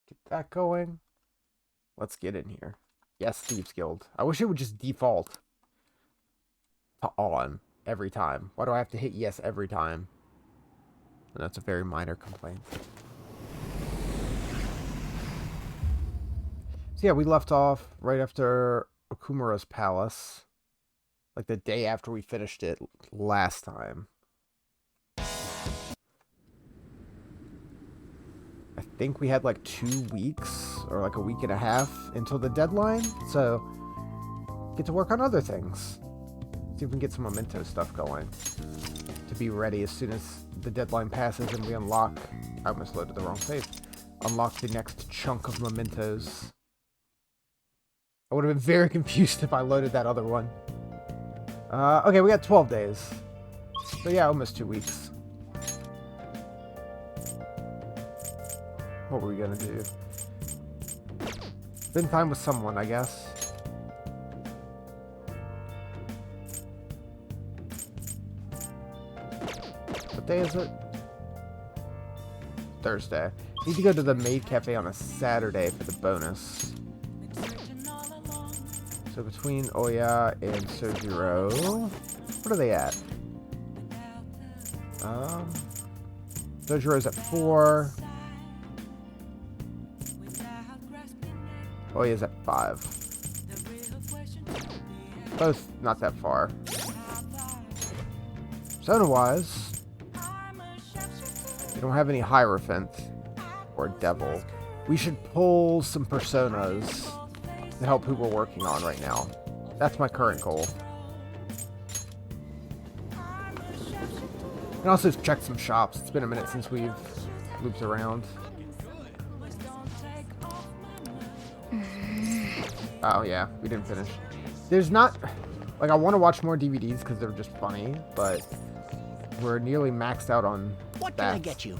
Get that going. Let's get in here. Yes, Thieves Guild. I wish it would just default to on every time. Why do I have to hit yes every time? And that's a very minor complaint. So yeah, we left off right after Okumura's palace. Like the day after we finished it last time. I think we had like 2 weeks or like a week and a half until the deadline. So get to work on other things. See if we can get some memento stuff going. To be ready as soon as the deadline passes and we unlock... I almost loaded the wrong save. Unlock the next chunk of mementos. I would have been very confused if I loaded that other one. Okay, we got 12 days. So yeah, almost 2 weeks. What were we gonna do? Spend time with someone, I guess. What day is it? Thursday. Need to go to the maid cafe on a Saturday for the bonus. So between Oya and Sojiro, what are they at? Sojiro's at 4. Oya's at 5. Both not that far. Persona-wise, we don't have any Hierophant or Devil. We should pull some Personas to help who we're working on right now. That's my current goal. And also check some shops. It's been a minute since we've looped around. Oh yeah, we didn't finish. There's not... Like, I want to watch more DVDs because they're just funny, but we're nearly maxed out on What that. can I get you?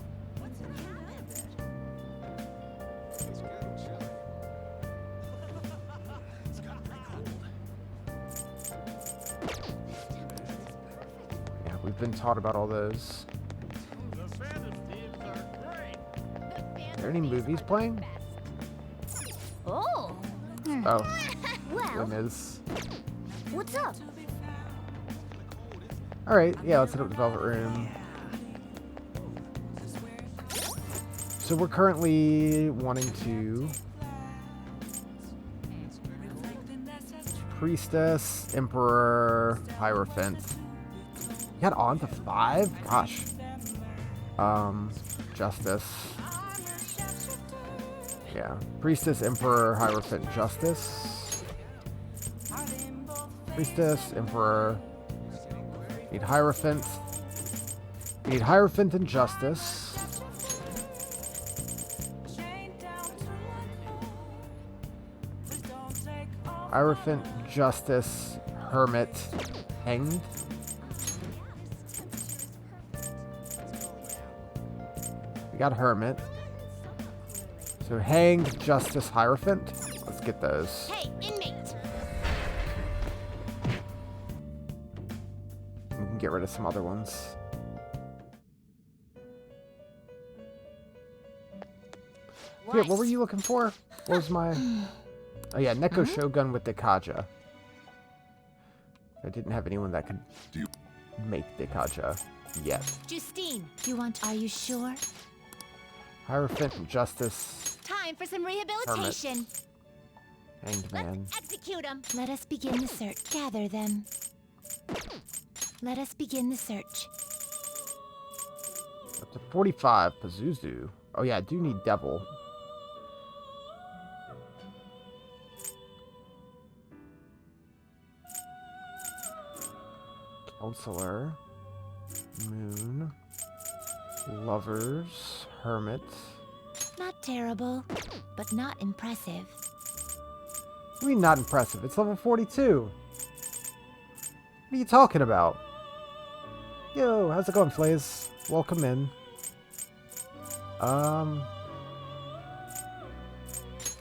Yeah, we've been taught about all those. Are there any movies playing? Oh. Oh, Well, goodness. what's up? Alright, yeah, let's hit up the Velvet Room. So we're currently wanting to... Priestess, Emperor, Hierophant. You got on to 5? Gosh. Justice. Yeah. Priestess, Emperor, Hierophant, Justice. Priestess, Emperor. Need Hierophant. Need Hierophant and Justice. Hierophant, Justice, Hermit, Hanged. We got Hermit. So Hanged, Justice, Hierophant. Let's get those. Hey, inmate. We can get rid of some other ones. Yeah, what were you looking for? What was my... Oh yeah, Neko Shogun with Dekaja. I didn't have anyone that could make Dekaja yet. Justine, you want... Are you sure? Hierophant, Justice, Time for some rehabilitation. Hanged Man. Let's execute them. Let us begin the search. Gather them. Let us begin the search. Up to 45, Pazuzu. Oh yeah, I do need Devil. Counselor. Moon. Lovers. Hermit. Not terrible, but not impressive. What do you mean not impressive? It's level 42. What are you talking about? Yo, how's it going, Flaze? Welcome in.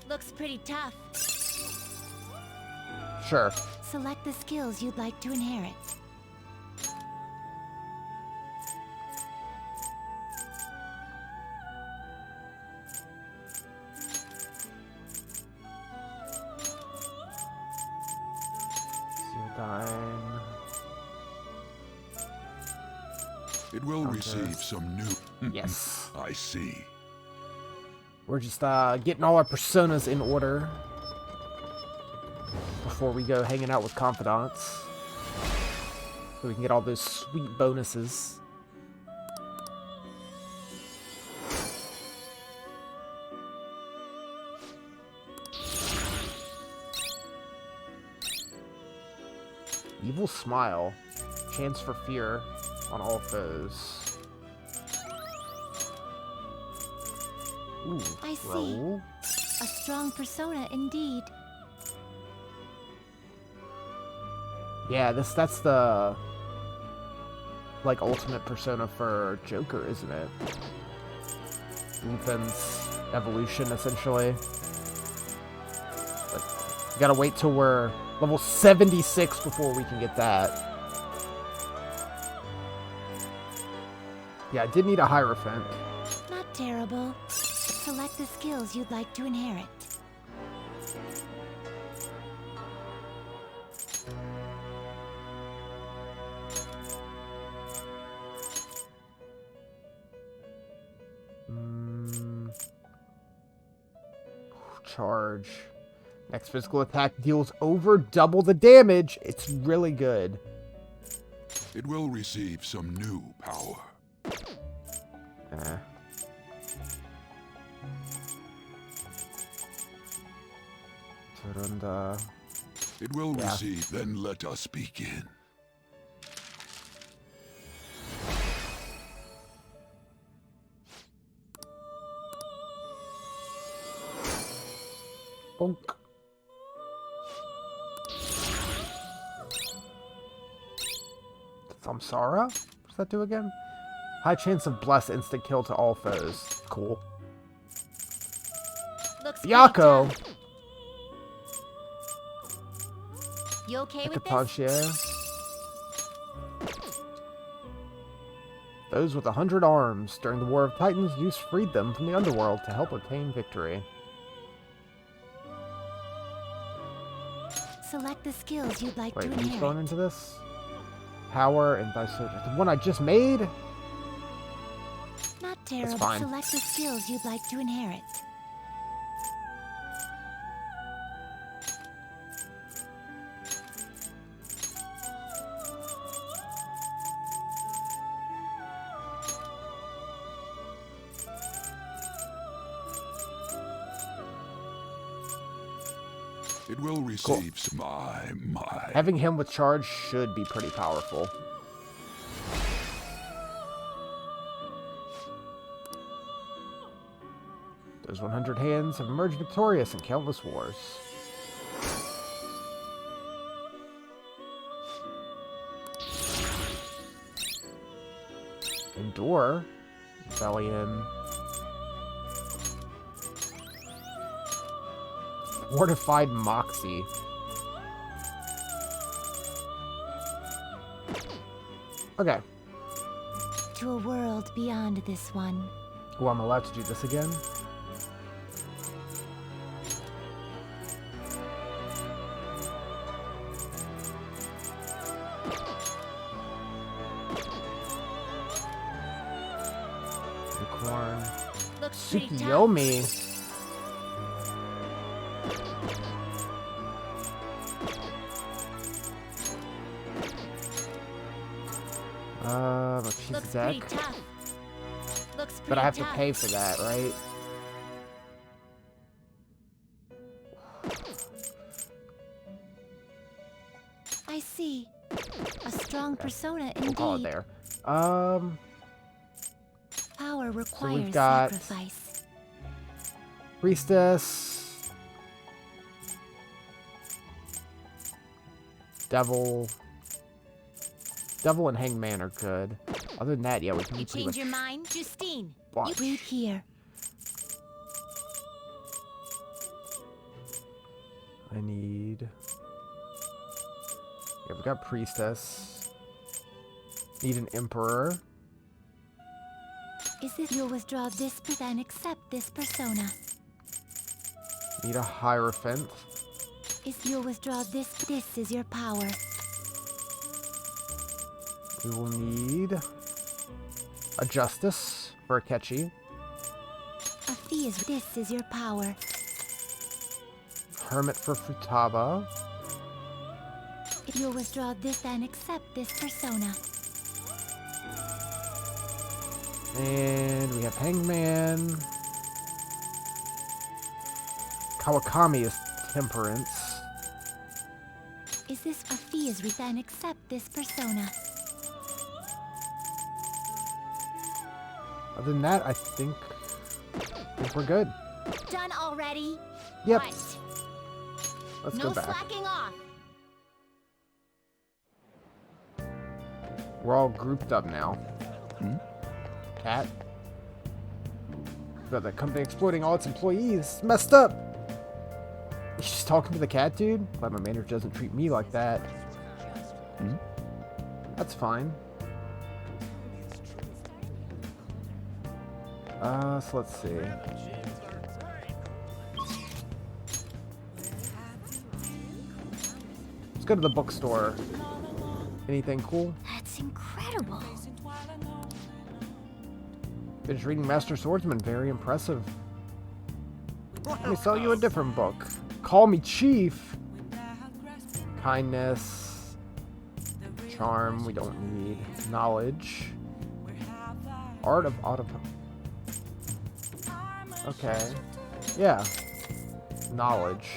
Looks pretty tough. Sure. Select the skills you'd like to inherit. 9. It will Okay. receive some new... Yes. I see. We're just getting all our personas in order before we go hanging out with confidants. So we can get all those sweet bonuses. Evil Smile. Chance for fear on all foes. Ooh, I see. roll. A strong persona indeed. Yeah, that's the like ultimate persona for Joker, isn't it? Lupin's evolution, essentially. But you gotta wait till we're level 76 before we can get that. Yeah, I did need a Hierophant. Not terrible. Select the skills you'd like to inherit. Charge. Next physical attack deals over double the damage. It's really good. It will receive some new power. And, It will Yeah. receive, then let us begin. bonk. Samsara? What's that do again? High chance of bless instant kill to all foes. Cool. Looks Yako! pretty tough. You okay with this? Hekatonchia. Those with 100 arms. During the War of Titans, Zeus freed them from the underworld to help obtain victory. Select the skills you'd like Wait, to who's inherit. going into this? Power and Dice. The one I just made? Not terrible. fine. Select the skills you'd like to inherit. It will receive some... My. Having him with charge should be pretty powerful. Those 100 hands have emerged victorious in countless wars. Endure. Rebellion. Fortified Moxie. Okay. To a world beyond this one. Oh, I'm allowed to do this again? Unicorn. Looks pretty tough. Tsukiyomi. But she's Looks Zek. pretty tough. Looks pretty But I have to tough. pay for that, right? I see. A strong persona We'll call it indeed. there. Power requires got- sacrifice. Priestess. Devil. Devil and Hangman are good. Other than that, yeah, we can You do pretty change much your mind, Justine. bunch. You read here. I need... Yeah, we got Priestess. Need an Emperor. Is this you'll withdraw this then accept this persona? Need a Hierophant. Is you'll withdraw this is your power. We will need a Justice for Akechi. Aphias, this is your power. Hermit for Futaba. If you'll withdraw this and accept this persona. And we have Hangman. Kawakami is Temperance. Is this Aphias, then accept this persona. Other than that, I think we're good. Done already? Yep. What? Let's No go back. slacking off. We're all grouped up now. Cat. But the company exploiting all its employees. Messed up. He's just talking to the cat, dude. Glad my manager doesn't treat me like that. That's fine. So let's see. Let's go to the bookstore. Anything cool? That's incredible. Finished reading Master Swordsman. Very impressive. Let me sell you a different book. Call me Chief. Kindness. Charm. We don't need. Knowledge. Art of Auto. Okay. Yeah. Knowledge.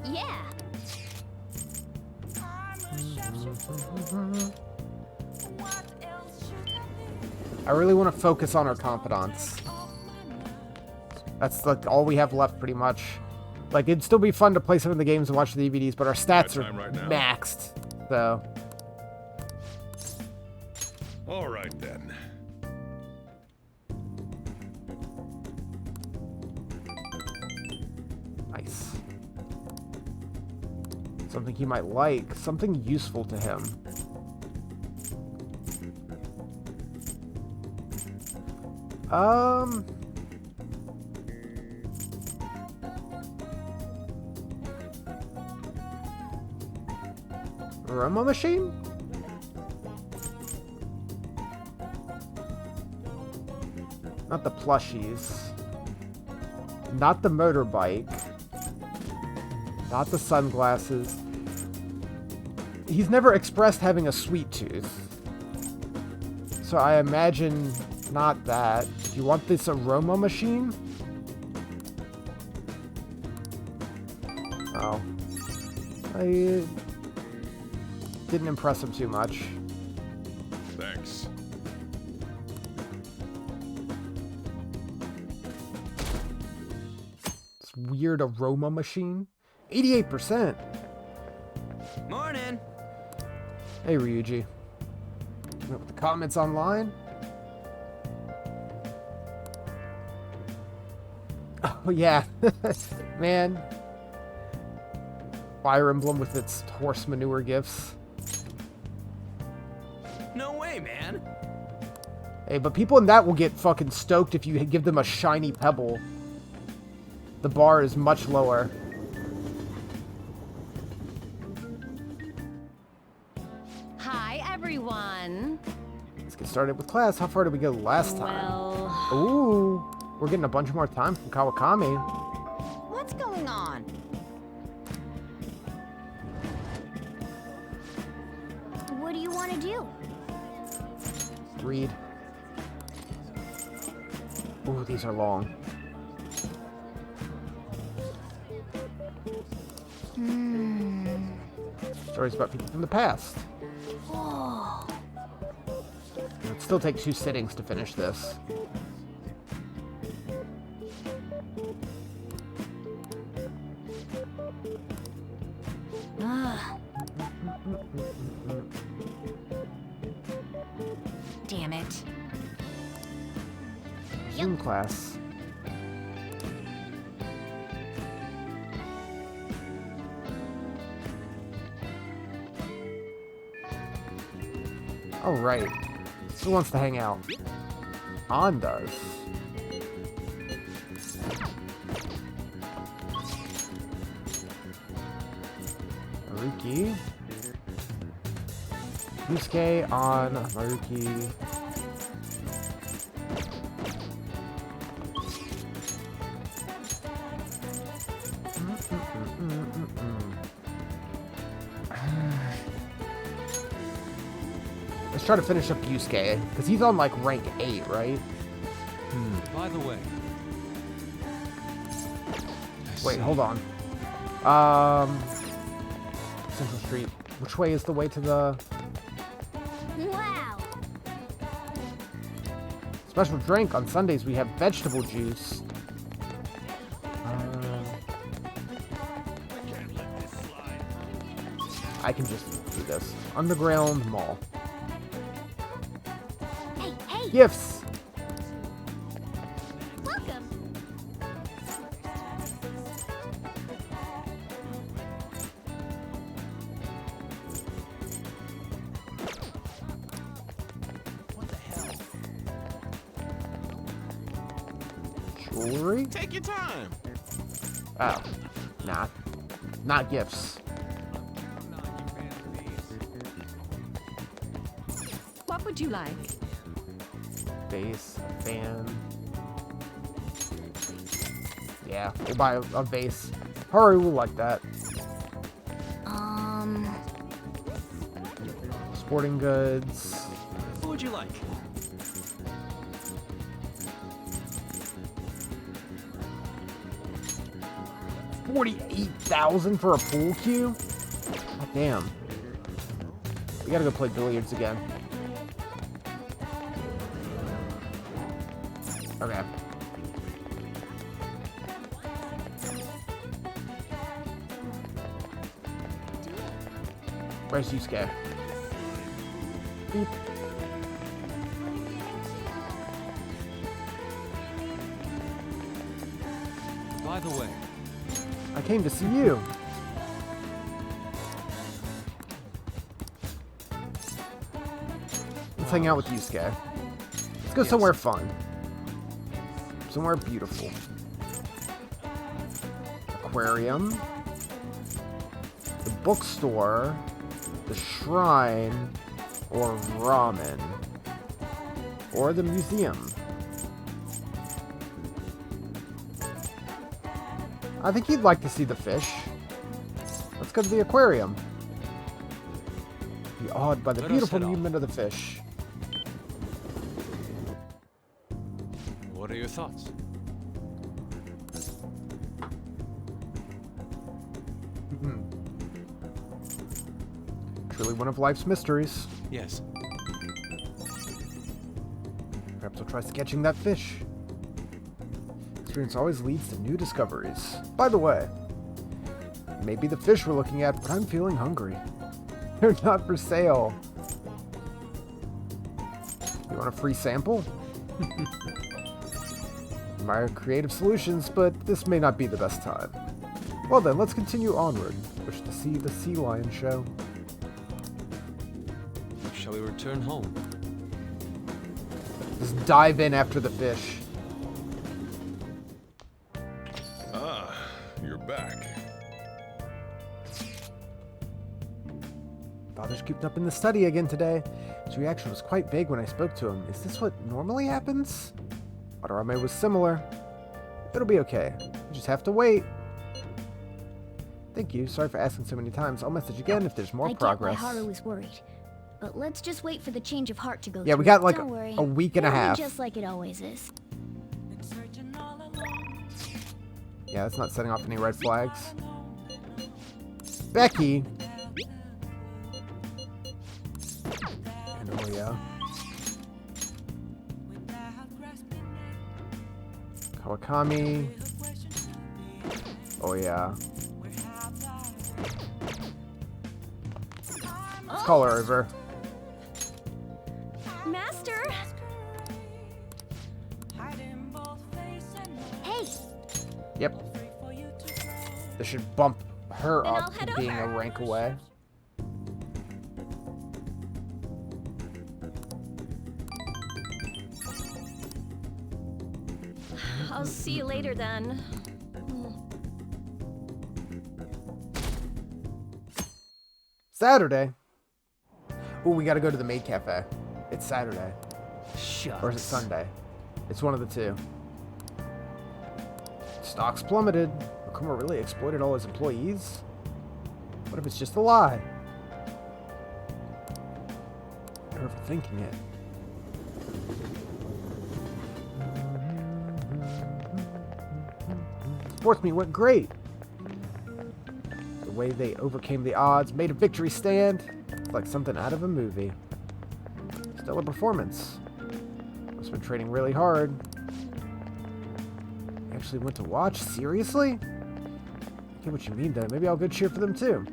Yeah. I really want to focus on our confidants. That's like all we have left, pretty much. Like, it'd still be fun to play some of the games and watch the DVDs, but our stats are Right now. maxed. So, All right then. nice. Something he might like. Something useful to him. Aroma machine? Not the plushies. Not the motorbike. Not the sunglasses. He's never expressed having a sweet tooth. So I imagine not that. Do you want this aroma machine? Oh. I didn't impress him too much. Thanks. This weird aroma machine. 88%. Morning. Hey, Ryuji. With the comments online? Oh, yeah. Man. Fire Emblem with its horse manure gifts. No way, man. Hey, but people in that will get fucking stoked if you give them a shiny pebble. The bar is much lower. Hi, everyone. Let's get started with class. How far did we go last time? Well, Ooh, we're getting a bunch more time from Kawakami. what's going on? What do you want to do? Read. Ooh, these are long. Stories about people from the past. Oh, It would still take 2 sittings to finish this. Damn it. Zoom class. All right. Who wants to hang out? On does. Maruki. Yusuke on Maruki. Let's try to finish up Yusuke, because he's on like rank 8, right? By the way. Wait, hold on. Central Street. Which way is the way to the Wow. special drink? On Sundays we have vegetable juice. I can just do this. Underground Mall. Hey, hey. Gifts! Welcome. Jewelry? Take your time. Oh. Not gifts. What would you like? Vase, a fan. Yeah, we'll buy a vase. Haru will like that. Sporting goods. What would you like? $48,000 for a pool cue? God damn. We gotta go play billiards again. Okay. Where's Yusuke? Beep. By the way. I came to see you. Let's hang out with Yusuke. Let's go somewhere fun. Somewhere beautiful. Aquarium. The bookstore. The shrine. Or ramen. Or the museum. I think he'd like to see the fish. Let's go to the aquarium. Be awed by the Let us beautiful head off. movement of the fish. What are your thoughts? Truly one of life's mysteries. Yes. Perhaps I'll try sketching that fish. Experience always leads to new discoveries. By the way, maybe the fish we're looking at, but I'm feeling hungry. They're not for sale. You want a free sample? Admire creative solutions, but this may not be the best time. Well then, let's continue onward. Wish to see the sea lion show. Shall we return home? Just dive in after the fish. Ah, you're back. Father's cooped up in the study again today. His reaction was quite vague when I spoke to him. Is this what normally happens? Madarame was similar. It'll be okay. You just have to wait. Thank you. Sorry for asking so many times. I'll message again if there's more I progress. get why Haru was worried. But let's just wait for the change of heart to go Yeah, through. we got like Don't worry. a week and a It'll be half. just like it always is. Yeah, that's not setting off any red flags. Becky. And oh yeah. Kawakami. Oh yeah. Let's call her over. Master! Hey! Yep. This should bump her Then I'll up head to being a over. rank away. I'll see you later then. Saturday? Oh, we gotta go to the maid cafe. It's Saturday. Shucks. Or is it Sunday? It's one of the two. Stocks plummeted. Okuma really exploited all his employees? What if it's just a lie? You're overthinking it. Sports meet went great. The way they overcame the odds, made a victory stand. It's like something out of a movie. Stellar performance. Must have been training really hard. Actually went to watch? Seriously? I get what you mean, though. Maybe I'll go cheer for them, too.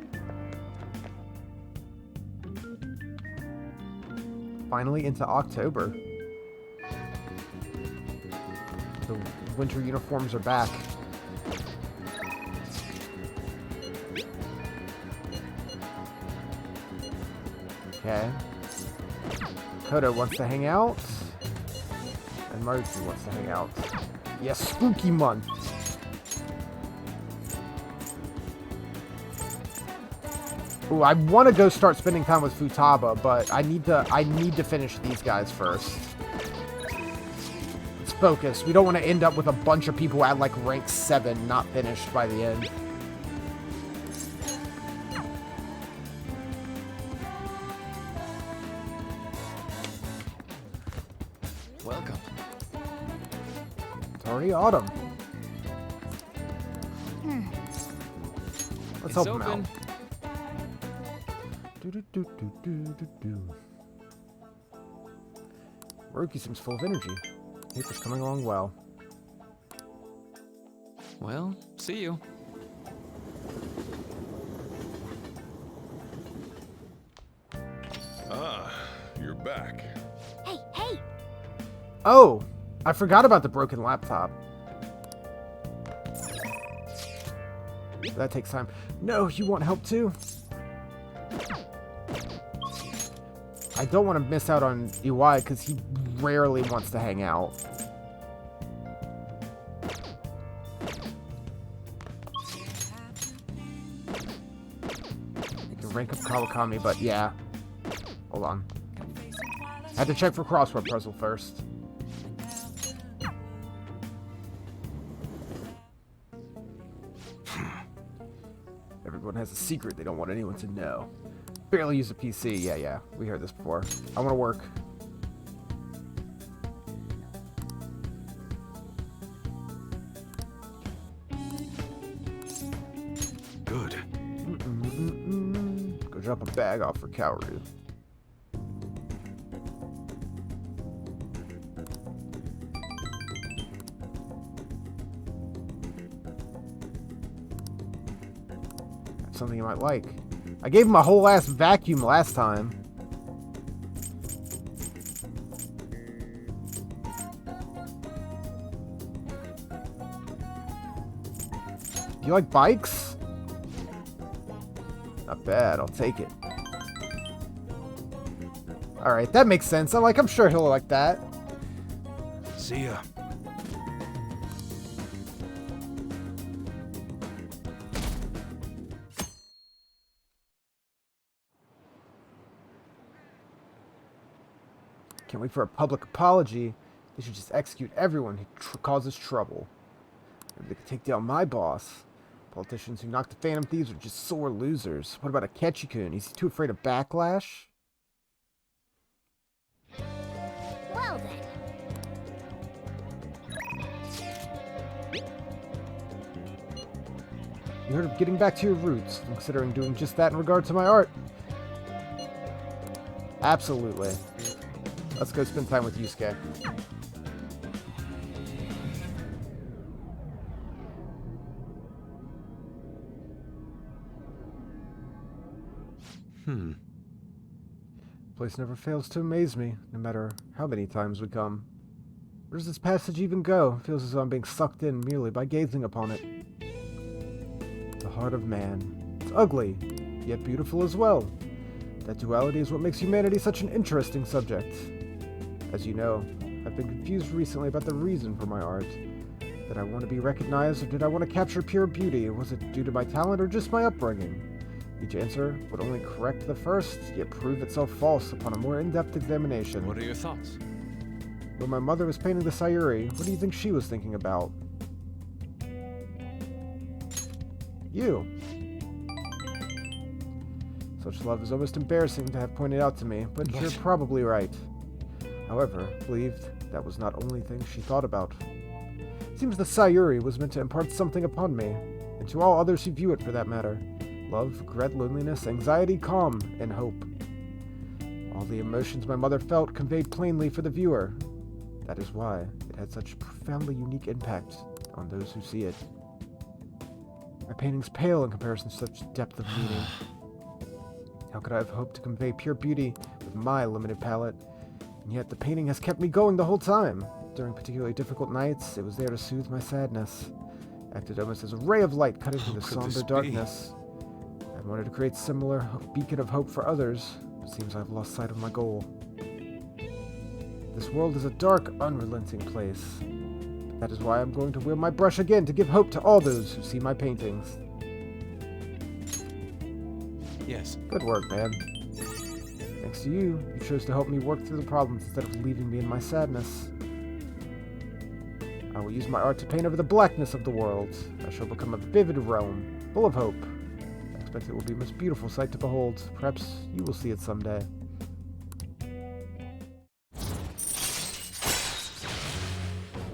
Finally into October. The winter uniforms are back. Okay. Kodo wants to hang out. And Maruki wants to hang out. Yes, spooky month. Ooh, I want to go start spending time with Futaba, but I need to finish these guys first. Let's focus. We don't want to end up with a bunch of people at like rank 7 not finished by the end. Welcome. It's already autumn. Let's It's help him out. open. Maruki seems full of energy. Paper's coming along well. Well, see you. Ah, you're back. Hey, hey! Oh, I forgot about the broken laptop. That takes time. No, you want help too? I don't want to miss out on Iwai because he rarely wants to hang out. You can rank up Kawakami, but yeah. Hold on. I had to check for crossword puzzle first. Everyone has a secret they don't want anyone to know. Barely use a PC. Yeah. We heard this before. I want to work. Good. Go drop a bag off for Kaoru. That's something you might like. I gave him a whole ass vacuum last time. You like bikes? Not bad, I'll take it. Alright, that makes sense. I'm sure he'll like that. See ya. Can't wait for a public apology. They should just execute everyone who causes trouble. Maybe they could take down my boss. Politicians who knock the Phantom Thieves are just sore losers. What about Akechi-kun? Is he too afraid of backlash? Well then. You heard of getting back to your roots. I'm considering doing just that in regard to my art. Absolutely. Let's go spend time with Yusuke. Place never fails to amaze me, no matter how many times we come. Where does this passage even go? It feels as though I'm being sucked in merely by gazing upon it. The heart of man. It's ugly, yet beautiful as well. That duality is what makes humanity such an interesting subject. As you know, I've been confused recently about the reason for my art. Did I want to be recognized, or did I want to capture pure beauty? Was it due to my talent or just my upbringing? Each answer would only correct the first, yet prove itself false upon a more in-depth examination. What are your thoughts? When my mother was painting the Sayuri, what do you think she was thinking about? You. Such love is almost embarrassing to have pointed out to me, but you're probably right. However, I believed that was not only thing she thought about. It seems the Sayuri was meant to impart something upon me, and to all others who view it for that matter. Love, regret, loneliness, anxiety, calm, and hope. All the emotions my mother felt conveyed plainly for the viewer. That is why it had such profoundly unique impact on those who see it. My paintings pale in comparison to such depth of meaning. How could I have hoped to convey pure beauty with my limited palette? And yet the painting has kept me going the whole time. During particularly difficult nights, it was there to soothe my sadness. Acted almost as a ray of light cutting through the somber darkness. I wanted to create a similar beacon of hope for others, but it seems I've lost sight of my goal. This world is a dark, unrelenting place. That is why I'm going to wield my brush again to give hope to all those who see my paintings. Yes. Good work, man. Thanks to you, you chose to help me work through the problems instead of leaving me in my sadness. I will use my art to paint over the blackness of the world. I shall become a vivid realm, full of hope. I expect it will be a most beautiful sight to behold. Perhaps you will see it someday.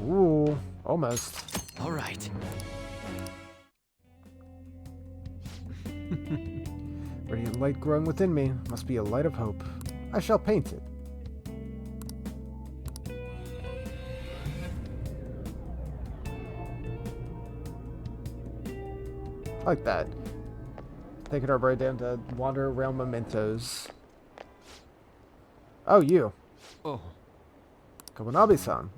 Ooh, almost. All right. Radiant light growing within me must be a light of hope. I shall paint it. Like that. Taking our way down to wander around mementos. Oh, you. Oh. Kawanabe-san.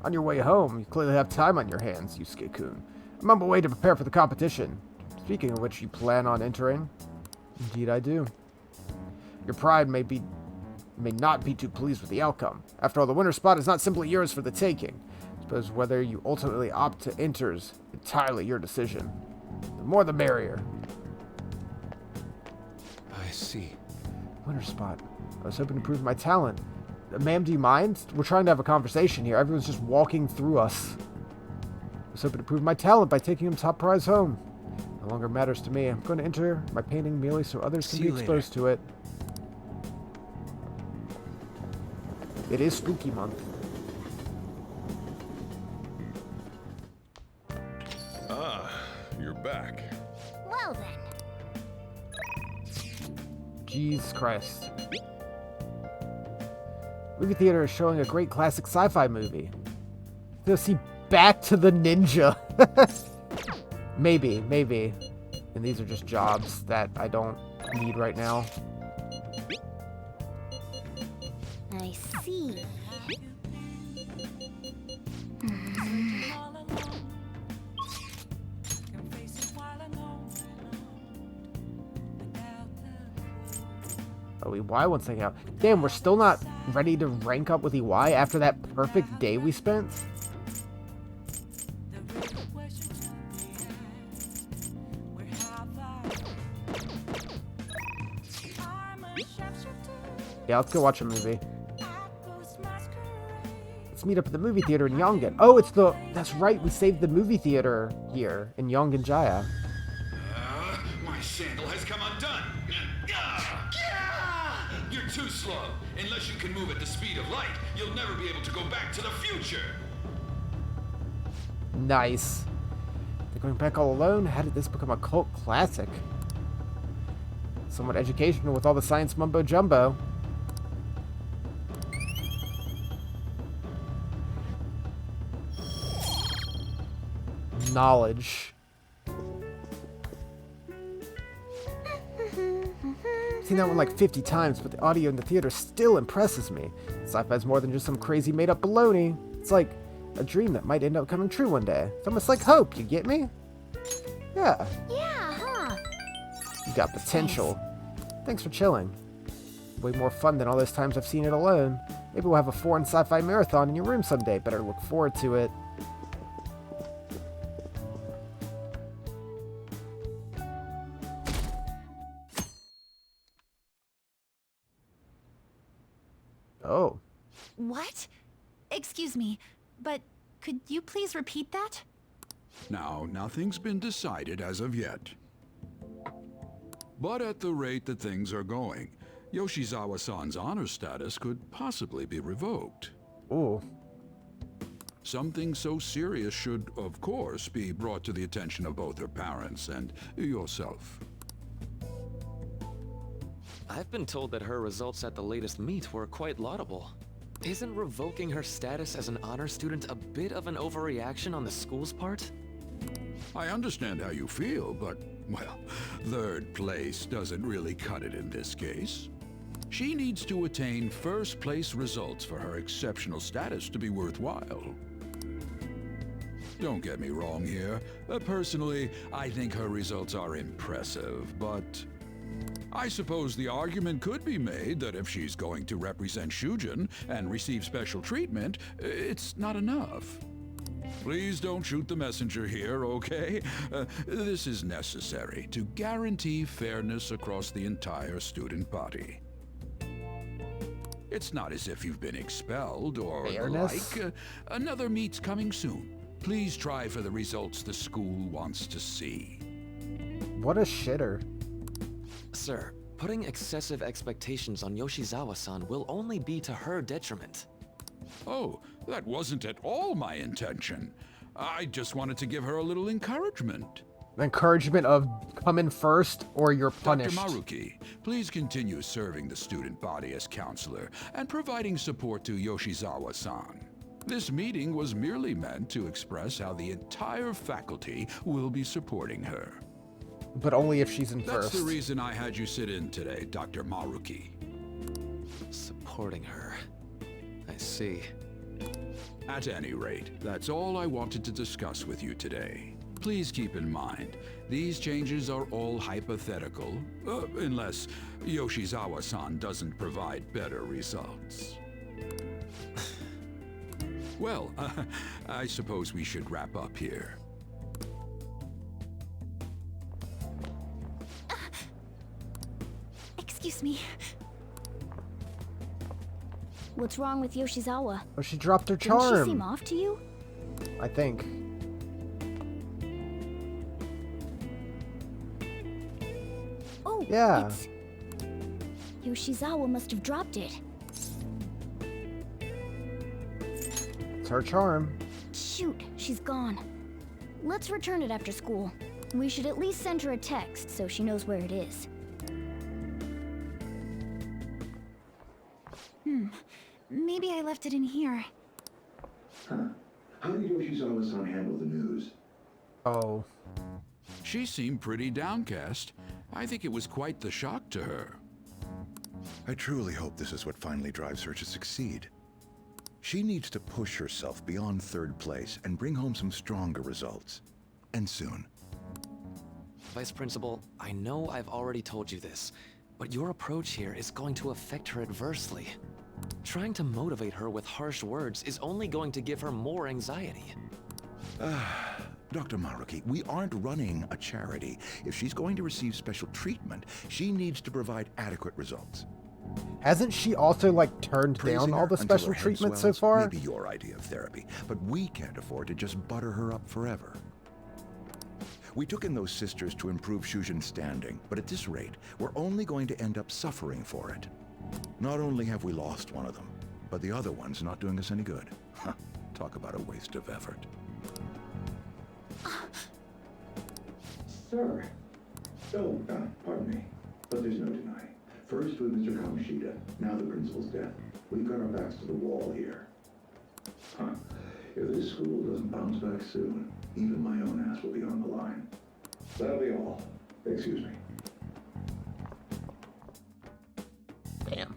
On your way home, you clearly have time on your hands, Yusuke-kun. I'm on my way to prepare for the competition. Speaking of which, you plan on entering? Indeed I do. Your pride may not be too pleased with the outcome. After all, the winner spot is not simply yours for the taking. I suppose whether you ultimately opt to enter is entirely your decision. The more the merrier. I see. Winner spot. I was hoping to prove my talent. Ma'am, do you mind? We're trying to have a conversation here. Everyone's just walking through us. I was hoping to prove my talent by taking him top prize home. No longer matters to me. I'm going to enter my painting merely so others can See be you exposed to it. It is spooky month. Ah, you're back. Well then. Jesus Christ. Movie theater is showing a great classic sci-fi movie. Go see Back to the Ninja. Maybe. And these are just jobs that I don't need right now. I see. Oh, EY wants to hang out. Damn, we're still not ready to rank up with EY after that perfect day we spent? Yeah, let's go watch a movie. Let's meet up at the movie theater in Yongan. Oh, that's right, we saved the movie theater here in Yongan Jaya. My sandal has come undone. You're too slow. Unless you can move at the speed of light, you'll never be able to go back to the future. Nice. They're going back all alone? How did this become a cult classic? Somewhat educational with all the science mumbo jumbo. Knowledge. Seen that one like 50 times, but the audio in the theater still impresses me. Sci-fi's more than just some crazy made-up baloney. It's like a dream that might end up coming true one day. It's almost like hope, you get me? Yeah. Yeah, huh? You got potential. Thanks for chilling. Way more fun than all those times I've seen it alone. Maybe we'll have a foreign sci-fi marathon in your room someday. Better look forward to it. What? Excuse me, but could you please repeat that? Now, nothing's been decided as of yet. But at the rate that things are going, Yoshizawa-san's honor status could possibly be revoked. Ooh. Something so serious should, of course, be brought to the attention of both her parents and yourself. I've been told that her results at the latest meet were quite laudable. Isn't revoking her status as an honor student a bit of an overreaction on the school's part? I understand how you feel, but, well, third place doesn't really cut it in this case. She needs to attain first place results for her exceptional status to be worthwhile. Don't get me wrong here. Personally, I think her results are impressive, but I suppose the argument could be made that if she's going to represent Shujin and receive special treatment, it's not enough. Please don't shoot the messenger here, okay? This is necessary to guarantee fairness across the entire student body. It's not as if you've been expelled or the Fairness? like. Another meet's coming soon. Please try for the results the school wants to see. What a shitter. Sir, putting excessive expectations on Yoshizawa-san will only be to her detriment. Oh, that wasn't at all my intention. I just wanted to give her a little encouragement. The encouragement of come in first or you're punished. Dr. Maruki, please continue serving the student body as counselor and providing support to Yoshizawa-san. This meeting was merely meant to express how the entire faculty will be supporting her. But only if she's in That's first. the reason I had you sit in today, Dr. Maruki. Supporting her. I see. At any rate, that's all I wanted to discuss with you today. Please keep in mind, these changes are all hypothetical, unless Yoshizawa-san doesn't provide better results. Well, I suppose we should wrap up here. Excuse me. What's wrong with Yoshizawa? Oh, she dropped her Didn't she seem charm. off to you? I think. Oh, Yeah. it's... Yoshizawa must have dropped it. It's her charm. Shoot, she's gone. Let's return it after school. We should at least send her a text so she knows where it is. Maybe I left it in here. How did Yoshizawa-san handle the news? Oh. She seemed pretty downcast. I think it was quite the shock to her. I truly hope this is what finally drives her to succeed. She needs to push herself beyond third place and bring home some stronger results. And soon. Vice Principal, I know I've already told you this, but your approach here is going to affect her adversely. Trying to motivate her with harsh words is only going to give her more anxiety. Dr. Maruki, we aren't running a charity. If she's going to receive special treatment, she needs to provide adequate results. Hasn't she also, like, turned Praising down all her the until special her head treatment so swells far? may be your idea of therapy, but we can't afford to just butter her up forever. We took in those sisters to improve Shujin's standing, but at this rate, we're only going to end up suffering for it. Not only have we lost one of them, but the other one's not doing us any good. Huh, talk about a waste of effort. Sir. Oh, pardon me. But there's no denying. First with Mr. Kamoshida, now the principal's death. We've got our backs to the wall here. Huh. If this school doesn't bounce back soon, even my own ass will be on the line. That'll be all. Excuse me. Damn.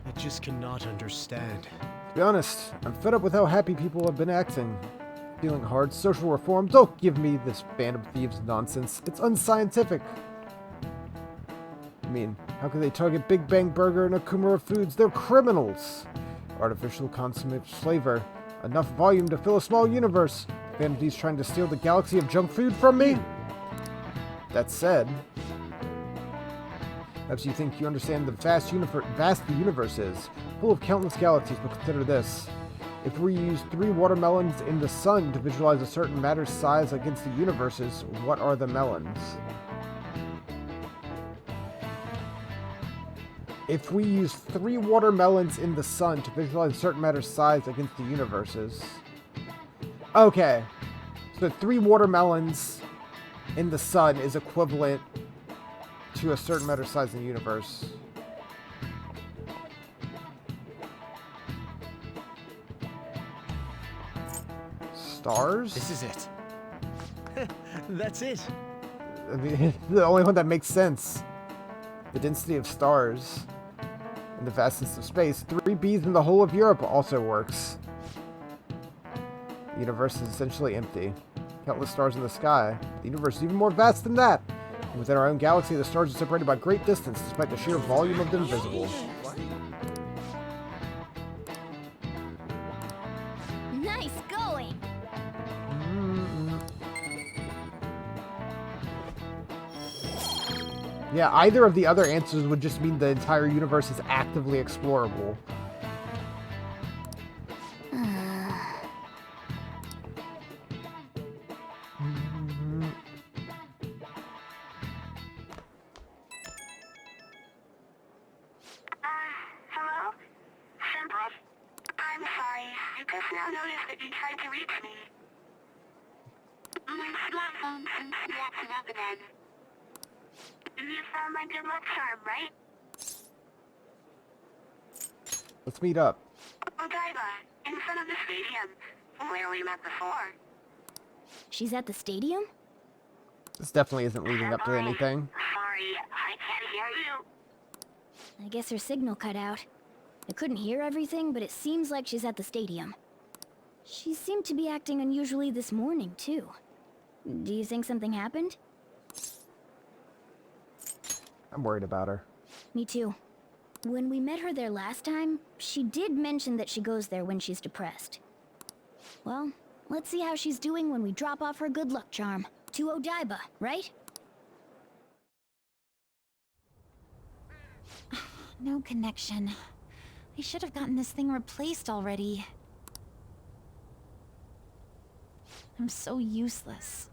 I just cannot understand. To be honest, I'm fed up with how happy people have been acting. Feeling hard social reform, don't give me this band of thieves nonsense. It's unscientific. I mean, how could they target Big Bang Burger and Akumura Foods? They're criminals. Artificial consummate flavor. Enough volume to fill a small universe. Vanity's trying to steal the galaxy of junk food from me? That said, Perhaps you think you understand the vast the universe is, full of countless galaxies, but consider this. If we use 3 watermelons in the sun to visualize a certain matter's size against the universes, what are the melons? If we use 3 watermelons in the sun to visualize a certain matter's size against the universes... Okay. So 3 watermelons in the sun is equivalent to a certain matter size in the universe. Stars? This is it. That's it. I mean, the only one that makes sense. The density of stars and the vastness of space. 3 Bs in the whole of Europe also works. The universe is essentially empty. Countless stars in the sky. The universe is even more vast than that. And within our own galaxy, the stars are separated by great distance, despite the sheer volume of the invisible. Nice going! Yeah, either of the other answers would just mean the entire universe is actively explorable. Hello? Senpai? I'm sorry. I just now noticed that you tried to reach me. My smartphone seems to be acting up again. You found my good luck charm, right? Let's meet up. Odaiba, in front of the stadium, where we met before. She's at the stadium? This definitely isn't leading up to anything. Sorry, I can't hear you. I guess her signal cut out. I couldn't hear everything, but it seems like she's at the stadium. She seemed to be acting unusually this morning, too. Do you think something happened? I'm worried about her. Me too. When we met her there last time, she did mention that she goes there when she's depressed. Well, let's see how she's doing when we drop off her good luck charm. To Odaiba, right? No connection. I should have gotten this thing replaced already. I'm so useless.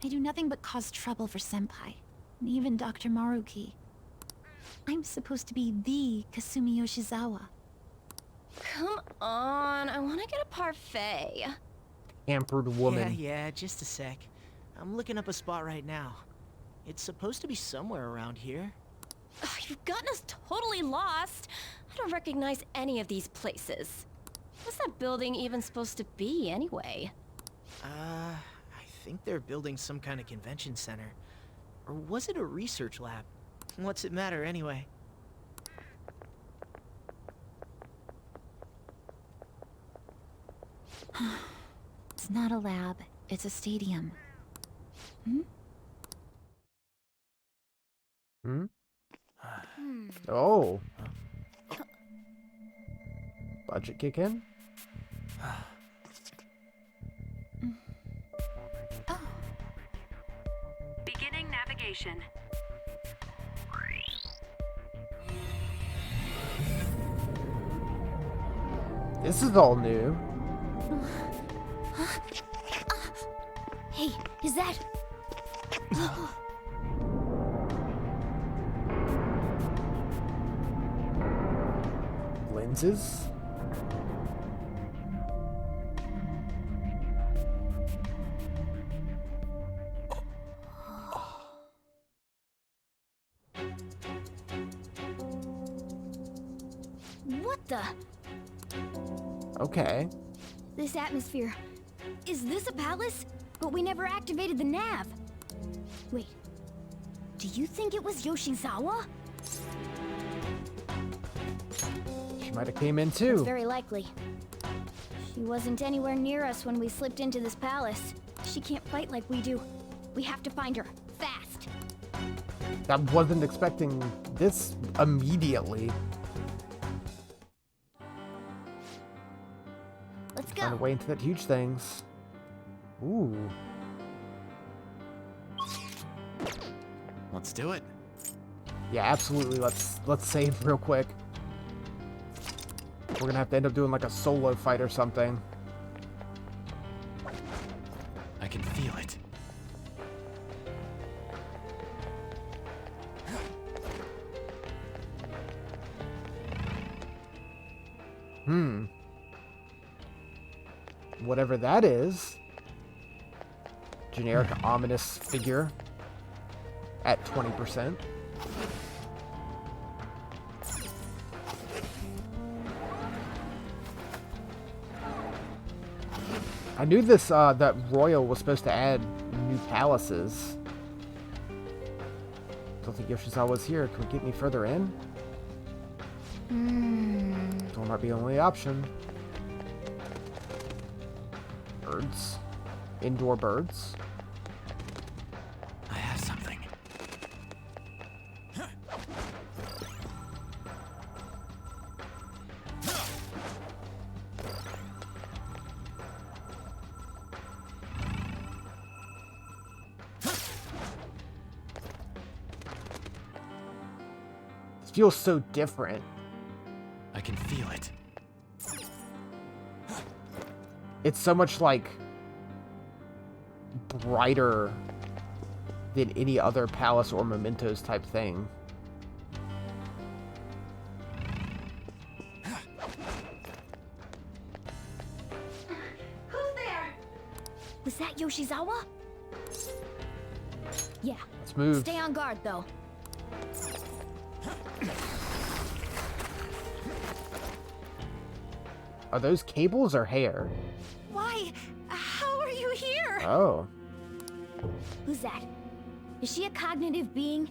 I do nothing but cause trouble for Senpai, and even Dr. Maruki. I'm supposed to be the Kasumi Yoshizawa. Come on, I want to get a parfait. Pampered woman. Yeah, just a sec. I'm looking up a spot right now. It's supposed to be somewhere around here. Ugh, you've gotten us totally lost. I don't recognize any of these places. What's that building even supposed to be, anyway? I think they're building some kind of convention center. Or was it a research lab? What's it matter, anyway? It's not a lab, it's a stadium. Oh. Budget kick in? Beginning navigation. This is all new. Hey, is that... Lenses? What the... Okay. This atmosphere... Is this a palace? But we never activated the nav. Wait. Do you think it was Yoshizawa? She might have came in It's too. very likely. She wasn't anywhere near us when we slipped into this palace. She can't fight like we do. We have to find her. Fast. I wasn't expecting this immediately. Let's Find a go. way into that huge things. Ooh. Let's do it. Yeah, absolutely. Let's save real quick. We're gonna have to end up doing like a solo fight or something. I can feel it. Whatever that is. Generic ominous figure at 20%. I knew this, that Royal was supposed to add new palaces. Don't think Yoshizawa's here. Can we get any further in? Door might be the only option. Birds. Indoor birds. I have something. This feels so different. I can feel it. It's so much like brighter than any other palace or mementos type thing. Who's there? Was that Yoshizawa? Yeah. Let's move. Stay on guard, though. Are those cables or hair? Why? How are you here? Oh. Who's that? Is she a cognitive being?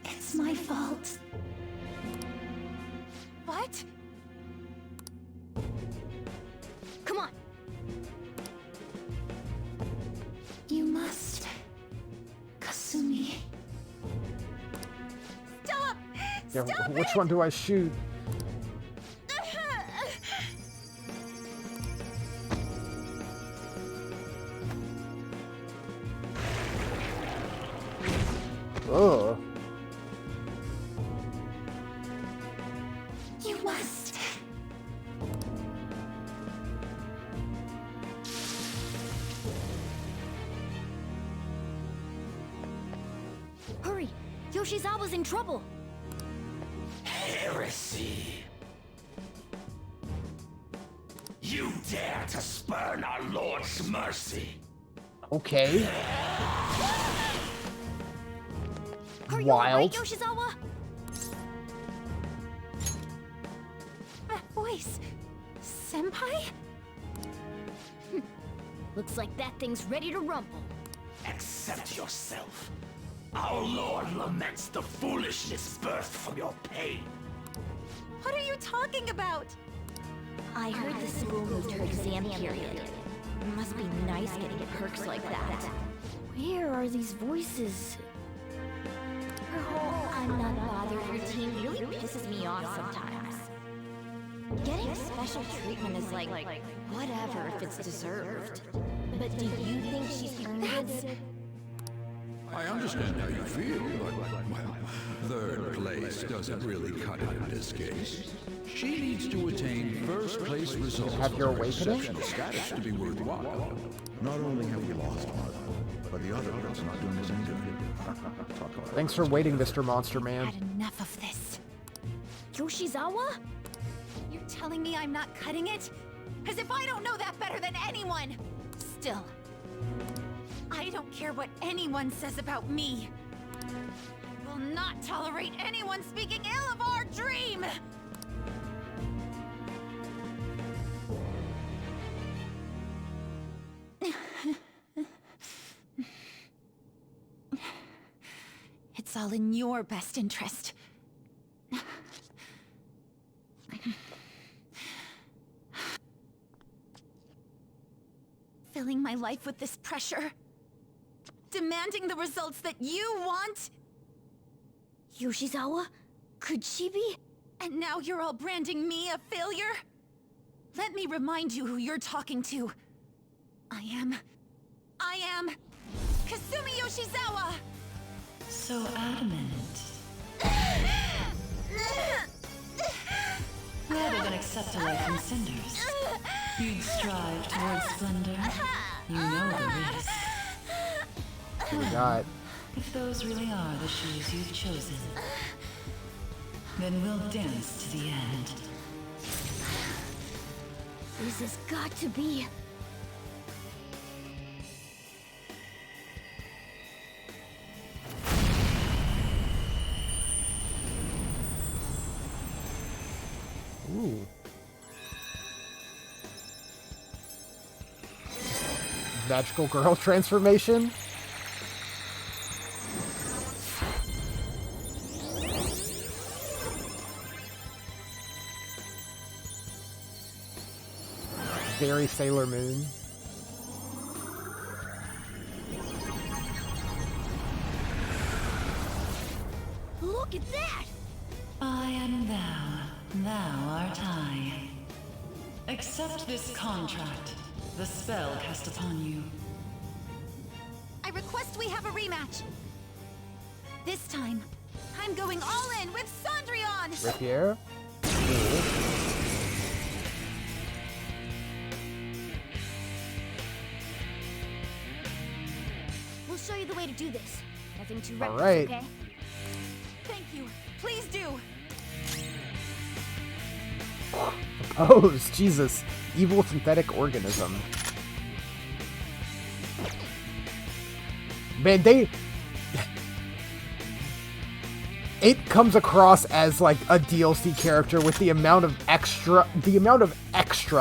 It's my fault. What? Come on. You must. Kasumi. Stop! Yeah, Stop which it! one do I shoot? Ugh. You must. Hurry! Yoshizawa's in trouble! Heresy! You dare to spurn our Lord's mercy! Okay. Are you Wild. alright, Yoshizawa? That voice. Senpai? Looks like that thing's ready to rumble. Accept yourself. Our Lord laments the foolishness birthed from your pain. What are you talking about? I heard the school moved her exam period. It must be nice getting perks like that. Where are these voices? Her whole I'm not bothered routine really pisses me off sometimes. Getting special treatment is like whatever if it's deserved. But do you think she's earned it? I understand how you feel, but, well, third place doesn't really cut it in this case. She needs to attain first place results Have your for her awakening? exceptional status to be worthwhile. Not only have we lost one, but the other girl's not doing us any good. Talk about it. Thanks for waiting, Mr. Monster Man. Had enough of this. Yoshizawa? You're telling me I'm not cutting it? As if I don't know that better than anyone! Still, I don't care what anyone says about me. I will not tolerate anyone speaking ill of our dream! It's all in your best interest. Filling my life with this pressure. Demanding the results that you want. Yoshizawa? Could she be? And now you're all branding me a failure? Let me remind you who you're talking to. I am Kasumi Yoshizawa! So adamant. Rather than accept a life in cinders, you'd strive towards splendor. You know the risk. What do we got? If those really are the shoes you've chosen, then we'll dance to the end. This has got to be... Ooh. Magical girl transformation? Very Sailor Moon. Look at that! I am thou, thou art I. Accept this contract, the spell cast upon you. I request we have a rematch. This time, I'm going all in with Cendrillon! Ripier? We'll show you the way to do this. Nothing too All reckless, right. okay? Thank you. Please do. Pose, Jesus. Evil synthetic organism. Man, it comes across as like a DLC character with the amount of extra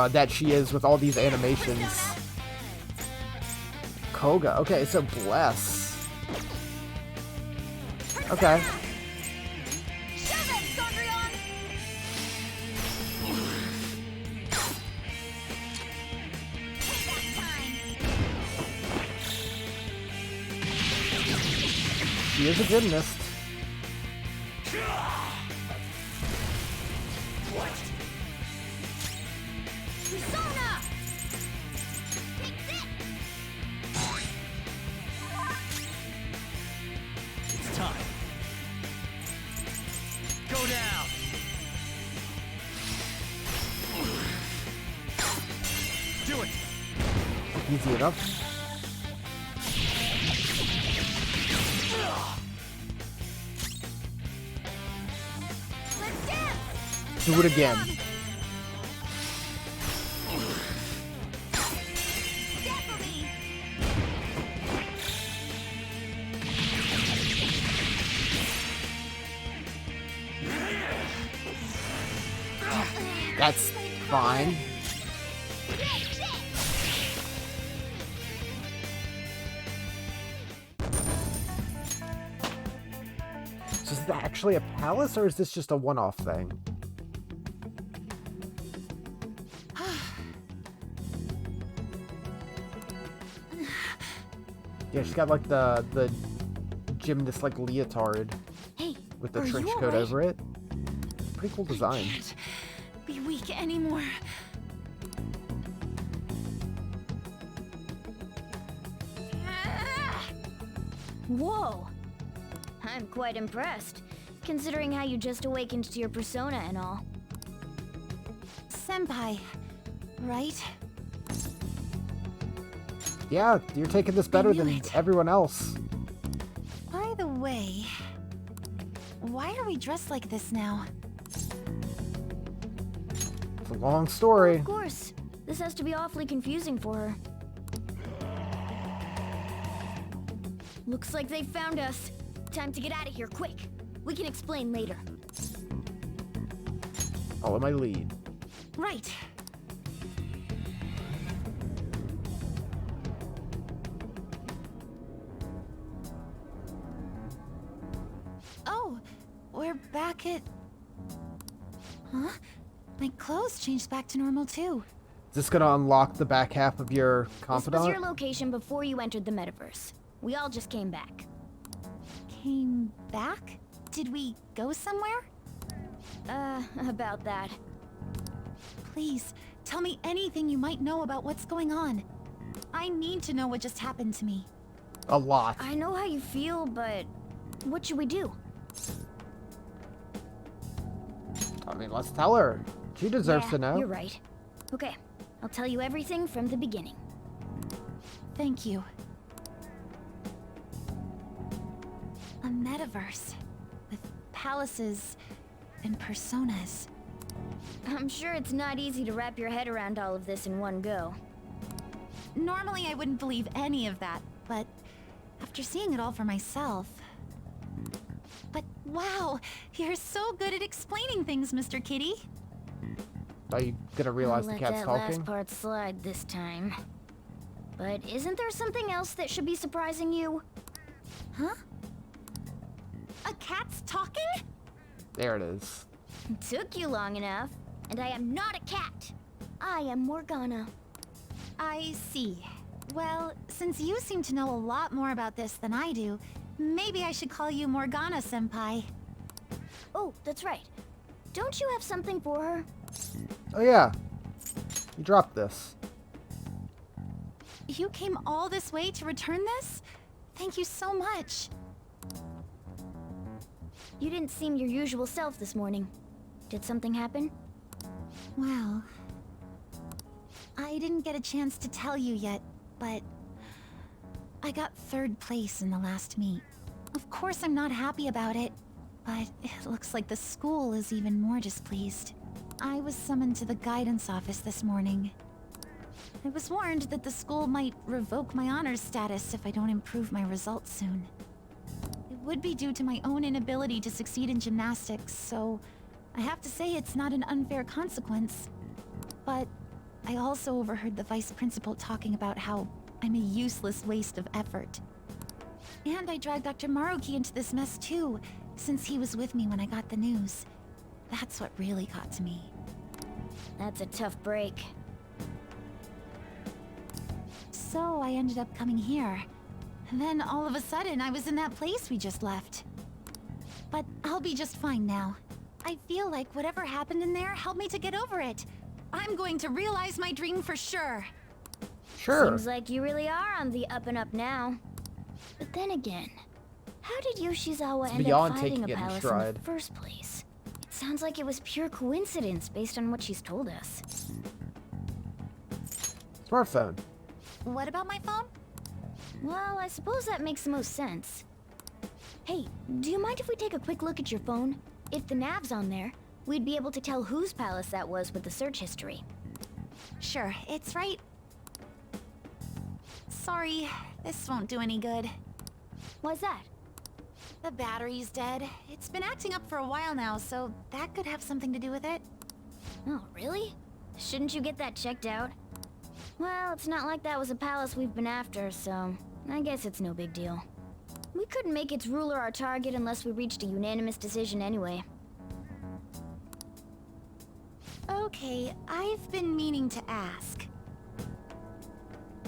that she is with all these animations. Koga. Okay, so bless. Okay. She is a gymnast. What? Persona! Take this! It's time. Go down. Do it. Easy enough. Do it again. That's fine. So is that actually a palace, or is this just a one-off thing? Yeah, she's got like the gymnast like leotard with the trench coat over it. Pretty cool design. I can't be weak anymore. Whoa! I'm quite impressed, considering how you just awakened to your persona and all. Senpai, right? Yeah, you're taking this better than everyone else. By the way, why are we dressed like this now? It's a long story. Of course. This has to be awfully confusing for her. Looks like they found us. Time to get out of here, quick. We can explain later. Follow my lead. Right. Oh, we're back at... Huh? My clothes changed back to normal too. Is this gonna unlock the back half of your This confidant? was your location before you entered the metaverse. We all just came back. Came back? Did we go somewhere? About that. Please, tell me anything you might know about what's going on. I need to know what just happened to me. A lot. I know how you feel, but what should we do? I mean, let's tell her. She deserves to know. You're right. Okay, I'll tell you everything from the beginning. Thank you. A metaverse with palaces and personas. I'm sure it's not easy to wrap your head around all of this in one go. Normally I wouldn't believe any of that, but after seeing it all for myself... But wow, you're so good at explaining things, Mr. Kitty. Are you gonna realize I'll the cat's let that talking? last part slide this time. But isn't there something else that should be surprising you? Huh? A cat's talking? There it is. Took you long enough. And I am not a cat. I am Morgana. I see. Well, since you seem to know a lot more about this than I do, maybe I should call you Morgana-senpai. Oh, that's right. Don't you have something for her? Oh yeah. You dropped this. You came all this way to return this? Thank you so much. You didn't seem your usual self this morning. Did something happen? Well... I didn't get a chance to tell you yet, but... I got 3rd place in the last meet. Of course I'm not happy about it, but it looks like the school is even more displeased. I was summoned to the guidance office this morning. I was warned that the school might revoke my honors status if I don't improve my results soon. It would be due to my own inability to succeed in gymnastics, so I have to say it's not an unfair consequence. But I also overheard the vice principal talking about how I'm a useless waste of effort. And I dragged Dr. Maruki into this mess too, since he was with me when I got the news. That's what really got to me. That's a tough break. So I ended up coming here. And then all of a sudden I was in that place we just left. But I'll be just fine now. I feel like whatever happened in there helped me to get over it. I'm going to realize my dream for sure. Sure. Seems like you really are on the up and up now. But then again, how did Yoshizawa end up beyond fighting taking a it in palace in stride. the first place? It sounds like it was pure coincidence based on what she's told us. Smartphone. What about my phone? Well, I suppose that makes the most sense. Hey, do you mind if we take a quick look at your phone? If the nav's on there, we'd be able to tell whose palace that was with the search history. Sure, it's right. Sorry, this won't do any good. Why's that? The battery's dead. It's been acting up for a while now, so that could have something to do with it. Oh, really? Shouldn't you get that checked out? Well, it's not like that was a palace we've been after, so I guess it's no big deal. We couldn't make its ruler our target unless we reached a unanimous decision anyway. Okay, I've been meaning to ask.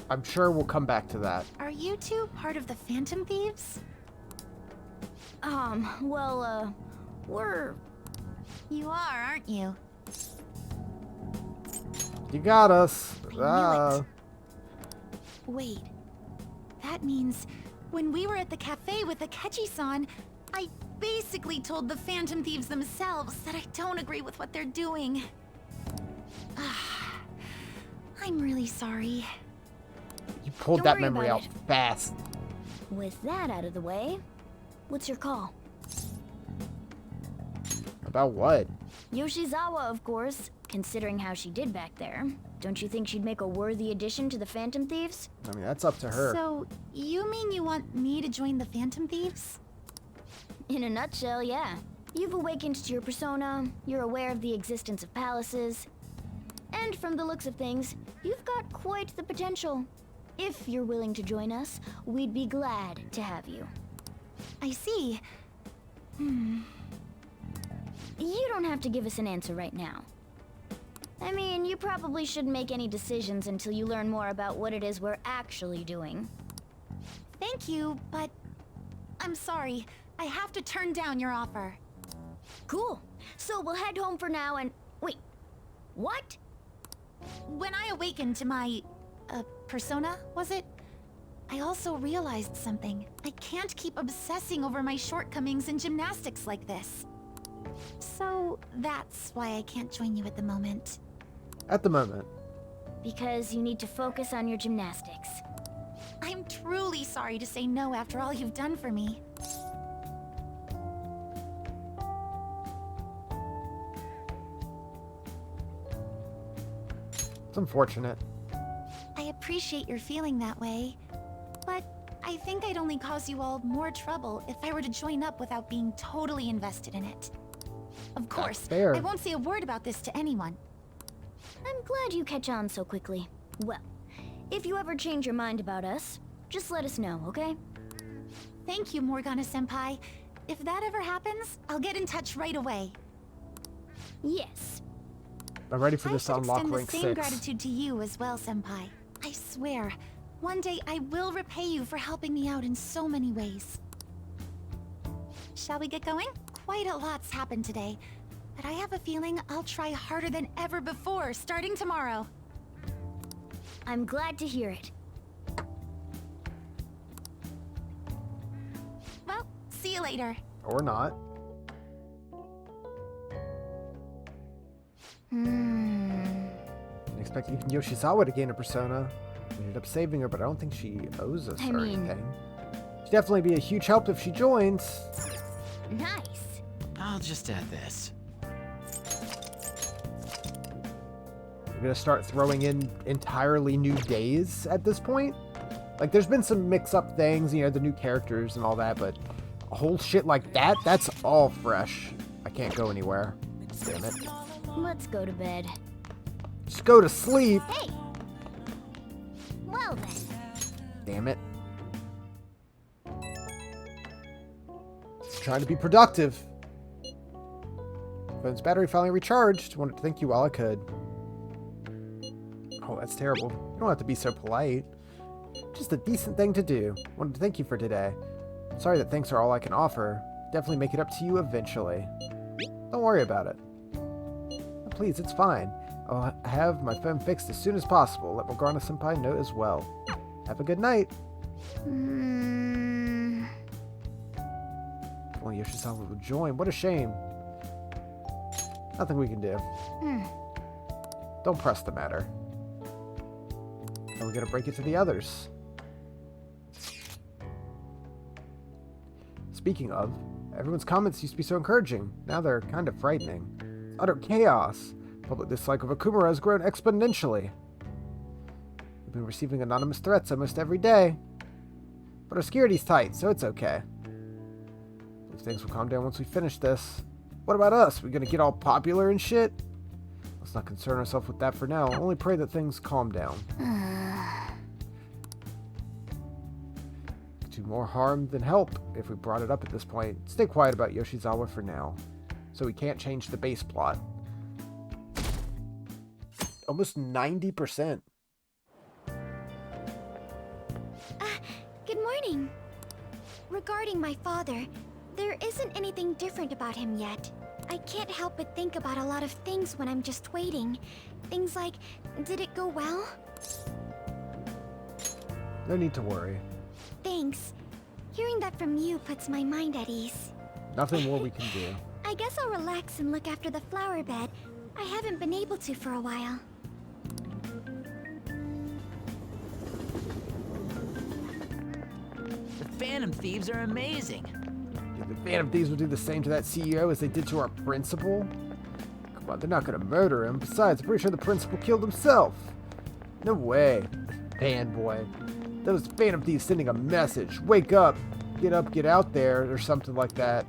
I'm sure we'll come back to that. Are you two part of the Phantom Thieves? Well, we're... You are, aren't you? You got us. I knew it. Wait. That means when we were at the cafe with Akechi-san, I basically told the Phantom Thieves themselves that I don't agree with what they're doing. I'm really sorry. You pulled Don't that worry memory about out it. fast. With that out of the way, what's your call? About what? Yoshizawa, of course. Considering how she did back there, don't you think she'd make a worthy addition to the Phantom Thieves? I mean, that's up to her. So, you mean you want me to join the Phantom Thieves? In a nutshell, yeah. You've awakened to your persona, you're aware of the existence of palaces, and from the looks of things, you've got quite the potential. If you're willing to join us, we'd be glad to have you. I see. You don't have to give us an answer right now. I mean, you probably shouldn't make any decisions until you learn more about what it is we're actually doing. Thank you, but I'm sorry. I have to turn down your offer. Cool. So we'll head home for now and... Wait. What? When I awakened to my... persona, was it? I also realized something. I can't keep obsessing over my shortcomings in gymnastics like this. So that's why I can't join you at the moment. At the moment. Because you need to focus on your gymnastics. I'm truly sorry to say no after all you've done for me. It's unfortunate. I appreciate your feeling that way, but I think I'd only cause you all more trouble if I were to join up without being totally invested in it. Of course, fair. I won't say a word about this to anyone. I'm glad you catch on so quickly. Well, if you ever change your mind about us, just let us know, okay? Thank you, Morgana-senpai. If that ever happens, I'll get in touch right away. Yes. I'm ready for I this should unlock extend the rank same 6. gratitude to you as well, senpai. I swear, one day I will repay you for helping me out in so many ways. Shall we get going? Quite a lot's happened today, but I have a feeling I'll try harder than ever before starting tomorrow. I'm glad to hear it. Well, see you later. Or not. Expect even Yoshizawa to gain a persona. We ended up saving her, but I don't think she owes us or anything. She'd definitely be a huge help if she joins. Nice. I'll just add this. We're gonna start throwing in entirely new days at this point. Like, there's been some mix-up things, you know, the new characters and all that, but a whole shit like that, that's all fresh. I can't go anywhere. Damn it. Let's go to bed. Just go to sleep. Hey! Well then. Damn it. Trying to be productive. Phone's battery finally recharged. Wanted to thank you while I could. Oh, that's terrible. You don't have to be so polite. Just a decent thing to do. Wanted to thank you for today. Sorry that thanks are all I can offer. Definitely make it up to you eventually. Don't worry about it. Oh, please, it's fine. I'll have my phone fixed as soon as possible. Let Morgana-senpai know as well. Have a good night. Only Yoshizawa will join. What a shame. Nothing we can do. Don't press the matter. Are we gonna break it to the others? Speaking of, everyone's comments used to be so encouraging. Now they're kind of frightening. It's utter chaos. Public dislike of Okumura has grown exponentially. We've been receiving anonymous threats almost every day. But our security's tight, so it's okay. If things will calm down once we finish this. What about us? We gonna get all popular and shit? Let's not concern ourselves with that for now. Only pray that things calm down. Do more harm than help if we brought it up at this point. Stay quiet about Yoshizawa for now. So we can't change the base plot. Almost 90%. Good morning. Regarding my father, there isn't anything different about him yet. I can't help but think about a lot of things when I'm just waiting. Things like, did it go well? No need to worry. Thanks. Hearing that from you puts my mind at ease. Nothing more we can do. I guess I'll relax and look after the flower bed. I haven't been able to for a while. The Phantom Thieves are amazing. The Phantom Thieves will do the same to that CEO as they did to our principal? Come on, they're not gonna murder him. Besides, I'm pretty sure the principal killed himself. No way. Fanboy. Those Phantom Thieves sending a message. Wake up, get out there, or something like that.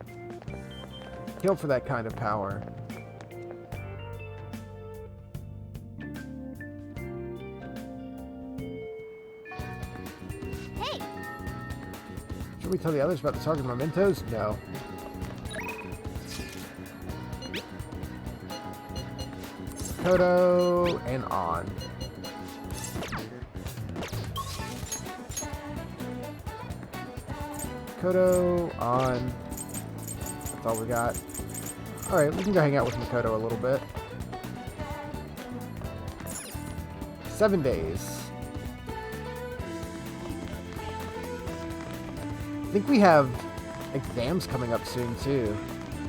Kill for that kind of power. Hey! Should we tell the others about the target mementos? No. Kodo and on. Makoto on. That's all we got. Alright, we can go hang out with Makoto a little bit. 7 days. think we have exams coming up soon, too.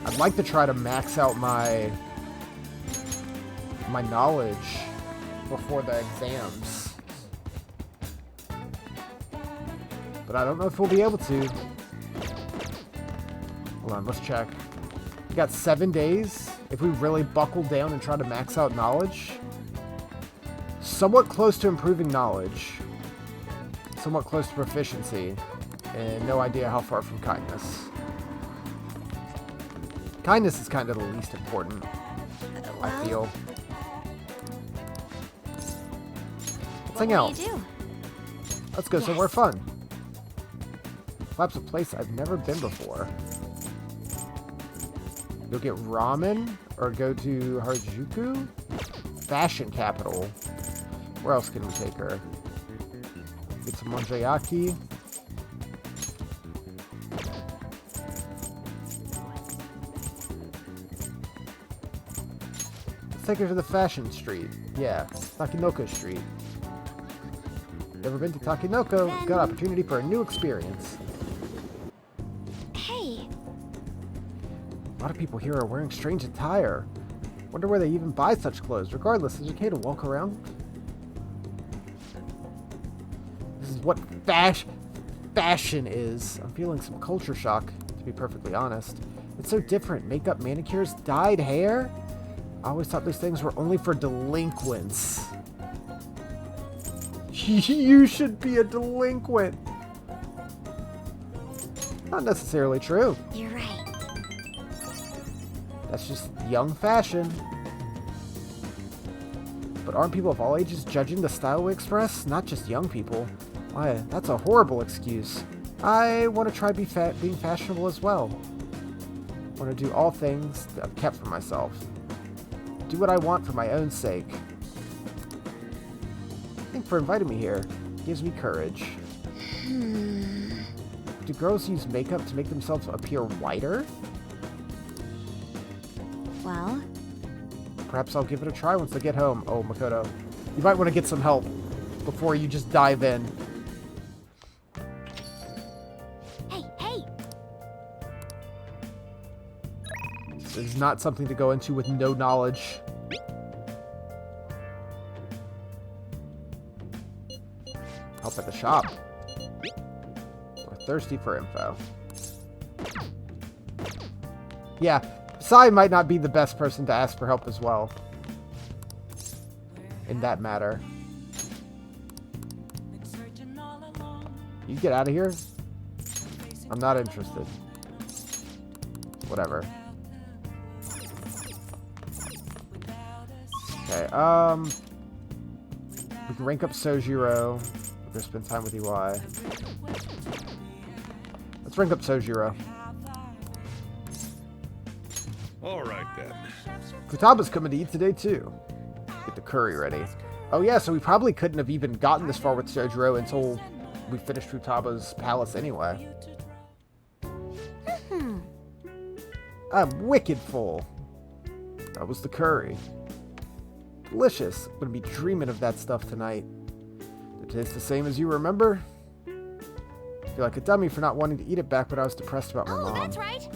I'd like to try to max out my knowledge before the exams. But I don't know if we'll be able to. Hold on, let's check. We got 7 days. If we really buckle down and try to max out knowledge. Somewhat close to improving knowledge. Somewhat close to proficiency. And no idea how far from kindness. Kindness is kind of the least important, I feel. Let's hang out. Let's go somewhere fun. Perhaps a place I've never been before. Go get ramen or go to Harajuku? Fashion capital. Where else can we take her? Get some monjayaki. Let's take her to the fashion street. Yeah, Takinoko Street. Never been to Takinoko? Got opportunity for a new experience. Hey. A lot of people here are wearing strange attire. Wonder where they even buy such clothes. Regardless, is it okay to walk around? This is what fashion is. I'm feeling some culture shock, to be perfectly honest. It's so different. Makeup, manicures, dyed hair? I always thought these things were only for delinquents. You should be a delinquent. Not necessarily true. You're right. That's just young fashion. But aren't people of all ages judging the style we express? Not just young people. Why, that's a horrible excuse. I want to try being fashionable as well. I want to do all things that I've kept for myself. Do what I want for my own sake. Thanks for inviting me here. It gives me courage. Do girls use makeup to make themselves appear whiter? Well? Perhaps I'll give it a try once I get home. Oh, Makoto. You might want to get some help before you just dive in. Hey! This is not something to go into with no knowledge. Help at the shop. We're thirsty for info. Yeah, Sai might not be the best person to ask for help as well. In that matter. You get out of here? I'm not interested. Whatever. Okay, we can rank up Sojiro. We're gonna spend time with UI. Let's rank up Sojiro. Alright then. Futaba's coming to eat today too. Get the curry ready. Oh yeah, so we probably couldn't have even gotten this far with Sojiro until we finished Futaba's palace anyway. I'm wicked full. That was the curry. Delicious. I'm gonna be dreaming of that stuff tonight. It tastes the same as you remember? I feel like a dummy for not wanting to eat it back when I was depressed about my mom. Oh, that's right.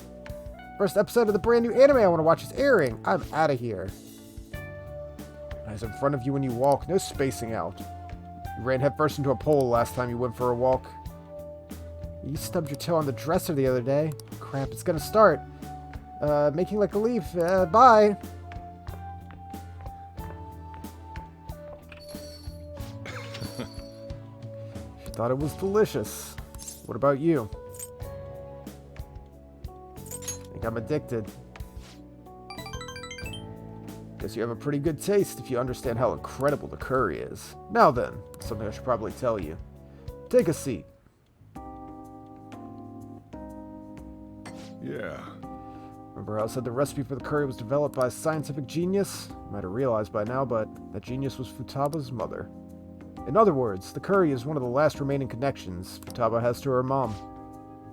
First episode of the brand new anime I want to watch is airing. I'm out of here. Eyes in front of you when you walk. No spacing out. You ran headfirst into a pole last time you went for a walk. You stubbed your toe on the dresser the other day. Crap, it's gonna start. Making like a leaf. Bye. She thought it was delicious. What about you? I think I'm addicted. Guess you have a pretty good taste if you understand how incredible the curry is. Now then, something I should probably tell you. Take a seat. Yeah. Remember how I said the recipe for the curry was developed by a scientific genius? You might have realized by now, but that genius was Futaba's mother. In other words, the curry is one of the last remaining connections Futaba has to her mom.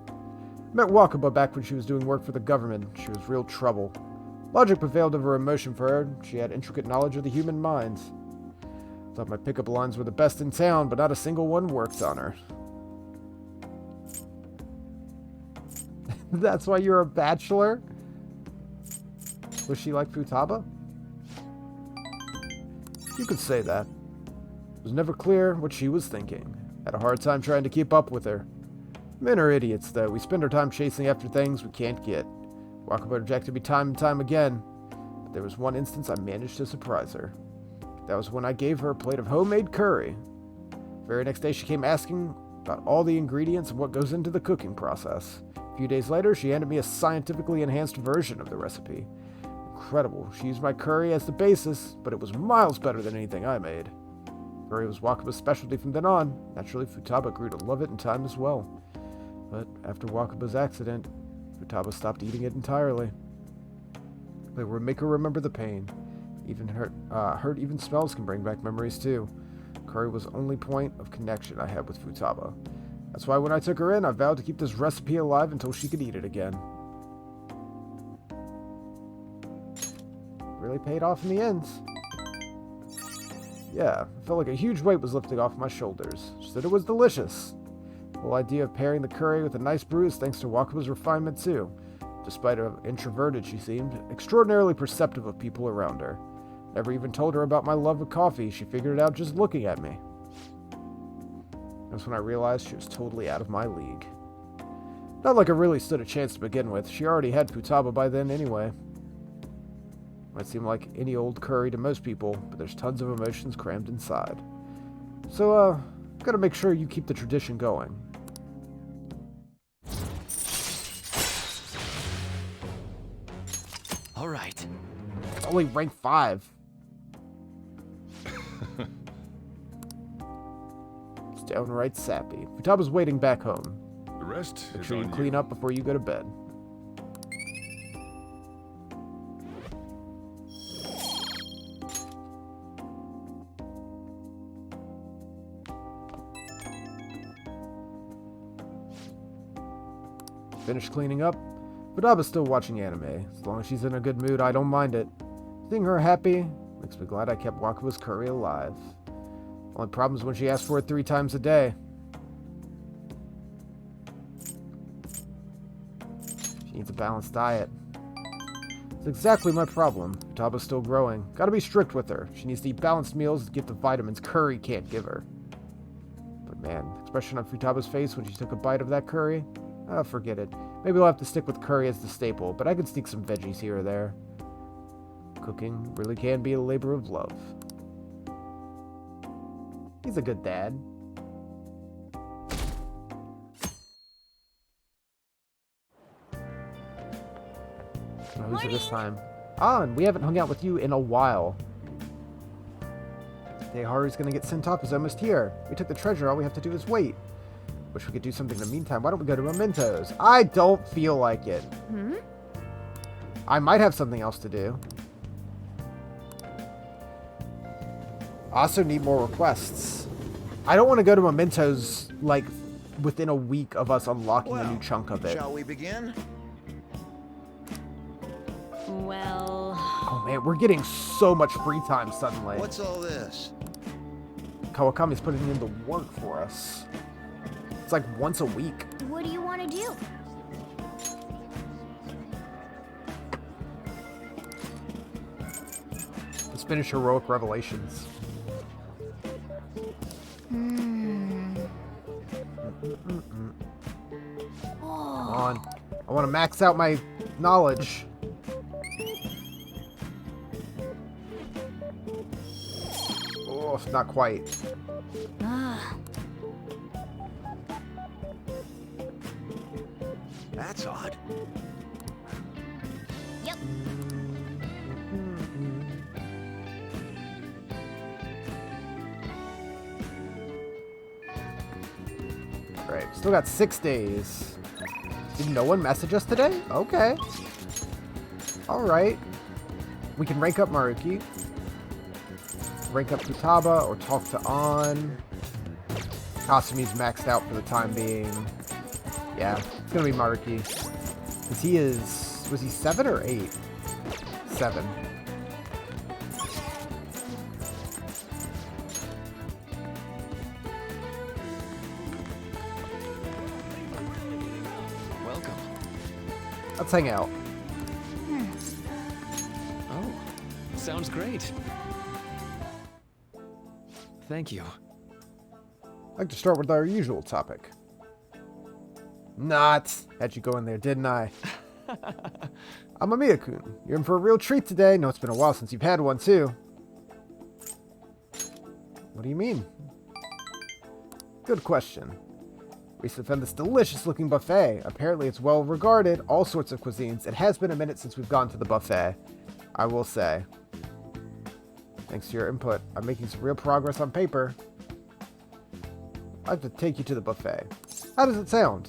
I met Wakaba back when she was doing work for the government. She was real trouble. Logic prevailed over emotion for her. She had intricate knowledge of the human mind. Thought my pickup lines were the best in town, but not a single one worked on her. That's why you're a bachelor? Was she like Futaba? You could say that. It was never clear what she was thinking. Had a hard time trying to keep up with her. Men are idiots, though. We spend our time chasing after things we can't get. Wakaba rejected me time and time again. But there was one instance I managed to surprise her. That was when I gave her a plate of homemade curry. The very next day she came asking about all the ingredients and what goes into the cooking process. A few days later, she handed me a scientifically enhanced version of the recipe. Incredible. She used my curry as the basis, but it was miles better than anything I made. Curry was Wakaba's specialty from then on. Naturally, Futaba grew to love it in time as well. But after Wakaba's accident, Futaba stopped eating it entirely. They would make her remember the pain. Even hurt even smells can bring back memories too. Curry was the only point of connection I had with Futaba. That's why when I took her in, I vowed to keep this recipe alive until she could eat it again. Really paid off in the end. Yeah, I felt like a huge weight was lifting off my shoulders. She said it was delicious. The whole idea of pairing the curry with a nice brew is thanks to Wakaba's refinement too. Despite how introverted she seemed, extraordinarily perceptive of people around her. Never even told her about my love of coffee. She figured it out just looking at me. That's when I realized she was totally out of my league. Not like I really stood a chance to begin with. She already had Futaba by then anyway. Might seem like any old curry to most people, but there's tons of emotions crammed inside. So, gotta make sure you keep the tradition going. All right. It's only rank 5. It's downright sappy. Futaba's waiting back home. The rest Make is sure you on clean up before you go to bed. Finished cleaning up. Futaba's still watching anime. As long as she's in a good mood, I don't mind it. Seeing her happy makes me glad I kept Wakaba's curry alive. Only problem is when she asks for it 3 times a day. She needs a balanced diet. It's exactly my problem. Futaba's still growing. Gotta be strict with her. She needs to eat balanced meals to get the vitamins curry can't give her. But man, the expression on Futaba's face when she took a bite of that curry? Oh, forget it. Maybe we'll have to stick with curry as the staple, but I can sneak some veggies here or there. Cooking really can be a labor of love. He's a good dad. Who's it this time? An, we haven't hung out with you in a while. The day Haru's gonna get sent off is almost here. We took the treasure, all we have to do is wait. Wish we could do something in the meantime. Why don't we go to Mementos? I don't feel like it. I might have something else to do. I also need more requests. I don't want to go to Mementos, like, within a week of us unlocking a new chunk of it. Shall we begin? Well... Oh man, we're getting so much free time suddenly. What's all this? Kawakami's putting in the work for us. It's like once a week. What do you want to do? Let's finish Heroic Revelations. Come on. I want to max out my knowledge. Oh, not quite. That's odd. Yep. Right, still got 6 days. Did no one message us today? Okay. Alright. We can rank up Maruki. Rank up Futaba or talk to An. Kasumi's maxed out for the time being. Yeah, it's gonna be Maruki. Because he is... was he 7 or 8? 7. Welcome. Let's hang out. Oh, sounds great. Thank you. I'd like to start with our usual topic. Not. Had you go in there, didn't I? I'm Amamiya-kun. You're in for a real treat today. Know it's been a while since you've had one, too. What do you mean? Good question. Recently found this delicious-looking buffet. Apparently it's well regarded, all sorts of cuisines. It has been a minute since we've gone to the buffet, I will say. Thanks to your input, I'm making some real progress on paper. I'd like to take you to the buffet. How does it sound?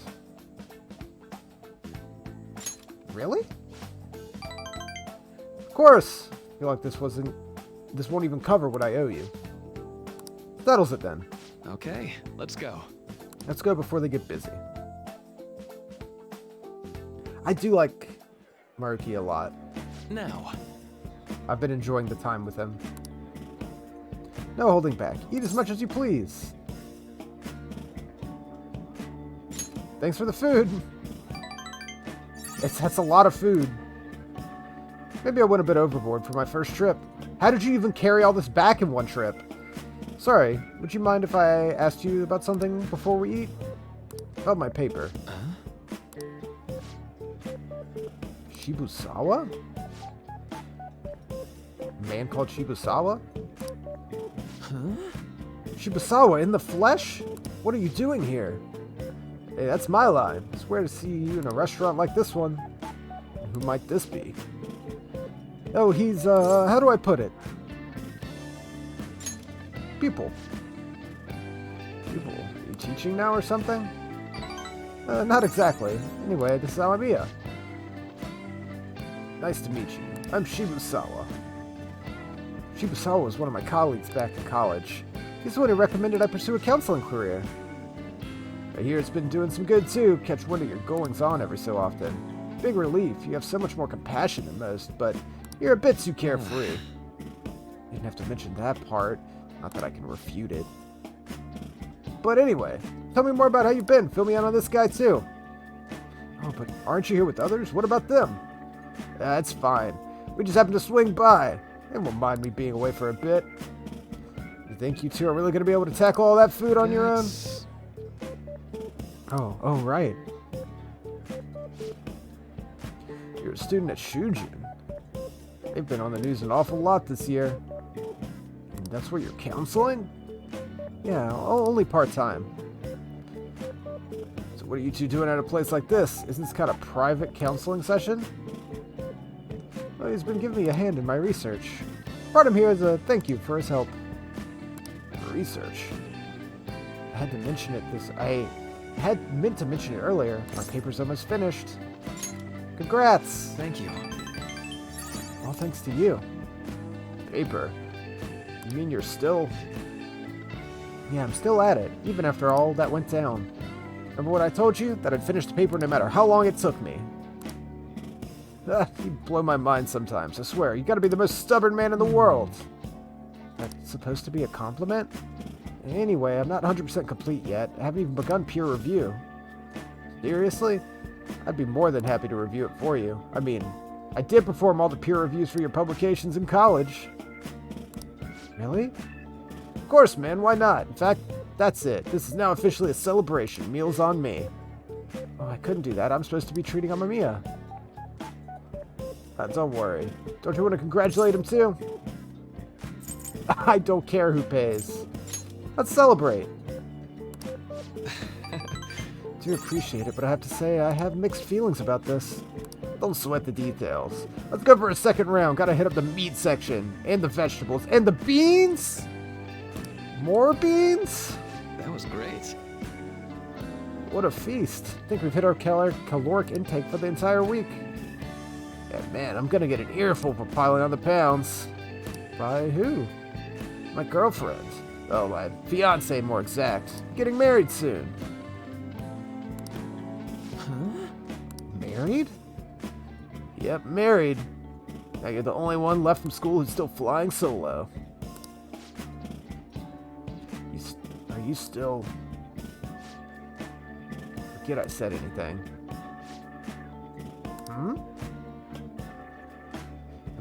Really? Of course! I feel like this won't even cover what I owe you. Settles it then. Okay, let's go. Let's go before they get busy. I do like Maruki a lot. Now. I've been enjoying the time with him. No holding back. Eat as much as you please. Thanks for the food. That's a lot of food. Maybe I went a bit overboard for my first trip. How did you even carry all this back in one trip? Sorry, would you mind if I asked you about something before we eat? About my paper. Shibusawa? A man called Shibusawa? Shibusawa in the flesh? What are you doing here? Hey, that's my line. Swear to see you in a restaurant like this one. Who might this be? Oh, he's, how do I put it? Pupil. Pupil? Are you teaching now or something? Not exactly. Anyway, this is Amamiya. Nice to meet you. I'm Shibusawa. Shibusawa was one of my colleagues back in college. He's the one who recommended I pursue a counseling career. I hear it's been doing some good too, catch wind of your goings-on every so often. Big relief, you have so much more compassion than most, but you're a bit too carefree. You didn't have to mention that part, not that I can refute it. But anyway, tell me more about how you've been, fill me in on this guy too. Oh, but aren't you here with others? What about them? That's fine, we just happened to swing by. They won't mind me being away for a bit. You think you two are really going to be able to tackle all that food on your own? Oh, right. You're a student at Shujin. They've been on the news an awful lot this year. And that's where you're counseling? Yeah, only part-time. So what are you two doing at a place like this? Isn't this kind of private counseling session? Well, he's been giving me a hand in my research. Brought him here as a thank you for his help. Research? I had to mention it I had meant to mention it earlier. My paper's almost finished. Congrats! Thank you. All thanks to you. Paper? You mean you're still... Yeah, I'm still at it, even after all that went down. Remember what I told you? That I'd finish the paper no matter how long it took me. You blow my mind sometimes, I swear. You gotta be the most stubborn man in the world. That's supposed to be a compliment? Anyway, I'm not 100% complete yet. I haven't even begun peer review. Seriously? I'd be more than happy to review it for you. I mean, I did perform all the peer reviews for your publications in college. Really? Of course, man, why not? In fact, that's it. This is now officially a celebration. Meals on me. Oh, I couldn't do that. I'm supposed to be treating Amamiya. Don't worry. Don't you want to congratulate him too? I don't care who pays. Let's celebrate. Do appreciate it, but I have to say I have mixed feelings about this. Don't sweat the details. Let's go for a second round. Gotta hit up the meat section, and the vegetables, and the beans? More beans? That was great. What a feast. I think we've hit our caloric intake for the entire week. Yeah, man, I'm gonna get an earful for piling on the pounds. By who? My girlfriend. Oh, my fiancé, more exact. Getting married soon. Huh? Married? Yep, married. Now you're the only one left from school who's still flying solo. Are you still... Forget I said anything. I'm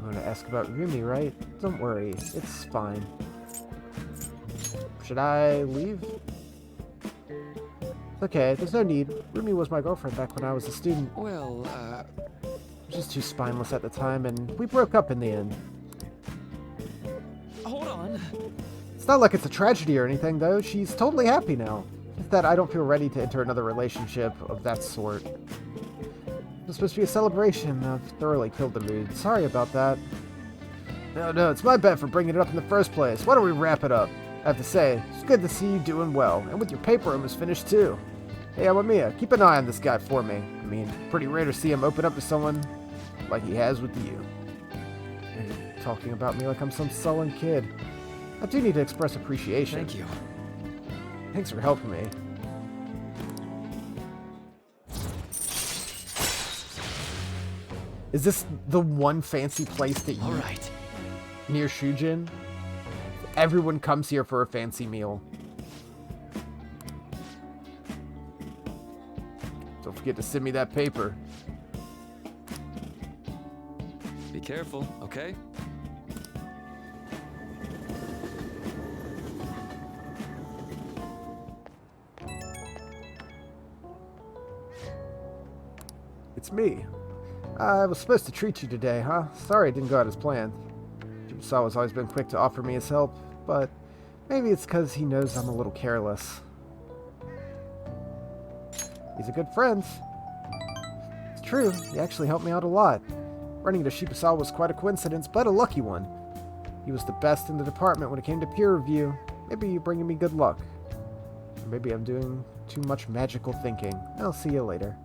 gonna ask about Rumi, right? Don't worry, it's fine. Should I leave? Okay, there's no need. Rumi was my girlfriend back when I was a student. Well, I was just too spineless at the time, and we broke up in the end. hold on. It's not like it's a tragedy or anything, though. She's totally happy now. Just that I don't feel ready to enter another relationship of that sort. It was supposed to be a celebration. I've thoroughly killed the mood. Sorry about that. No, it's my bad for bringing it up in the first place. Why don't we wrap it up? I have to say, it's good to see you doing well, and with your paper almost finished too. Hey, Amamiya, keep an eye on this guy for me. I mean, pretty rare to see him open up to someone like he has with you. And you're talking about me like I'm some sullen kid. I do need to express appreciation. Thank you. Thanks for helping me. Is this the one fancy place that you... All right. Near Shujin? Everyone comes here for a fancy meal. Don't forget to send me that paper. Be careful, okay? It's me. I was supposed to treat you today, huh? Sorry it didn't go out as planned. Jibusawa's always been quick to offer me his help, but maybe it's because he knows I'm a little careless. He's a good friend. It's true, he actually helped me out a lot. Running into Shibusawa was quite a coincidence, but a lucky one. He was the best in the department when it came to peer review. Maybe you're bringing me good luck. Or maybe I'm doing too much magical thinking. I'll see you later.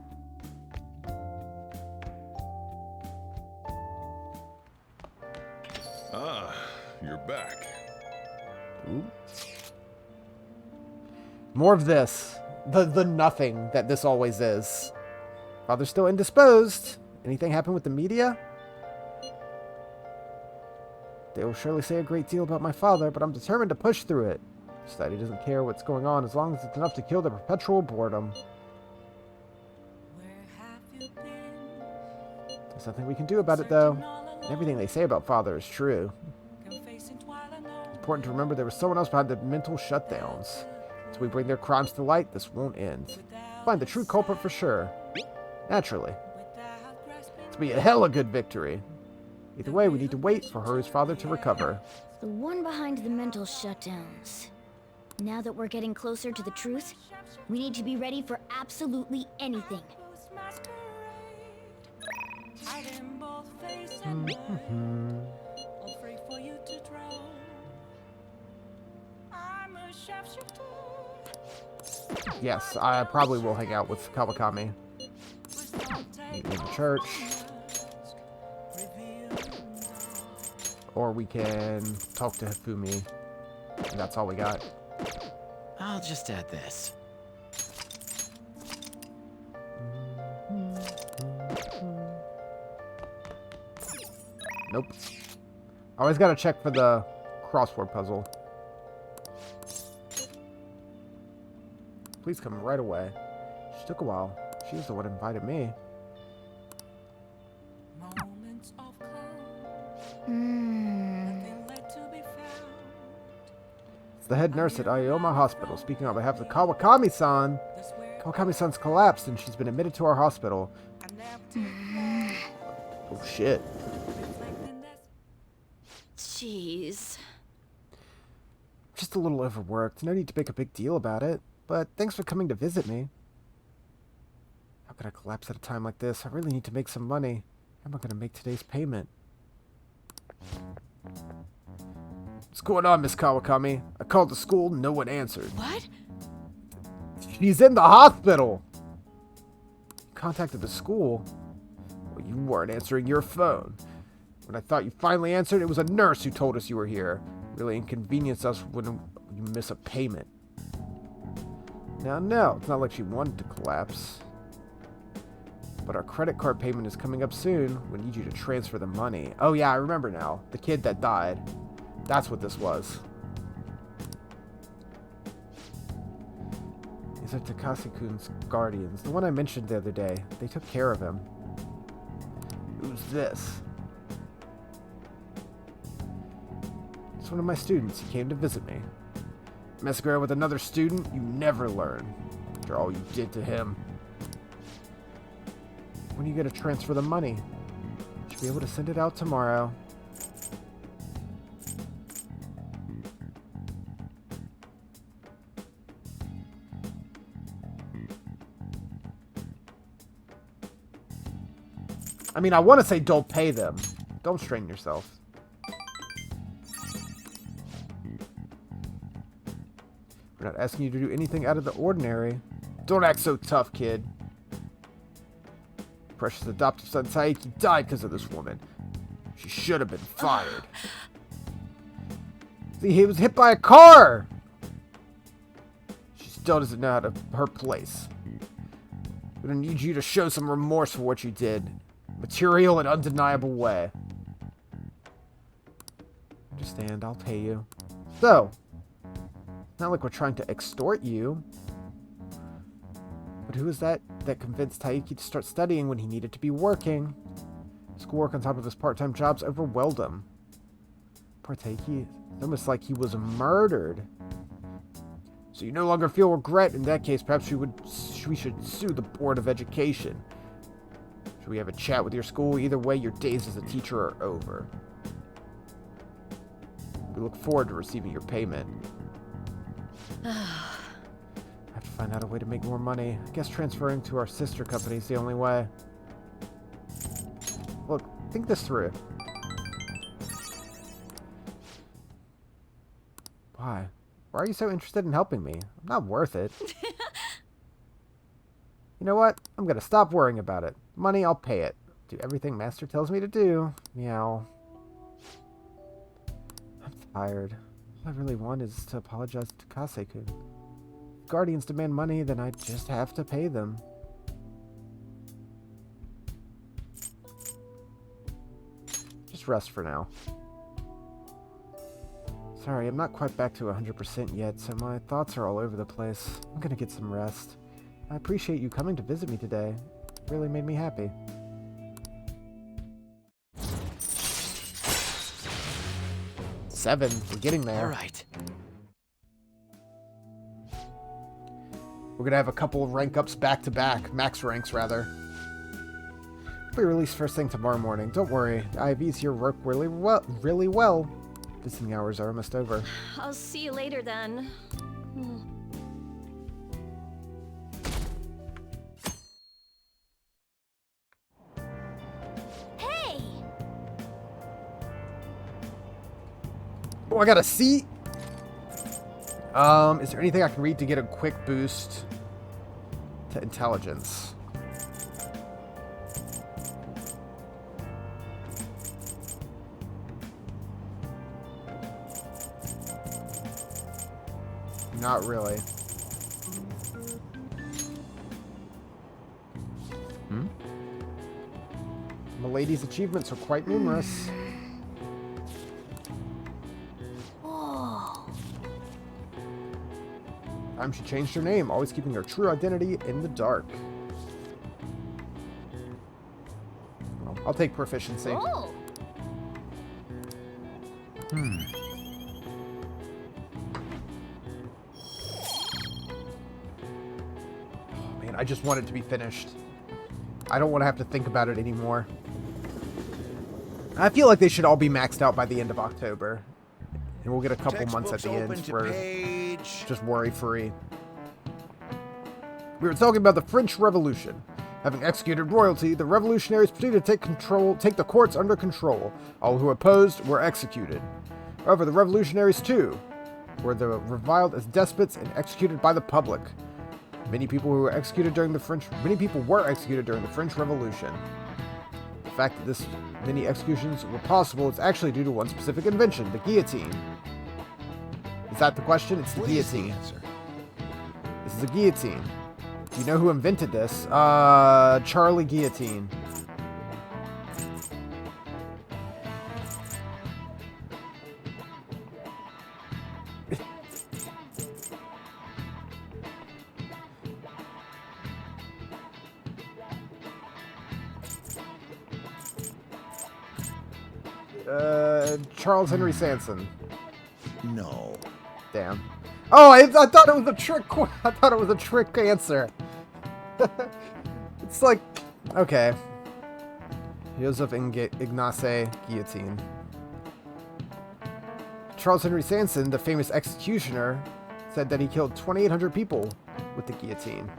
Ah, you're back. Ooh. More of this. The nothing that this always is. Father's still indisposed. Anything happen with the media? They will surely say a great deal about my father, but I'm determined to push through it. Society doesn't care what's going on as long as it's enough to kill the perpetual boredom. There's nothing we can do about it, though. Everything they say about father is true. It's important to remember there was someone else behind the mental shutdowns. Until we bring their crimes to light, this won't end. Find the true culprit for sure. Naturally. It's be a hella good victory. Either way, we need to wait for Haru's father to recover. The one behind the mental shutdowns. Now that we're getting closer to the truth, we need to be ready for absolutely anything. Yes, I probably will hang out with Kawakami. Meet in the church. Or we can talk to Hifumi. And that's all we got. I'll just add this. Nope. Always gotta check for the crossword puzzle. Please come right away. She took a while. She's the one who invited me. It's the head nurse at Aoyama Hospital speaking on behalf of Kawakami-san. Kawakami-san's collapsed and she's been admitted to our hospital. Oh shit. Jeez. Just a little overworked. No need to make a big deal about it. But thanks for coming to visit me. How could I collapse at a time like this? I really need to make some money. How am I going to make today's payment? What's going on, Miss Kawakami? I called the school, no one answered. What? She's in the hospital! You contacted the school? Well, you weren't answering your phone. When I thought you finally answered, it was a nurse who told us you were here. Really inconvenienced us when you miss a payment. Now, no, it's not like she wanted to collapse. But our credit card payment is coming up soon. We need you to transfer the money. Oh yeah, I remember now. The kid that died. That's what this was. These are Takase-kun's guardians. The one I mentioned the other day. They took care of him. Who's this? It's one of my students. He came to visit me. Messing around with another student, you never learn. After all you did to him. When are you going to transfer the money? Should be able to send it out tomorrow. I mean, I want to say don't pay them. Don't strain yourself. We're not asking you to do anything out of the ordinary. Don't act so tough, kid. Precious adoptive son Taiki died because of this woman. She should have been fired. See, he was hit by a car! She still doesn't know how to her place. We're gonna need you to show some remorse for what you did. Material and undeniable way. Understand, I'll pay you. So, it's not like we're trying to extort you. But who is that convinced Taiki to start studying when he needed to be working? Schoolwork on top of his part-time jobs overwhelmed him. Poor Taiki, it's almost like he was murdered. So you no longer feel regret? In that case, perhaps we should sue the Board of Education. Should we have a chat with your school? Either way, your days as a teacher are over. We look forward to receiving your payment. I have to find out a way to make more money. I guess transferring to our sister company is the only way. Look, think this through. Why? Why are you so interested in helping me? I'm not worth it. You know what? I'm gonna stop worrying about it. Money, I'll pay it. Do everything Master tells me to do. Meow. I'm tired. All I really want is to apologize to Kase-kun. If Guardians demand money, then I just have to pay them. Just rest for now. Sorry, I'm not quite back to 100% yet, so my thoughts are all over the place. I'm gonna get some rest. I appreciate you coming to visit me today. It really made me happy. Seven. We're getting there. All right. We're gonna have a couple of rank ups back to back. Max ranks, rather. We'll be released first thing tomorrow morning. Don't worry. The IVs here work really well. Visiting hours are almost over. I'll see you later then. Hey! Oh, I got a seat. Is there anything I can read to get a quick boost to intelligence? Not really. Milady's achievements are quite numerous. She changed her name, always keeping her true identity in the dark. Well, I'll take proficiency. Oh. Oh, man, I just want it to be finished. I don't want to have to think about it anymore. I feel like they should all be maxed out by the end of October. And we'll get a couple months at the end for just worry-free. We were talking about the French Revolution. Having executed royalty, the revolutionaries proceeded to take the courts under control. All who opposed were executed. However, the revolutionaries, too, were reviled as despots and executed by the public. Many people were executed during the French Revolution. The fact that this many executions were possible is actually due to one specific invention, the guillotine. Is that the question? It's the guillotine. What is the answer? This is a guillotine. Do you know who invented this? Charlie Guillotine. Charles Henry Sanson. No. Damn. Oh, I thought it was a trick. I thought it was a trick answer. It's like, okay. Joseph Ignace Guillotine. Charles Henry Sanson, the famous executioner, said that he killed 2,800 people with the guillotine.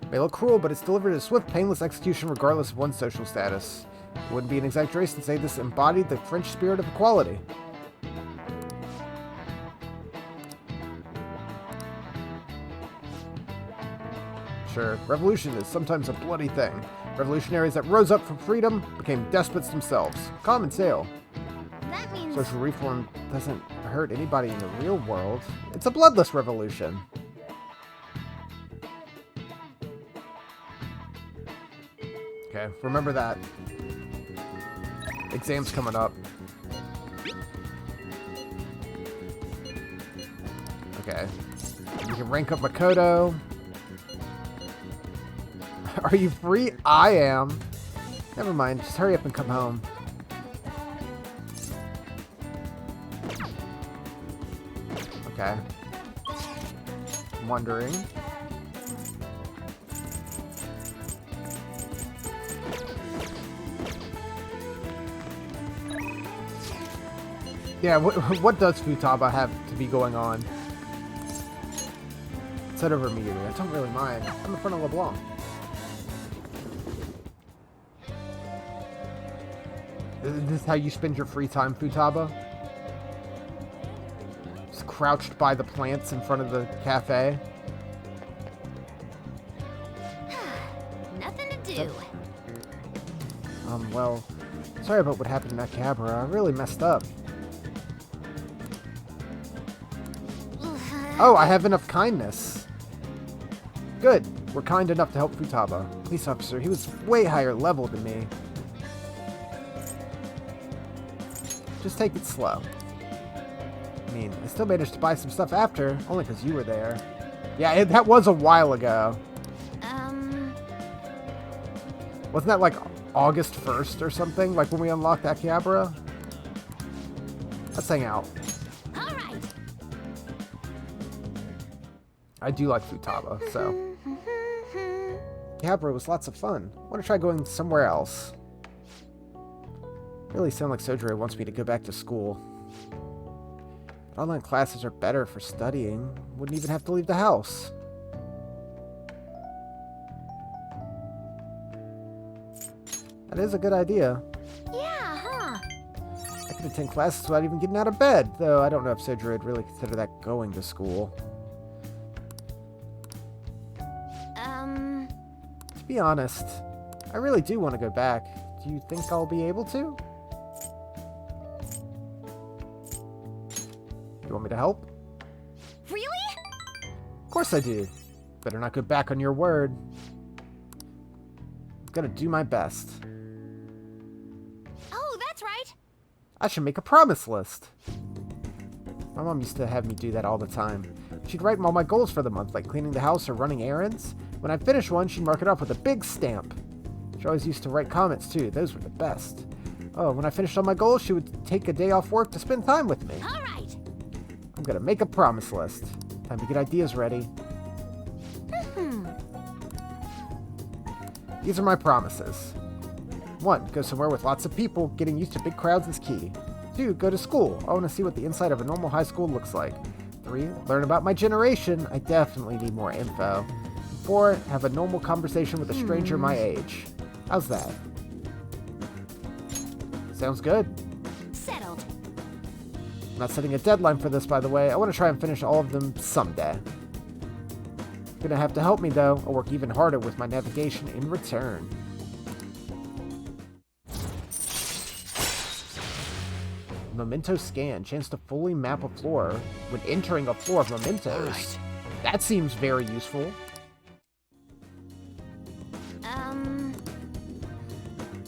It may look cruel, but it's delivered a swift, painless execution regardless of one's social status. It wouldn't be an exaggeration to say this embodied the French spirit of equality. Sure, revolution is sometimes a bloody thing. Revolutionaries that rose up for freedom became despots themselves. Common tale. That means... Social reform doesn't hurt anybody in the real world. It's a bloodless revolution. Okay, remember that. Exam's coming up. Okay. We can rank up Makoto. Are you free? I am. Never mind, just hurry up and come home. Okay. I'm wondering. Yeah, what does Futaba have to be going on? Set over immediately. I don't really mind. I'm in front of LeBlanc. Is this how you spend your free time, Futaba? Just crouched by the plants in front of the cafe? Nothing to do. Well, sorry about what happened in Akihabara. I really messed up. Oh, I have enough kindness. Good. We're kind enough to help Futaba. Police officer, he was way higher level than me. Just take it slow. I mean, I still managed to buy some stuff after, only because you were there. Yeah, that was a while ago. Wasn't that like August 1st or something? Like when we unlocked Akihabara? Let's hang out. Alright. I do like Futaba, so. Akihabara was lots of fun. I want to try going somewhere else. Really sound like Sojiro wants me to go back to school. Online classes are better for studying. Wouldn't even have to leave the house. That is a good idea. Yeah, huh? I could attend classes without even getting out of bed, though I don't know if Sojiro would really consider that going to school. To be honest, I really do want to go back. Do you think I'll be able to? You want me to help? Really? Of course I do. Better not go back on your word. I'm gonna do my best. Oh, that's right. I should make a promise list. My mom used to have me do that all the time. She'd write all my goals for the month, like cleaning the house or running errands. When I'd finish one, she'd mark it off with a big stamp. She always used to write comments too. Those were the best. Oh, when I finished all my goals, she would take a day off work to spend time with me. All right. I'm gonna make a promise list. Time to get ideas ready. These are my promises. 1. Go somewhere with lots of people. Getting used to big crowds is key. 2. Go to school. I want to see what the inside of a normal high school looks like. 3. Learn about my generation. I definitely need more info. 4. Have a normal conversation with a stranger my age. How's that? Sounds good. Settled. I'm not setting a deadline for this, by the way. I want to try and finish all of them someday. You're gonna have to help me, though. I'll work even harder with my navigation in return. Memento scan. Chance to fully map a floor when entering a floor of mementos. Right. That seems very useful.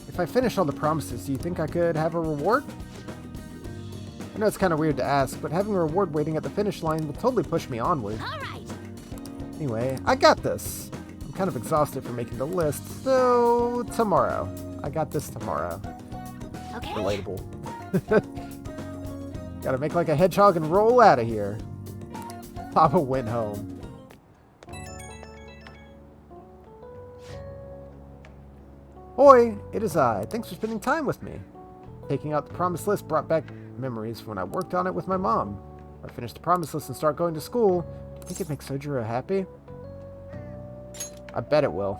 If I finish all the promises, do you think I could have a reward? I know it's kind of weird to ask, but having a reward waiting at the finish line would totally push me onward. All right. Anyway, I got this. I'm kind of exhausted from making the list, so tomorrow. I got this tomorrow. Okay. Relatable. Gotta make like a hedgehog and roll out of here. Papa went home. Hoi, it is I. Thanks for spending time with me. Taking out the promise list brought back memories when I worked on it with my mom. If I finish the promise list and start going to school, do you think it makes Sojiro happy? I bet it will.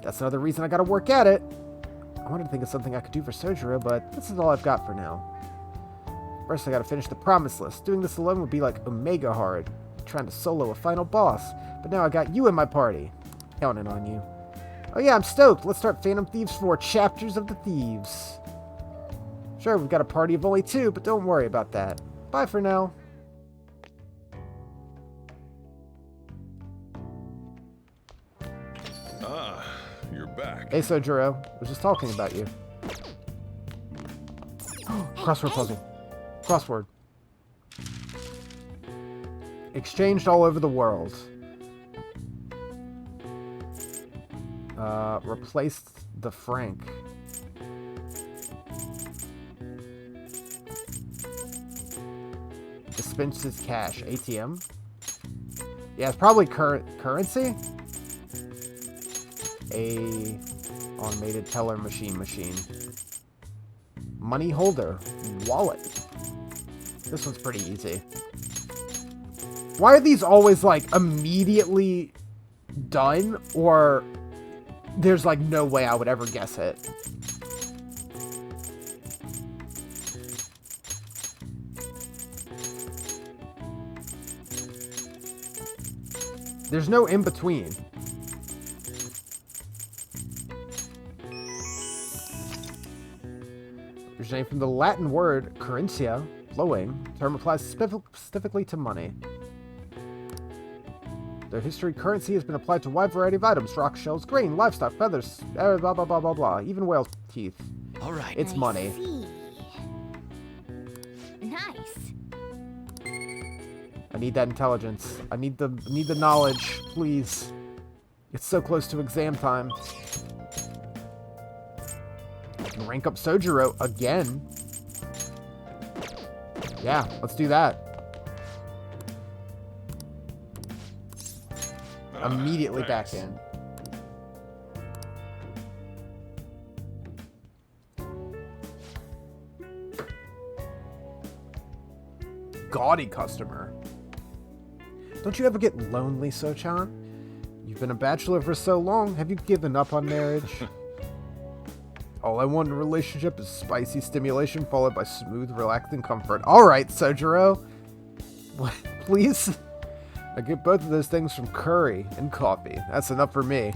That's another reason I gotta work at it. I wanted to think of something I could do for Sojiro, but this is all I've got for now. First, I gotta finish the promise list. Doing this alone would be like Omega hard, trying to solo a final boss. But now I got you in my party. Counting on you. Oh yeah, I'm stoked. Let's start Phantom Thieves 4 Chapters of the Thieves. Sure, we've got a party of only 2, but don't worry about that. Bye for now. Ah, you're back. Hey Sojiro, I was just talking about you. Crossword puzzle. Crossword. Exchanged all over the world. Replaced the franc. Dispenses cash. ATM? Yeah, it's probably currency? A automated teller machine. Money holder. Wallet. This one's pretty easy. Why are these always, like, immediately done? Or there's, like, no way I would ever guess it. There's no in-between. Originating from the Latin word currentia, flowing, term applies specifically to money. Their history, currency has been applied to a wide variety of items: rock shells, grain, livestock, feathers, blah blah blah blah blah, even whale teeth. All right. It's money. Nice. I need that intelligence. I need the knowledge, please. It's so close to exam time. I can rank up Sojiro again. Yeah, let's do that. Immediately back in. Gaudy customer. Don't you ever get lonely, Sochan? You've been a bachelor for so long. Have you given up on marriage? All I want in a relationship is spicy stimulation followed by smooth, relaxing comfort. Alright, Sojiro. What? Please? I get both of those things from curry and coffee. That's enough for me.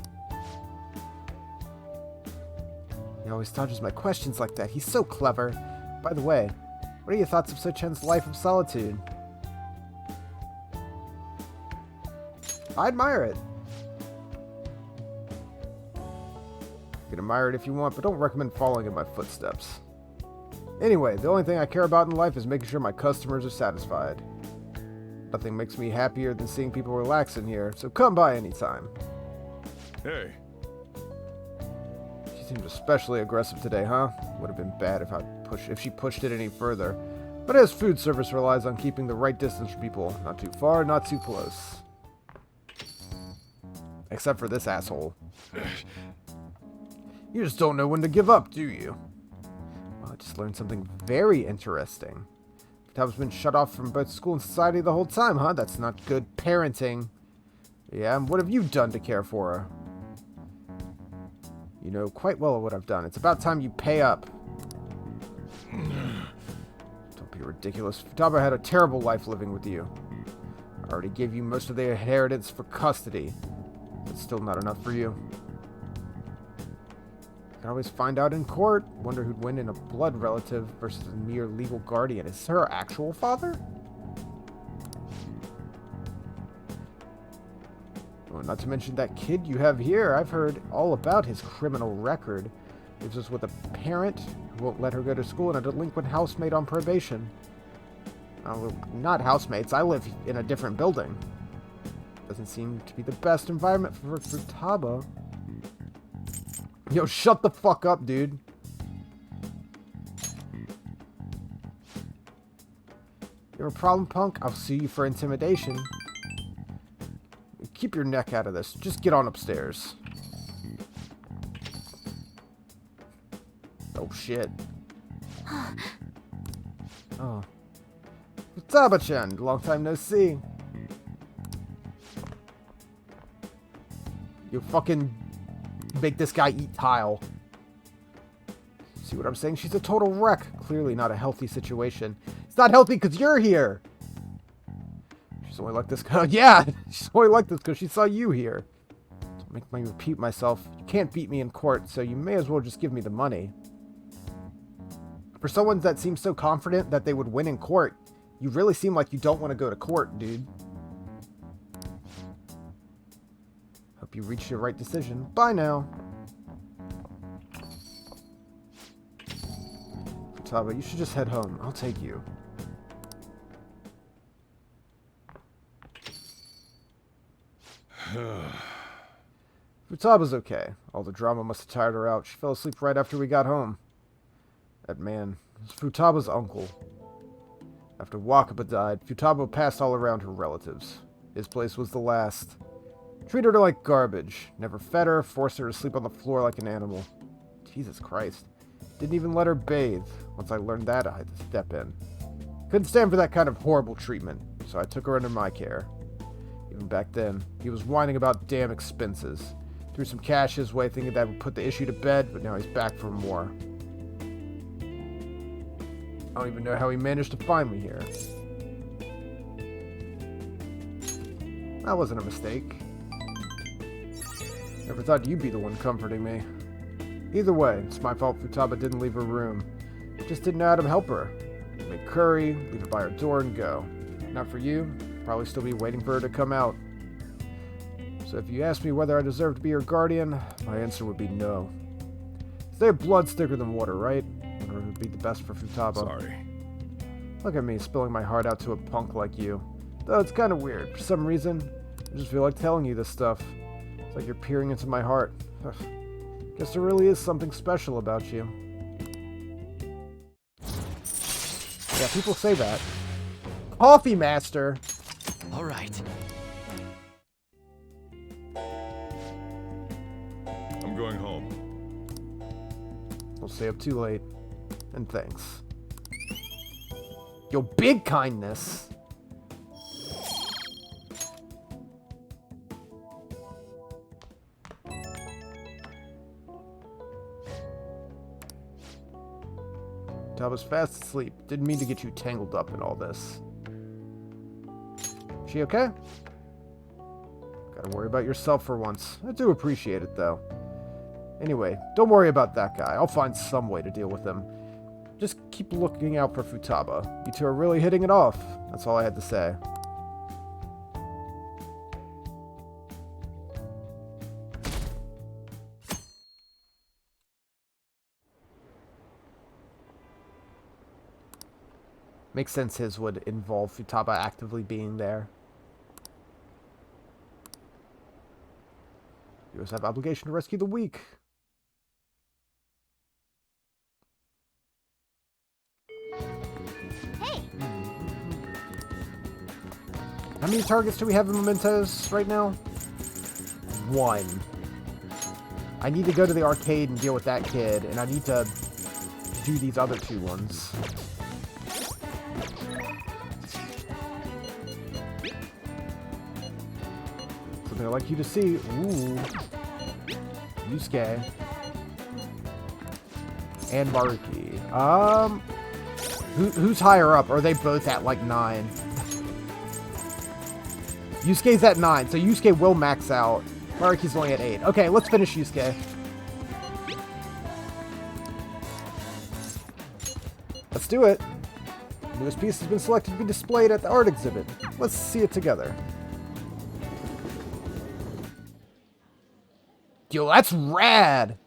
He always dodges my questions like that. He's so clever. By the way, what are your thoughts of Sochan's life of solitude? I admire it. You can admire it if you want, but don't recommend following in my footsteps. Anyway, the only thing I care about in life is making sure my customers are satisfied. Nothing makes me happier than seeing people relax in here, so come by anytime. Hey. She seemed especially aggressive today, huh? Would have been bad if she pushed it any further. But as food service relies on keeping the right distance from people. Not too far, not too close. Except for this asshole. You just don't know when to give up, do you? Well, I just learned something very interesting. Tab's been shut off from both school and society the whole time, huh? That's not good parenting. Yeah, and what have you done to care for her? You know quite well what I've done. It's about time you pay up. Don't be ridiculous. Futaba had a terrible life living with you. I already gave you most of the inheritance for custody. It's still not enough for you. I can always find out in court. Wonder who'd win in a blood relative versus a mere legal guardian. Is this her actual father? Well, not to mention that kid you have here. I've heard all about his criminal record. Leaves us with a parent who won't let her go to school and a delinquent housemate on probation. Well, not housemates. I live in a different building. Doesn't seem to be the best environment for Futaba. Yo, shut the fuck up, dude. You have a problem, punk? I'll sue you for intimidation. Keep your neck out of this. Just get on upstairs. Oh, shit. Oh. Futaba-chan, long time no see. You fucking make this guy eat tile. See what I'm saying? She's a total wreck. Clearly not a healthy situation. It's not healthy because you're here. She's only like this because... Yeah! She's only like this because she saw you here. Don't make me repeat myself. You can't beat me in court, so you may as well just give me the money. For someone that seems so confident that they would win in court, you really seem like you don't want to go to court, dude. Hope you reached your right decision. Bye now. Futaba, you should just head home. I'll take you. Futaba's okay. All the drama must have tired her out. She fell asleep right after we got home. That man was Futaba's uncle. After Wakaba died, Futaba passed all around her relatives. His place was the last. Treated her like garbage. Never fed her, forced her to sleep on the floor like an animal. Jesus Christ. Didn't even let her bathe. Once I learned that, I had to step in. Couldn't stand for that kind of horrible treatment, so I took her under my care. Even back then, he was whining about damn expenses. Threw some cash his way thinking that would put the issue to bed, but now he's back for more. I don't even know how he managed to find me here. That wasn't a mistake. Never thought you'd be the one comforting me. Either way, it's my fault Futaba didn't leave her room. Just didn't know how to help her. Make curry, leave it by her door, and go. Not for you, probably still be waiting for her to come out. So if you ask me whether I deserve to be her guardian, my answer would be no. Their blood's thicker than water, right? Whatever would be the best for Futaba. Sorry. Look at me, spilling my heart out to a punk like you. Though it's kind of weird. For some reason, I just feel like telling you this stuff. It's like you're peering into my heart. Ugh. Guess there really is something special about you. Yeah, people say that. Coffee Master! All right. I'm going home. We'll stay up too late. And thanks. Yo, big kindness! I was fast asleep. Didn't mean to get you tangled up in all this. She okay? Gotta worry about yourself for once. I do appreciate it, though. Anyway, don't worry about that guy. I'll find some way to deal with him. Just keep looking out for Futaba. You two are really hitting it off. That's all I had to say. Makes sense his would involve Futaba actively being there. You always have obligation to rescue the weak. Hey! How many targets do we have in Mementos right now? 1. I need to go to the arcade and deal with that kid, and I need to do these other 2 ones. Something I'd like you to see. Ooh. Yusuke. And Maruki. Who's higher up? Are they both at like 9? Yusuke's at 9, so Yusuke will max out. Maruki's only at 8. Okay, let's finish Yusuke. Let's do it. The newest piece has been selected to be displayed at the art exhibit. Let's see it together. Yo, that's rad!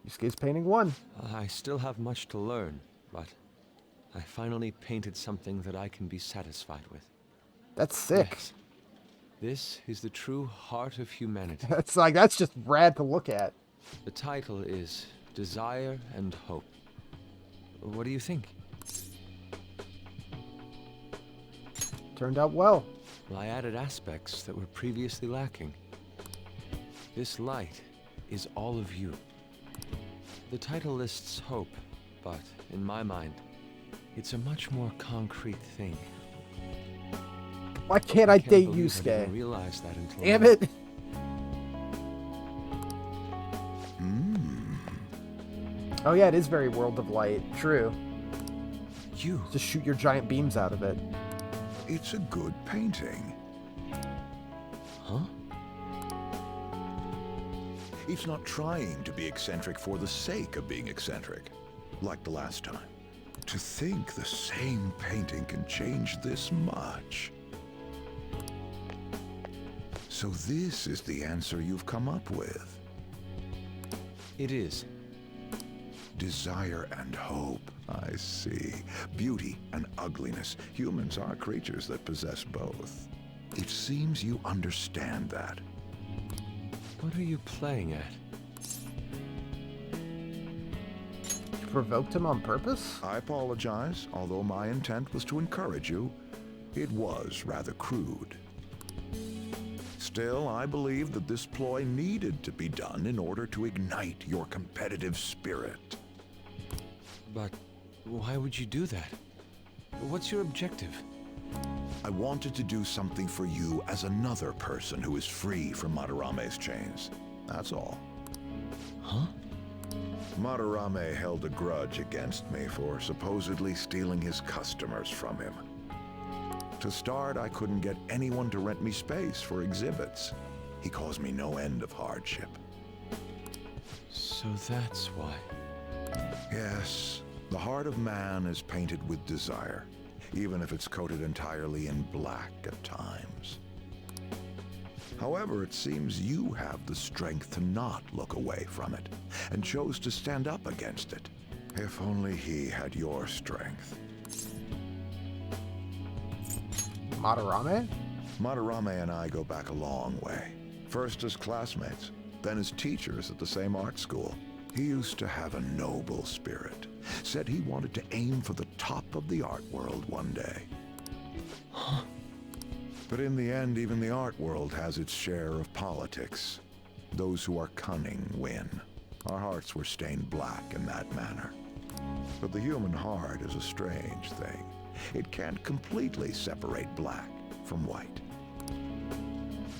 Yusuke's painting 1. I still have much to learn, but I finally painted something that I can be satisfied with. That's sick. Yes. This is the true heart of humanity. That's just rad to look at. The title is Desire and Hope. What do you think? Turned out well. Well, I added aspects that were previously lacking. This light is all of you. The title lists hope, but in my mind, it's a much more concrete thing. Why can't I date believe I Yusuke? didn't realize that until Damn now. it! Oh yeah, it is very World of Light. True. You. Just shoot your giant beams out of it. It's a good painting. Huh? It's not trying to be eccentric for the sake of being eccentric, like the last time. To think the same painting can change this much. So this is the answer you've come up with. It is. Desire and hope. I see. Beauty and ugliness. Humans are creatures that possess both. It seems you understand that. What are you playing at? You provoked him on purpose? I apologize, although my intent was to encourage you. It was rather crude. Still, I believe that this ploy needed to be done in order to ignite your competitive spirit. But why would you do that? What's your objective? I wanted to do something for you as another person who is free from Madarame's chains. That's all. Huh? Madarame held a grudge against me for supposedly stealing his customers from him. To start, I couldn't get anyone to rent me space for exhibits. He caused me no end of hardship. So that's why. Yes, the heart of man is painted with desire, even if it's coated entirely in black at times. However, it seems you have the strength to not look away from it, and chose to stand up against it. If only he had your strength. Madarame? Madarame and I go back a long way. First as classmates, then as teachers at the same art school. He used to have a noble spirit. Said he wanted to aim for the top of the art world one day. Huh? But in the end, even the art world has its share of politics. Those who are cunning win. Our hearts were stained black in that manner. But the human heart is a strange thing. It can't completely separate black from white.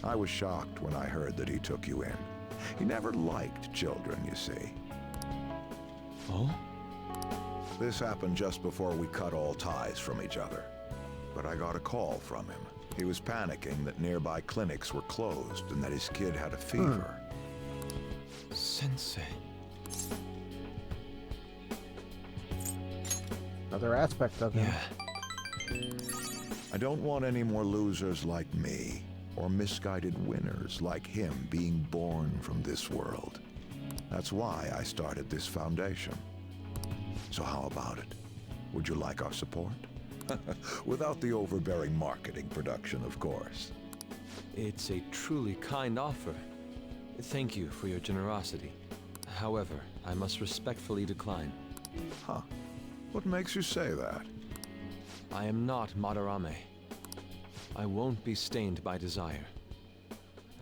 I was shocked when I heard that he took you in. He never liked children, you see. Oh? This happened just before we cut all ties from each other. But I got a call from him. He was panicking that nearby clinics were closed and that his kid had a fever. Sensei. Another aspect of him. Yeah. I don't want any more losers like me, or misguided winners like him being born from this world. That's why I started this foundation. So how about it? Would you like our support? Without the overbearing marketing production, of course. It's a truly kind offer. Thank you for your generosity. However, I must respectfully decline. Huh. What makes you say that? I am not Madarame. I won't be stained by desire.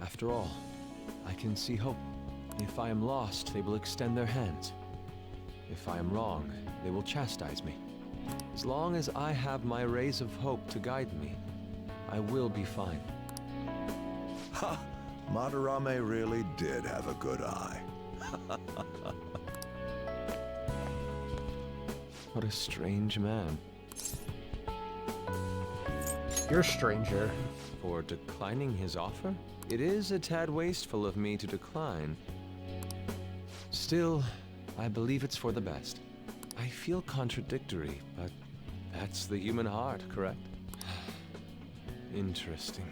After all, I can see hope. If I am lost, they will extend their hands. If I am wrong, they will chastise me. As long as I have my rays of hope to guide me, I will be fine. Ha! Madarame really did have a good eye. What a strange man. You're a stranger. For declining his offer? It is a tad wasteful of me to decline. Still, I believe it's for the best. I feel contradictory, but that's the human heart, correct? Interesting.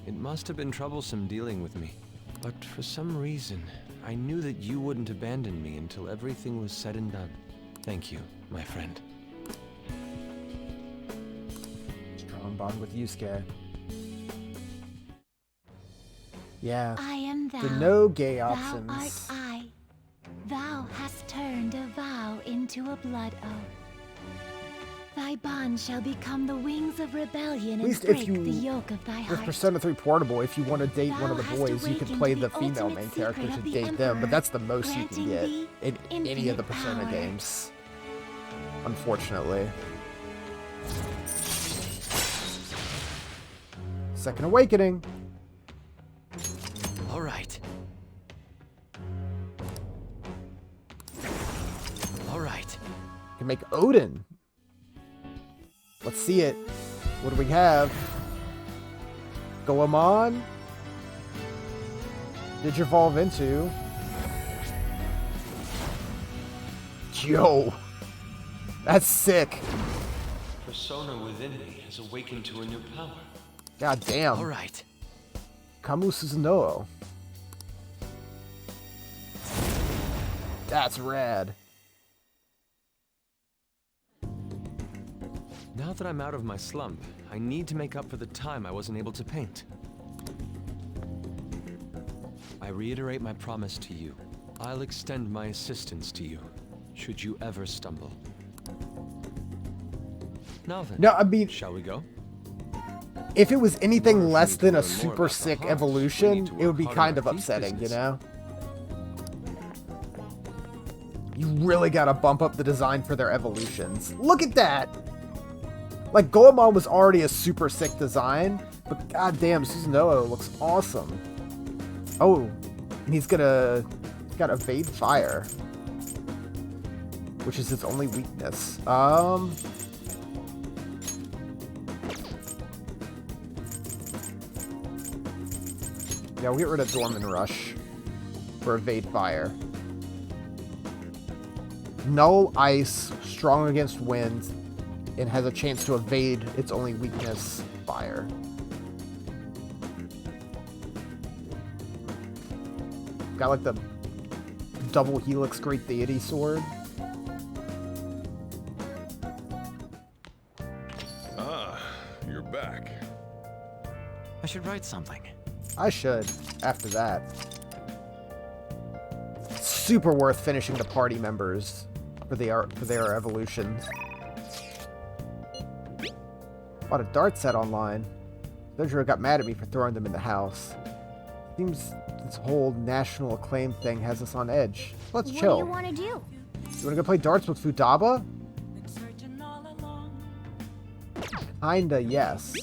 It must have been troublesome dealing with me. But for some reason, I knew that you wouldn't abandon me until everything was said and done. Thank you, my friend. Strong bond with Yusuke. Yeah. I am thou. The no gay Thou options. art I. Thou hast turned a vow into a blood oath. Thy bond shall become the wings of rebellion and least if break you- the yoke of thy With heart. Persona 3 Portable, if you want to date one of the Thou hast boys, you can awakened play the the female ultimate main secret character of to the date them, but Emperor, that's the most you can granting get thee in any of the infinite Persona power. games. Unfortunately. Second Awakening. All right. All right. Can make Odin. Let's see it. What do we have? Goemon. Digivolve into. Yo. That's sick. Persona within me has awakened to a new power. God damn. All right. Kamu Suzunoo. That's rad. Now that I'm out of my slump, I need to make up for the time I wasn't able to paint. I reiterate my promise to you. I'll extend my assistance to you, should you ever stumble. Now then, No, I mean, shall we go? if it was anything less than a learn more super about the sick heart, we evolution, need to it would work be harder kind at of thief upsetting, you business. know? You really gotta bump up the design for their evolutions. Look at that! Like, Goemon was already a super sick design, but goddamn, Suzunoo looks awesome. Oh, and he's got evade fire, which is his only weakness. Yeah, we'll get rid of Dorman Rush for evade fire. Null ice, strong against wind, and has a chance to evade its only weakness, fire. Got like the double helix great deity sword. Ah, you're back. I should write something. I should, after that. Super worth finishing the party members for their evolutions. Bought a dart set online. Dojiro got mad at me for throwing them in the house. Seems this whole national acclaim thing has us on edge. Let's chill. What do you want to do? You wanna go play darts with Futaba? Kinda, yes.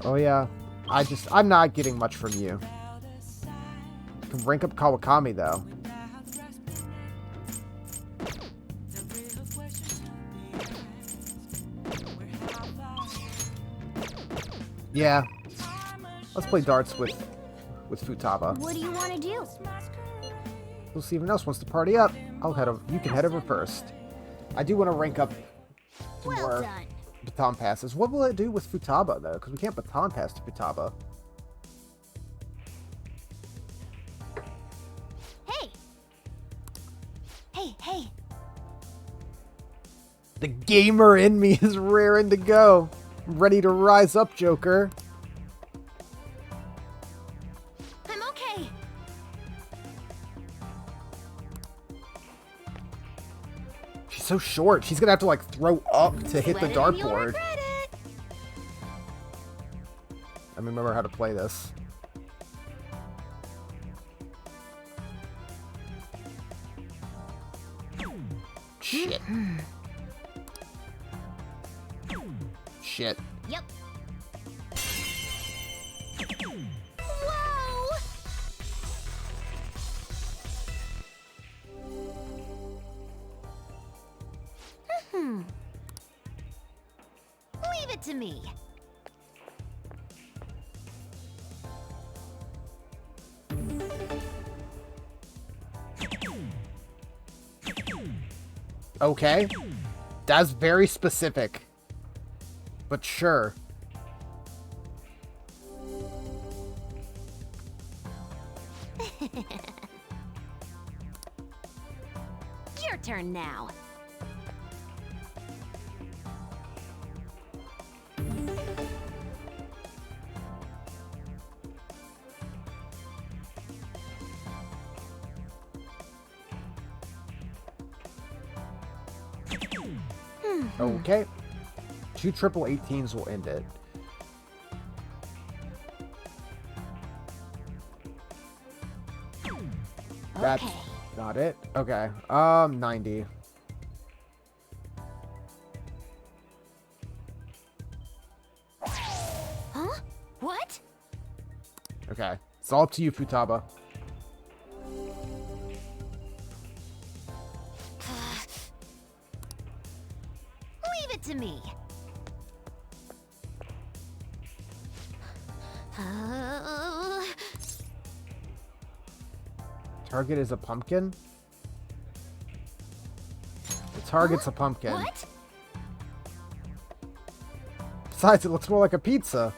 Oh yeah. I'm not getting much from you. Can rank up Kawakami though. Yeah. Let's play darts with Futaba. What do you want to do? We'll see if anyone else wants to party up. You can head over first. I do want to rank up some Well more done. baton passes. What will it do with Futaba though? Because we can't baton pass to Futaba. Hey! Hey, hey! The gamer in me is raring to go. I'm ready to rise up, Joker. I'm okay! She's so short. She's gonna have to like throw up to hit the Sweat it and you'll dartboard. regret it. I remember how to play this. Shit. Shit. Yep. Whoa! Leave it to me. Okay. That's very specific. But sure. Your turn now. Okay. 2 triple 18s will end it. That's not it. Okay. 90. Huh? What? Okay. It's all up to you, Futaba. Leave it to me. Target is a pumpkin? The target's a pumpkin. What? Besides, it looks more like a pizza.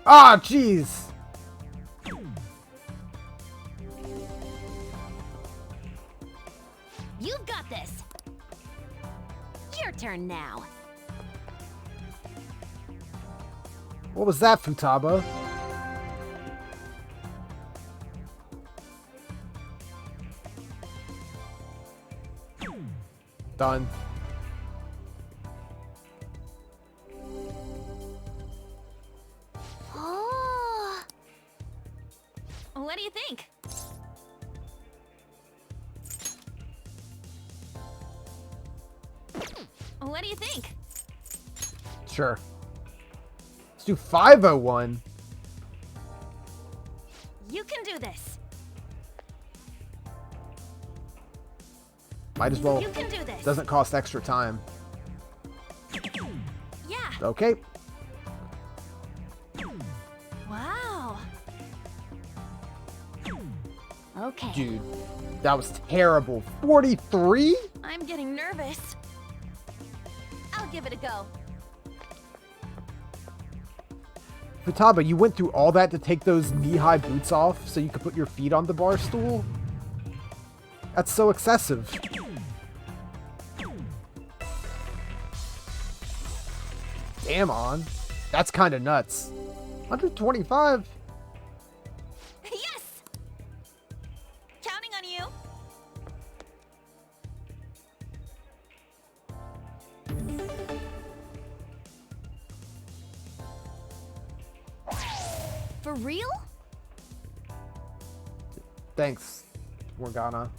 Ah, jeez! You've got this. Your turn now. What was that, Futaba? Done. Oh. What do you think? What do you think? Sure. Let's do 501. You can do this. Might as well. You can do this. Doesn't cost extra time. Yeah. Okay. Wow. Okay. Dude, that was terrible. 43? I'm getting nervous. I'll give it a go. Futaba, you went through all that to take those knee-high boots off so you could put your feet on the bar stool? That's so excessive. Damn on. That's kind of nuts. 125? Yes! Counting on you. For real? Thanks, Morgana.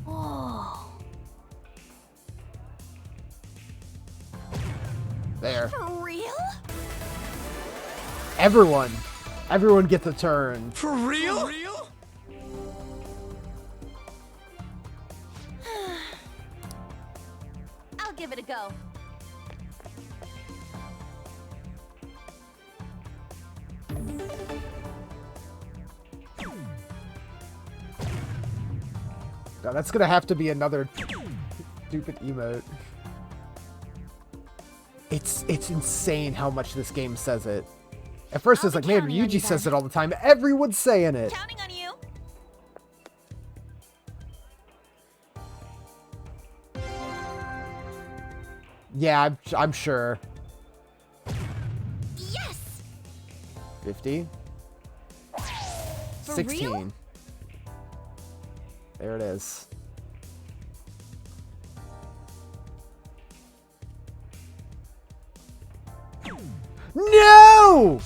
Oh. There. For real? Everyone gets a turn. For real? I'll give it a go. Now, that's gonna have to be another stupid emote. It's insane how much this game says it. At first, it's like, man, Ryuji says it all the time. Everyone's saying it. Counting on you. Yeah, I'm sure. Yes. 50. For 16. real? There it is. No!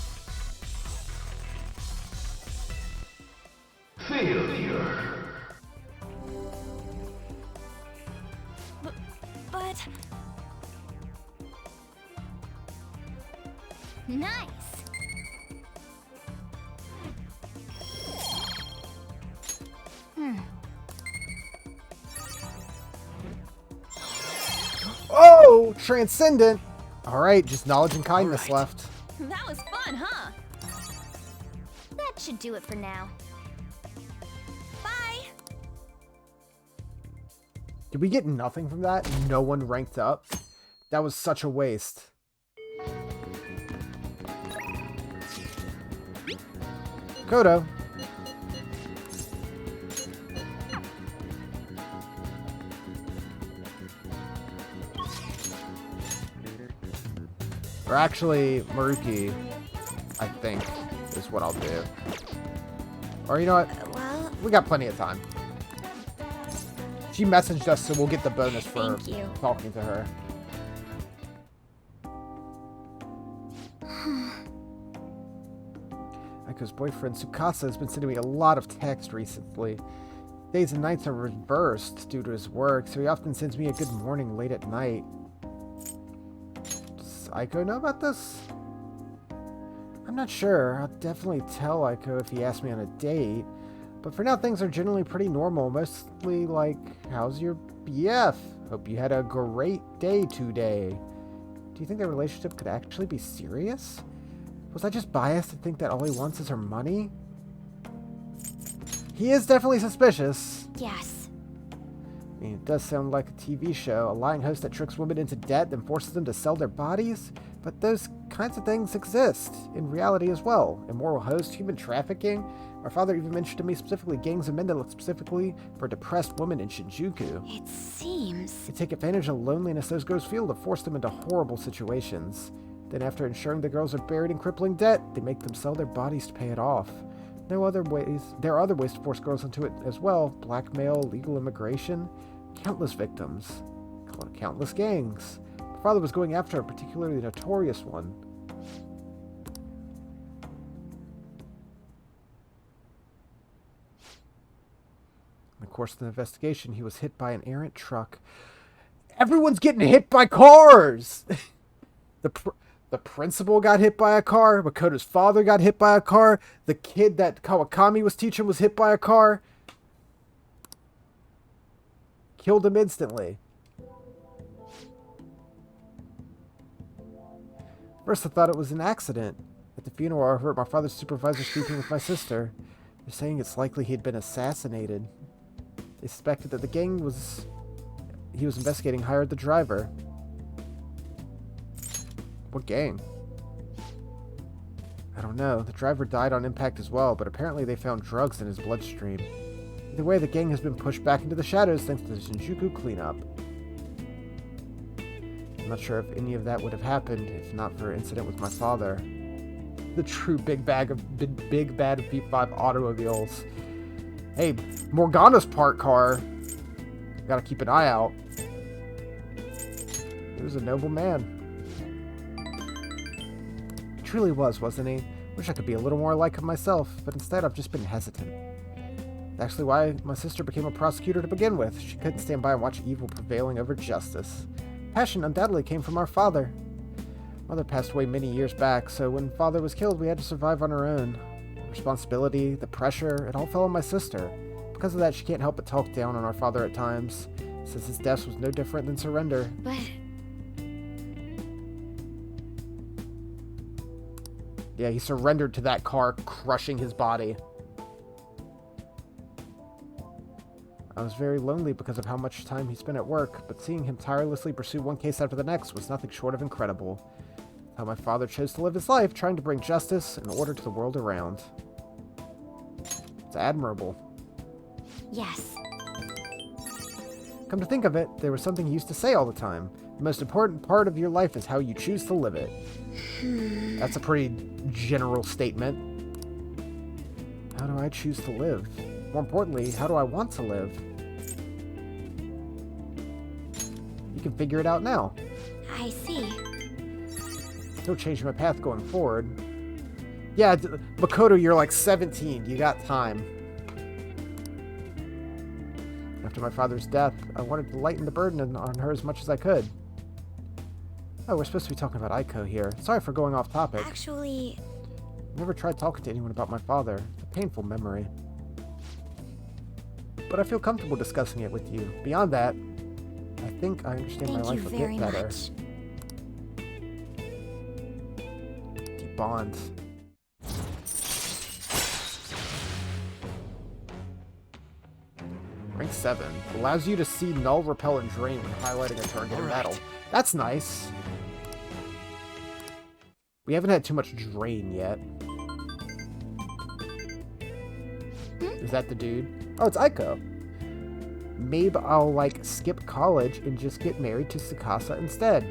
Failure. But... Nice. Oh, transcendent. All right, just knowledge and kindness left. That was fun, huh? That should do it for now. Bye. Did we get nothing from that? No one ranked up? That was such a waste. Kodo. Or actually, Maruki, I think, is is what I'll do. Or you know what? Well, We got plenty of time. She messaged us, so we'll get the bonus for Thank you. talking to her. Aiko's boyfriend Tsukasa has been sending me a lot of text recently. Days and nights are reversed due to his work, so he often sends me a good morning late at night. Does Aiko know about this? I'm not sure. I'll definitely tell Aiko if he asks me on a date. But for now, things are generally pretty normal. Mostly like, how's your BF? Hope you had a great day today. Do you think their relationship could actually be serious? Was I just biased to think that all he wants is her money? He is definitely suspicious. Yes. I mean, it does sound like a TV show. A lying host that tricks women into debt, then forces them to sell their bodies? But those kinds of things exist in reality as well. Immoral host, human trafficking. My father even mentioned to me specifically gangs of men that look specifically for depressed women in Shinjuku. It seems... They take advantage of the loneliness those girls feel to force them into horrible situations. Then after ensuring the girls are buried in crippling debt, they make them sell their bodies to pay it off. There are other ways to force girls into it as well. Blackmail, legal immigration. Countless victims. Countless gangs. My father was going after a particularly notorious one. In the course of the investigation, he was hit by an errant truck. Everyone's getting hit by cars! The principal got hit by a car. Makoto's father got hit by a car. The kid that Kawakami was teaching was hit by a car. Killed him instantly. First I thought it was an accident. At the funeral I heard my father's supervisor speaking with my sister. They're saying it's likely he'd been assassinated. They suspected that the gang he was investigating hired the driver. What gang? I don't know. The driver died on impact as well, but apparently they found drugs in his bloodstream. Either way, the gang has been pushed back into the shadows thanks to the Shinjuku cleanup. I'm not sure if any of that would have happened if not for an incident with my father. The true big bad of B5 automobiles. Hey, Morgana's parked car. Gotta keep an eye out. He was a noble man. Truly was, wasn't he? Wish I could be a little more like him myself, but instead I've just been hesitant. That's actually why my sister became a prosecutor to begin with. She couldn't stand by and watch evil prevailing over justice. Passion undoubtedly came from our father. Mother passed away many years back, so when father was killed, we had to survive on our own. The responsibility, the pressure, it all fell on my sister. Because of that, she can't help but talk down on our father at times, since his death was no different than surrender. But... yeah, he surrendered to that car, crushing his body. I was very lonely because of how much time he spent at work, but seeing him tirelessly pursue one case after the next was nothing short of incredible. How my father chose to live his life, trying to bring justice and order to the world around. It's admirable. yes. Come to think of it, there was something he used to say all the time. The most important part of your life is how you choose to live it. That's a pretty general statement. How do I choose to live? More importantly, how do I want to live? You can figure it out now. I see. It'll change my path going forward. Yeah, Makoto, you're like 17. You got time. After my father's death, I wanted to lighten the burden on her as much as I could. Oh, we're supposed to be talking about Aiko here. Sorry for going off topic. Actually... I never tried talking to anyone about my father. It's a painful memory. But I feel comfortable discussing it with you. Beyond that, I think I understand my life a bit better. Deep bond. Rank 7. Allows you to see null, repel, and drain when highlighting a target in battle. That's nice. We haven't had too much drain yet. Is that the dude? Oh, it's Aiko. Maybe I'll, like, skip college and just get married to Tsukasa instead.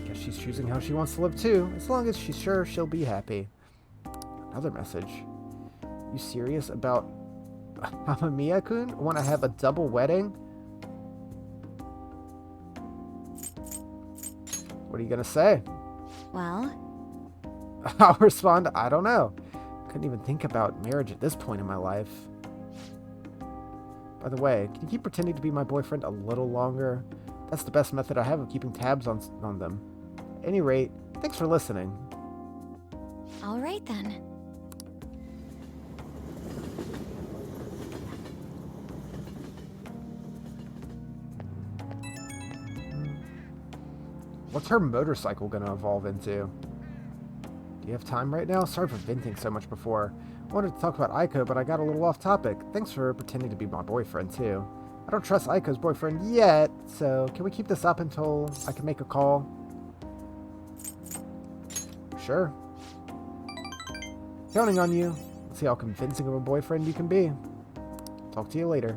Guess she's choosing how she wants to live too, as long as she's sure she'll be happy. Another message. You serious about Amamiya-kun? Want to have a double wedding? What are you gonna say? Well? I'll respond, I don't know. Couldn't even think about marriage at this point in my life. By the way, can you keep pretending to be my boyfriend a little longer? That's the best method I have of keeping tabs on them. At any rate, thanks for listening. All right then. What's her motorcycle gonna evolve into? Do you have time right now? Sorry for venting so much before. I wanted to talk about Aiko, but I got a little off topic. Thanks for pretending to be my boyfriend, too. I don't trust Aiko's boyfriend yet, so can we keep this up until I can make a call? Sure. Counting on you. Let's see how convincing of a boyfriend you can be. Talk to you later.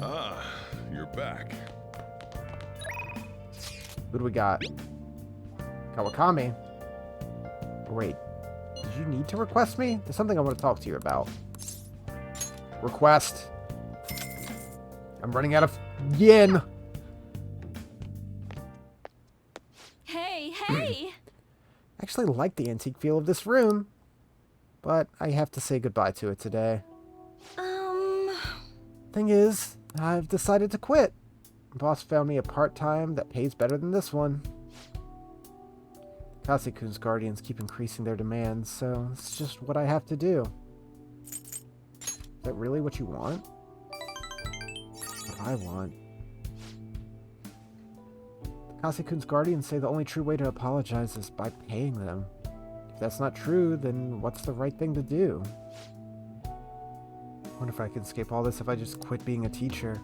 Ah, you're back. Who do we got? Kawakami. Wait, did you need to request me? There's something I want to talk to you about. Request. I'm running out of yen. Hey! I actually like the antique feel of this room, but I have to say goodbye to it today. Thing is, I've decided to quit. Boss found me a part-time that pays better than this one. Kase-kun's guardians keep increasing their demands, so it's just what I have to do. Is that really what you want? What I want. Kase-kun's guardians say the only true way to apologize is by paying them. If that's not true, then what's the right thing to do? I wonder if I can escape all this if I just quit being a teacher.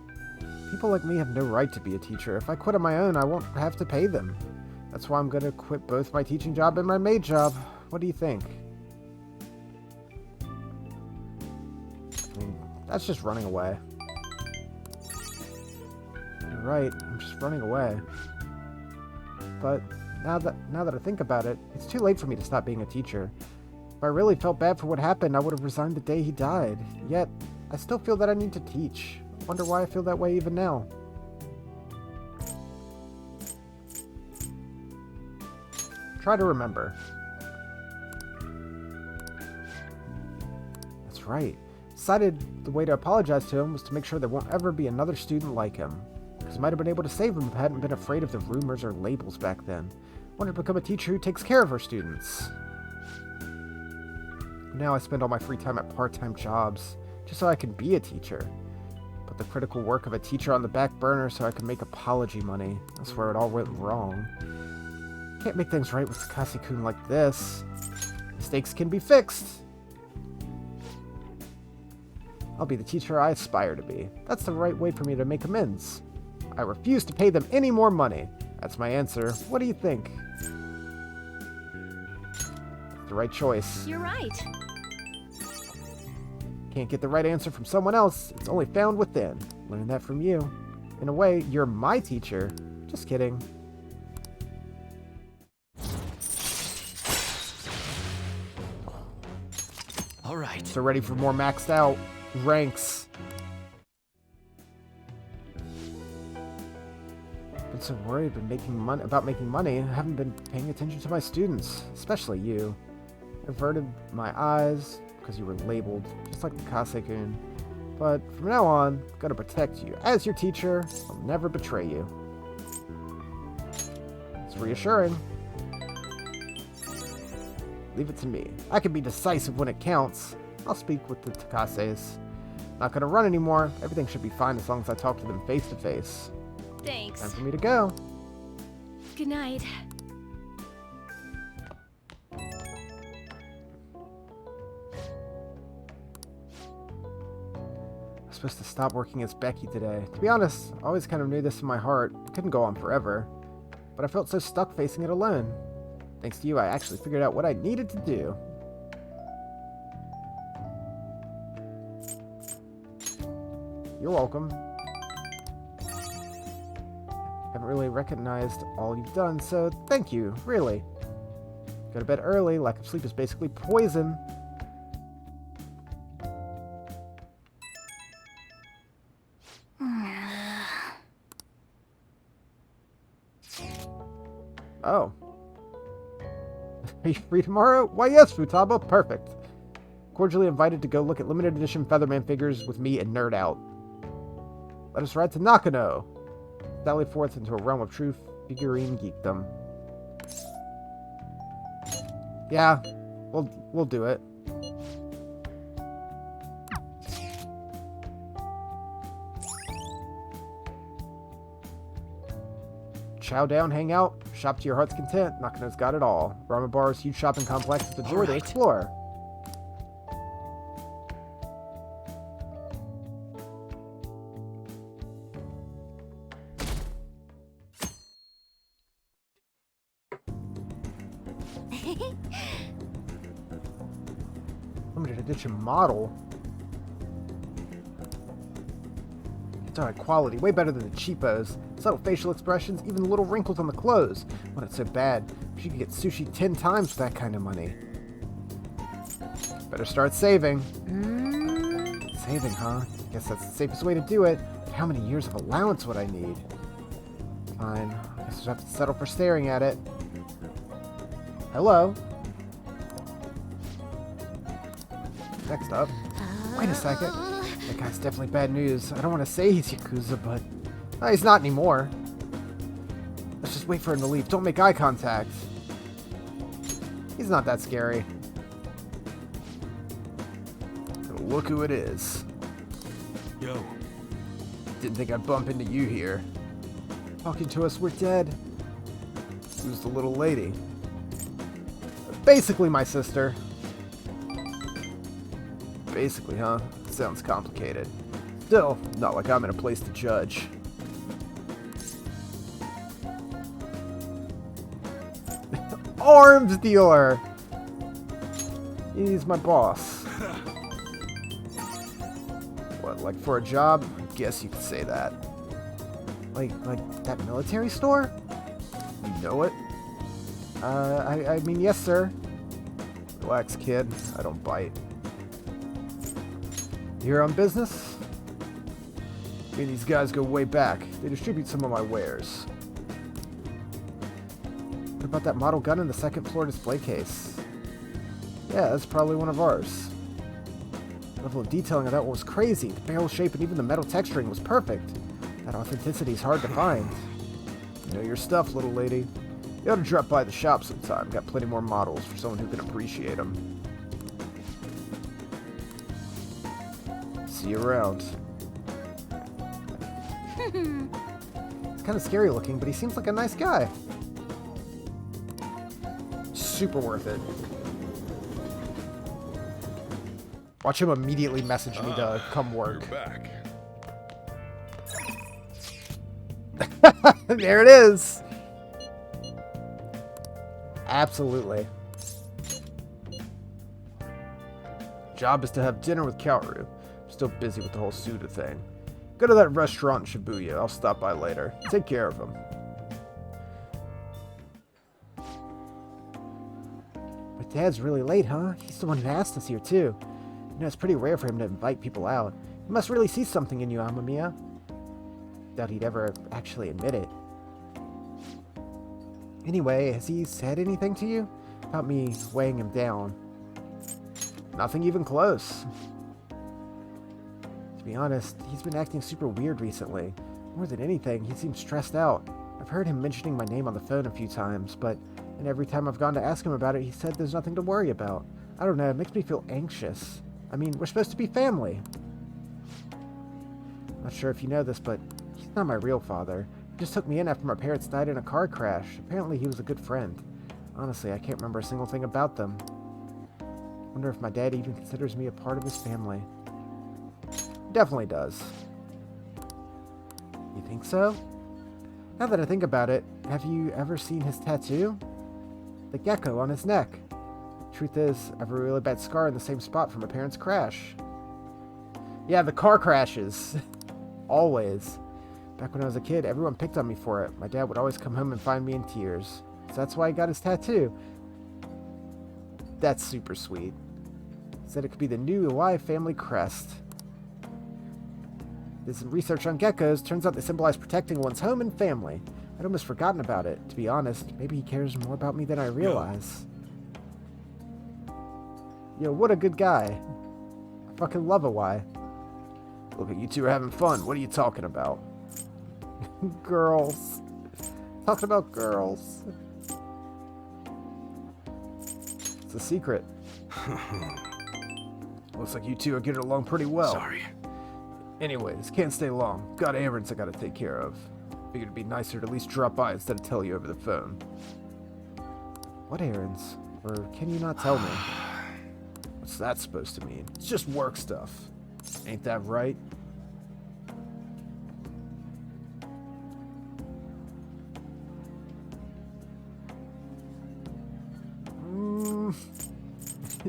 People like me have no right to be a teacher. If I quit on my own, I won't have to pay them. That's why I'm gonna quit both my teaching job and my maid job. What do you think? I mean, that's just running away. You're right, I'm just running away. But now that I think about it, it's too late for me to stop being a teacher. If I really felt bad for what happened, I would have resigned the day he died. Yet, I still feel that I need to teach. Wonder why I feel that way even now. Try to remember. That's right. Decided the way to apologize to him was to make sure there won't ever be another student like him. Because I might have been able to save him if I hadn't been afraid of the rumors or labels back then. Wanted to become a teacher who takes care of her students. Now I spend all my free time at part-time jobs, just so I can be a teacher. Put the critical work of a teacher on the back burner so I can make apology money. That's where it all went wrong. Can't make things right with Kase-kun like this. Mistakes can be fixed. I'll be the teacher I aspire to be. That's the right way for me to make amends. I refuse to pay them any more money. That's my answer. What do you think? That's the right choice. You're right. Can't get the right answer from someone else. It's only found within. Learned that from you. In a way, you're my teacher. Just kidding. All right. So ready for more maxed out ranks. Been so worried about making money. I haven't been paying attention to my students, especially you. Averted my eyes because you were labeled, just like the Kase-kun. But from now on, I'm gonna protect you. As your teacher, I'll never betray you. It's reassuring. Leave it to me. I can be decisive when it counts. I'll speak with the Takases. Not gonna run anymore. Everything should be fine as long as I talk to them face to face. Thanks. Time for me to go. Good night. I'm supposed to stop working as Becky today. To be honest, I always kind of knew this in my heart. It couldn't go on forever. But I felt so stuck facing it alone. Thanks to you, I actually figured out what I needed to do. You're welcome. haven't really recognized all you've done, so thank you, really. Go to bed early, lack of sleep is basically poison. Oh. Are you free tomorrow? Why yes, Futaba, perfect. Cordially invited to go look at limited edition Featherman figures with me and nerd out. Let us ride to Nakano. Sally forth into a realm of true figurine geekdom. Yeah, we'll do it. Chow down, hang out, shop to your heart's content. Nakano's got it all. Ramen Bar's huge shopping complex is a joy to explore. Limited edition model. It's high quality, way better than the cheapos. Subtle facial expressions, even little wrinkles on the clothes. When it's so bad, she could get sushi 10 times for that kind of money. Better start saving. Saving, huh? Guess that's the safest way to do it. But how many years of allowance would I need? Fine. I guess I'll have to settle for staring at it. Hello? Next up. Wait a second. That guy's definitely bad news. I don't want to say he's Yakuza, but... he's not anymore. Let's just wait for him to leave. Don't make eye contact. He's not that scary. Look who it is. Yo. Didn't think I'd bump into you here. Talking to us, we're dead. Who's the little lady? Basically my sister. Basically, huh? Sounds complicated. Still, not like I'm in a place to judge. Arms dealer! He's my boss. What, like for a job? I guess you could say that. Like that military store? You know it? I mean, yes, sir. Relax, kid. I don't bite. You here on business? Me and these guys go way back. They distribute some of my wares. What about that model gun in the second floor display case? Yeah, that's probably one of ours. The level of detailing of that one was crazy. The barrel shape and even the metal texturing was perfect. That authenticity is hard to find. You know your stuff, little lady. You ought to drop by the shop sometime. Got plenty more models for someone who can appreciate them. See you around. He's kind of scary looking, but he seems like a nice guy. Super worth it. Watch him immediately message me to come work. You're back. There it is. Absolutely. Job is to have dinner with Kaoru. Still busy with the whole Suda thing. Go to that restaurant in Shibuya. I'll stop by later. Take care of him. But Dad's really late, huh? He's the one who asked us here, too. You know, it's pretty rare for him to invite people out. He must really see something in you, Amamiya. Doubt he'd ever actually admit it. Anyway, has he said anything to you? About me weighing him down? Nothing even close. To be honest, he's been acting super weird recently. More than anything, he seems stressed out. I've heard him mentioning my name on the phone a few times, and every time I've gone to ask him about it, he said there's nothing to worry about. I don't know, it makes me feel anxious. I mean, we're supposed to be family. I'm not sure if you know this, but he's not my real father. He just took me in after my parents died in a car crash. Apparently he was a good friend. Honestly, I can't remember a single thing about them. I wonder if my dad even considers me a part of his family. Definitely does. You think so? Now that I think about it, have you ever seen his tattoo? The gecko on his neck. Truth is, I have a really bad scar in the same spot from my parents' crash. Yeah, the car crashes. Always. Back when I was a kid, everyone picked on me for it. My dad would always come home and find me in tears. So that's why he got his tattoo. That's super sweet. Said it could be the new Eli family crest. Did some research on geckos. Turns out they symbolize protecting one's home and family. I'd almost forgotten about it, to be honest. Maybe he cares more about me than I realize. Yo, what a good guy. I fucking love Eli. Look at you two are having fun. What are you talking about? Girls. Talking about girls. It's a secret. Looks like you two are getting along pretty well. Sorry. Anyways, can't stay long. Got errands I gotta take care of. Figured it'd be nicer to at least drop by instead of tell you over the phone. What errands? Or can you not tell me? What's that supposed to mean? It's just work stuff. Ain't that right?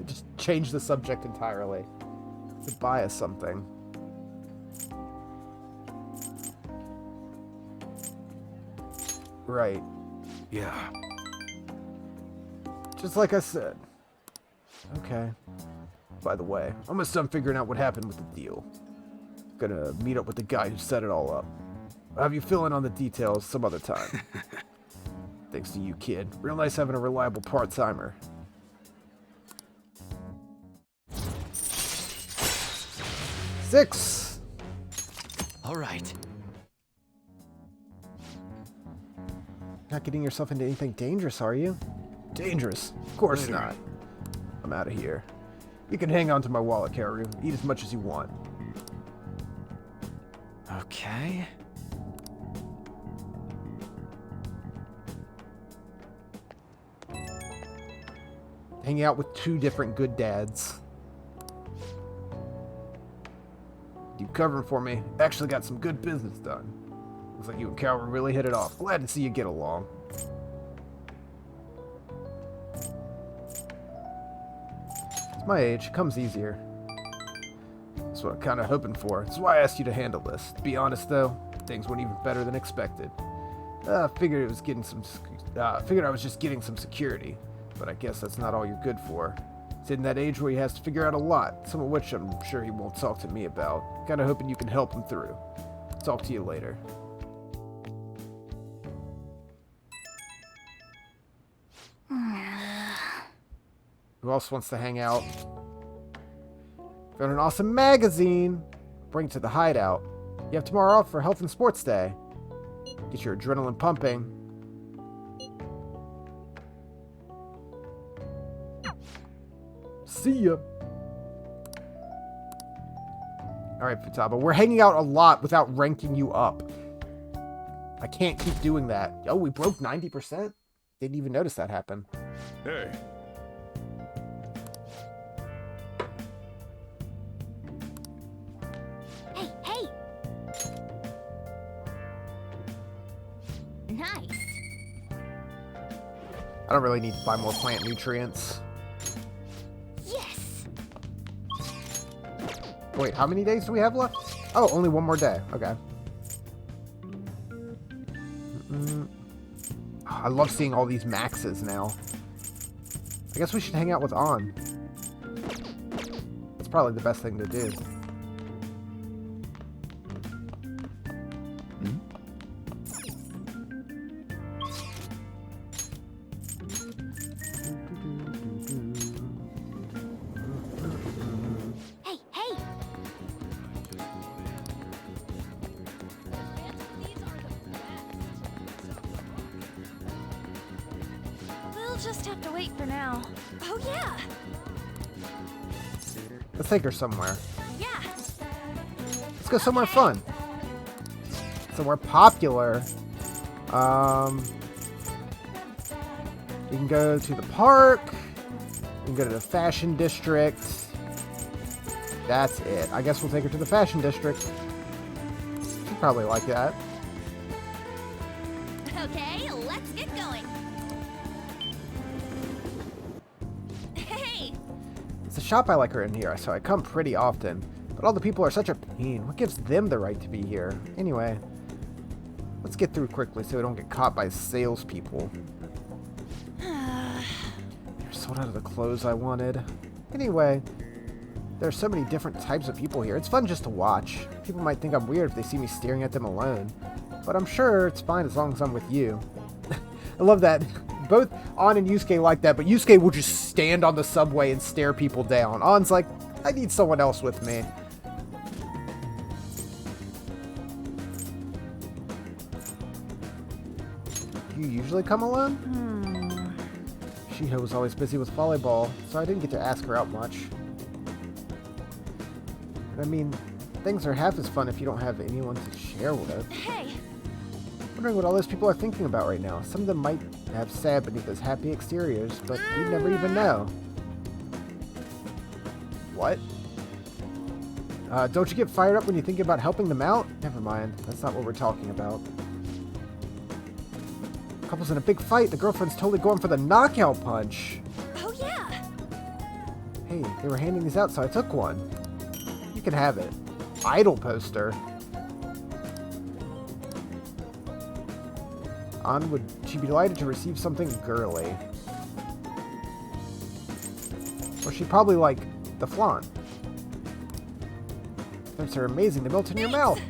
Just change the subject entirely. To buy us something. Right. Yeah. Just like I said. Okay. By the way, almost done figuring out what happened with the deal. Gonna meet up with the guy who set it all up. I'll have you fill in on the details some other time. Thanks to you, kid. Real nice having a reliable part-timer. Six! Alright. Not getting yourself into anything dangerous, are you? Dangerous? Of course not. I'm out of here. You can hang on to my wallet, Kaoru. Eat as much as you want. Okay. Hanging out with two different good dads. You covering for me. Actually got some good business done. Looks like you and Kaoru really hit it off. Glad to see you get along. It's my age. Comes easier. That's what I'm kind of hoping for. That's why I asked you to handle this. To be honest, though, things went even better than expected. Figured I was just getting some security, but I guess that's not all you're good for. It's in that age where he has to figure out a lot, some of which I'm sure he won't talk to me about. Kinda hoping you can help him through. Talk to you later. Who else wants to hang out? Found an awesome magazine! Bring it to the hideout. You have tomorrow off for Health and Sports Day. Get your adrenaline pumping. See ya. Alright, Futaba. We're hanging out a lot without ranking you up. I can't keep doing that. Oh, we broke 90%? Didn't even notice that happen. Hey. Hey! Nice. I don't really need to buy more plant nutrients. Yes. Wait, how many days do we have left? Oh, only one more day. Okay. I love seeing all these maxes now. I guess we should hang out with An. That's probably the best thing to do. Just have to wait for now. Oh yeah. Let's take her somewhere. Yeah. Let's go somewhere fun. Somewhere popular. We can go to the park. We can go to the fashion district. That's it. I guess we'll take her to the fashion district. She'd probably like that. Okay, let's get going. It's a shop I like her in here, so I come pretty often. But all the people are such a pain. What gives them the right to be here? Anyway, Let's get through quickly so we don't get caught by salespeople. They're sold out of the clothes I wanted. Anyway, there's so many different types of people here. It's fun just to watch. People might think I'm weird if they see me staring at them alone, but I'm sure it's fine as long as I'm with you. I love that. Both An and Yusuke like that, but Yusuke will just stand on the subway and stare people down. An's like, I need someone else with me. You usually come alone? Shiho was always busy with volleyball, so I didn't get to ask her out much. And I mean, things are half as fun if you don't have anyone to share with. Hey! Wondering what all those people are thinking about right now. Some of them might have sad beneath those happy exteriors, but you'd never even know. What? Don't you get fired up when you think about helping them out? Never mind, that's not what we're talking about. Couple's in a big fight. The girlfriend's totally going for the knockout punch. Oh yeah! Hey, they were handing these out, so I took one. You can have it. Idol poster. An, would she be delighted to receive something girly? Or she'd probably like the flan. Those are amazing. They melt in your mouth.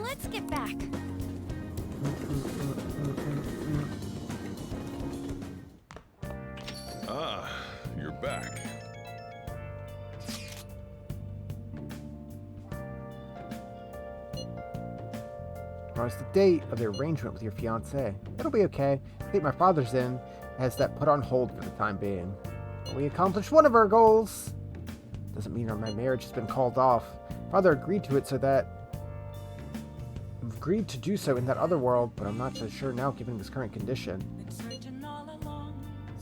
Let's get back. Ah, you're back. As far as the date of the arrangement with your fiancé, it'll be okay. I think my father's in has that put on hold for the time being. But we accomplished one of our goals. Doesn't mean my marriage has been called off. Father agreed to it so that agreed to do so in that other world, but I'm not so sure now given this current condition.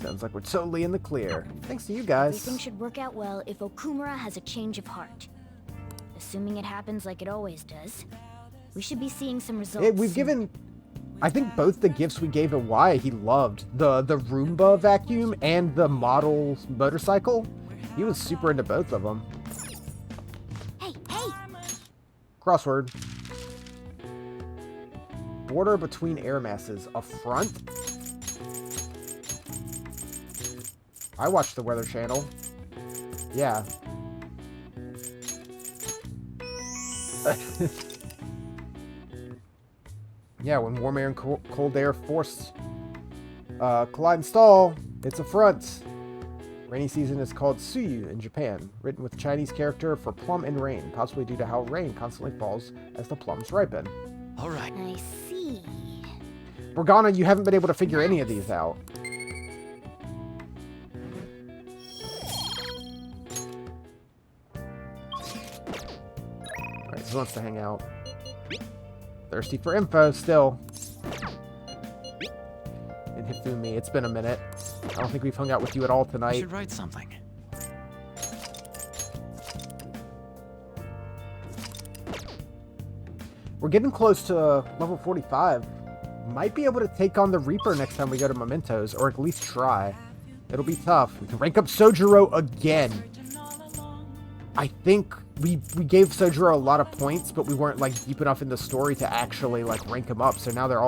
Sounds like we're totally in the clear. Thanks to you guys. Everything should work out well if Okumura has a change of heart. Assuming it happens like it always does. We should be seeing some results. We've given, I think both the gifts we gave Iwaya he loved. The Roomba vacuum and the model motorcycle. He was super into both of them. Hey! Crossword. Border between air masses. A front? I watch the Weather Channel. Yeah. Yeah, when warm air and cold air force collide and stall, it's a front. Rainy season is called Suyu in Japan, written with Chinese character for plum and rain, possibly due to how rain constantly falls as the plums ripen. All right. I see. Morgana, you haven't been able to figure any of these out. Alright, who wants to hang out? Thirsty for info, still. And Hifumi, it's been a minute. I don't think we've hung out with you at all tonight. I should write something. We're getting close to level 45. Might be able to take on the Reaper next time we go to Mementos, or at least try. It'll be tough. We can rank up Sojiro again. I think we gave Sojiro a lot of points, but we weren't like deep enough in the story to actually like rank him up. So now they're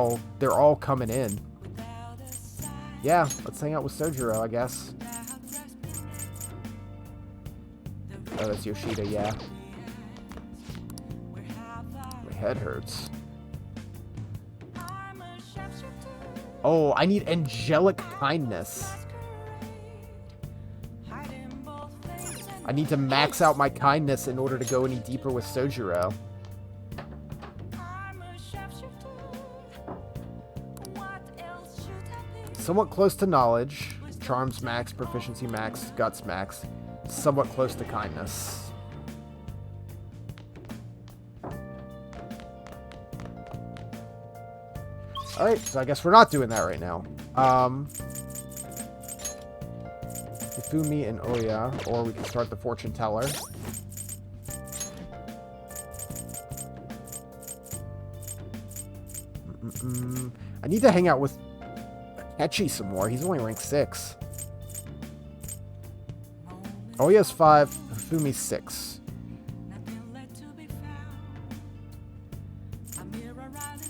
all coming in. Yeah, let's hang out with Sojiro, I guess. Oh, that's Yoshida, yeah. My head hurts. Oh, I need angelic kindness. I need to max out my kindness in order to go any deeper with Sojiro. Somewhat close to knowledge. Charms max, proficiency max, guts max. Somewhat close to kindness. Alright, so I guess we're not doing that right now. Hifumi and Oya, or we can start the fortune teller. I need to hang out with Akechi some more. He's only rank 6. Oya's 5, Fumi's 6. I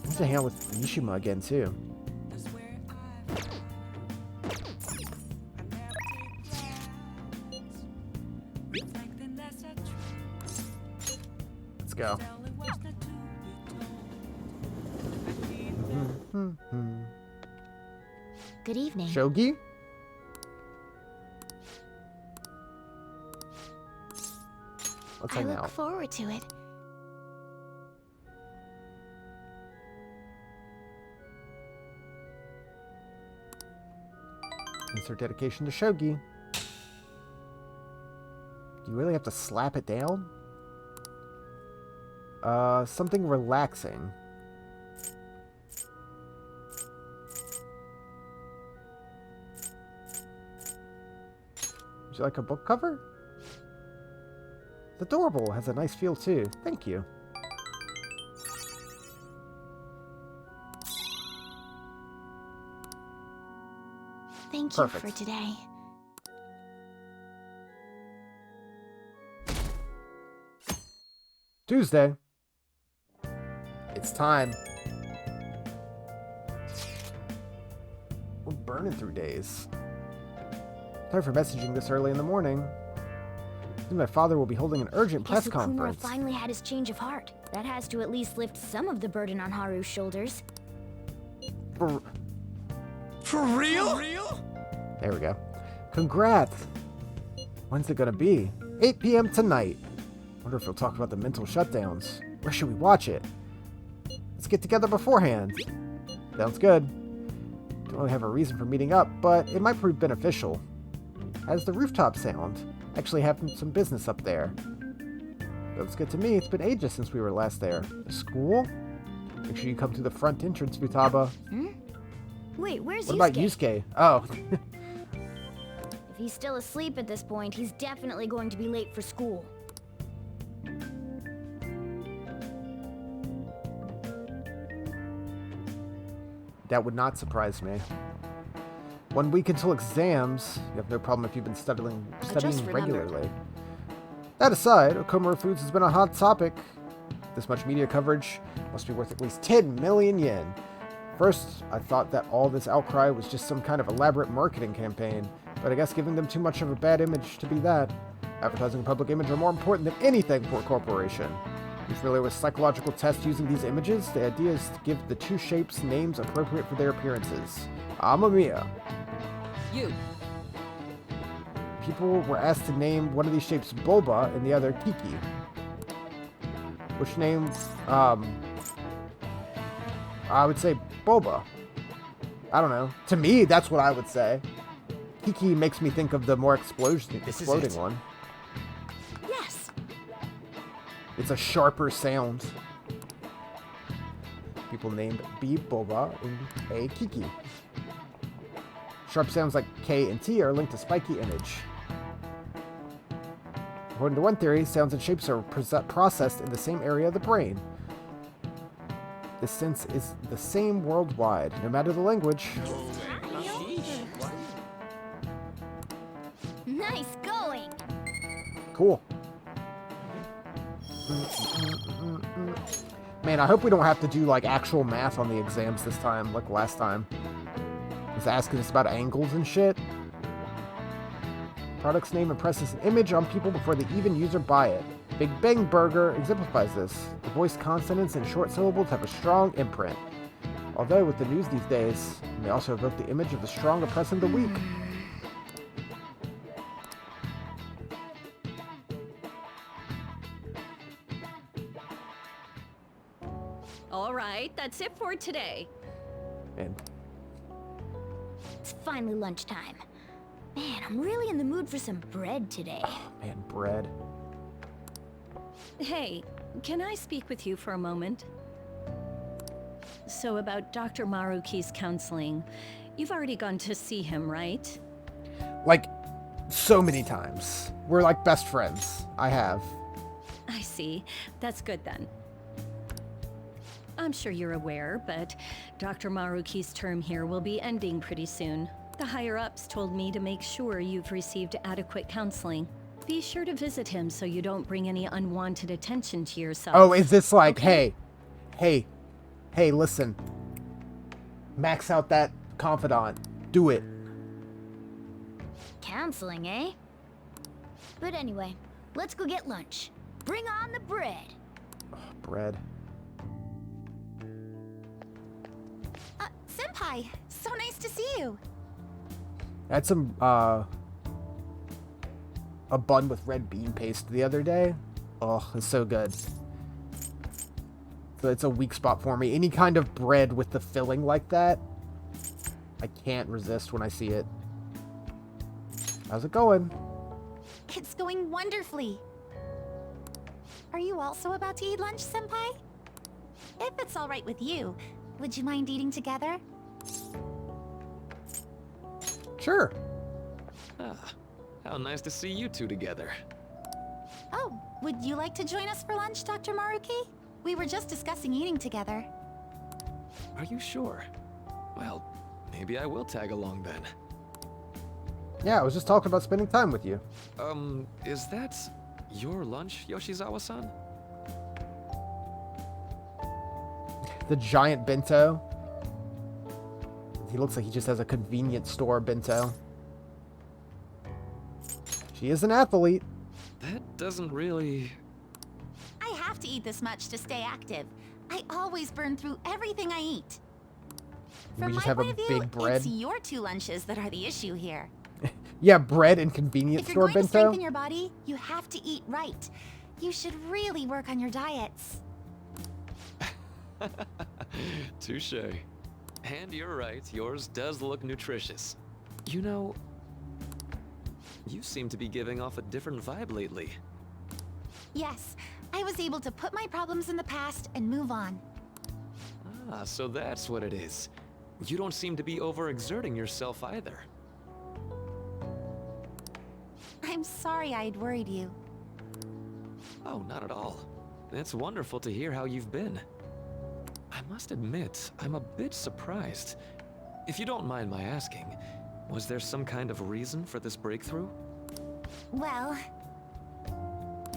have to hang out with Mishima again, too. Let's go. Good evening. Shogi? Let's I hang look out. forward to it. Insert dedication to Shogi. Do you really have to slap it down? Something relaxing. Would you like a book cover? It's adorable. Has a nice feel too. Thank you. Thank Perfect. you for today. Tuesday. It's time. We're burning through days. Sorry for messaging this early in the morning. Soon my father will be holding an urgent press Guess Okumura conference. finally had his change of heart. That has to at least lift some of the burden on Haru's shoulders. For real? There we go. Congrats! When's it gonna be? 8 p.m. tonight. Wonder if he'll talk about the mental shutdowns. Where should we watch it? Let's get together beforehand. Sounds good. Don't really have a reason for meeting up, but it might prove beneficial. How's the rooftop sound? Actually having some business up there. Looks good to me. It's been ages since we were last there. The school? Make sure you come to the front entrance, Futaba. Wait, where's What Yusuke? about Yusuke? Oh. If he's still asleep at this point, he's definitely going to be late for school. That would not surprise me. 1 week until exams. You have no problem if you've been studying just remembered. regularly. That aside, Okumura Foods has been a hot topic. This much media coverage must be worth at least 10 million yen. First, I thought that all this outcry was just some kind of elaborate marketing campaign, but I guess giving them too much of a bad image to be that. Advertising and public image are more important than anything for a corporation. You familiar with psychological tests using these images? The idea is to give the two shapes names appropriate for their appearances. Amamiya. You. People were asked to name one of these shapes Boba and the other Kiki. Which name, I would say Boba. I don't know. To me, that's what I would say. Kiki makes me think of the more exploding one. Yes. It's a sharper sound. People named B Boba and A Kiki. Sharp sounds like K and T are linked to spiky image. According to one theory, sounds and shapes are processed in the same area of the brain. This sense is the same worldwide, no matter the language. Nice going! Cool. Man, I hope we don't have to do like actual math on the exams this time, like last time. He's asking us about angles and shit. Product's name impresses an image on people before they even use or buy it. Big Bang Burger exemplifies this. The voiced consonants and short syllables have a strong imprint. Although with the news these days, they also evoke the image of the strong oppressing the weak. All right, that's it for today. And It's finally lunchtime. Man, I'm really in the mood for some bread today. man, bread. Hey, can I speak with you for a moment? So about Dr. Maruki's counseling, you've already gone to see him, right? Like, so many times. We're like best friends. I have. I see. That's good then. I'm sure you're aware, but Dr. Maruki's term here will be ending pretty soon. The higher-ups told me to make sure you've received adequate counseling. Be sure to visit him so you don't bring any unwanted attention to yourself. Oh, is this like, Okay. hey, listen. Max out that confidant. Do it. Counseling, eh? But anyway, let's go get lunch. Bring on the bread. Bread. Senpai, so nice to see you. I had some, a bun with red bean paste the other day. Oh, it's so good. So it's a weak spot for me. Any kind of bread with the filling like that, I can't resist when I see it. How's it going? It's going wonderfully. Are you also about to eat lunch, Senpai? If it's all right with you, would you mind eating together? Sure. Ah, how nice to see you two together. Oh, would you like to join us for lunch, Dr. Maruki? We were just discussing eating together. Are you sure? Well, maybe I will tag along then. Yeah, I was just talking about spending time with you. Is that your lunch, Yoshizawa-san? The giant bento. He looks like he just has a convenience store bento. She is an athlete. That doesn't really... I have to eat this much to stay active. I always burn through everything I eat. We From just my have a point of view, big bread. it's your two lunches that are the issue here. Yeah, bread and convenience If store you're going to bento. strengthen your body, you have to eat right. You should really work on your diets. Touche. And you're right, yours does look nutritious. You know, you seem to be giving off a different vibe lately. Yes, I was able to put my problems in the past and move on. Ah, so that's what it is. You don't seem to be overexerting yourself either. I'm sorry I'd worried you. Oh, not at all. It's wonderful to hear how you've been. I must admit, I'm a bit surprised. If you don't mind my asking, was there some kind of reason for this breakthrough? Well,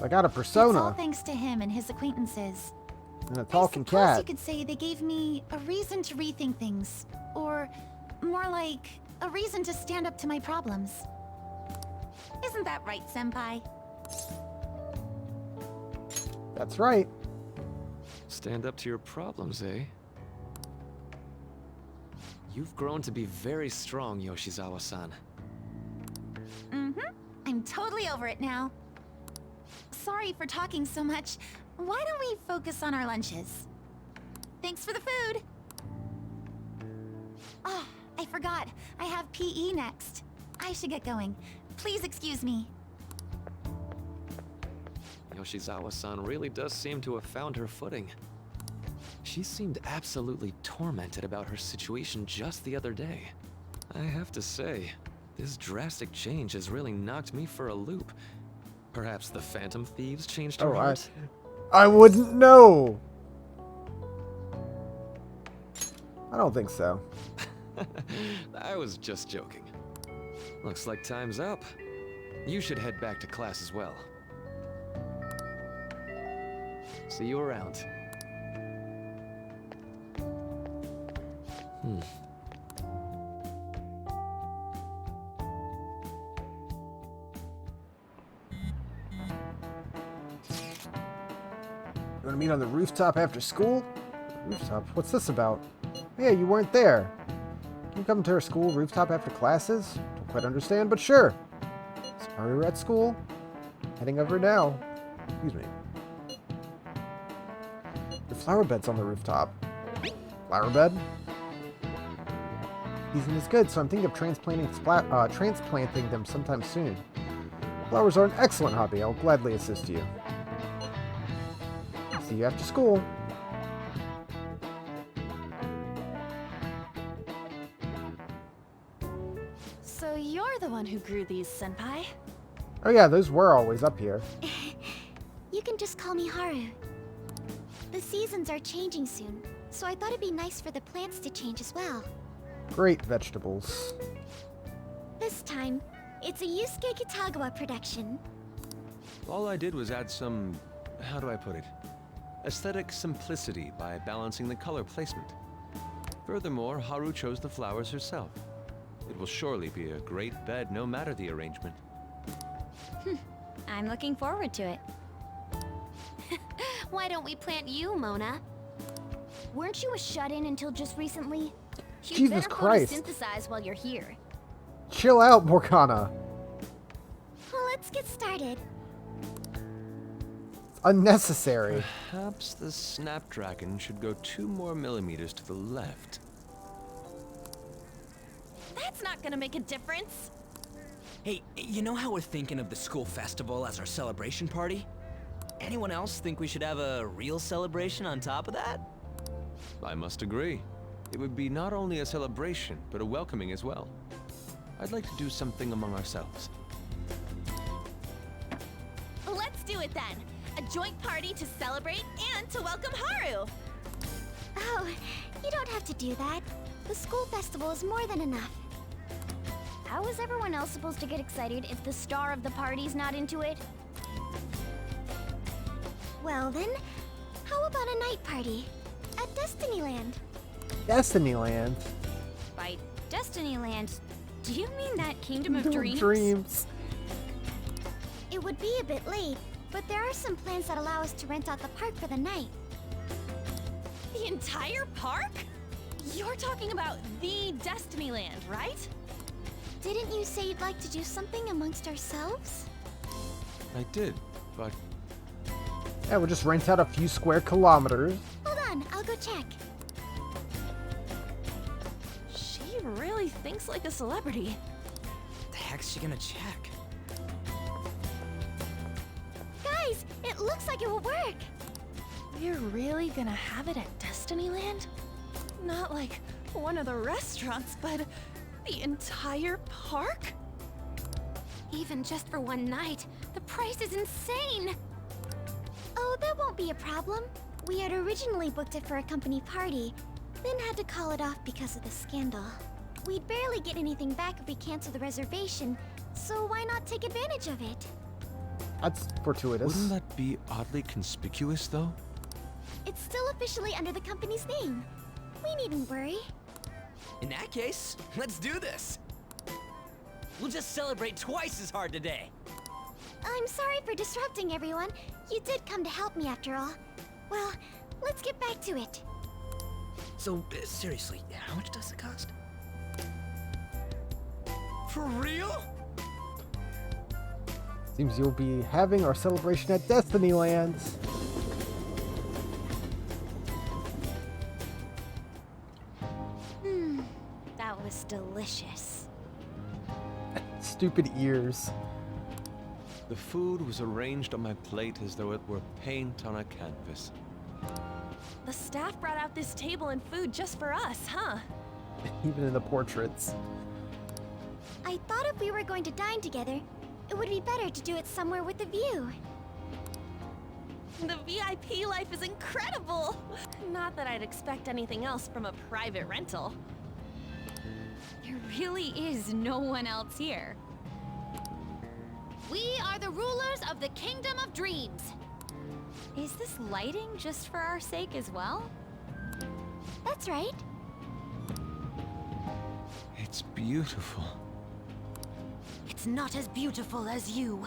I got a it's all persona thanks to him and his acquaintances. and a talking Suppose cat. you could say they gave me a reason to rethink things. Or, more like, a reason to stand up to my problems. Isn't that right, Senpai? That's right. Stand up to your problems, eh? You've grown to be very strong, Yoshizawa-san. Mm-hmm. I'm totally over it now. Sorry for talking so much. Why don't we focus on our lunches? Thanks for the food! Oh, I forgot. I have PE next. I should get going. Please excuse me. Yoshizawa-san really does seem to have found her footing. She seemed absolutely tormented about her situation just the other day. I have to say, this drastic change has really knocked me for a loop. Perhaps the Phantom Thieves changed her heart? I wouldn't know. I don't think so. I was just joking. Looks like time's up. You should head back to class as well. See you around. You want to meet on the rooftop after school? Rooftop? What's this about? Yeah, you weren't there. Can you come to our school rooftop after classes? Don't quite understand, but sure. Sorry, we're at school. Heading over now. Excuse me. The flower bed's on the rooftop. Flower bed? Season is good, so I'm thinking of transplanting them sometime soon. Flowers are an excellent hobby. I'll gladly assist you. See you after school. So you're the one who grew these, Senpai? Oh yeah, those were always up here. You can just call me Haru. The seasons are changing soon, so I thought it'd be nice for the plants to change as well. Great vegetables. This time, it's a Yusuke Kitagawa production. All I did was add some, how do I put it, aesthetic simplicity by balancing the color placement. Furthermore, Haru chose the flowers herself. It will surely be a great bed no matter the arrangement. I'm looking forward to it. Why don't we plant you, Mona? Weren't you a shut-in until just recently? You'd Jesus better Christ. photosynthesize while you're here. Chill out, Morgana. Well, let's get started. Unnecessary. Perhaps the Snapdragon should go 2 more millimeters to the left. That's not gonna make a difference. Hey, you know how we're thinking of the school festival as our celebration party? Anyone else think we should have a real celebration on top of that? I must agree. It would be not only a celebration, but a welcoming as well. I'd like to do something among ourselves. Let's do it then. A joint party to celebrate and to welcome Haru. Oh, you don't have to do that. The school festival is more than enough. How is everyone else supposed to get excited if the star of the party's not into it? Well then, how about a night party at Destinyland? Destinyland. By Destinyland, do you mean that Kingdom of Dreams. Dreams? It would be a bit late, but there are some plans that allow us to rent out the park for the night. The entire park? You're talking about the Destinyland, right? Didn't you say you'd like to do something amongst ourselves? I did, but Yeah, we'll just rent out a few square kilometers. Hold on, I'll go check. She really thinks like a celebrity. The heck's she gonna check? Guys, it looks like it will work. We're really gonna have it at Destinyland? Not like one of the restaurants, but the entire park? Even just for one night, the price is insane! Oh, that won't be a problem. We had originally booked it for a company party, then had to call it off because of the scandal. We'd barely get anything back if we cancel the reservation, so why not take advantage of it? That's fortuitous. wouldn't that be oddly conspicuous, though? It's still officially under the company's name. We needn't worry. In that case, let's do this. We'll just celebrate twice as hard today. I'm sorry for disrupting everyone. You did come to help me after all. Well, let's get back to it. So, seriously, how much does it cost? For real? Seems you'll be having our celebration at Destinyland. That was delicious. Stupid ears. The food was arranged on my plate as though it were paint on a canvas. The staff brought out this table and food just for us, huh? Even in the portraits. I thought if we were going to dine together, it would be better to do it somewhere with a view. The VIP life is incredible! Not that I'd expect anything else from a private rental. There really is no one else here. We are the rulers of the Kingdom of Dreams. Is this lighting just for our sake as well? That's right. It's beautiful. It's not as beautiful as you.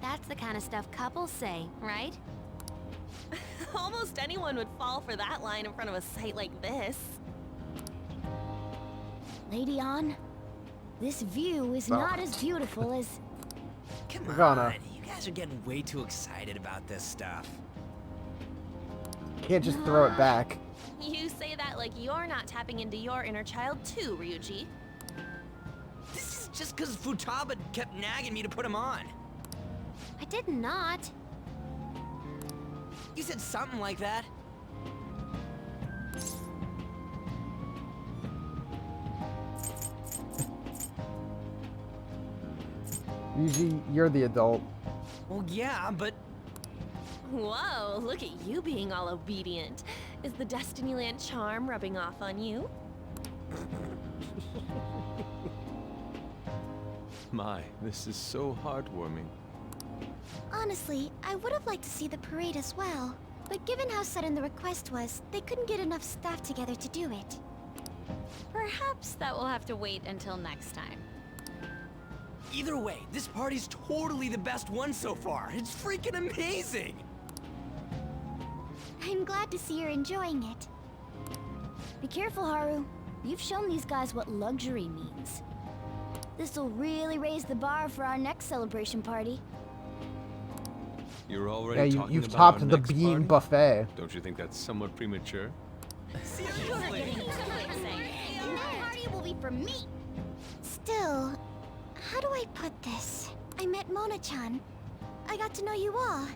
That's the kind of stuff couples say, right? Almost anyone would fall for that line in front of a site like this. Lady On, this view is not as beautiful as... Come Morgana. on, you guys are getting way too excited about this stuff. Can't just throw it back. You say that like you're not tapping into your inner child too, Ryuji. This is just because Futaba kept nagging me to put him on. I did not. You said something like that. Usually, you're the adult. Well, yeah, but... Whoa, look at you being all obedient. Is the Destinyland charm rubbing off on you? My, this is so heartwarming. Honestly, I would have liked to see the parade as well. But given how sudden the request was, they couldn't get enough staff together to do it. Perhaps that will have to wait until next time. Either way, this party's totally the best one so far. It's freaking amazing! I'm glad to see you're enjoying it. Be careful, Haru. You've shown these guys what luxury means. This'll really raise the bar for our next celebration party. You're already Yeah, talking you've about topped our the next bean party? buffet. Don't you think that's somewhat premature? That party will be for me! Still, how do I put this? I met Mona-chan. I got to know you all.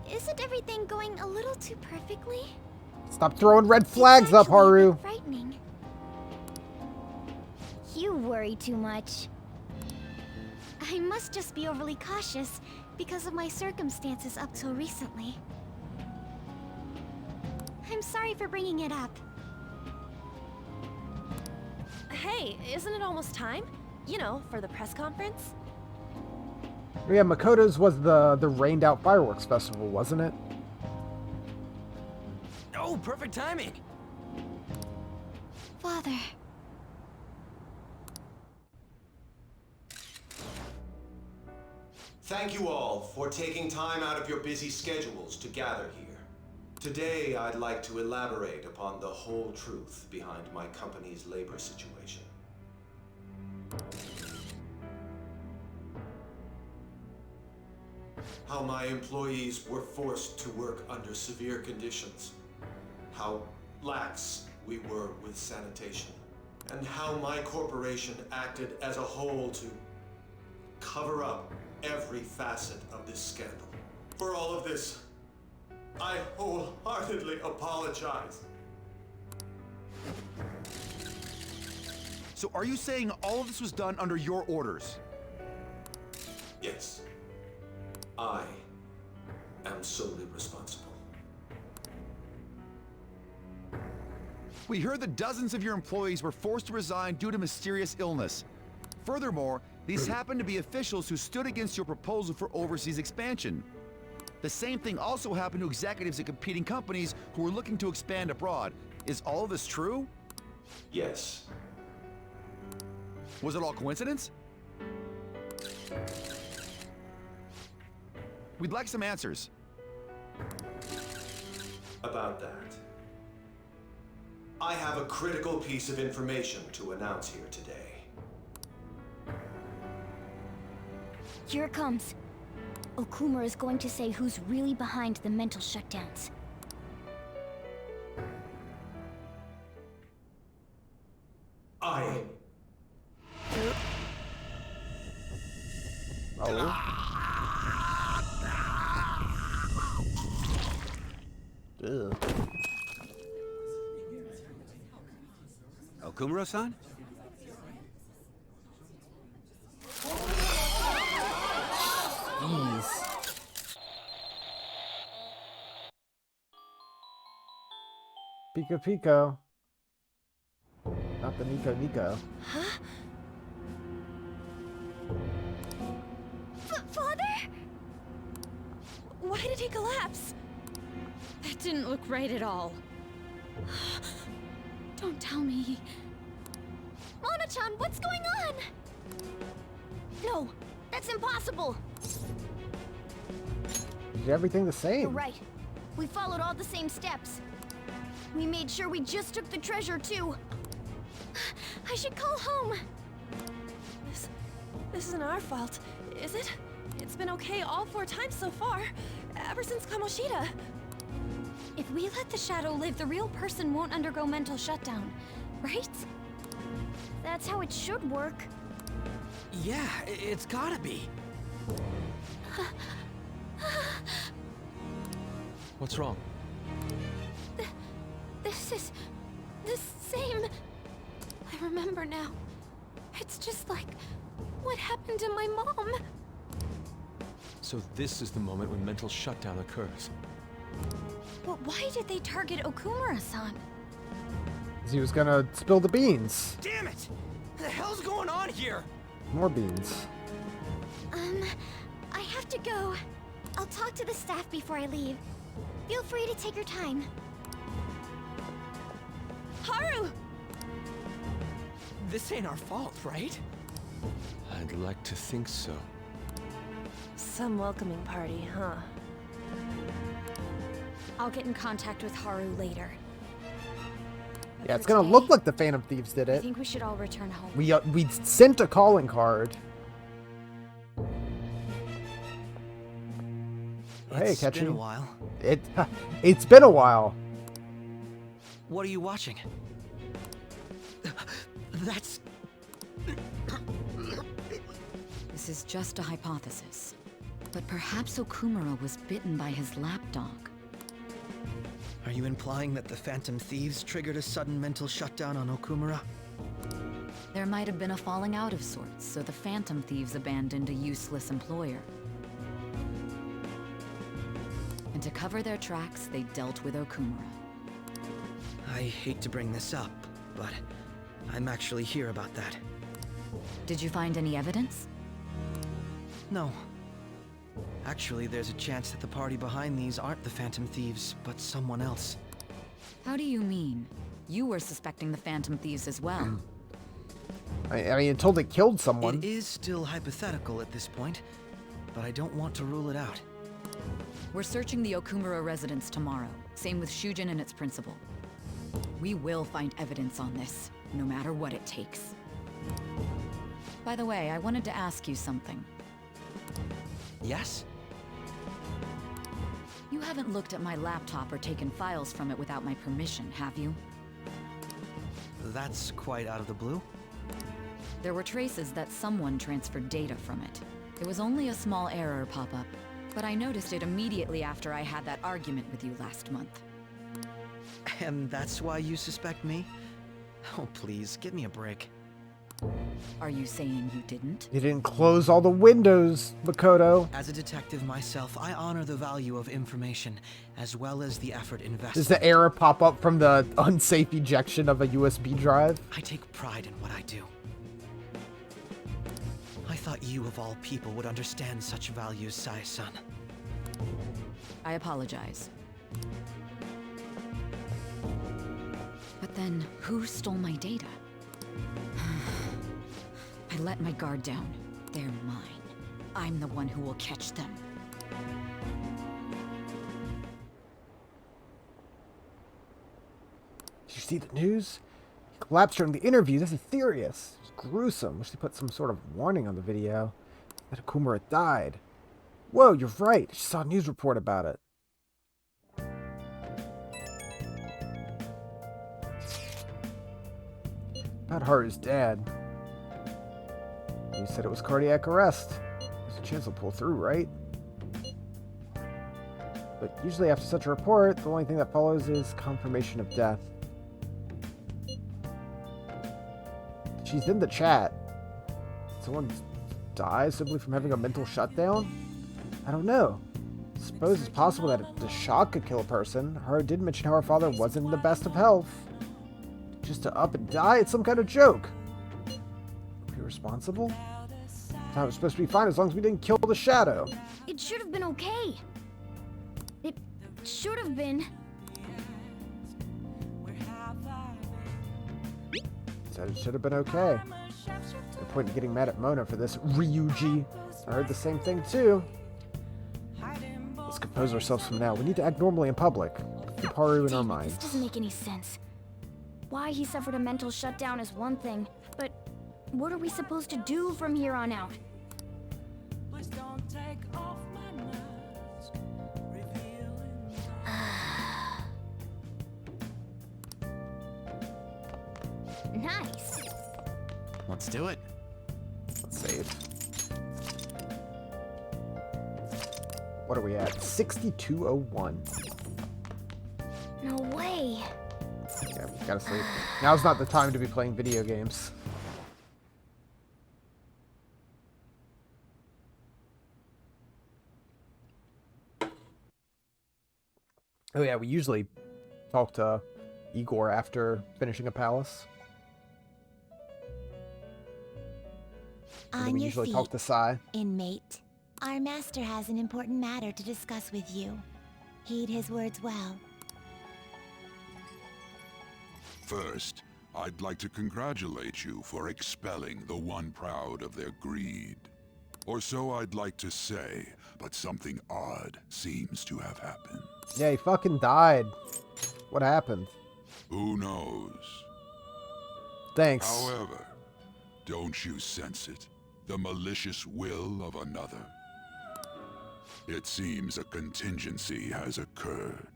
Isn't everything going a little too perfectly? Stop throwing red flags up, Haru. Frightening. You worry too much. I must just be overly cautious because of my circumstances up till recently. I'm sorry for bringing it up. Hey, isn't it almost time? You know, for the press conference? Yeah, Makoto's was the rained out fireworks festival, wasn't it? Oh, perfect timing! Father. Thank you all for taking time out of your busy schedules to gather here. Today, I'd like to elaborate upon the whole truth behind my company's labor situation. How my employees were forced to work under severe conditions. How lax we were with sanitation. And how my corporation acted as a whole to cover up every facet of this scandal. For all of this, I wholeheartedly apologize. So are you saying all of this was done under your orders? Yes. I am solely responsible. We heard that dozens of your employees were forced to resign due to mysterious illness. Furthermore, these happened to be officials who stood against your proposal for overseas expansion. The same thing also happened to executives at competing companies who were looking to expand abroad. Is all of this true? Yes. Was it all coincidence? We'd like some answers. About that, I have a critical piece of information to announce here today. Here it comes. Okumura is going to say who's really behind the mental shutdowns. I... Ugh. Okumura-san? Jeez. Pico Pico. Not the Nico Nico. Huh? Father? Why did he collapse? That didn't look right at all. Don't tell me. Mona-chan, what's going on? No, that's impossible. Is everything the same? You're right. We followed all the same steps. We made sure we just took the treasure, too. I should call home. This isn't our fault, is it? It's been okay all 4 times so far, ever since Kamoshida. If we let the shadow live, the real person won't undergo mental shutdown, right? That's how it should work. Yeah, it's gotta be. What's wrong? This is the same. I remember now. It's just like what happened to my mom. So this is the moment when mental shutdown occurs. But why did they target Okumura-san? He was gonna spill the beans. Damn it! What the hell's going on here? More beans. I have to go. I'll talk to the staff before I leave. Feel free to take your time. Haru! This ain't our fault, right? I'd like to think so. Some welcoming party, huh? I'll get in contact with Haru later. Yeah, it's gonna look like the Phantom Thieves did I it. think we should all return home. We sent a calling card. Hey, It's catching. been a while. It's been a while. What are you watching? That's... This is just a hypothesis. But perhaps Okumura was bitten by his lapdog. Are you implying that the Phantom Thieves triggered a sudden mental shutdown on Okumura? There might have been a falling out of sorts, so the Phantom Thieves abandoned a useless employer. And to cover their tracks, they dealt with Okumura. I hate to bring this up, but I'm actually here about that. Did you find any evidence? No. Actually, there's a chance that the party behind these aren't the Phantom Thieves, but someone else. How do you mean? You were suspecting the Phantom Thieves as well. I mean, until they killed someone. It is still hypothetical at this point, but I don't want to rule it out. We're searching the Okumura residence tomorrow. Same with Shujin and its principal. We will find evidence on this, no matter what it takes. By the way, I wanted to ask you something. Yes? You haven't looked at my laptop or taken files from it without my permission, have you? That's quite out of the blue. There were traces that someone transferred data from it. It was only a small error pop-up, but I noticed it immediately after I had that argument with you last month. And that's why you suspect me? Oh, please, give me a break. Are you saying you didn't? You didn't close all the windows, Makoto. As a detective myself, I honor the value of information, as well as the effort invested. Does the error pop up from the unsafe ejection of a USB drive? I take pride in what I do. I thought you, of all people, would understand such values, Sae-san. I apologize. But then, who stole my data? I let my guard down. They're mine. I'm the one who will catch them. Did you see the news? He collapsed during the interview. This is serious. It's gruesome. Wish they put some sort of warning on the video. That Okumura died. Whoa, you're right. I just saw a news report about it. About Haru's dad. You said it was cardiac arrest. There's a chance he'll pull through, right? But usually after such a report, the only thing that follows is confirmation of death. She's in the chat. Someone dies simply from having a mental shutdown? I don't know. Suppose it's possible that the shock could kill a person. Haru did mention how her father wasn't in the best of health. Just to up and die? It's some kind of joke. Are we responsible? I thought it was supposed to be fine as long as we didn't kill the shadow. It should have been okay. It should have been. Said it should have been okay. No point in getting mad at Mona for this, Ryuji. I heard the same thing too. Let's compose ourselves from now. We need to act normally in public. Keep Haru in our minds. This doesn't make any sense. Why he suffered a mental shutdown is one thing, but what are we supposed to do from here on out? Nice. Let's do it. Let's save. What are we at? 6201. No way. Yeah, we gotta sleep. Now's not the time to be playing video games. Oh yeah, we usually talk to Igor after finishing a palace. And then we usually talk to Sai. Inmate. Our master has an important matter to discuss with you. Heed his words well. First, I'd like to congratulate you for expelling the one proud of their greed. Or so I'd like to say, but something odd seems to have happened. Yeah, he fucking died. What happened? Who knows? Thanks. However, don't you sense it? The malicious will of another? It seems a contingency has occurred.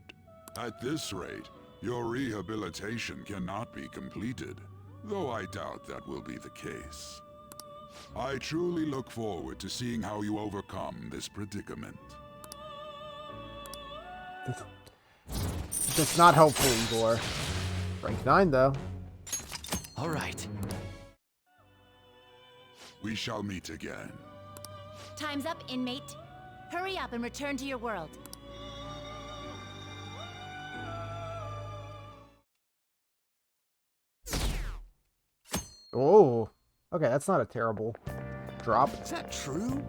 At this rate, your rehabilitation cannot be completed, though I doubt that will be the case. I truly look forward to seeing how you overcome this predicament. That's not helpful, Igor. Rank 9, though. All right. We shall meet again. Time's up, inmate. Hurry up and return to your world. Oh. Okay, that's not a terrible drop. Is that true?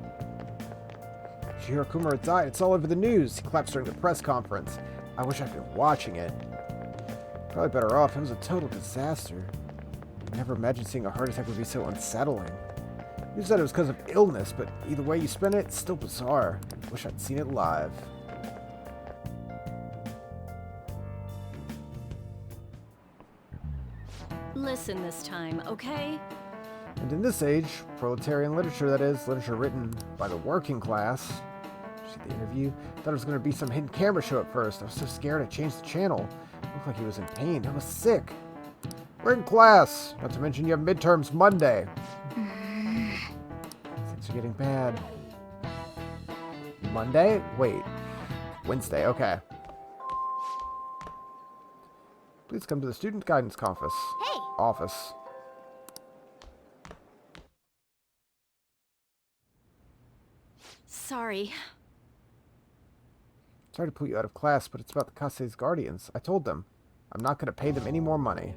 Shigeru Okumura died. It's all over the news. He collapsed during the press conference. I wish I'd been watching it. Probably better off. It was a total disaster. I never imagined seeing a heart attack would be so unsettling. You said it was because of illness, but either way you spin it, it's still bizarre. I wish I'd seen it live. Listen this time, okay? And in this age, proletarian literature, that is, literature written by the working class. See the interview? Thought it was going to be some hidden camera show at first. I was so scared I changed the channel. It looked like he was in pain. I was sick. We're in class. Not to mention you have midterms Monday. Things are getting bad. Monday? Wait. Wednesday, okay. Please come to the student guidance office. Hey! Office. Sorry. Sorry to pull you out of class, but it's about the Kase's guardians. I told them. I'm not going to pay them any more money.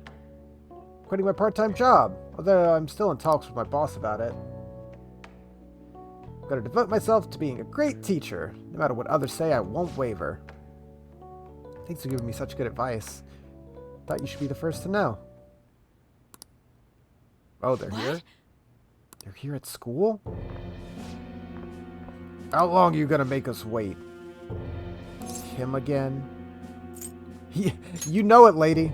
Quitting my part-time job, although I'm still in talks with my boss about it. I'm going to devote myself to being a great teacher. No matter what others say, I won't waver. Thanks for giving me such good advice. Thought you should be the first to know. Oh, they're here? They're here at school? How long are you gonna make us wait? Him again? You know it, lady.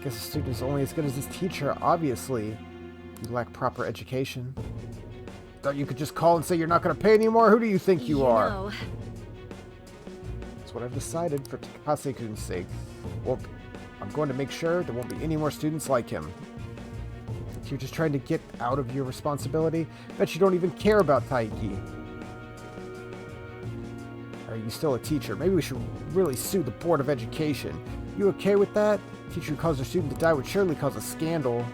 Guess a student is only as good as his teacher. Obviously, you lack proper education. Thought you could just call and say you're not gonna pay anymore? Who do you think you are? Know. That's what I've decided for Takase-kun's sake. Well, I'm going to make sure there won't be any more students like him. Think you're just trying to get out of your responsibility? Bet you don't even care about Taiki. Are you still a teacher? Maybe we should really sue the Board of Education. You okay with that? A teacher who caused a student to die would surely cause a scandal.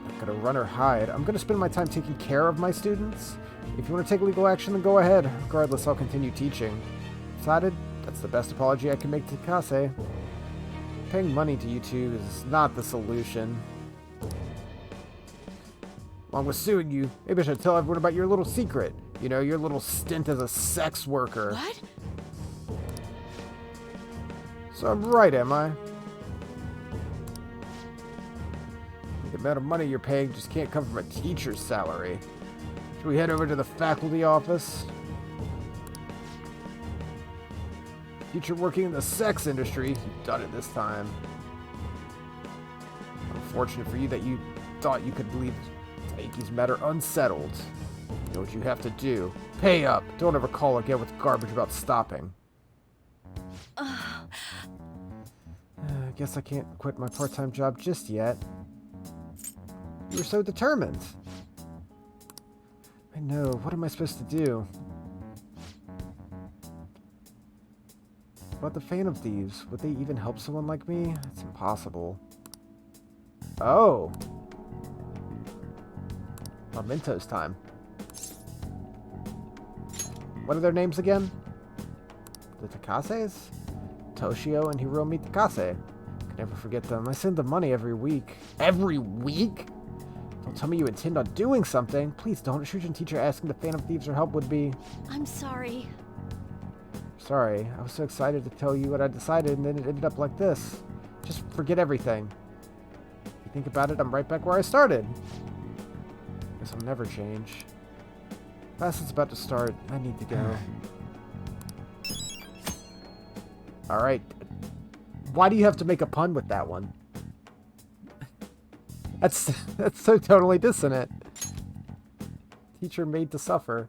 I'm not gonna run or hide. I'm gonna spend my time taking care of my students. If you want to take legal action, then go ahead. Regardless, I'll continue teaching. Decided? That's the best apology I can make to Kase. Paying money to you two is not the solution. Along with suing you, maybe I should tell everyone about your little secret. You know, your little stint as a sex worker. What? So I'm right, am I? The amount of money you're paying just can't come from a teacher's salary. Should we head over to the faculty office? Teacher working in the sex industry. You've done it this time. Unfortunate for you that you thought you could leave Taiki's matter unsettled. You know what you have to do. Pay up. Don't ever call again with garbage about stopping. I guess I can't quit my part-time job just yet. You were so determined. I know. What am I supposed to do? About the Fan of Thieves, would they even help someone like me? It's impossible. Oh. Mementos time. What are their names again? The Takases? Toshio and Hiromi Takase. Could never forget them. I send them money every week. Every week? Don't tell me you intend on doing something. Please don't. A Shujin teacher asking the Phantom Thieves for help would be... I'm sorry. Sorry. I was so excited to tell you what I decided, and then it ended up like this. Just forget everything. If you think about it, I'm right back where I started. Guess I'll never change. Class is about to start. I need to go. Alright. Why do you have to make a pun with that one? That's so totally dissonant. Teacher made to suffer.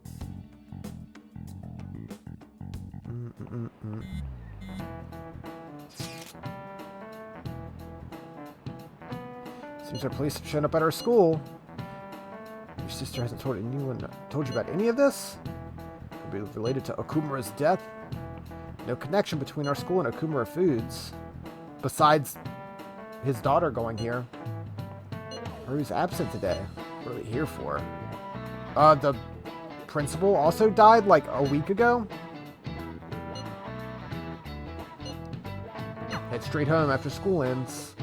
Seems our police have shown up at our school. Your sister hasn't told anyone told you about any of this? Could be related to Okumura's death? No connection between our school and Okumura Foods. Besides his daughter going here. Who's absent today? What are we here for? The principal also died like a week ago? Head straight home after school ends.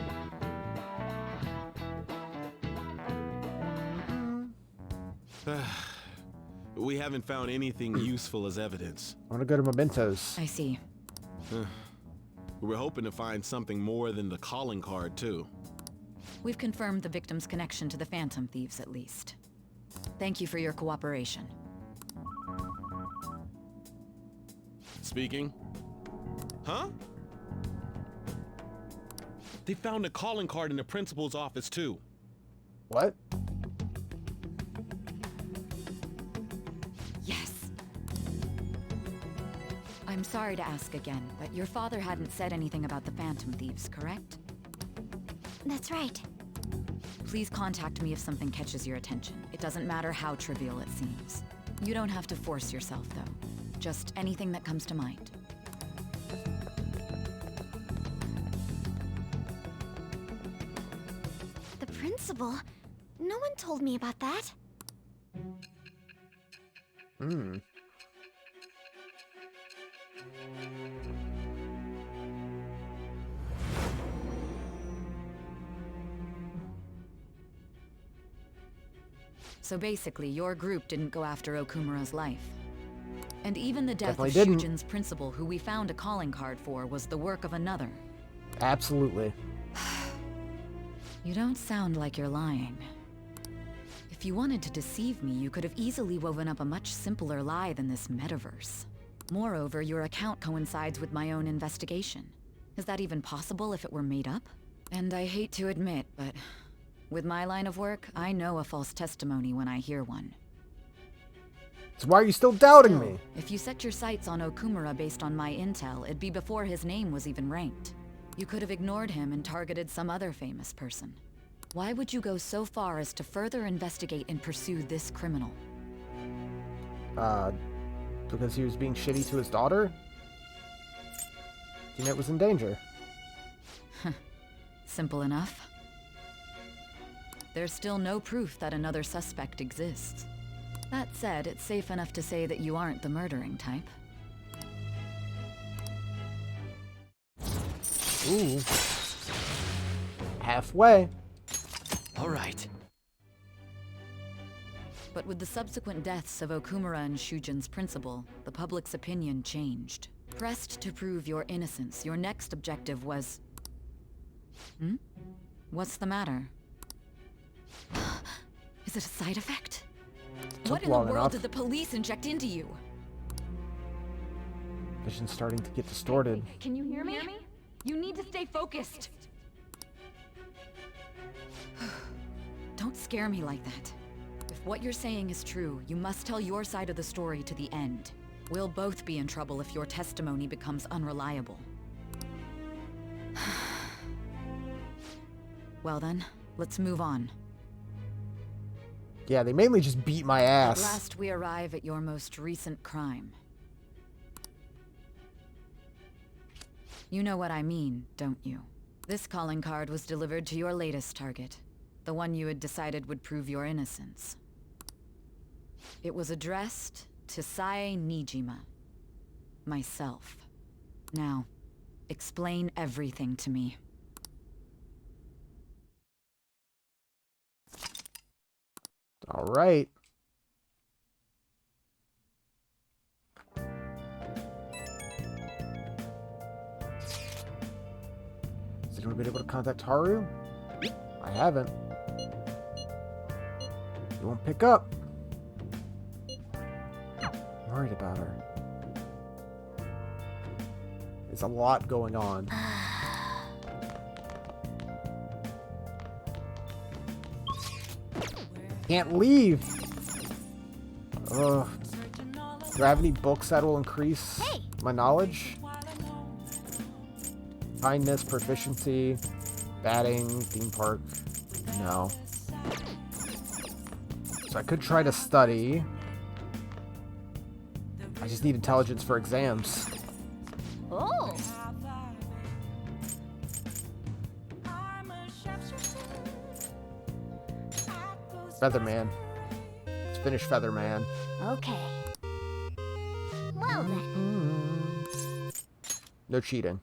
We haven't found anything useful as evidence. I want to go to Mementos. I see. We were hoping to find something more than the calling card, too. We've confirmed the victim's connection to the Phantom Thieves, at least. Thank you for your cooperation. Speaking? Huh? They found a calling card in the principal's office, too. What? Yes. I'm sorry to ask again, but your father hadn't said anything about the Phantom Thieves, correct? That's right. Please contact me if something catches your attention. It doesn't matter how trivial it seems. You don't have to force yourself, though. Just anything that comes to mind. The principal? No one told me about that. So basically, your group didn't go after Okumura's life. And even the death Definitely of didn't. Shujin's principal, who we found a calling card for, was the work of another. Absolutely. You don't sound like you're lying. If you wanted to deceive me, you could have easily woven up a much simpler lie than this metaverse. Moreover, your account coincides with my own investigation. Is that even possible if it were made up? And I hate to admit, but with my line of work, I know a false testimony when I hear one. So why are you still doubting me? If you set your sights on Okumura based on my intel, it'd be before his name was even ranked. You could have ignored him and targeted some other famous person. Why would you go so far as to further investigate and pursue this criminal? Because he was being shitty to his daughter? Teammate was in danger. Simple enough. There's still no proof that another suspect exists. That said, it's safe enough to say that you aren't the murdering type. Ooh. Halfway. All right. But with the subsequent deaths of Okumura and Shujin's principal, the public's opinion changed. Pressed to prove your innocence, your next objective was... What's the matter? Is it a side effect? What in the world did the police inject into you? Vision's starting to get distorted. Can you hear me? You need to stay focused. Don't scare me like that. If what you're saying is true, you must tell your side of the story to the end. We'll both be in trouble if your testimony becomes unreliable. Well then, let's move on. Yeah, they mainly just beat my ass. At last we arrive at your most recent crime. You know what I mean, don't you? This calling card was delivered to your latest target. The one you had decided would prove your innocence. It was addressed to Sae Nijima. Myself. Now, explain everything to me. All right. Has anyone been able to contact Haru? I haven't. You won't pick up. I'm worried about her. There's a lot going on. Can't leave. Ugh. Do I have any books that will increase my knowledge? Kindness, proficiency, batting, theme park. No. So I could try to study. I just need intelligence for exams. Oh. Featherman. Let's finish Featherman. Okay. Well then. No cheating.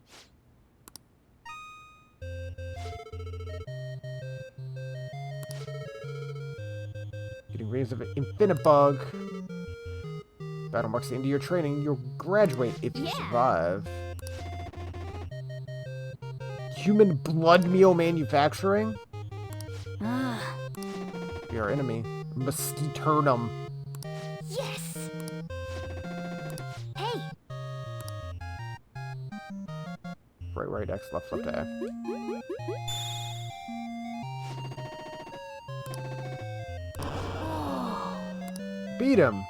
Getting rings of Infinibug. Battle marks the end of your training. You'll graduate if you survive. Human blood meal manufacturing? Be our enemy. Mosquiturnum. Yes. Hey. Right, X, left, A. Beat him.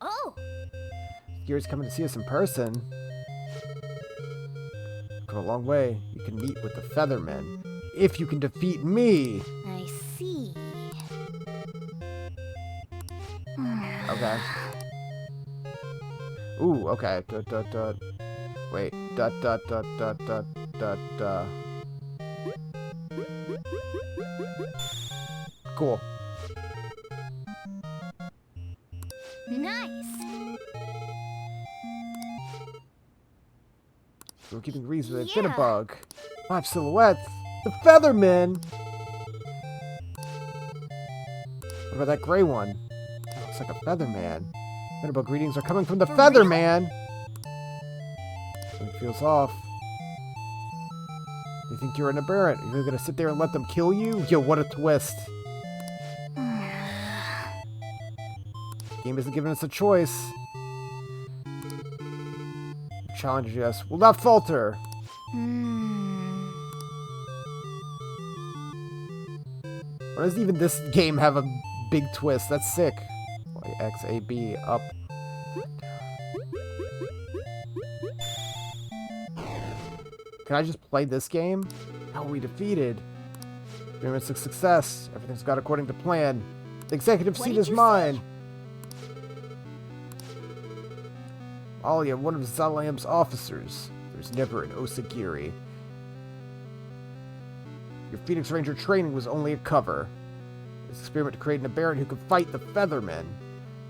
Oh. Gear's coming to see us in person. Come a long way. You can meet with the Feathermen. If you can defeat me. I see. Okay. Ooh, okay. Wait. Cool. Nice. We're keeping reads with Infinibug. 5 silhouettes. The Feathermen! What about that gray one? That looks like a Featherman. Infinibug readings are coming from the Featherman! Something feels off. You think you're an aberrant? You're gonna sit there and let them kill you? Yo, what a twist. Game isn't giving us a choice. Challenges us. Will not falter. Why does even this game have a big twist? That's sick. Y, X, A, B, up. Can I just play this game? How are we defeated? Experiment's a success. Everything's gone according to plan. The executive seat is mine. Alia, one of Zalam's officers. There's never an Osagiri. Your Phoenix Ranger training was only a cover. This experiment to create an aberrant who could fight the Feathermen.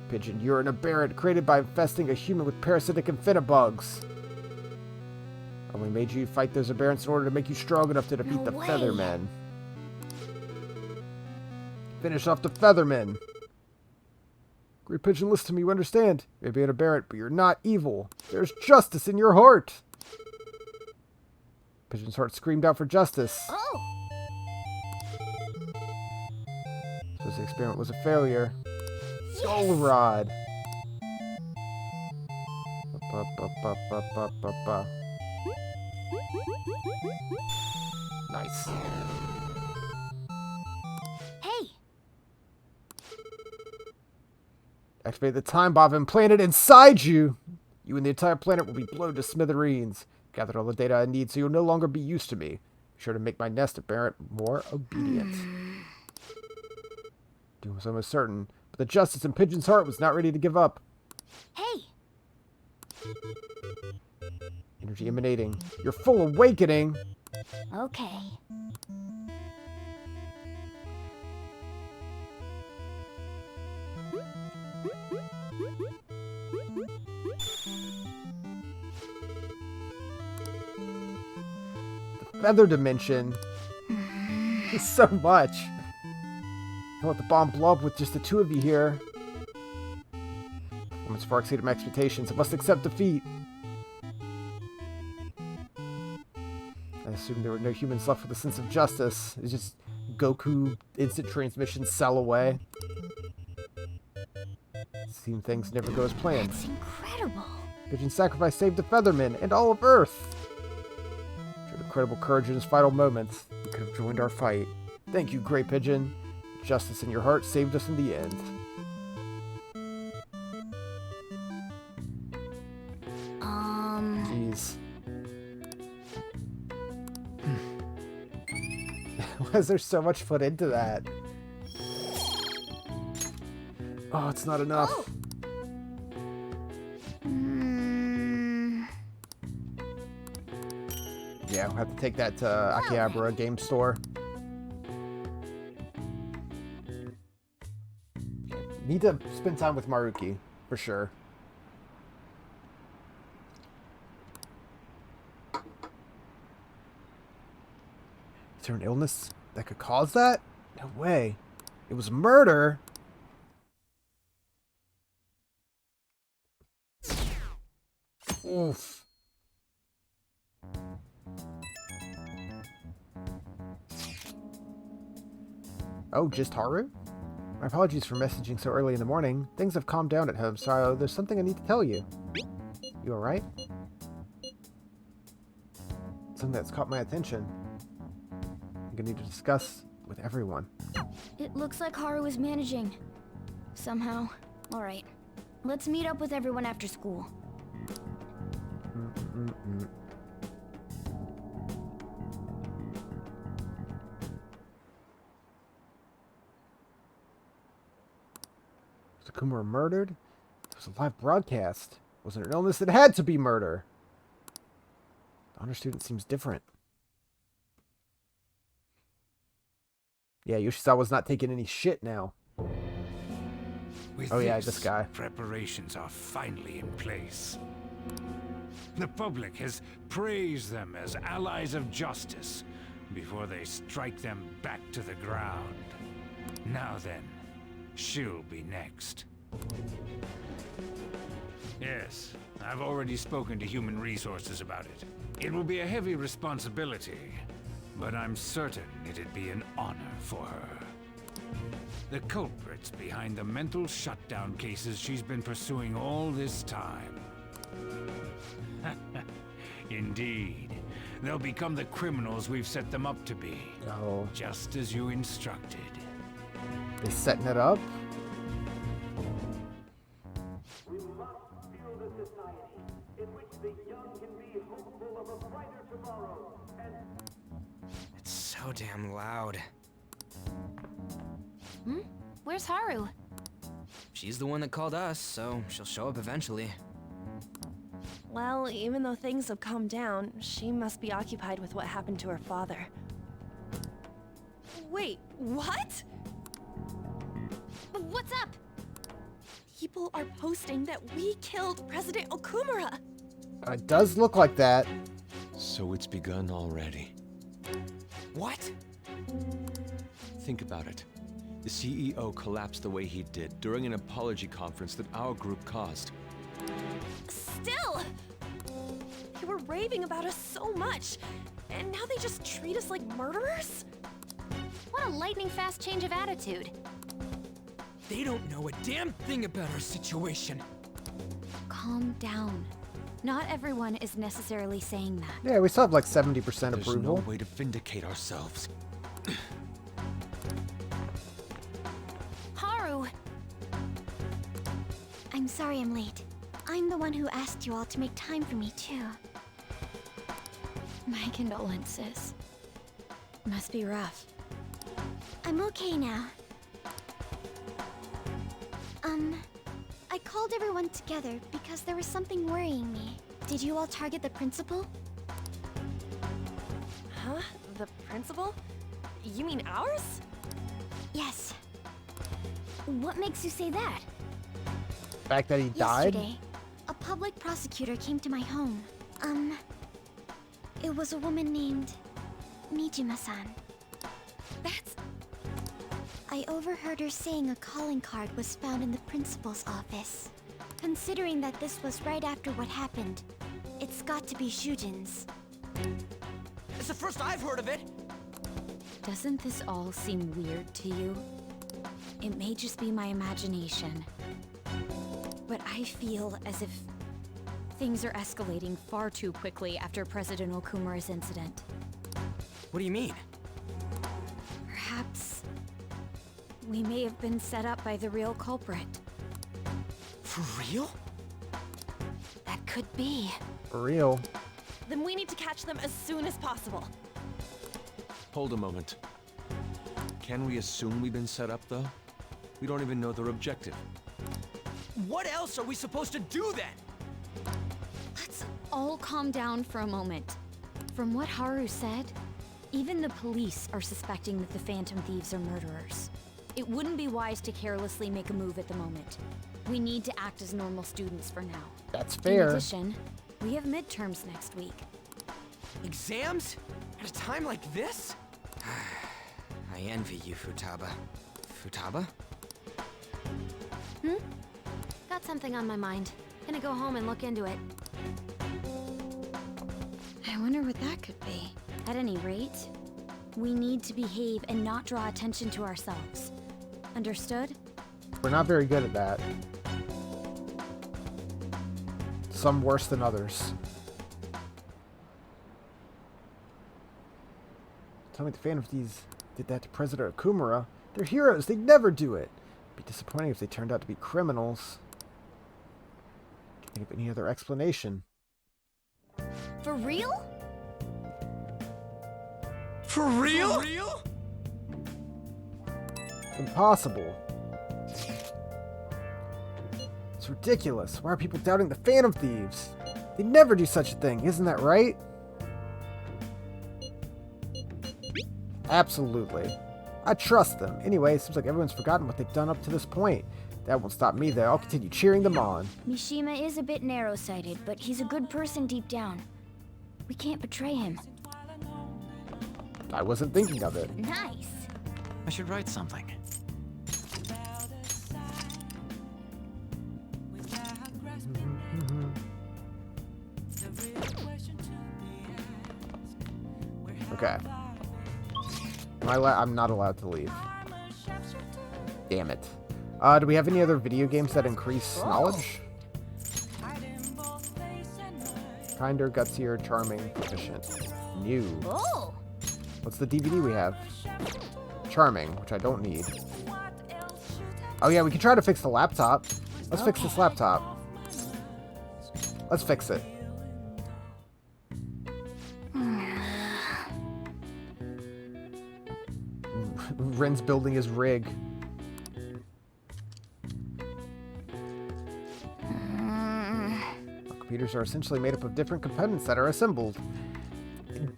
Pigeon, you're an aberrant created by infesting a human with parasitic Infinibugs. I only made you fight those aberrants in order to make you strong enough to defeat the Feathermen. Finish off the Feathermen. Great Pigeon, listen to me, you understand? You may be an aberrant, but you're not evil. There's justice in your heart. Pigeon's heart screamed out for justice. Oh. So the experiment was a failure. Golrod. Nice. Hey. Activate the time bomb implanted inside you. You and the entire planet will be blown to smithereens. Gathered all the data I need so you'll no longer be used to me. Be sure to make my nest aberrant more obedient. Doom was almost certain, but the justice in Pigeon's heart was not ready to give up. Hey. Energy emanating. Your full awakening. Okay. The feather dimension. So much. Don't let the bomb blow up with just the two of you here. Performance far exceeded my expectations. I must accept defeat. I assumed there were no humans left with a sense of justice. It's just Goku instant transmission cell away. Seemed things never go as planned. That's incredible. Pigeon's sacrifice saved the Featherman and all of Earth. Showed incredible courage in his final moments. He could have joined our fight. Thank you, Grey Pigeon. Justice in your heart saved us in the end. Jeez. Why is there so much put into that? Oh, it's not enough. Oh. Yeah, we'll have to take that to Akihabara Game Store. Need to spend time with Maruki, for sure. Is there an illness that could cause that? No way. It was murder. Oof. Oh, just Haru? My apologies for messaging so early in the morning. Things have calmed down at home, so there's something I need to tell you. You alright? Something that's caught my attention. I'm gonna need to discuss with everyone. It looks like Haru is managing. Somehow. Alright. Let's meet up with everyone after school. Was Okumura murdered? It was a live broadcast. Was it an illness that had to be murder? The honor student seems different. Yeah, Yoshizawa's not taking any shit now. With oh yeah, this guy. Preparations are finally in place. The public has praised them as allies of justice before they strike them back to the ground. Now then, she'll be next. Yes, I've already spoken to Human Resources about it. It will be a heavy responsibility, but I'm certain it'd be an honor for her. The culprits behind the mental shutdown cases she's been pursuing all this time. Indeed. They'll become the criminals we've set them up to be. Oh. Just as you instructed. They setting it up? We must build a society in which the young can be hopeful of a brighter tomorrow. And it's so damn loud. Where's Haru? She's the one that called us, so she'll show up eventually. Well, even though things have calmed down, she must be occupied with what happened to her father. Wait, what? What's up? People are posting that we killed President Okumura. It does look like that. So it's begun already. What? Think about it. The CEO collapsed the way he did during an apology conference that our group caused. Still! They were raving about us so much, and now they just treat us like murderers? What a lightning-fast change of attitude. They don't know a damn thing about our situation. Calm down. Not everyone is necessarily saying that. Yeah, we still have like 70% There's approval. no way to vindicate ourselves. Haru! I'm sorry I'm late. I'm the one who asked you all to make time for me, too. My condolences. Must be rough. I'm okay now. I called everyone together because there was something worrying me. Did you all target the principal? Huh? The principal? You mean ours? Yes. What makes you say that? The fact that he died? Yesterday, a public prosecutor came to my home. It was a woman named Mijima-san. That's... I overheard her saying a calling card was found in the principal's office. Considering that this was right after what happened, it's got to be Shujin's. It's the first I've heard of it. Doesn't this all seem weird to you? It may just be my imagination, but I feel as if things are escalating far too quickly after President Okumura's incident. What do you mean? Perhaps we may have been set up by the real culprit. For real? That could be. For real. Then we need to catch them as soon as possible. Hold a moment. Can we assume we've been set up, though? We don't even know their objective. What else are we supposed to do then? Let's all calm down for a moment. From what Haru said, even the police are suspecting that the Phantom Thieves are murderers. It wouldn't be wise to carelessly make a move at the moment. We need to act as normal students for now. That's fair. In addition, we have midterms next week. Exams? At a time like this? I envy you, Futaba. Futaba? Got something on my mind. Gonna go home and look into it. I wonder what that could be. At any rate, we need to behave and not draw attention to ourselves. Understood? We're not very good at that. Some worse than others. Tell me the Phantom Thieves did that to President Okumura. They're heroes. They'd never do it. It'd be disappointing if they turned out to be criminals. Can't think of any other explanation. For real? For real? It's impossible. It's ridiculous. Why are people doubting the Phantom Thieves? They'd never do such a thing, isn't that right? Absolutely. I trust them. Anyway, it seems like everyone's forgotten what they've done up to this point. That won't stop me though. I'll continue cheering them on. Mishima is a bit narrow-sighted, but he's a good person deep down. We can't betray him. I wasn't thinking of it. Nice. I should write something. Okay. I'm not allowed to leave. Damn it. Do we have any other video games that increase knowledge? Kinder, gutsier, charming, proficient. New. Oh. What's the DVD we have? Charming, which I don't need. Oh yeah, we can try to fix the laptop. Let's fix this laptop. Let's fix it. Ren's building his rig. Computers are essentially made up of different components that are assembled.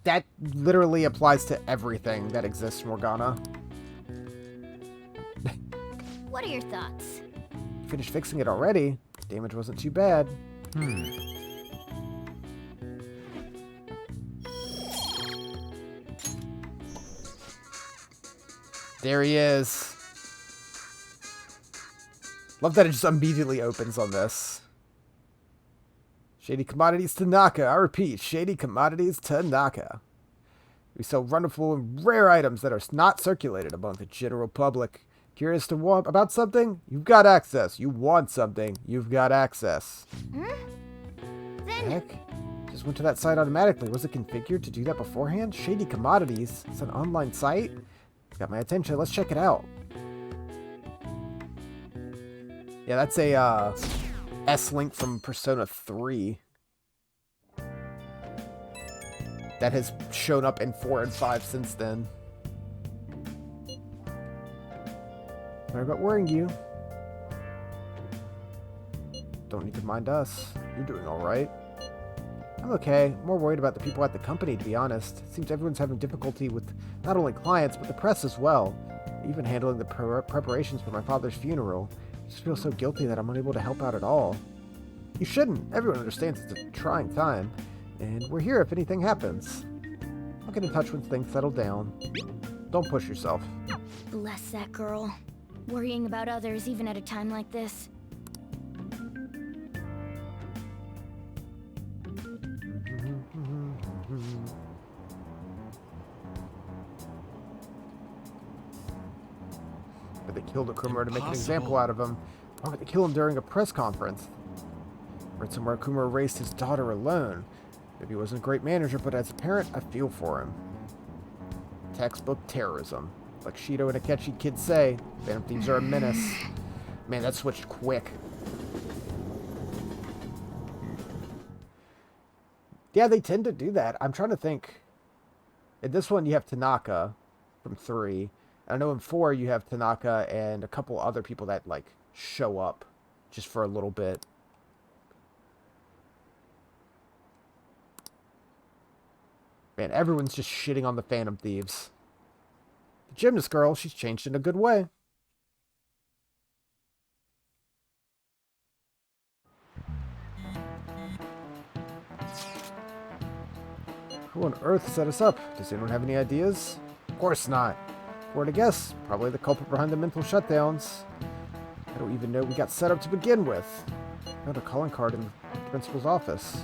That literally applies to everything that exists, Morgana. What are your thoughts? Finished fixing it already. Damage wasn't too bad. There he is. Love that it just immediately opens on this. Shady Commodities Tanaka. I repeat, Shady Commodities Tanaka. We sell wonderful and rare items that are not circulated among the general public. Curious to want about something? You've got access. You want something? You've got access. Heck? Just went to that site automatically. Was it configured to do that beforehand? Shady Commodities. It's an online site. It's got my attention. Let's check it out. Yeah, that's a S-Link from Persona 3. That has shown up in 4 and 5 since then. Sorry about worrying you. Don't need to mind us. You're doing alright. I'm okay. More worried about the people at the company, to be honest. It seems everyone's having difficulty with not only clients, but the press as well. Even handling the preparations for my father's funeral. I just feel so guilty that I'm unable to help out at all. You shouldn't. Everyone understands it's a trying time. And we're here if anything happens. I'll get in touch when things settle down. Don't push yourself. Bless that girl. Worrying about others even at a time like this. But they killed Okuma to make an example out of him. Why would they kill him during a press conference? Read somewhere Okuma raised his daughter alone. Maybe he wasn't a great manager, but as a parent, I feel for him. Textbook terrorism. Like Shido and Akechi kids say, Phantom Thieves are a menace. Man, that switched quick. Yeah, they tend to do that. I'm trying to think. In this one, you have Tanaka from 3. I know in 4, you have Tanaka and a couple other people that, like, show up just for a little bit. Man, everyone's just shitting on the Phantom Thieves. The gymnast girl, she's changed in a good way. Who on earth set us up? Does anyone have any ideas? Of course not. If I were to guess, probably the culprit behind the mental shutdowns. I don't even know we got set up to begin with. Found a calling card in the principal's office.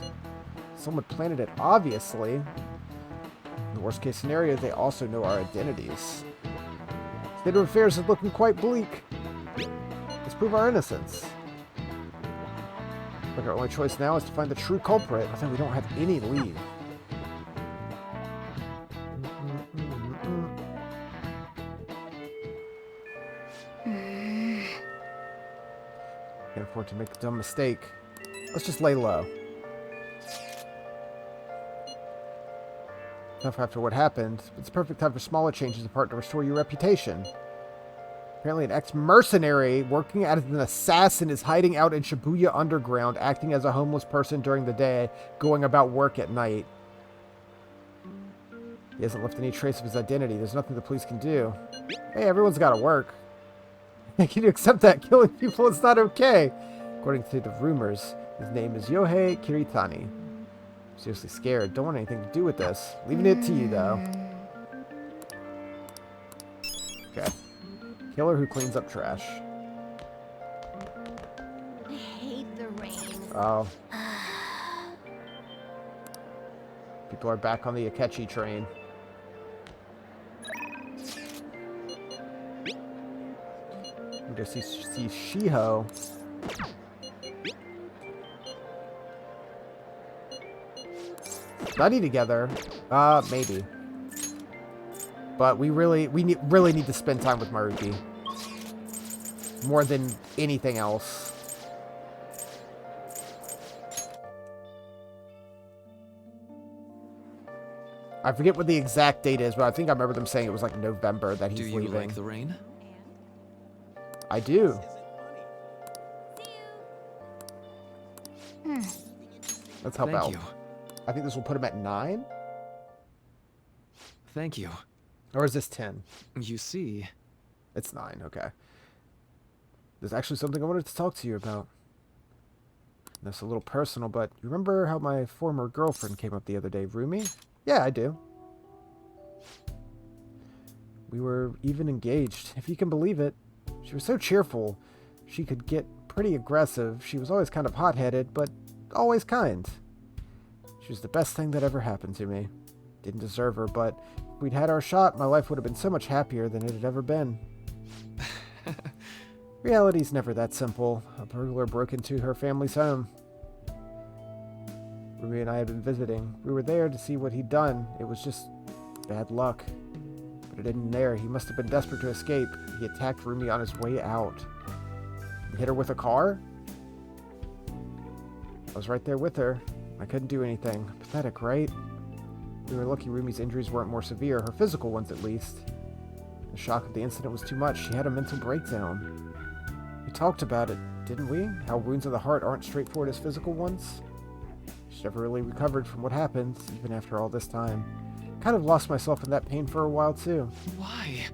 Someone planted it, obviously. In the worst case scenario, they also know our identities. State of affairs is looking quite bleak. Let's prove our innocence. Like our only choice now is to find the true culprit. I think we don't have any lead. Can't afford to make a dumb mistake. Let's just lay low. Tough after what happened, but it's a perfect time for smaller changes apart to restore your reputation. Apparently an ex-mercenary working as an assassin is hiding out in Shibuya Underground, acting as a homeless person during the day, going about work at night. He hasn't left any trace of his identity. There's nothing the police can do. Hey, everyone's got to work. Can you accept that? Killing people is not okay. According to the rumors, his name is Yohei Kiritani. Seriously scared. Don't want anything to do with this. Leaving it to you, though. Okay. Killer who cleans up trash. I hate the rain. Oh. People are back on the Akechi train. We just see Shiho. Study together? Maybe. But we really need to spend time with Maruki. More than anything else. I forget what the exact date is, but I think I remember them saying it was like November that he's leaving. Do you like the rain? I do. Let's help out. Thank you. I think this will put him at 9? Thank you. Or is this 10? You see... It's 9, okay. There's actually something I wanted to talk to you about. That's a little personal, but you remember how my former girlfriend came up the other day, Rumi? Yeah, I do. We were even engaged, if you can believe it. She was so cheerful. She could get pretty aggressive. She was always kind of hot-headed, but always kind. She was the best thing that ever happened to me. Didn't deserve her, but if we'd had our shot, my life would have been so much happier than it had ever been. Reality's never that simple. A burglar broke into her family's home. Rumi and I had been visiting. We were there to see what he'd done. It was just bad luck. But it didn't end there. He must have been desperate to escape. He attacked Rumi on his way out. He hit her with a car? I was right there with her. I couldn't do anything. Pathetic, right? We were lucky Rumi's injuries weren't more severe, her physical ones at least. The shock of the incident was too much. She had a mental breakdown. We talked about it, didn't we? How wounds of the heart aren't straightforward as physical ones? She never really recovered from what happened, even after all this time. Kind of lost myself in that pain for a while, too. Why?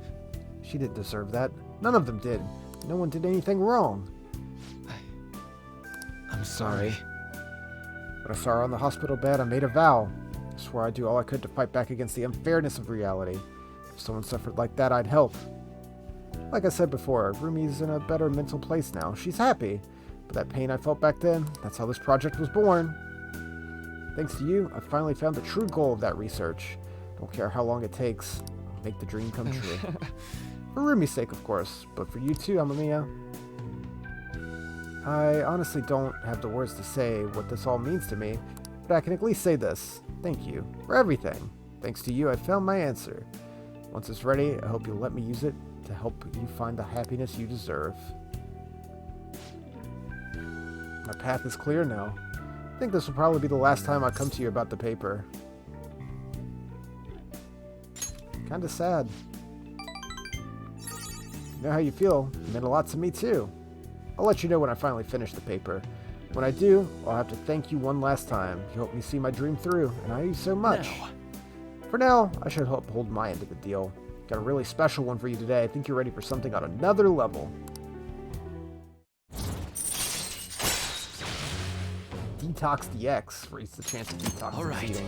She didn't deserve that. None of them did. No one did anything wrong. I'm sorry. When I saw her on the hospital bed, I made a vow. I swore I'd do all I could to fight back against the unfairness of reality. If someone suffered like that, I'd help. Like I said before, Rumi's in a better mental place now. She's happy. But that pain I felt back then, that's how this project was born. Thanks to you, I finally found the true goal of that research. Don't care how long it takes. I'll make the dream come true. For Rumi's sake, of course, but for you too, Amamiya. I honestly don't have the words to say what this all means to me, but I can at least say this. Thank you for everything. Thanks to you, I found my answer. Once it's ready, I hope you'll let me use it to help you find the happiness you deserve. My path is clear now. I think this will probably be the last time I come to you about the paper. Kinda sad. You know how you feel. It meant a lot to me too. I'll let you know when I finally finish the paper. When I do, I'll have to thank you one last time. You helped me see my dream through, and I owe you so much. No. For now, I should uphold my end of the deal. Got a really special one for you today. I think you're ready for something on another level. Detox DX raise the chance of detox succeeding.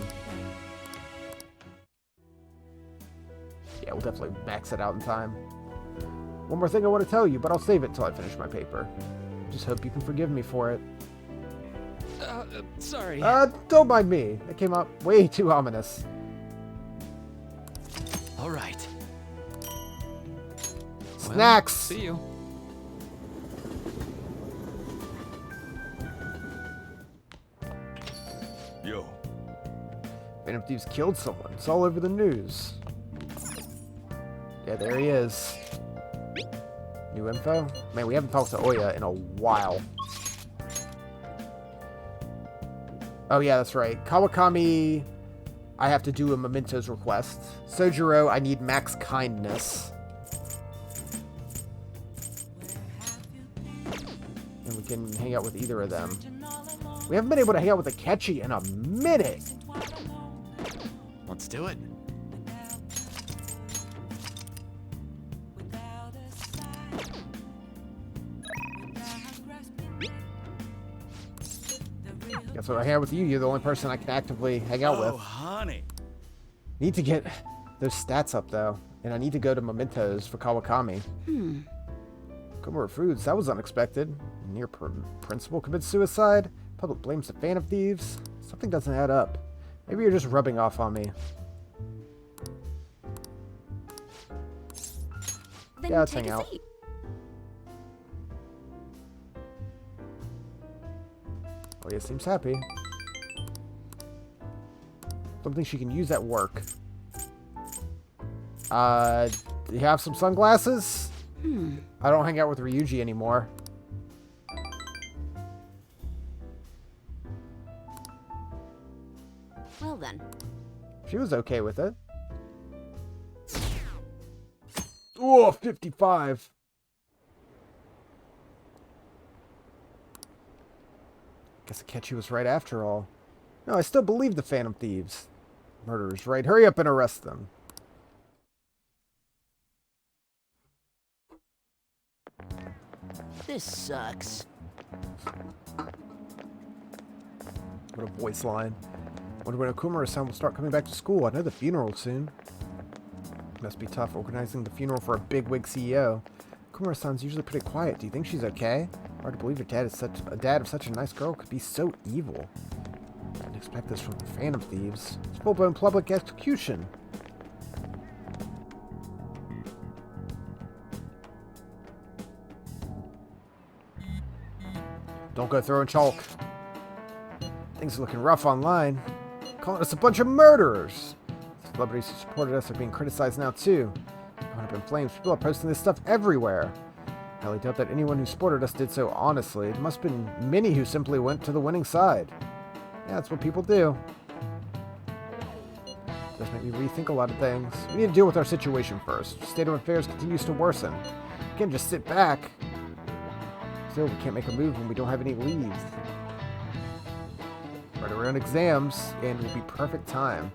Yeah, we'll definitely max it out in time. One more thing I want to tell you, but I'll save it till I finish my paper. Just hope you can forgive me for it. Sorry. Don't mind me. That came out way too ominous. All right. Snacks! Well, see you. Yo. Phantom Thieves killed someone. It's all over the news. Yeah, there he is. New info? Man, we haven't talked to Oya in a while. Oh yeah, that's right. Kawakami, I have to do a mementos request. Sojiro, I need max kindness. And we can hang out with either of them. We haven't been able to hang out with Akechi in a minute. Let's do it. Guess what? I hang out with you. You're the only person I can actively hang out with. Oh, honey. Need to get those stats up though, and I need to go to mementos for Kawakami. Kumura Foods, that was unexpected. Near principal commits suicide. Public blames the Phantom Thieves. Something doesn't add up. Maybe you're just rubbing off on me. Then Yeah, let's take hang a out. seat. Oh yeah, seems happy. Something she can use at work. Do you have some sunglasses? I don't hang out with Ryuji anymore. Well then. She was okay with it. Oh, 55. Guess Akechi was right after all. No, I still believe the Phantom Thieves. Murderers, right? Hurry up and arrest them. This sucks. What a voice line. Wonder when Okumura-san will start coming back to school. I know the funeral soon. Must be tough organizing the funeral for a bigwig CEO. Okumura-san's usually pretty quiet. Do you think she's okay? Hard to believe her dad is a dad of such a nice girl could be so evil. I didn't expect this from the Phantom Thieves. It's full-blown public execution. Don't go throwing chalk. Things are looking rough online. Calling us a bunch of murderers. Celebrities who supported us are being criticized now too. Going up in flames. People are posting this stuff everywhere. I highly doubt that anyone who supported us did so honestly. It must have been many who simply went to the winning side. Yeah, that's what people do. It does make me rethink a lot of things. We need to deal with our situation first. State of affairs continues to worsen. We can't just sit back. Still, we can't make a move when we don't have any leads. Right around exams, and it will be perfect time.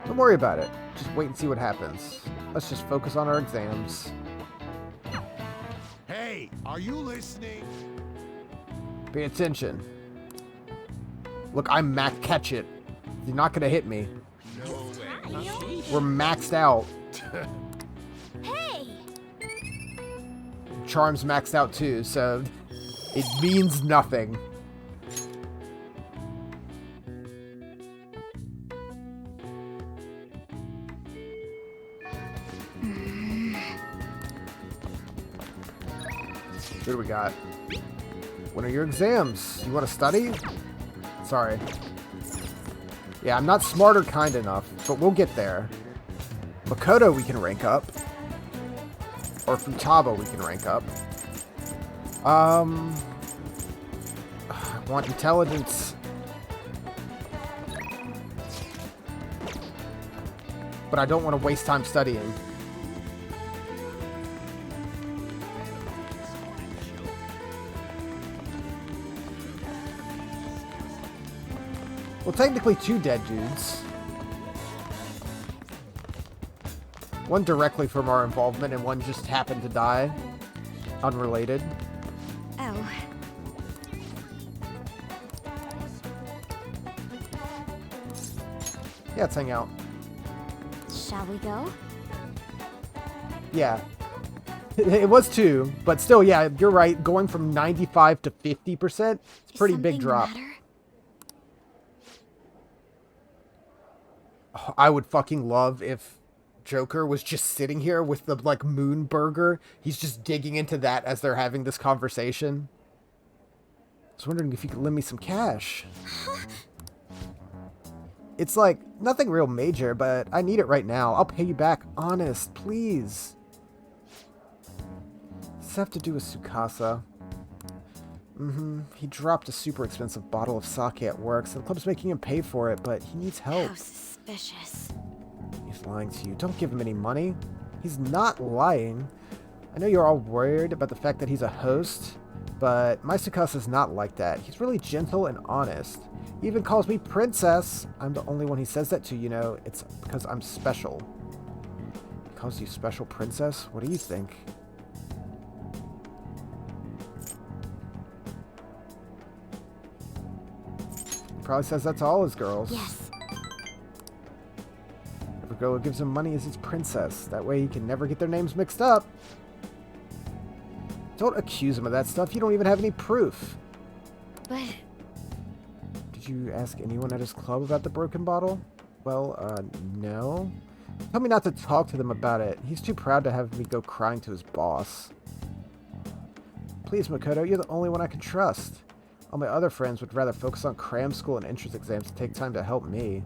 Don't worry about it. Just wait and see what happens. Let's just focus on our exams. Hey, are you listening? Pay attention. Look, I'm Mac Catch It. You're not gonna hit me. No way. We're maxed out. Hey! Charm's maxed out too, so it means nothing. What do we got? When are your exams? You want to study? Sorry. Yeah, I'm not smart or kind enough, but we'll get there. Makoto we can rank up. Or Futaba we can rank up. I want intelligence. But I don't want to waste time studying. Well, technically 2 dead dudes. One directly from our involvement and one just happened to die. Unrelated. Oh. Yeah, let's hang out. Shall we go? Yeah. It was 2, but still, yeah, you're right. Going from 95 to 50%, it's a pretty big drop. Oh, I would fucking love if Joker was just sitting here with the, like, moon burger. He's just digging into that as they're having this conversation. I was wondering if you could lend me some cash. It's like, nothing real major, but I need it right now. I'll pay you back, honest, please. This have to do with Tsukasa. He dropped a super expensive bottle of sake at work, so the club's making him pay for it, but he needs help. How suspicious. He's lying to you. Don't give him any money. He's not lying. I know you're all worried about the fact that he's a host, but my Tsukasa's not like that. He's really gentle and honest. He even calls me princess. I'm the only one he says that to, you know. It's because I'm special. He calls you special princess? What do you think? He probably says that to all his girls. Yes. Every girl who gives him money is his princess. That way he can never get their names mixed up. Don't accuse him of that stuff. You don't even have any proof. But... Did you ask anyone at his club about the broken bottle? Well, no. Tell me not to talk to them about it. He's too proud to have me go crying to his boss. Please, Makoto, you're the only one I can trust. All my other friends would rather focus on cram school and entrance exams to take time to help me.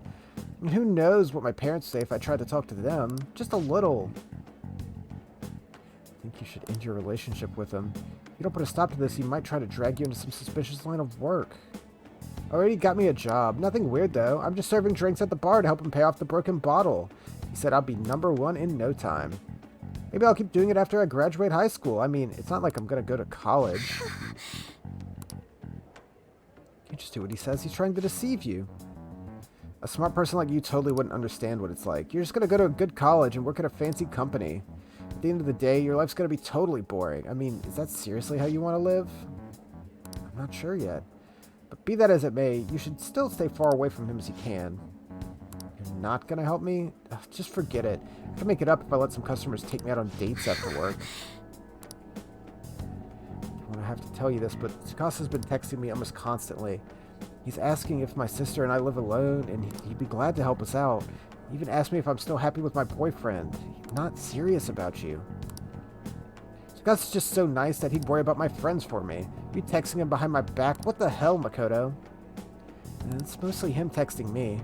And who knows what my parents say if I tried to talk to them. Just a little. I think you should end your relationship with him. If you don't put a stop to this, he might try to drag you into some suspicious line of work. Already got me a job. Nothing weird, though. I'm just serving drinks at the bar to help him pay off the broken bottle. He said I'll be #1 in no time. Maybe I'll keep doing it after I graduate high school. I mean, it's not like I'm gonna go to college. You just do what he says. He's trying to deceive you. A smart person like you totally wouldn't understand what it's like. You're just gonna go to a good college and work at a fancy company. At the end of the day, your life's gonna be totally boring. I mean, is that seriously how you want to live? I'm not sure yet. But be that as it may, you should still stay far away from him as you can. You're not gonna help me? Ugh, just forget it. I can make it up if I let some customers take me out on dates after work. I want to have to tell you this, but Tsukasa's been texting me almost constantly. He's asking if my sister and I live alone, and he'd be glad to help us out. He even asked me if I'm still happy with my boyfriend. He's not serious about you. Tsukasa's just so nice that he'd worry about my friends for me. You texting him behind my back? What the hell, Makoto? And it's mostly him texting me.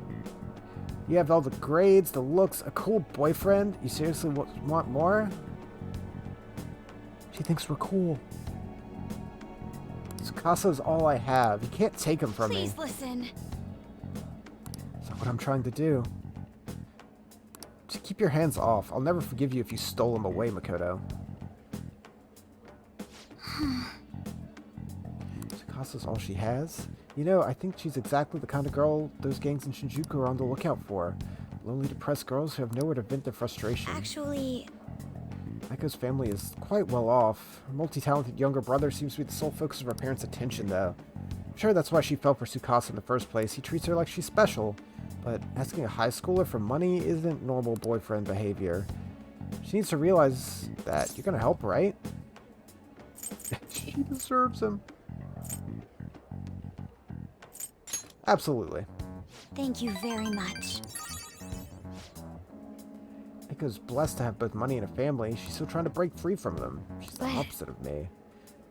You have all the grades, the looks, a cool boyfriend. You seriously want more? She thinks we're cool. Tsukasa's all I have. You can't take him from me. Please listen. That's not what I'm trying to do. Just keep your hands off. I'll never forgive you if you stole him away, Makoto. Tsukasa's all she has? You know, I think she's exactly the kind of girl those gangs in Shinjuku are on the lookout for. Lonely, depressed girls who have nowhere to vent their frustration. Actually... Aiko's family is quite well off. Her multi-talented younger brother seems to be the sole focus of her parents' attention, though. I'm sure that's why she fell for Tsukasa in the first place. He treats her like she's special. But asking a high schooler for money isn't normal boyfriend behavior. She needs to realize that you're gonna help, right? She deserves him. Absolutely. Thank you very much. Miko's blessed to have both money and a family. She's still trying to break free from them. She's the opposite of me.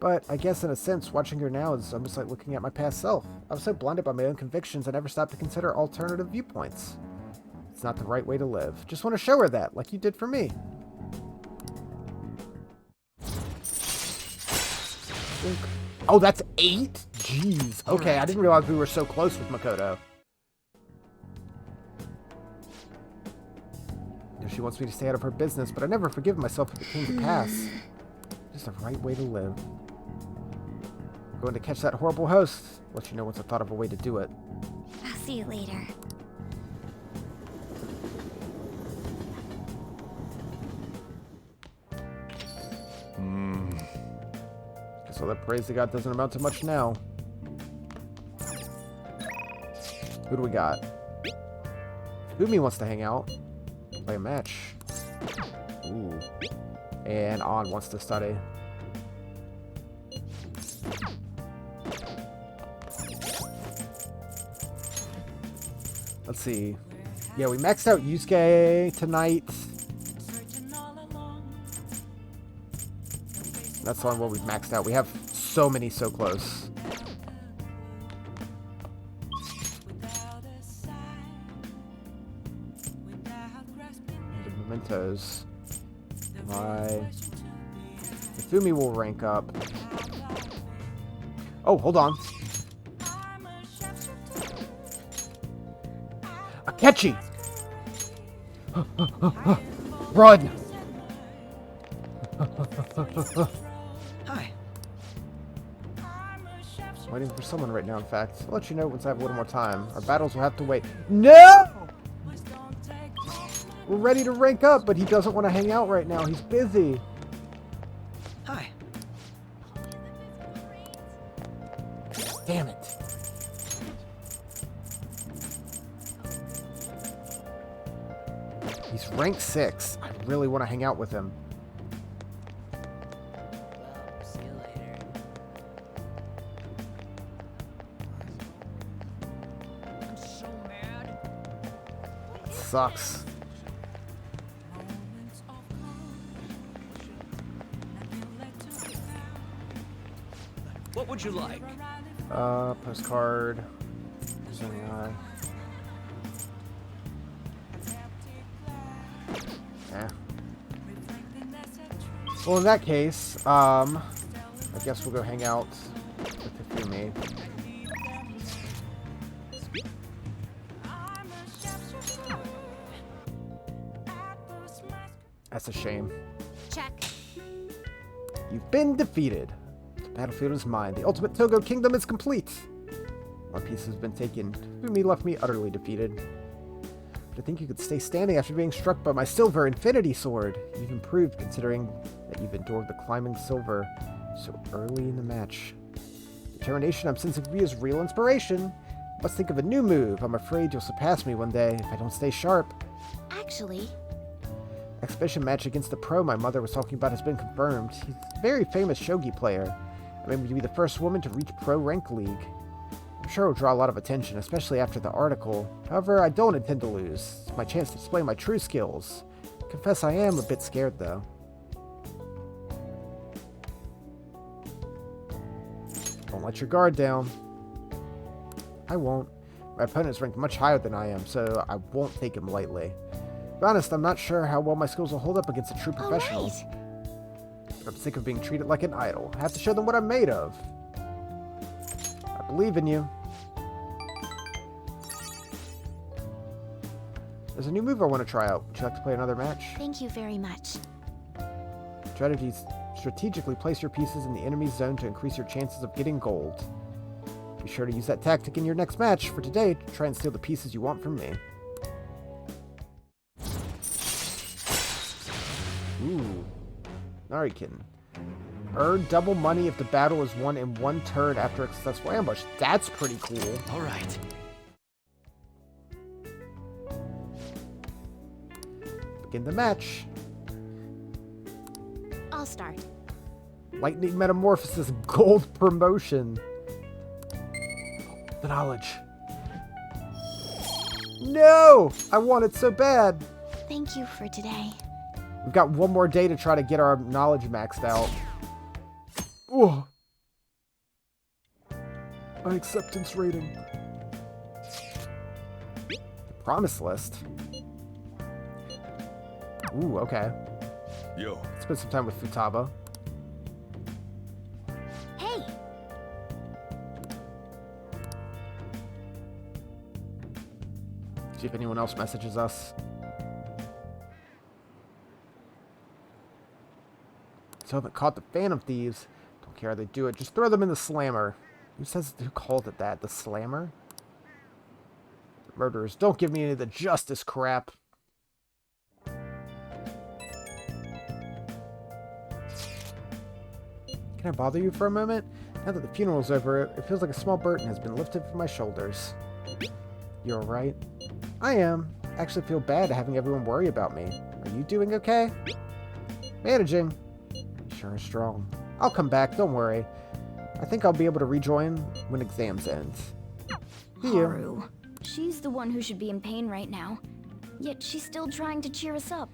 But I guess in a sense, watching her now is almost like looking at my past self. I was so blinded by my own convictions I never stopped to consider alternative viewpoints. It's not the right way to live. Just want to show her that, like you did for me. Oh, that's 8? Jeez. Okay, I didn't realize we were so close with Makoto. She wants me to stay out of her business, but I never forgive myself if it came to pass. Just the right way to live. I'm going to catch that horrible host. Let you know once I've thought of a way to do it. I'll see you later. Guess all that praise to God doesn't amount to much now. Who do we got? Fumi wants to hang out. Play a match. Ooh. And On wants to study. Let's see. Yeah, we maxed out Yusuke tonight. That's the only one we've maxed out. We have so many so close. The mementos. My Fumi will rank up. Oh, hold on. Akechi! Run! Hi. Waiting for someone right now, in fact. I'll let you know once I have a little more time. Our battles will have to wait. No! We're ready to rank up, but he doesn't want to hang out right now. He's busy. Hi. Damn it. He's rank 6. I really want to hang out with him. Sucks. What would you like? Postcard. Yeah. Well, in that case, I guess we'll go hang out with Hifumi. That's a shame. Check. You've been defeated. The battlefield is mine. The ultimate Togo kingdom is complete. One piece has been taken. Fumi left me utterly defeated. But I think you could stay standing after being struck by my silver infinity sword. You've improved considering that you've endured the climbing silver so early in the match. Determination I'm sensing from you is real inspiration. Must think of a new move. I'm afraid you'll surpass me one day if I don't stay sharp. Actually, Exhibition match against the pro my mother was talking about has been confirmed. He's a very famous shogi player. I mean, to be the first woman to reach pro rank league. I'm sure it'll draw a lot of attention, especially after the article. However, I don't intend to lose. It's my chance to display my true skills. Confess I am a bit scared, though. Don't let your guard down. I won't. My opponent's ranked much higher than I am, so I won't take him lightly. To be honest, I'm not sure how well my skills will hold up against a true professional. I'm sick of being treated like an idol. I have to show them what I'm made of. I believe in you. There's a new move I want to try out. Would you like to play another match? thank you very much. Strategically place your pieces in the enemy's zone to increase your chances of getting gold. Be sure to use that tactic in your next match. For today, to try and steal the pieces you want from me. Ooh. Narikin. Earn double money if the battle is won in one turn after a successful ambush. That's pretty cool. Alright. Begin the match. I'll start. Lightning Metamorphosis Gold promotion. The knowledge. No! I want it so bad. Thank you for today. We've got one more day to try to get our knowledge maxed out. Ooh. My acceptance rating. Promise list. Ooh, okay. Yo. Spend some time with Futaba. Hey! See if anyone else messages us. So haven't caught the Phantom Thieves. Don't care how they do it. Just throw them in the slammer. Who called it that? The slammer? Murderers, don't give me any of the justice crap. Can I bother you for a moment? Now that the funeral's over, it feels like a small burden has been lifted from my shoulders. You alright? I am. I actually feel bad having everyone worry about me. Are you doing okay? Managing. Sure is strong. I'll come back, don't worry. I think I'll be able to rejoin when exams end. See you. Haru. She's the one who should be in pain right now. Yet she's still trying to cheer us up.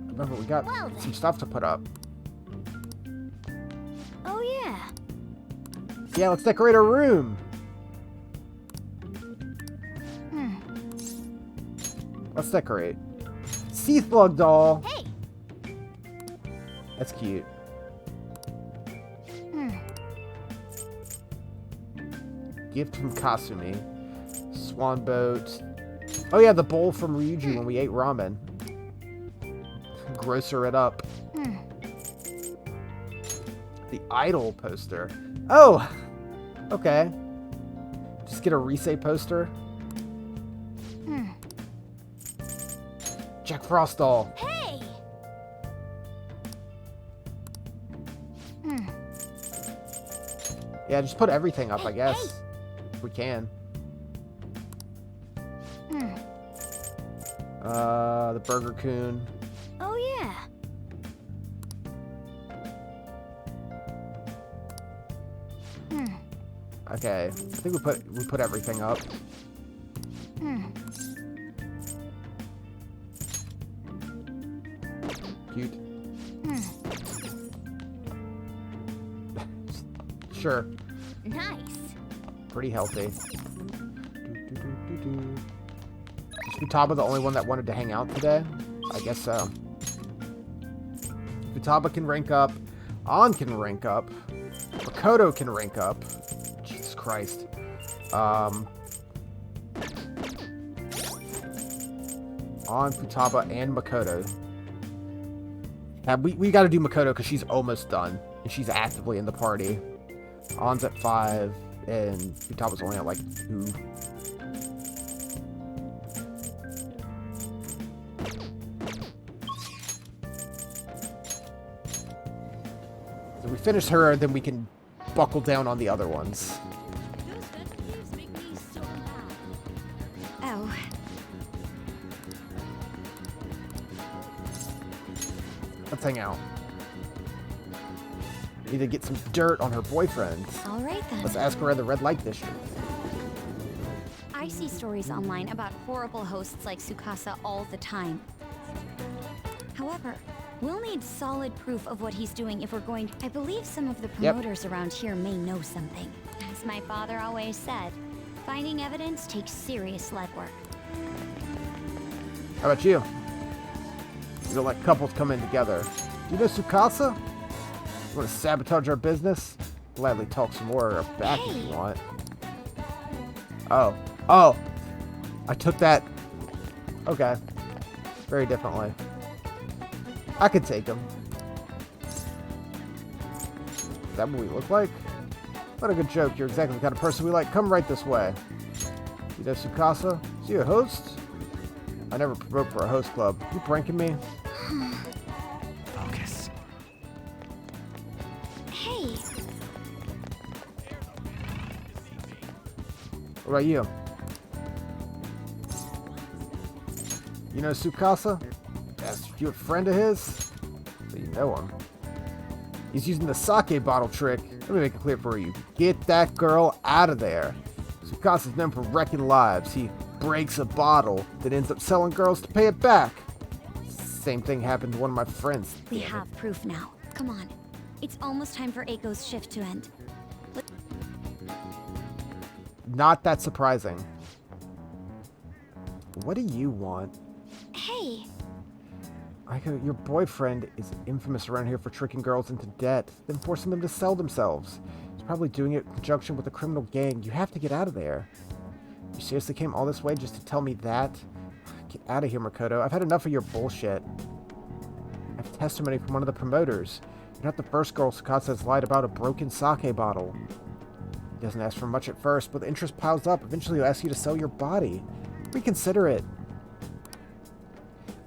Remember, we got some stuff to put up. Oh yeah. Yeah, let's decorate our room. Let's decorate. Sea Slug doll. Hey. That's cute. Gift from Kasumi. Swan boat. Oh yeah, the bowl from Ryuji when we ate ramen. Grocer it up. The Idol poster. Oh! Okay. Just get a Rise poster. Jack Frost doll. Hey! Yeah, just put everything up, I guess. If we can. The Burger Coon. Oh yeah. Okay, I think we put everything up. Cute. Sure. Nice. Pretty healthy. Is Futaba the only one that wanted to hang out today? I guess so. Futaba can rank up. An can rank up. Makoto can rank up. Jesus Christ. An, Futaba, and Makoto. We gotta do Makoto because she's almost done. And she's actively in the party. An's at 5, and Futaba's only at like 2. So we finish her, then we can buckle down on the other ones. Oh. Let's hang out. Need to get some dirt on her boyfriend. All right then. Let's ask her in the red light district. I see stories online about horrible hosts like Tsukasa all the time. However, we'll need solid proof of what he's doing if we're going to... I believe some of the promoters around here may know something. As my father always said, finding evidence takes serious legwork. How about you? You don't like couples coming together. Do you know Tsukasa? You want to sabotage our business? Gladly talk some more or back if you want. Oh, I took that. Okay. Very differently. I could take him. Is that what we look like? What a good joke. You're exactly the kind of person we like. Come right this way. You know Tsukasa? Is he a host? I never promote for a host club. You pranking me? Focus. Hey. What about you? You know Tsukasa? Yes, you a friend of his? So you know him. He's using the sake bottle trick. Let me make it clear for you. Get that girl out of there. Tsukasa's known for wrecking lives. He breaks a bottle, then ends up selling girls to pay it back. Same thing happened to one of my friends. We have proof now. Come on. It's almost time for Aiko's shift to end. Not that surprising. What do you want? Hey. Aiko, your boyfriend is infamous around here for tricking girls into debt, then forcing them to sell themselves. He's probably doing it in conjunction with a criminal gang. You have to get out of there. You seriously came all this way just to tell me that? Get out of here, Makoto. I've had enough of your bullshit. I have testimony from one of the promoters. You're not the first girl Tsukasa has lied about a broken sake bottle. He doesn't ask for much at first, but the interest piles up. Eventually he'll ask you to sell your body. Reconsider it.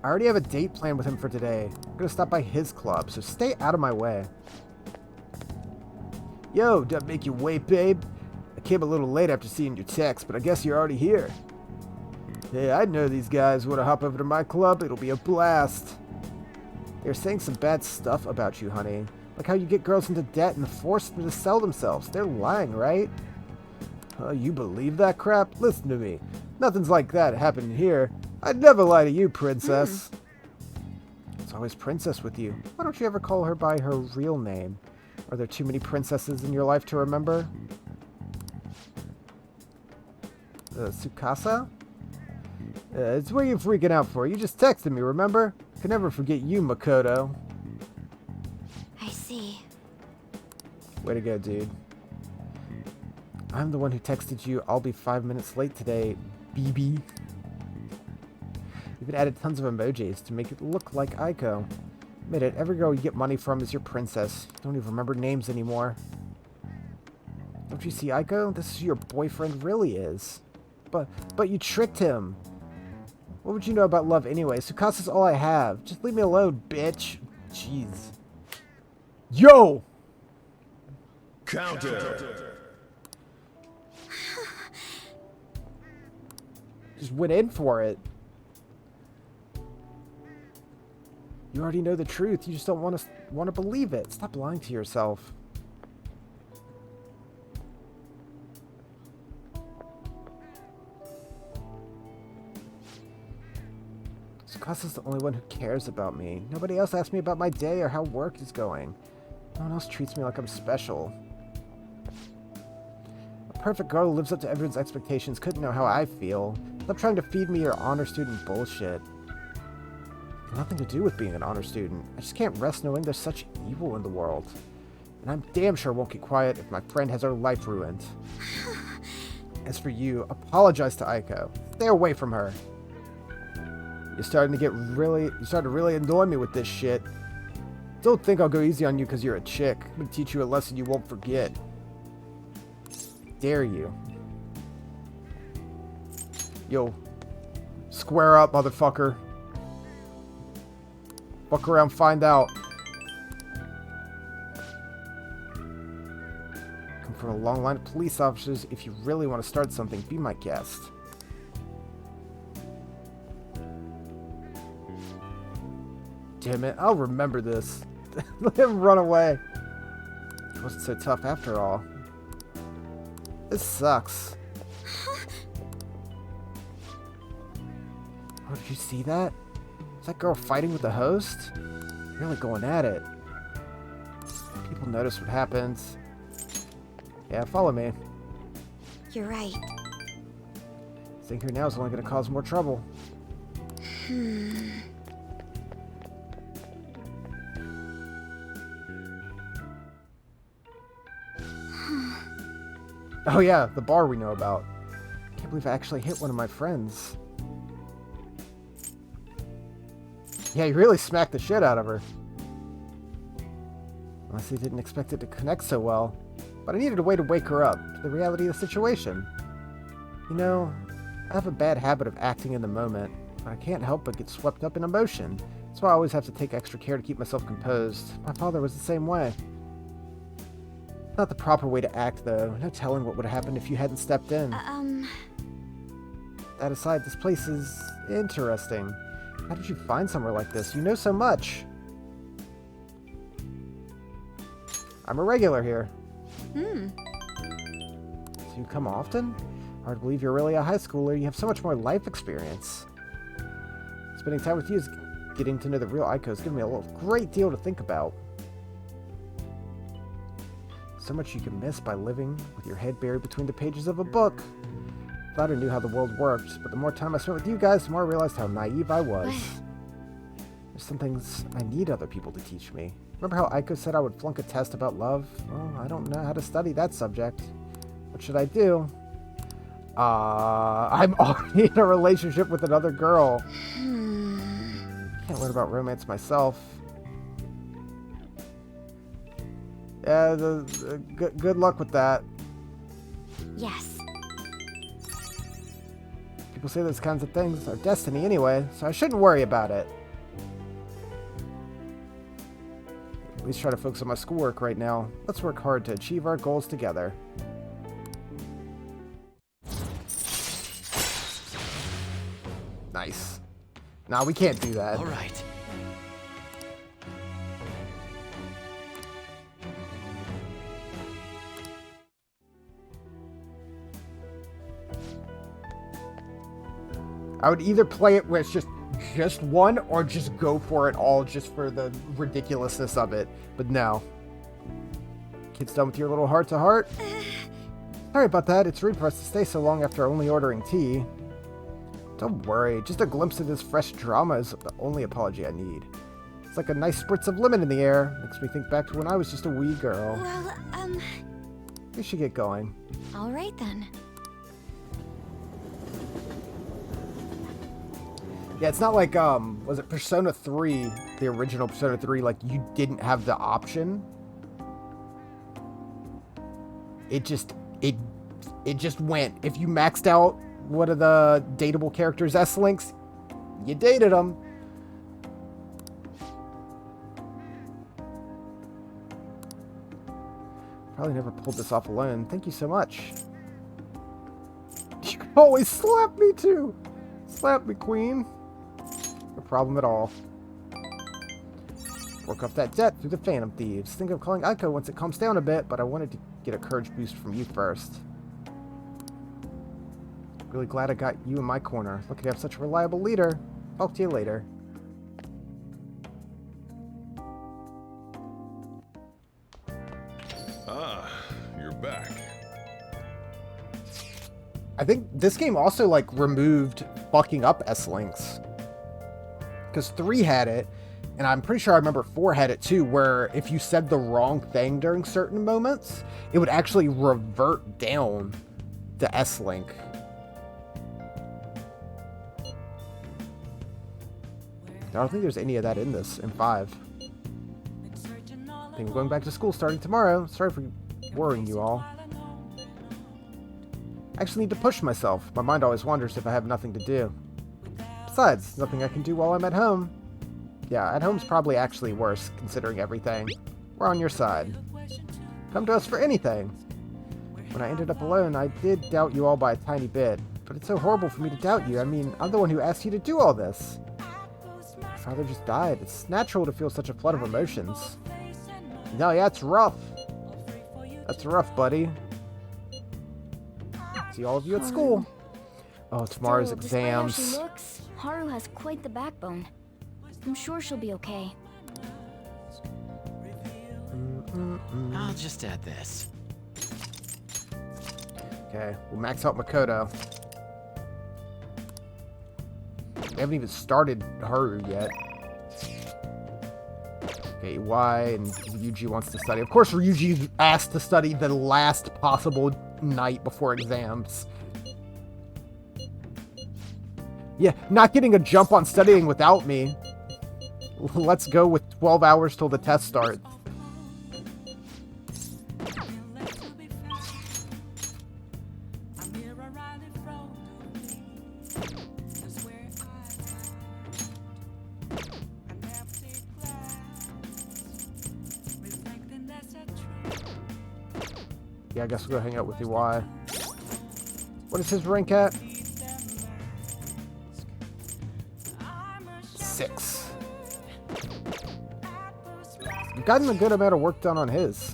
I already have a date planned with him for today. I'm gonna stop by his club, so stay out of my way. Yo, don't make you wait, babe. I came a little late after seeing your text, but I guess you're already here. Hey, I know these guys want to hop over to my club. It'll be a blast. They're saying some bad stuff about you, honey. Like how you get girls into debt and force them to sell themselves. They're lying, right? You believe that crap? Listen to me. Nothing's like that happening here. I'd never lie to you, princess. It's always princess with you. Why don't you ever call her by her real name? Are there too many princesses in your life to remember? Tsukasa? It's what you're freaking out for. You just texted me, remember? Could never forget you, Makoto. I see. Way to go, dude. I'm the one who texted you, I'll be 5 minutes late today, BB. Even added tons of emojis to make it look like Aiko. Admit it, every girl you get money from is your princess. You don't even remember names anymore. Don't you see, Aiko? This is who your boyfriend really is. But you tricked him. What would you know about love anyway? Tsukasa's all I have. Just leave me alone, bitch. Jeez. Yo! Counter! Just went in for it. You already know the truth. You just don't want to believe it. Stop lying to yourself. Tsukasa's the only one who cares about me. Nobody else asks me about my day or how work is going. No one else treats me like I'm special. A perfect girl who lives up to everyone's expectations couldn't know how I feel. Stop trying to feed me your honor student bullshit. Nothing to do with being an honor student. I just can't rest knowing there's such evil in the world. And I'm damn sure won't get quiet if my friend has her life ruined. As for you, apologize to Aiko. Stay away from her. You're starting to really annoy me with this shit. Don't think I'll go easy on you because you're a chick. I'm gonna teach you a lesson you won't forget. I dare you. Yo. Square up, motherfucker. Fuck around, find out. Come from a long line of police officers. If you really want to start something, be my guest. Damn it, I'll remember this. Let him run away. It wasn't so tough after all. This sucks. Oh, did you see that? Is that girl fighting with the host? Really going at it. People notice what happens. Yeah, follow me. You're right. Staying here now is only going to cause more trouble. Oh yeah, the bar we know about. Can't believe I actually hit one of my friends. Yeah, you really smacked the shit out of her. Honestly, didn't expect it to connect so well. But I needed a way to wake her up to the reality of the situation. You know, I have a bad habit of acting in the moment, but I can't help but get swept up in emotion. That's why I always have to take extra care to keep myself composed. My father was the same way. Not the proper way to act, though. No telling what would have happened if you hadn't stepped in. That aside, this place is interesting. How did you find somewhere like this? You know so much. I'm a regular here. Hmm. So you come often? Hard to believe you're really a high schooler. You have so much more life experience. Spending time with you is getting to know the real Aiko is giving me a great deal to think about. So much you can miss by living with your head buried between the pages of a book. Thought I knew how the world worked, but the more time I spent with you guys, the more I realized how naive I was. There's some things I need other people to teach me. Remember how Aiko said I would flunk a test about love? Well, I don't know how to study that subject. What should I do? I'm already in a relationship with another girl. Can't learn about romance myself. Yeah, good luck with that. Yes. People say those kinds of things are destiny anyway, so I shouldn't worry about it. At least try to focus on my schoolwork right now. Let's work hard to achieve our goals together. Nice. Nah, we can't do that. All right. I would either play it where it's just one, or just go for it all just for the ridiculousness of it. But no. Kids done with your little heart-to-heart? Sorry about that. It's rude for us to stay so long after only ordering tea. Don't worry. Just a glimpse of this fresh drama is the only apology I need. It's like a nice spritz of lemon in the air. Makes me think back to when I was just a wee girl. Well, We should get going. all right then. Yeah, it's not like, was it Persona 3, the original Persona 3, like, you didn't have the option. It just went. If you maxed out one of the dateable characters' S-Links, you dated them. Probably never pulled this off alone. Thank you so much. You can always slap me too. Slap me, queen. No problem at all. Work off that debt through the Phantom Thieves. Think of calling Aiko once it calms down a bit, but I wanted to get a courage boost from you first. Really glad I got you in my corner. Lucky to have such a reliable leader. Talk to you later. Ah, you're back. I think this game also, like, removed fucking up S-Links. Because 3 had it, and I'm pretty sure I remember 4 had it too, where if you said the wrong thing during certain moments, it would actually revert down the S-Link. I don't think there's any of that in this, in 5. I think I'm going back to school starting tomorrow. Sorry for worrying you all. I actually need to push myself. My mind always wanders if I have nothing to do. Besides, nothing I can do while I'm at home. Yeah, at home's probably actually worse, considering everything. We're on your side. Come to us for anything. When I ended up alone, I did doubt you all by a tiny bit. But it's so horrible for me to doubt you. I mean, I'm the one who asked you to do all this. My father just died. It's natural to feel such a flood of emotions. No, yeah, it's rough. That's rough, buddy. See all of you at school. Oh, tomorrow's Still, despite how exams. she looks, Haru has quite the backbone. I'm sure she'll be okay. I'll just add this. Okay, we'll max out Makoto. We haven't even started Haru yet. Okay, Y and Ryuji wants to study. Of course, Ryuji's asked to study the last possible night before exams. Yeah, not getting a jump on studying without me. Let's go with 12 hours till the test starts. Yeah, I guess we'll go hang out with UI. What is his rank at? 6. We've gotten a good amount of work done on his.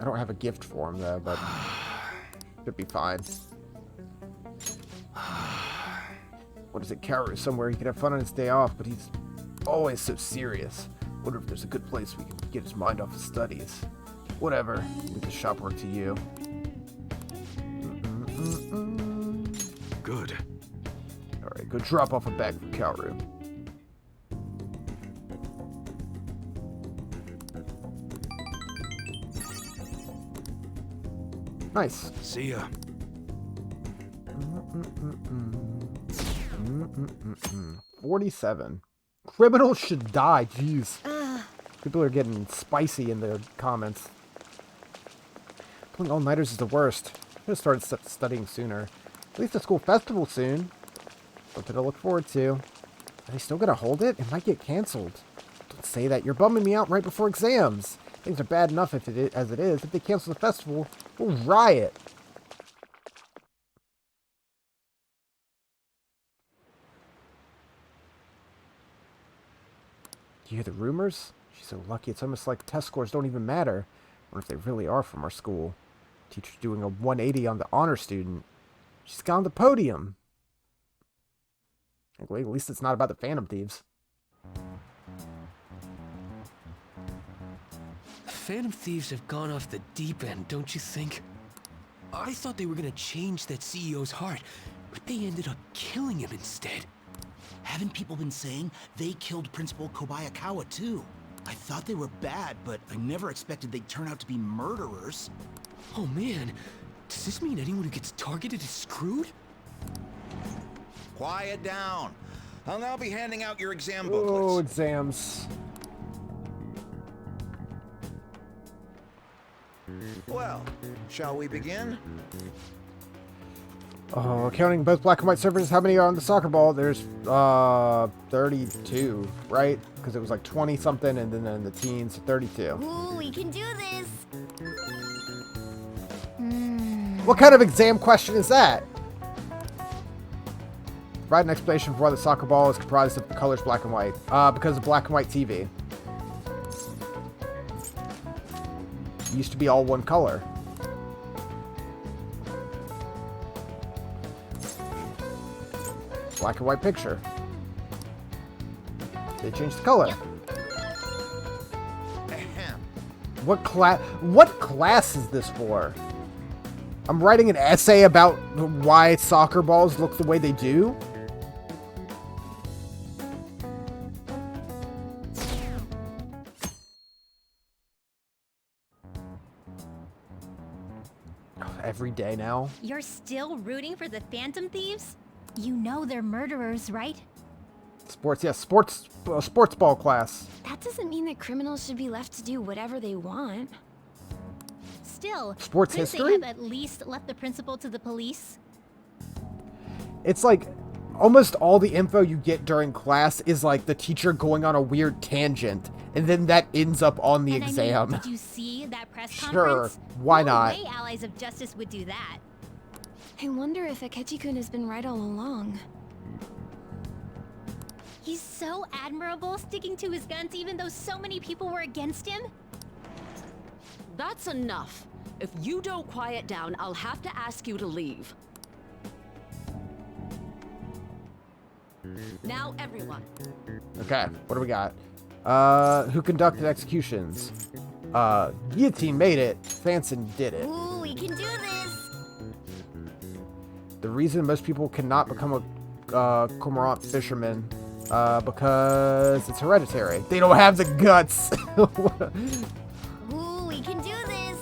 I don't have a gift for him though, but should be fine. What is it, Kaoru? Somewhere he can have fun on his day off, but he's always so serious. Wonder if there's a good place we can get his mind off his studies. Whatever, leave the shop work to you. Good. Alright, go drop off a bag for Kaoru. Nice. See ya. 47. Criminals should die. Jeez. People are getting spicy in the comments. Pulling all-nighters is the worst. I should have started studying sooner. At least a school festival soon. Something to look forward to. Are they still gonna hold it? It might get canceled. Don't say that. You're bumming me out right before exams. Things are bad enough as it is. If they cancel the festival, we'll riot. Do you hear the rumors? She's so lucky. It's almost like test scores don't even matter. I wonder if they really are from our school. Teacher's doing a 180 on the honor student. She's got on the podium. At least it's not about the Phantom Thieves. Phantom Thieves have gone off the deep end, don't you think? I thought they were gonna change that CEO's heart, but they ended up killing him instead. Haven't people been saying they killed Principal Kobayakawa too? I thought they were bad, but I never expected they'd turn out to be murderers. Oh man, does this mean anyone who gets targeted is screwed? Quiet down. I'll now be handing out your exam Oh, booklets. exams. Well, shall we begin? Oh, counting both black and white servers, how many are on the soccer ball? There's 32, right? Because it was like 20 something, and then in the teens, 32. Ooh, we can do this. What kind of exam question is that? Provide an explanation for why the soccer ball is comprised of the colors black and white. Because of black and white TV. It used to be all one color. Black and white picture. They changed the color. What class is this for? I'm writing an essay about why soccer balls look the way they do? Every day now. You're still rooting for the Phantom Thieves? You know they're murderers, right? Sports, yes, sports ball class. That doesn't mean that criminals should be left to do whatever they want. Still, Sports couldn't history? they have at least left the principal to the police? It's like almost all the info you get during class is like the teacher going on a weird tangent, and then that ends up on the And exam. I mean, did you see that press Sure, conference? why No not? way allies of justice would do that. I wonder if Akechi-kun has been right all along. He's so admirable, sticking to his guns even though so many people were against him. That's enough. If you don't quiet down, I'll have to ask you to leave. Now, everyone. Okay, what do we got? Who conducted executions? Guillotine made it. Fanson did it. Ooh, we can do this. The reason most people cannot become a cormorant fisherman, because it's hereditary. They don't have the guts. Ooh, we can do this.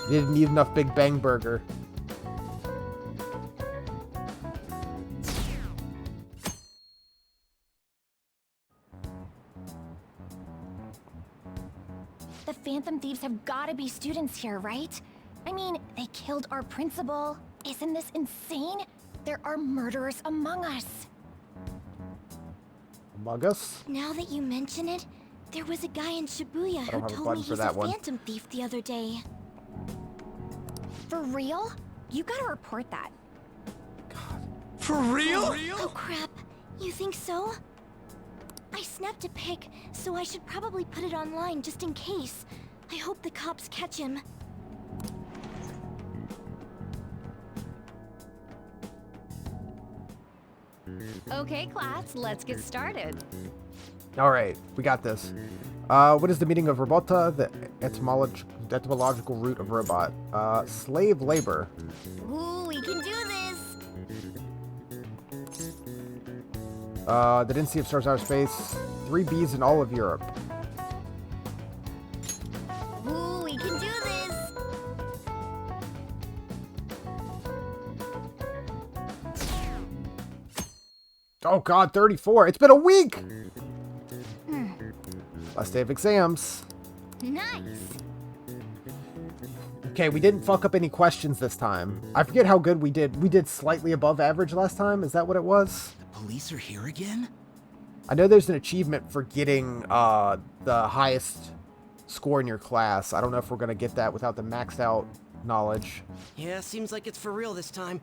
They didn't need enough Big Bang Burger. The Phantom Thieves have gotta be students here, right? I mean, they killed our principal. Isn't this insane? There are murderers among us. Among Us? Now that you mention it, there was a guy in Shibuya I who don't have a told button me for he's that a one. Phantom Thief the other day. For real? You gotta report that. For real? Oh crap. You think so? I snapped a pic, so I should probably put it online just in case. I hope the cops catch him. Okay, class, let's get started. All right, we got this. What is the meaning of robota? The etymological root of robot. Slave labor. Ooh, we can do this. The density of stars outer space. 3 Bs in all of Europe. Ooh, we can do this. Oh god, 34. It's been a week! Last day of exams. Nice. Okay, we didn't fuck up any questions this time. I forget how good we did. We did slightly above average last time. Is that what it was? The police are here again? I know there's an achievement for getting the highest score in your class. I don't know if we're going to get that without the maxed out knowledge. Yeah, seems like it's for real this time.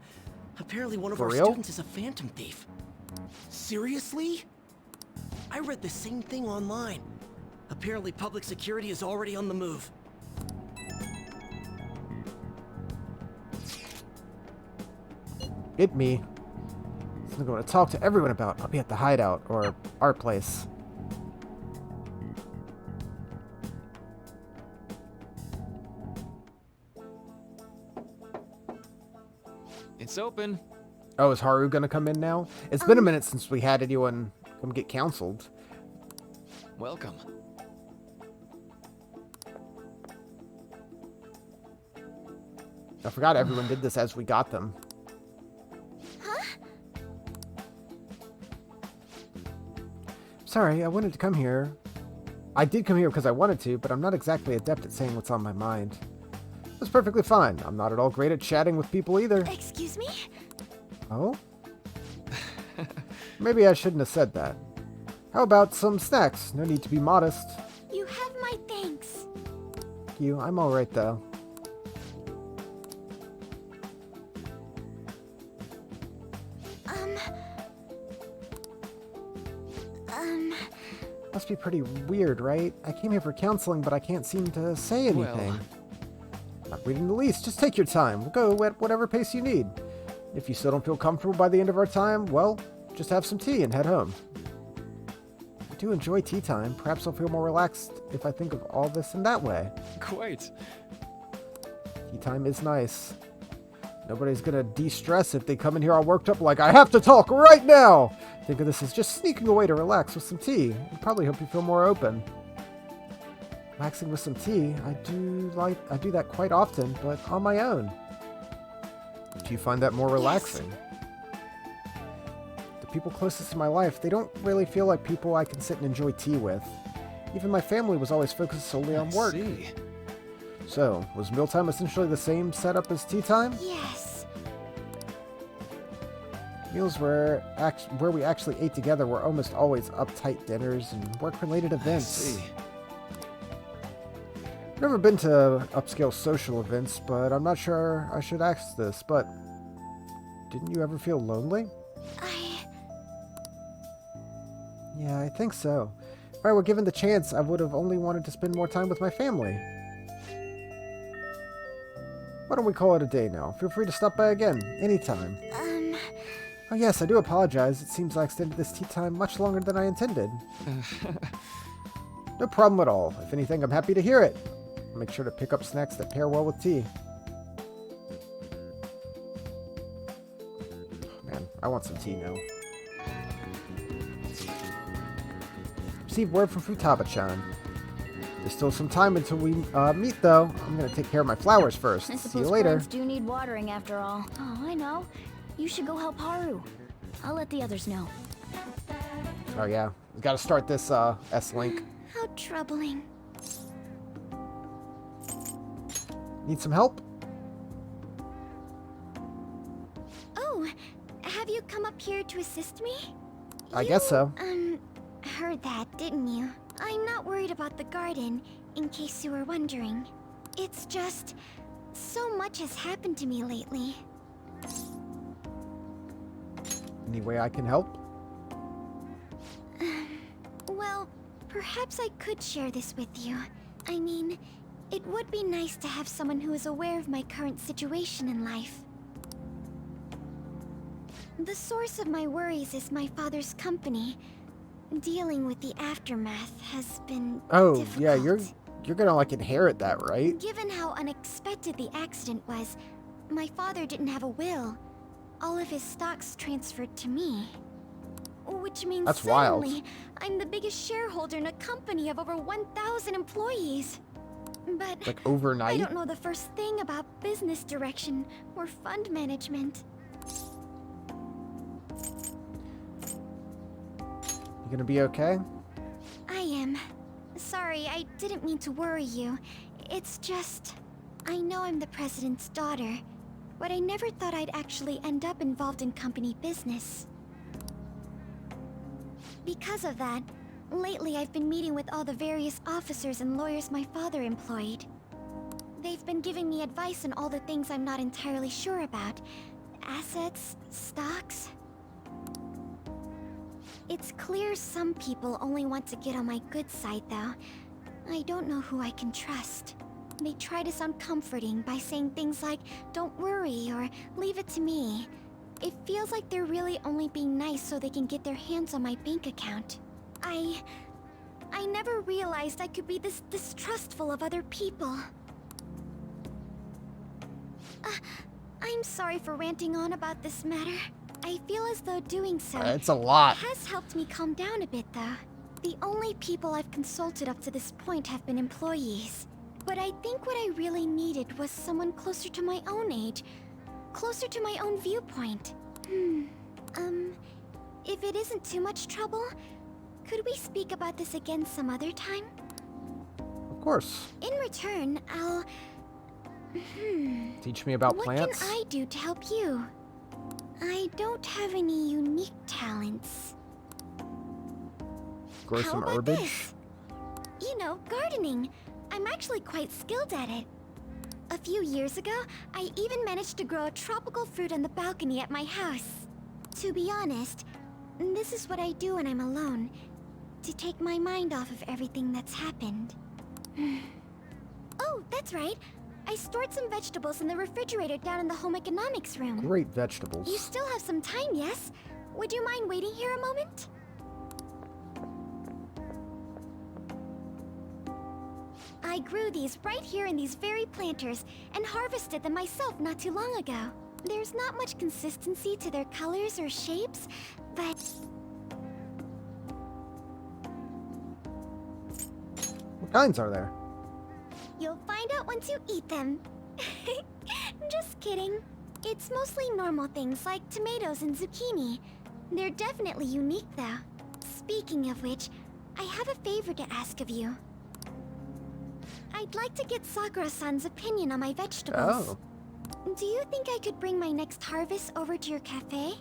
Apparently one of For our real? students is a phantom thief. Seriously? I read the same thing online. Apparently public security is already on the move. Hit me. Something I'm going to talk to everyone about. I'll be at the hideout, or our place. It's open. Oh, is Haru going to come in now? It's been a minute since we had anyone come get counseled. Welcome. I forgot everyone did this as we got them. Sorry, I wanted to come here. I did come here because I wanted to, but I'm not exactly adept at saying what's on my mind. It's perfectly fine. I'm not at all great at chatting with people either. Excuse me? Oh? Maybe I shouldn't have said that. How about some snacks? No need to be modest. You have my thanks. Thank you. I'm alright though. Must be pretty weird, right? I came here for counseling, but I can't seem to say anything. Well. Not reading the least. Just take your time. We'll go at whatever pace you need. If you still don't feel comfortable by the end of our time, well, just have some tea and head home. I do enjoy tea time. Perhaps I'll feel more relaxed if I think of all this in that way. Quite. Tea time is nice. Nobody's gonna de-stress if they come in here all worked up like, I have to talk right now! Think of this as just sneaking away to relax with some tea. It'll probably help you feel more open. Relaxing with some tea, I do that quite often, but on my own. Do you find that more relaxing? Yes. The people closest to my life, they don't really feel like people I can sit and enjoy tea with. Even my family was always focused solely on work. See. So, was mealtime essentially the same setup as tea time? Yes. Meals where we actually ate together were almost always uptight dinners and work-related events. I see. I've never been to upscale social events, but I'm not sure I should ask this, but didn't you ever feel lonely? Yeah, I think so. If I were given the chance, I would have only wanted to spend more time with my family. Why don't we call it a day now? Feel free to stop by again, anytime. Oh yes, I do apologize. It seems I extended this tea time much longer than I intended. No problem at all. If anything, I'm happy to hear it. I'll make sure to pick up snacks that pair well with tea. Oh, man, I want some tea now. Received word from Futaba-chan. There's still some time until we meet, though. I'm gonna take care of my flowers first. I See suppose you later. plants do need watering after all. Oh, I know. You should go help Haru. I'll let the others know. Oh yeah, we gotta start this S-Link. How troubling. Need some help? Oh, have you come up here to assist me? I guess so. Heard that, didn't you? I'm not worried about the garden, in case you were wondering. It's just, So much has happened to me lately. Any way I can help? Well, perhaps I could share this with you. I mean, it would be nice to have someone who is aware of my current situation in life. The source of my worries is my father's company. Dealing with the aftermath has been difficult. Yeah, you're gonna like inherit that, right? Given how unexpected the accident was, my father didn't have a will. All of his stocks transferred to me. Which means That's wild. suddenly, I'm the biggest shareholder in a company of over 1,000 employees. But Like overnight? I don't know the first thing about business direction or fund management. You gonna be okay? I am. Sorry, I didn't mean to worry you. It's just... I know I'm the president's daughter, but I never thought I'd actually end up involved in company business. Because of that, lately I've been meeting with all the various officers and lawyers my father employed. They've been giving me advice on all the things I'm not entirely sure about. Assets, stocks... It's clear some people only want to get on my good side, though. I don't know who I can trust. They try to sound comforting by saying things like, "Don't worry," or "Leave it to me." It feels like they're really only being nice so they can get their hands on my bank account. I never realized I could be this distrustful of other people. I'm sorry for ranting on about this matter. I feel as though doing so It's a lot. has helped me calm down a bit, though. The only people I've consulted up to this point have been employees. But I think what I really needed was someone closer to my own age, closer to my own viewpoint. If it isn't too much trouble, could we speak about this again some other time? Of course. In return, I'll... Teach me about plants. What can I do to help you? I don't have any unique talents. Grow How some about herbage. this? You know, gardening. I'm actually quite skilled at it. A few years ago, I even managed to grow a tropical fruit on the balcony at my house. To be honest, this is what I do when I'm alone, to take my mind off of everything that's happened. Oh, that's right. I stored some vegetables in the refrigerator down in the home economics room. Great vegetables. You still have some time, yes? Would you mind waiting here a moment? I grew these right here in these very planters and harvested them myself not too long ago. There's not much consistency to their colors or shapes, but... What kinds are there? You'll find out once you eat them. Just kidding. It's mostly normal things like tomatoes and zucchini. They're definitely unique, though. Speaking of which, I have a favor to ask of you. I'd like to get Sakura-san's opinion on my vegetables. Oh. Do you think I could bring my next harvest over to your cafe?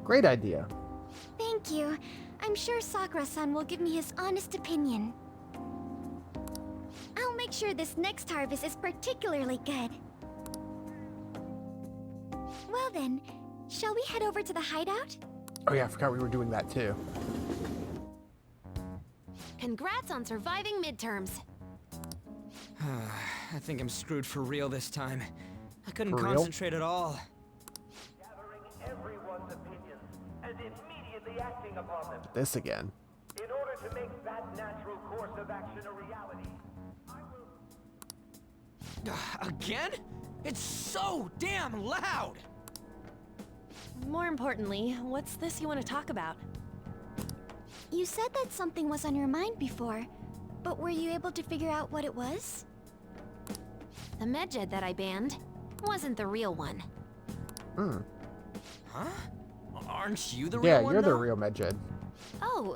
Great idea. Thank you. I'm sure Sakura-san will give me his honest opinion. I'll make sure this next harvest is particularly good. Well then, shall we head over to the hideout? Oh yeah, I forgot we were doing that too. Congrats on surviving midterms. I think I'm screwed for real this time. I couldn't For real? concentrate at all. Gathering everyone's opinions and immediately acting upon them. This again. In order to make that natural course of action a reality, Again? It's so damn loud! More importantly, what's this you want to talk about? You said that something was on your mind before, but were you able to figure out what it was? The Medjed that I banned wasn't the real one. Huh? Aren't you the Yeah, real one, you're the though? real Medjed. Oh,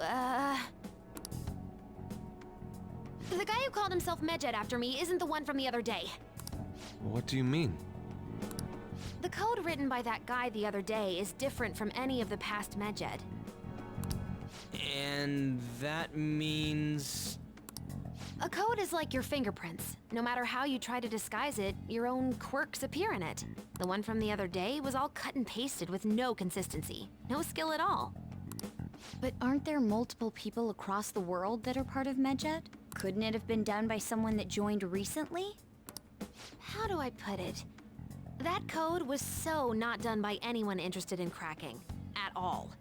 the guy who called himself Medjed after me isn't the one from the other day. What do you mean? The code written by that guy the other day is different from any of the past Medjed. And that means... A code is like your fingerprints. No matter how you try to disguise it, your own quirks appear in it. The one from the other day was all cut and pasted with no consistency. No skill at all. But aren't there multiple people across the world that are part of Medjed? Couldn't it have been done by someone that joined recently? How do I put it? That code was so not done by anyone interested in cracking. At all.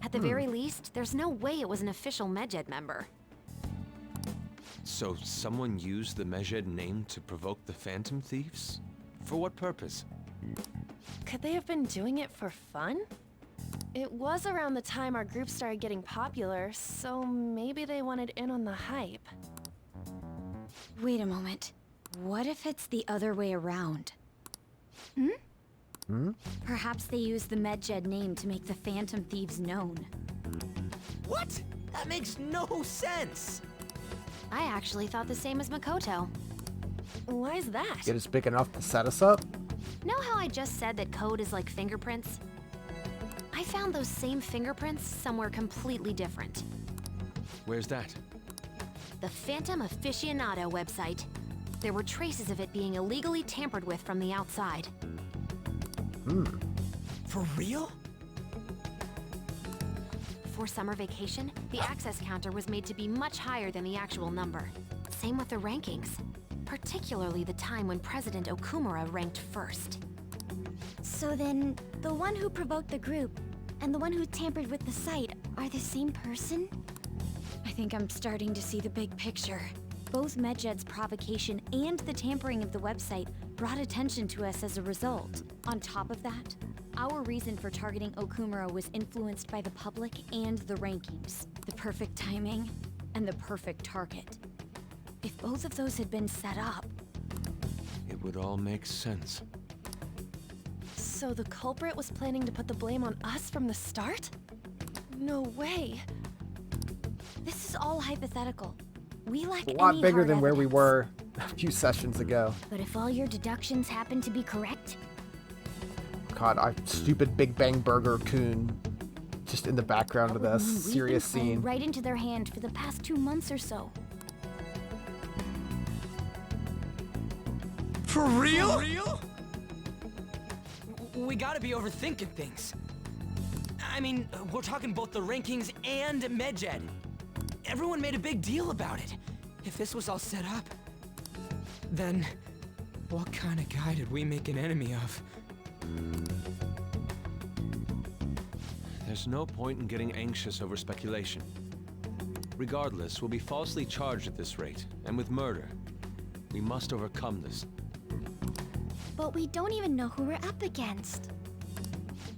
At the very least, there's no way it was an official Medjed member. So someone used the Medjed name to provoke the Phantom Thieves? For what purpose? Could they have been doing it for fun? It was around the time our group started getting popular, so maybe they wanted in on the hype. Wait a moment. What if it's the other way around? Perhaps they used the Medjed name to make the Phantom Thieves known. What? That makes no sense! I actually thought the same as Makoto. Why is that? It is big enough to set us up? Know how I just said that code is like fingerprints? I found those same fingerprints somewhere completely different. Where's that? The Phantom Aficionado website. There were traces of it being illegally tampered with from the outside. For real? Before summer vacation, the access counter was made to be much higher than the actual number. Same with the rankings. Particularly the time when President Okumura ranked first. So then, the one who provoked the group and the one who tampered with the site are the same person? I think I'm starting to see the big picture. Both Medjed's provocation and the tampering of the website brought attention to us as a result. On top of that, our reason for targeting Okumura was influenced by the public and the rankings. The perfect timing and the perfect target. If both of those had been set up... It would all make sense. So the culprit was planning to put the blame on us from the start? No way. This is all hypothetical. We lack A lot any bigger hard than where we evidence. were a few sessions ago. But if all your deductions happen to be correct, God, stupid Big Bang Burger Coon just in the background of this we've serious been playing scene. right into their hand for the past 2 months or so. For real? We gotta be overthinking things. I mean, we're talking both the rankings and Medjed. Everyone made a big deal about it. If this was all set up, then what kind of guy did we make an enemy of? There's no point in getting anxious over speculation. Regardless, we'll be falsely charged at this rate, and with murder. We must overcome this. But we don't even know who we're up against.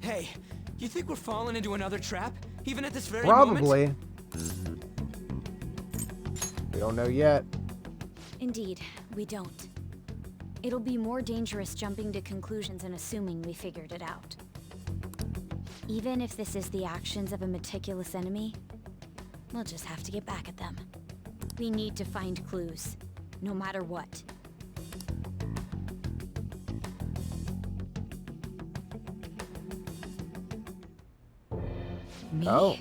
Hey, you think we're falling into another trap? Even at this very moment? Probably. We don't know yet. Indeed, we don't. It'll be more dangerous jumping to conclusions and assuming we figured it out. Even if this is the actions of a meticulous enemy, we'll just have to get back at them. We need to find clues, no matter what. Me? Oh.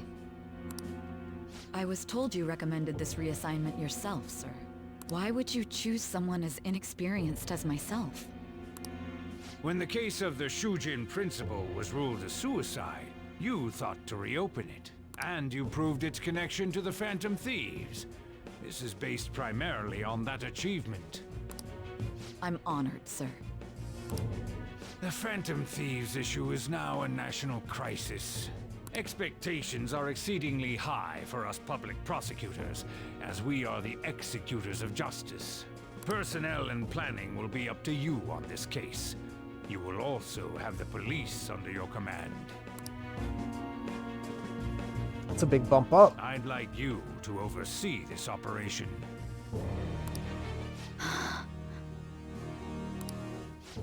I was told you recommended this reassignment yourself, sir. Why would you choose someone as inexperienced as myself? When the case of the Shujin principal was ruled a suicide, you thought to reopen it. And you proved its connection to the Phantom Thieves. This is based primarily on that achievement. I'm honored, sir. The Phantom Thieves issue is now a national crisis. Expectations are exceedingly high for us public prosecutors, as we are the executors of justice. Personnel and planning will be up to you on this case. You will also have the police under your command. That's a big bump up. I'd like you to oversee this operation.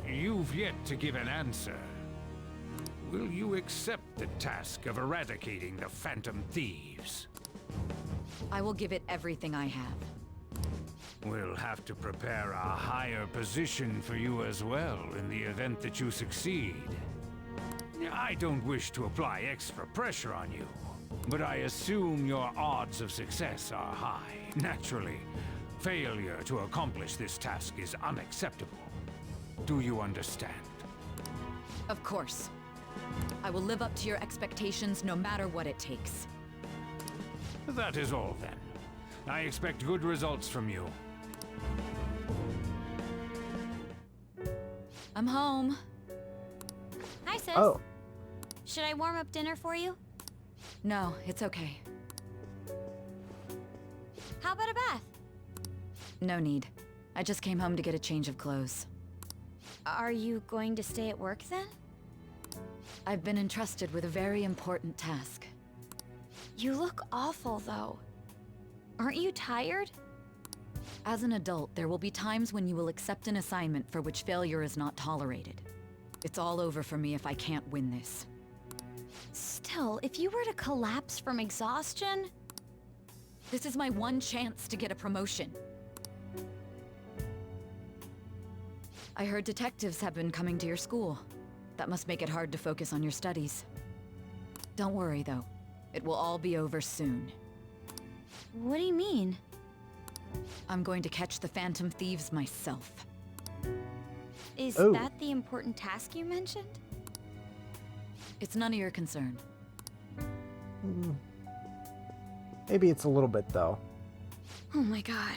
You've yet to give an answer. Will you accept the task of eradicating the Phantom Thieves? I will give it everything I have. We'll have to prepare a higher position for you as well in the event that you succeed. I don't wish to apply extra pressure on you, but I assume your odds of success are high. Naturally, Failure to accomplish this task is unacceptable. Do you understand? Of course. I will live up to your expectations no matter what it takes. That is all, then. I expect good results from you. I'm home. Hi, sis. Oh. Should I warm up dinner for you? No, it's okay. How about a bath? No need. I just came home to get a change of clothes. Are you going to stay at work then? I've been entrusted with a very important task. You look awful, though. Aren't you tired? As an adult, there will be times when you will accept an assignment for which failure is not tolerated. It's all over for me if I can't win this. Still, if you were to collapse from exhaustion... This is my one chance to get a promotion. I heard detectives have been coming to your school. That must make it hard to focus on your studies. Don't worry, though. It will all be over soon. What do you mean? I'm going to catch the Phantom Thieves myself. Is that the important task you mentioned? It's none of your concern. Maybe it's a little bit, though. Oh my god.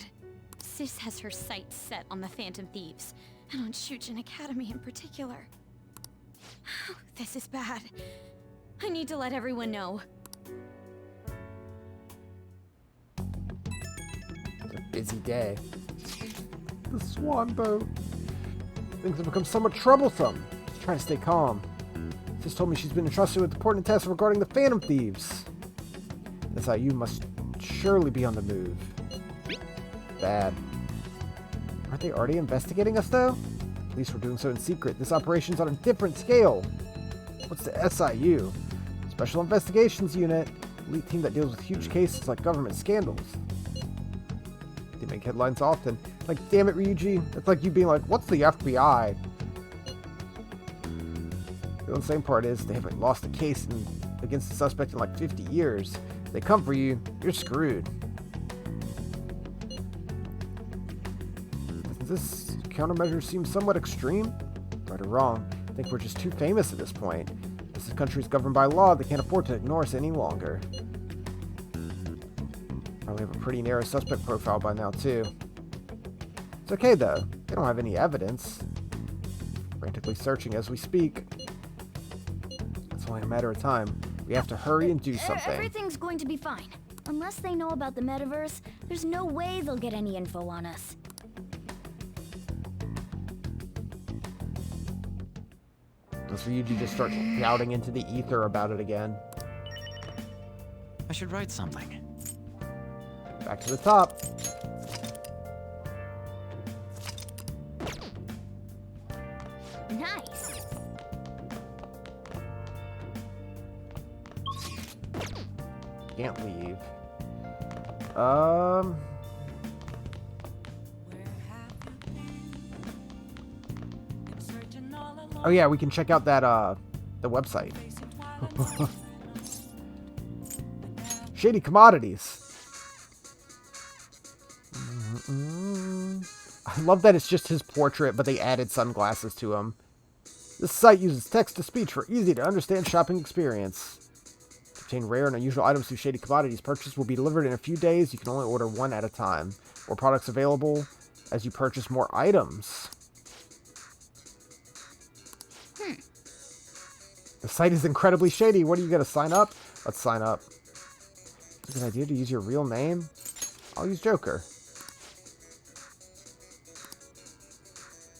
Sis has her sights set on the Phantom Thieves, and on Shujin Academy in particular. This is bad. I need to let everyone know. It's a busy day. The swan boat. Things have become somewhat troublesome. Just trying to stay calm. Sis told me she's been entrusted with important tasks regarding the Phantom Thieves. SIU must surely be on the move. Bad. Aren't they already investigating us, though? At least we're doing so in secret. This operation's on a different scale. What's the SIU? Special Investigations Unit. Elite team that deals with huge cases like government scandals. They make headlines often. Like, damn it, Ryuji. It's like you being like, what's the FBI? The insane part is they haven't lost a case against the suspect in like 50 years. If they come for you, you're screwed. Does this countermeasure seem somewhat extreme? Right or wrong, I think we're just too famous at this point. This country is governed by law. They can't afford to ignore us any longer. Probably have a pretty narrow suspect profile by now, too. It's okay, though. They don't have any evidence. Frantically searching as we speak. It's only a matter of time. We have to hurry and do something. Everything's going to be fine. Unless they know about the metaverse, there's no way they'll get any info on us. Does Ryuji just start shouting into the ether about it again? I should write something. Back to the top. Nice. Can't leave. Oh yeah, we can check out that the website. Shady Commodities. I love that it's just his portrait, but they added sunglasses to him. This site uses text-to-speech for easy-to-understand shopping experience. To obtain rare and unusual items through Shady Commodities, purchase will be delivered in a few days. You can only order one at a time. More products available as you purchase more items. The site is incredibly shady. What are you going to sign up? Let's sign up. Is it an idea to use your real name? I'll use Joker.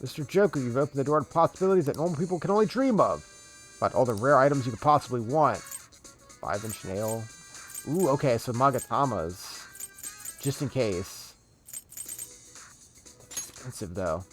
Mr. Joker, you've opened the door to possibilities that normal people can only dream of. Find all the rare items you could possibly want. 5-inch nail. Ooh, okay, so Magatamas. Just in case. It's expensive, though.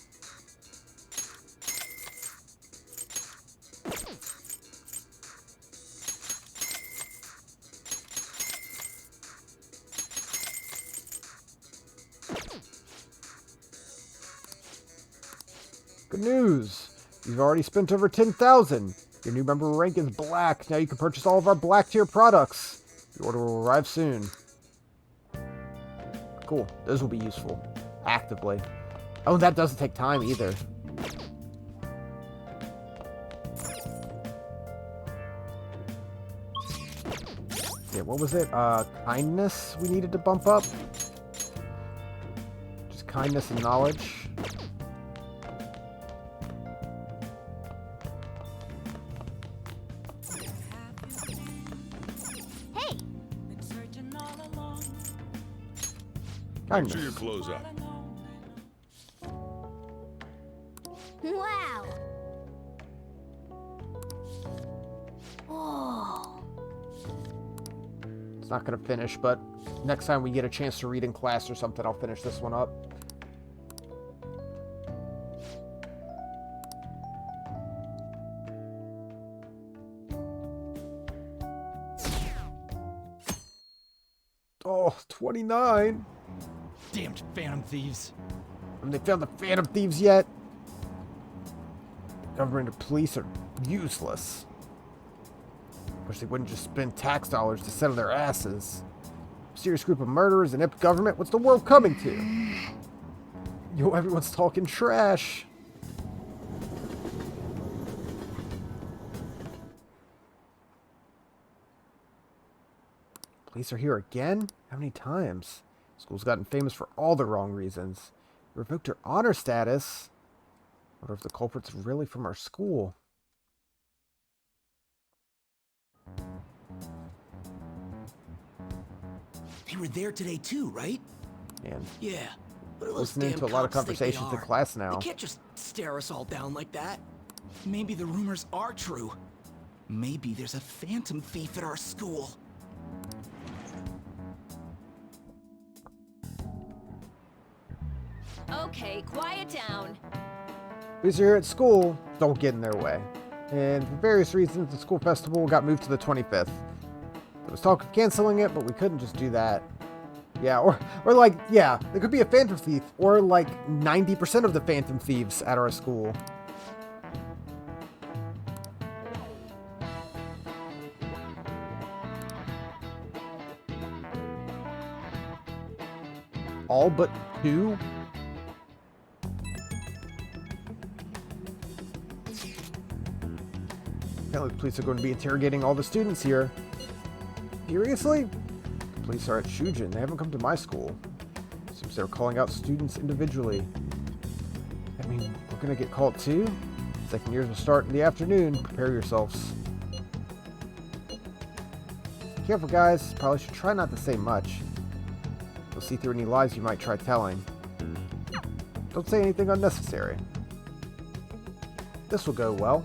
Good news! You've already spent over 10,000. Your new member rank is black. Now you can purchase all of our black tier products. Your order will arrive soon. Cool. Those will be useful. actively. Oh, that doesn't take time either. Yeah, what was it? Kindness we needed to bump up? Just kindness and knowledge. Hey! Make sure your clothes up. Wow! Oh. It's not gonna finish, but next time we get a chance to read in class or something, I'll finish this one up. Oh, 29. Damned Phantom Thieves. Haven't they found the Phantom Thieves yet? Government and police are useless. Wish they wouldn't just spend tax dollars to settle their asses. Serious group of murderers and imp government? What's the world coming to? Yo, everyone's talking trash. Police are here again? How many times? School's gotten famous for all the wrong reasons. Revoked her honor status. Wonder if the culprit's really from our school. They were there today too, right? Man, Yeah. What are those listening damn to a lot of cops think they conversations in are? class now. They can't just stare us all down like that. Maybe the rumors are true. Maybe there's a phantom thief at our school. Okay, quiet down. Police are here at school. Don't get in their way. And for various reasons, the school festival got moved to the 25th. There was talk of canceling it, but we couldn't just do that. Yeah, or like, yeah, there could be a phantom thief, or like 90% of the phantom thieves at our school. All but 2? Apparently the police are going to be interrogating all the students here. Seriously? The police are at Shujin. They haven't come to my school. Seems they're calling out students individually. I mean, we're going to get called too? Second years will start in the afternoon. Prepare yourselves. Careful, guys. Probably should try not to say much. You'll see through any lies you might try telling. Don't say anything unnecessary. This will go well.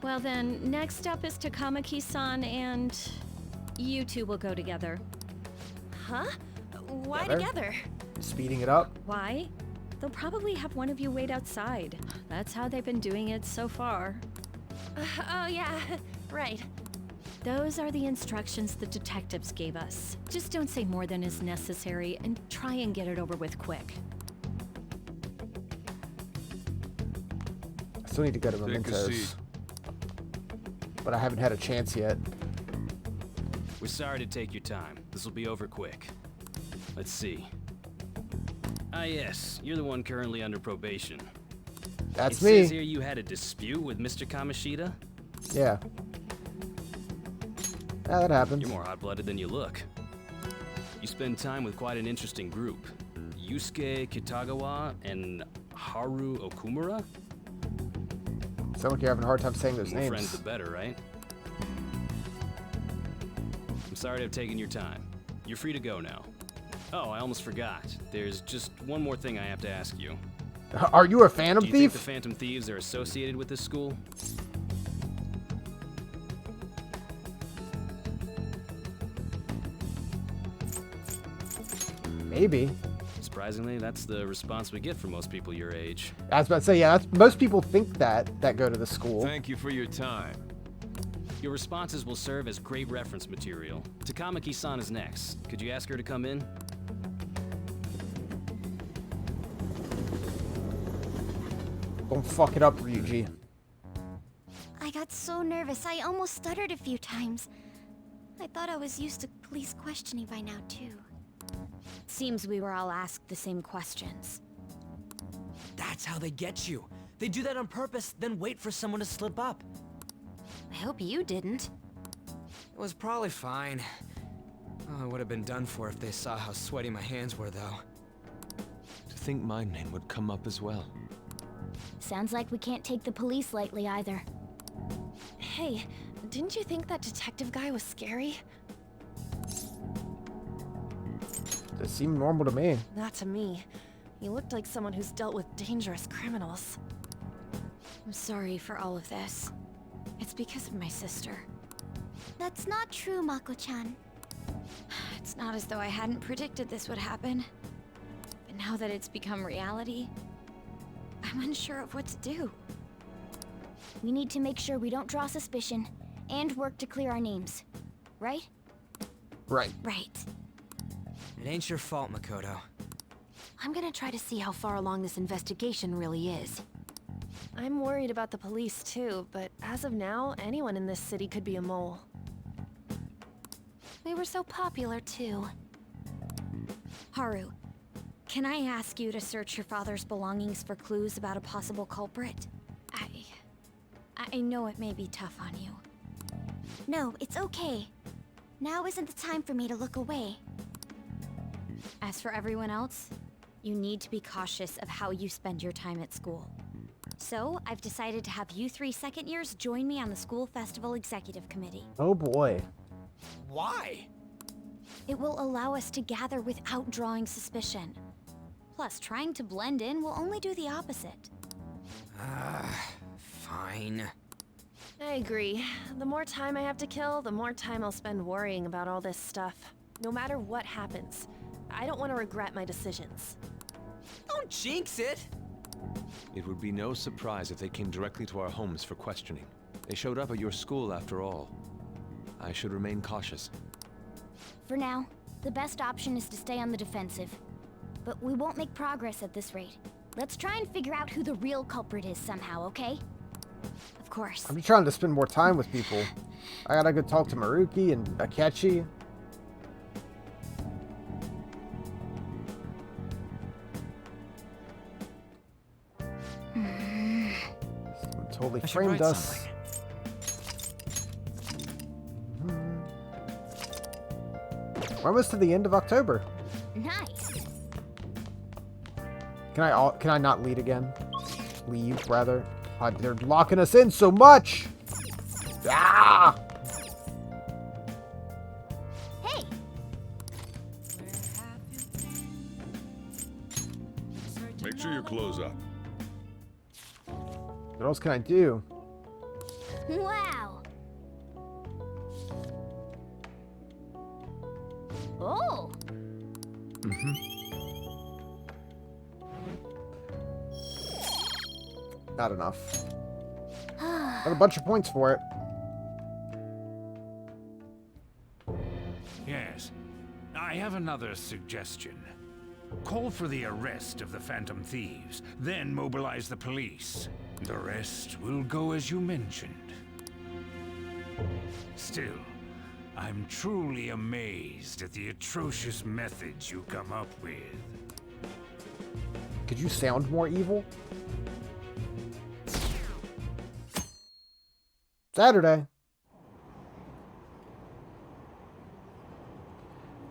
Well then, next up is Takamaki-san and you two will go together. Huh? Why Together? together? Speeding it up. Why? They'll probably have one of you wait outside. That's how they've been doing it so far. Oh yeah, right. Those are the instructions the detectives gave us. Just don't say more than is necessary and try and get it over with quick. I still need to go to Take a Mementos. seat. But I haven't had a chance yet. We're sorry to take your time. This will be over quick. Let's see. Ah yes, you're the one currently under probation. That's it me. says here you had a dispute with Mr. Kamoshida? Yeah. Yeah, that happens. You're more hot-blooded than you look. You spend time with quite an interesting group. Yusuke Kitagawa and Haru Okumura? Sound like you're having a hard time saying those The more names. friends, the better, right? I'm sorry to have taken your time. You're free to go now. Oh, I almost forgot. There's just one more thing I have to ask you. Are you a phantom Do you thief? think the Phantom Thieves are associated with this school? Maybe. Surprisingly, that's the response we get from most people your age. I was about to say, yeah, that's, most people think that go to the school. Thank you for your time. Your responses will serve as great reference material. Takamaki-san is next. Could you ask her to come in? Don't fuck it up, Ryuji. I got so nervous, I almost stuttered a few times. I thought I was used to police questioning by now, too. Seems we were all asked the same questions. That's how they get you. They do that on purpose, then wait for someone to slip up. I hope you didn't. It was probably fine. Oh, I would have been done for if they saw how sweaty my hands were, though. To think my name would come up as well. Sounds like we can't take the police lightly either. Hey, didn't you think that detective guy was scary? It seemed normal to me. Not to me. He looked like someone who's dealt with dangerous criminals. I'm sorry for all of this. It's because of my sister. That's not true, Mako-chan. It's not as though I hadn't predicted this would happen. But now that it's become reality, I'm unsure of what to do. We need to make sure we don't draw suspicion, and work to clear our names. Right? Right. Right. It ain't your fault, Makoto. I'm gonna try to see how far along this investigation really is. I'm worried about the police too, but as of now, anyone in this city could be a mole. We were so popular too. Haru, can I ask you to search your father's belongings for clues about a possible culprit? I know it may be tough on you. No, it's okay. Now isn't the time for me to look away. As for everyone else, you need to be cautious of how you spend your time at school. So, I've decided to have you 3 second years join me on the school festival executive committee. Oh boy. Why? It will allow us to gather without drawing suspicion. Plus, trying to blend in will only do the opposite. Fine. I agree. The more time I have to kill, the more time I'll spend worrying about all this stuff. No matter what happens, I don't want to regret my decisions. Don't jinx it! It would be no surprise if they came directly to our homes for questioning. They showed up at your school after all. I should remain cautious. For now, the best option is to stay on the defensive. But we won't make progress at this rate. Let's try and figure out who the real culprit is somehow, okay? Of course. I'm just trying to spend more time with people. I gotta go talk to Maruki and Akechi. Someone totally framed us. We're almost to the end of October. Nice. Can I not lead again? Leave, rather. God, they're locking us in so much! Ah! Hey! Make sure you close up. What else can I do? Wow! Oh! Not enough. Got a bunch of points for it. Yes. I have another suggestion. Call for the arrest of the Phantom Thieves, then mobilize the police. The rest will go as you mentioned. Still, I'm truly amazed at the atrocious methods you come up with. Could you sound more evil? Saturday.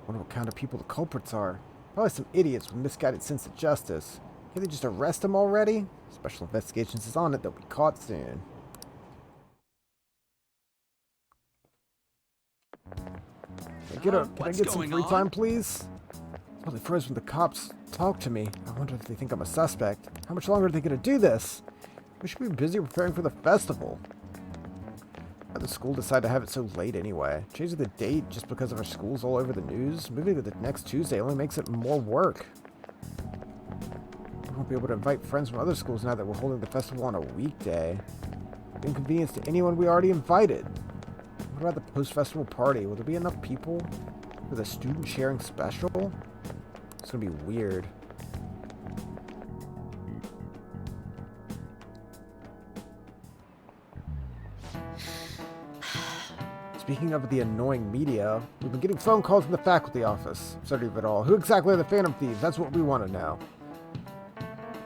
Wonder what kind of people the culprits are. Probably some idiots with misguided sense of justice. Can't they just arrest them already? Special Investigations is on it. They'll be caught soon. Can I get some free time, please? I'm totally froze when the cops talk to me. I wonder if they think I'm a suspect. How much longer are they going to do this? We should be busy preparing for the festival. Why'd the school decide to have it so late anyway? Changing the date just because of our schools all over the news? Moving to the next Tuesday only makes it more work. We won't be able to invite friends from other schools now that we're holding the festival on a weekday. Inconvenience to anyone we already invited. What about the post-festival party? Will there be enough people for the student sharing special? It's gonna be weird. Speaking of the annoying media, we've been getting phone calls from the faculty office. Sorry of it all. Who exactly are the Phantom Thieves? That's what we want to know.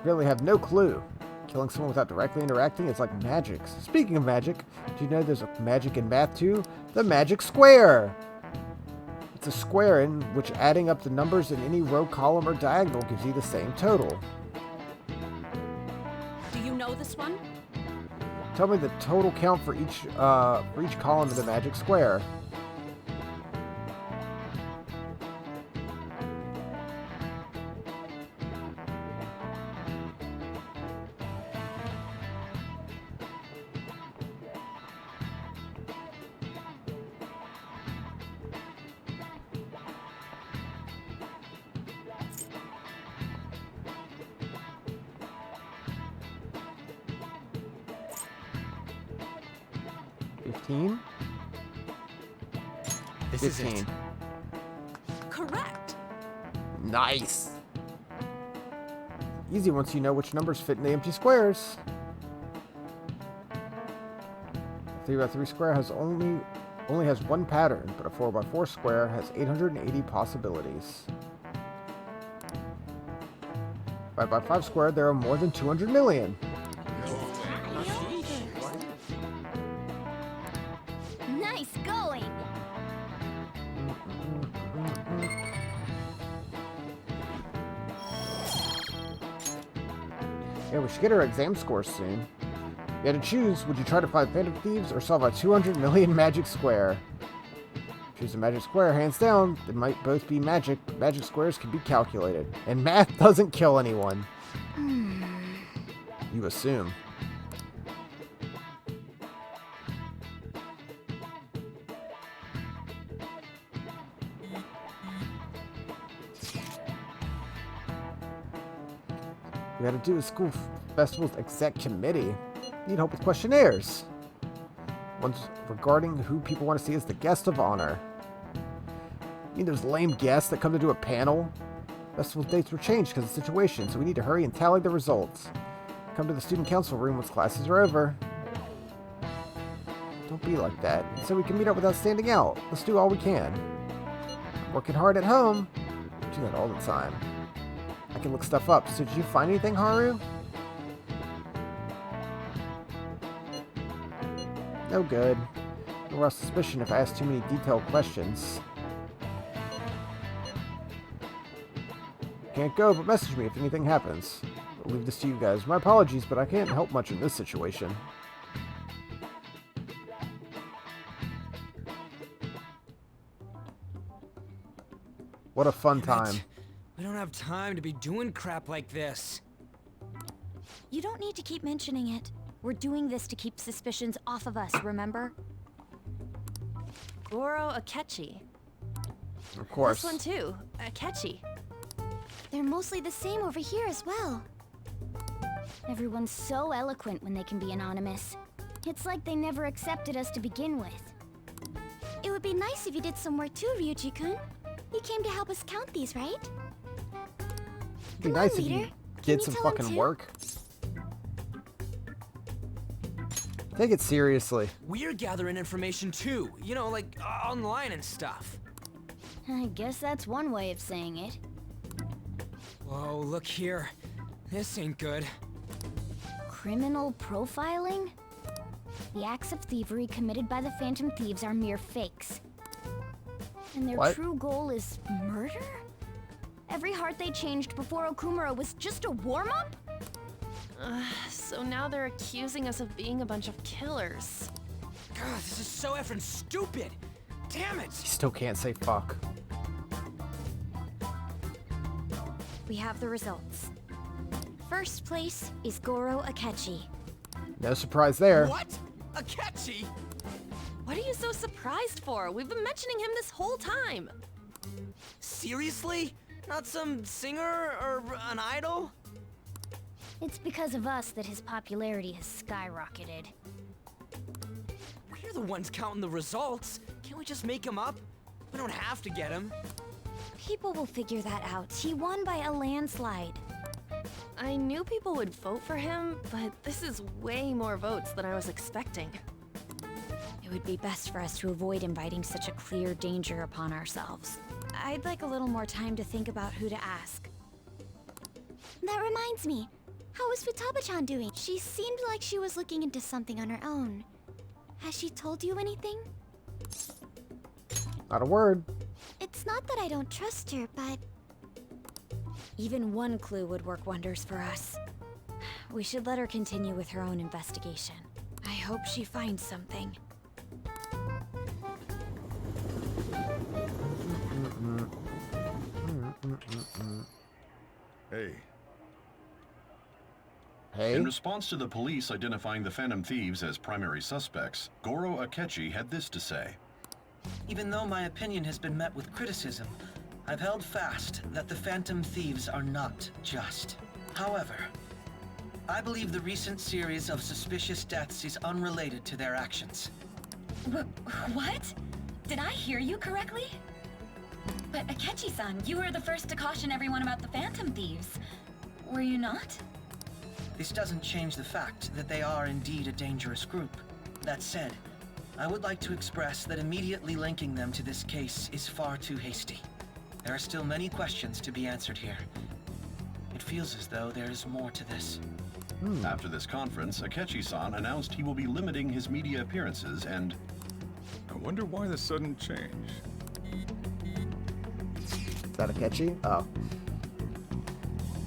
Really have no clue. Killing someone without directly interacting is like magic. Speaking of magic, do you know there's a magic in math too? The magic square! It's a square in which adding up the numbers in any row, column, or diagonal gives you the same total. Do you know this one? Tell me the total count for each column of the magic square. This is it. Correct. Nice. Easy once you know which numbers fit in the empty squares. A 3x3 square has only has one pattern, but a 4x4 square has 880 possibilities. 5x5 square, there are more than 200 million. Nice going! Yeah, we should get our exam scores soon. If you had to choose, would you try to find Phantom Thieves or solve a 200 million magic square? Choose a magic square, hands down. They might both be magic, but magic squares can be calculated. And math doesn't kill anyone. You assume. We gotta do a school festival's exec committee. Need help with questionnaires. One's regarding who people want to see as the guest of honor. You mean those lame guests that come to do a panel? Festival dates were changed because of the situation, so we need to hurry and tally the results. Come to the student council room once classes are over. Don't be like that. So we can meet up without standing out. Let's do all we can. I'm working hard at home. I do that all the time. I can look stuff up. So did you find anything, Haru? No good. Nor else suspicion if I ask too many detailed questions. Can't go, but message me if anything happens. I'll leave this to you guys. My apologies, but I can't help much in this situation. What a fun time. We don't have time to be doing crap like this. You don't need to keep mentioning it. We're doing this to keep suspicions off of us, remember? Goro Akechi. Of course. This one too, Akechi. They're mostly the same over here as well. Everyone's so eloquent when they can be anonymous. It's like they never accepted us to begin with. It would be nice if you did some work too, Ryuji-kun. You came to help us count these, right? It'd be nice if you did some fucking work. Take it seriously. We're gathering information too, you know, like online and stuff. I guess that's one way of saying it. Whoa, look here. This ain't good. Criminal profiling? The acts of thievery committed by the Phantom Thieves are mere fakes. And their true goal is murder? Every heart they changed before Okumura was just a warm-up? So now they're accusing us of being a bunch of killers. God, this is so effing stupid! Damn it! You still can't say fuck. We have the results. First place is Goro Akechi. No surprise there. What? Akechi? What are you so surprised for? We've been mentioning him this whole time. Seriously? Not some singer or an idol? It's because of us that his popularity has skyrocketed. We're the ones counting the results. Can't we just make him up? We don't have to get him. People will figure that out. He won by a landslide. I knew people would vote for him, but this is way more votes than I was expecting. It It would be best for us to avoid inviting such a clear danger upon ourselves. I'd like a little more time to think about who to ask. That reminds me. How is Futaba-chan doing? She seemed like she was looking into something on her own. Has she told you anything? Not a word. It's not that I don't trust her, but... Even one clue would work wonders for us. We should let her continue with her own investigation. I hope she finds something. Hey. Hey? In response to the police identifying the Phantom Thieves as primary suspects, Goro Akechi had this to say. Even though my opinion has been met with criticism, I've held fast that the Phantom Thieves are not just. However, I believe the recent series of suspicious deaths is unrelated to their actions. What? Did I hear you correctly? But Akechi-san, you were the first to caution everyone about the Phantom Thieves. Were you not? This doesn't change the fact that they are indeed a dangerous group. That said, I would like to express that immediately linking them to this case is far too hasty. There are still many questions to be answered here. It feels as though there is more to this. After this conference, Akechi-san announced he will be limiting his media appearances and... I wonder why the sudden change. Is that Akechi? Oh.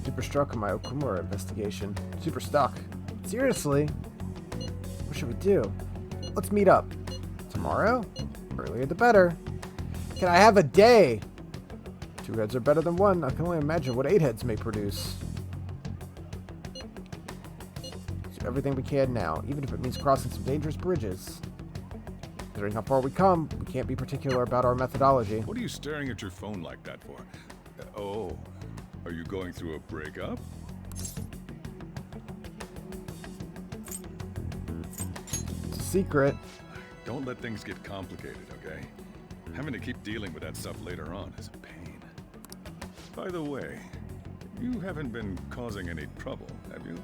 Super struck on my Okumura investigation. Super stuck. Seriously? What should we do? Let's meet up. Tomorrow? Earlier the better. Can I have a day? 2 heads are better than 1. I can only imagine what 8 heads may produce. Do everything we can now, even if it means crossing some dangerous bridges. Considering how far we come, we can't be particular about our methodology. What are you staring at your phone like that for? Oh, are you going through a breakup? It's a secret. Don't let things get complicated, okay? Having to keep dealing with that stuff later on is a pain. By the way, you haven't been causing any trouble, have you?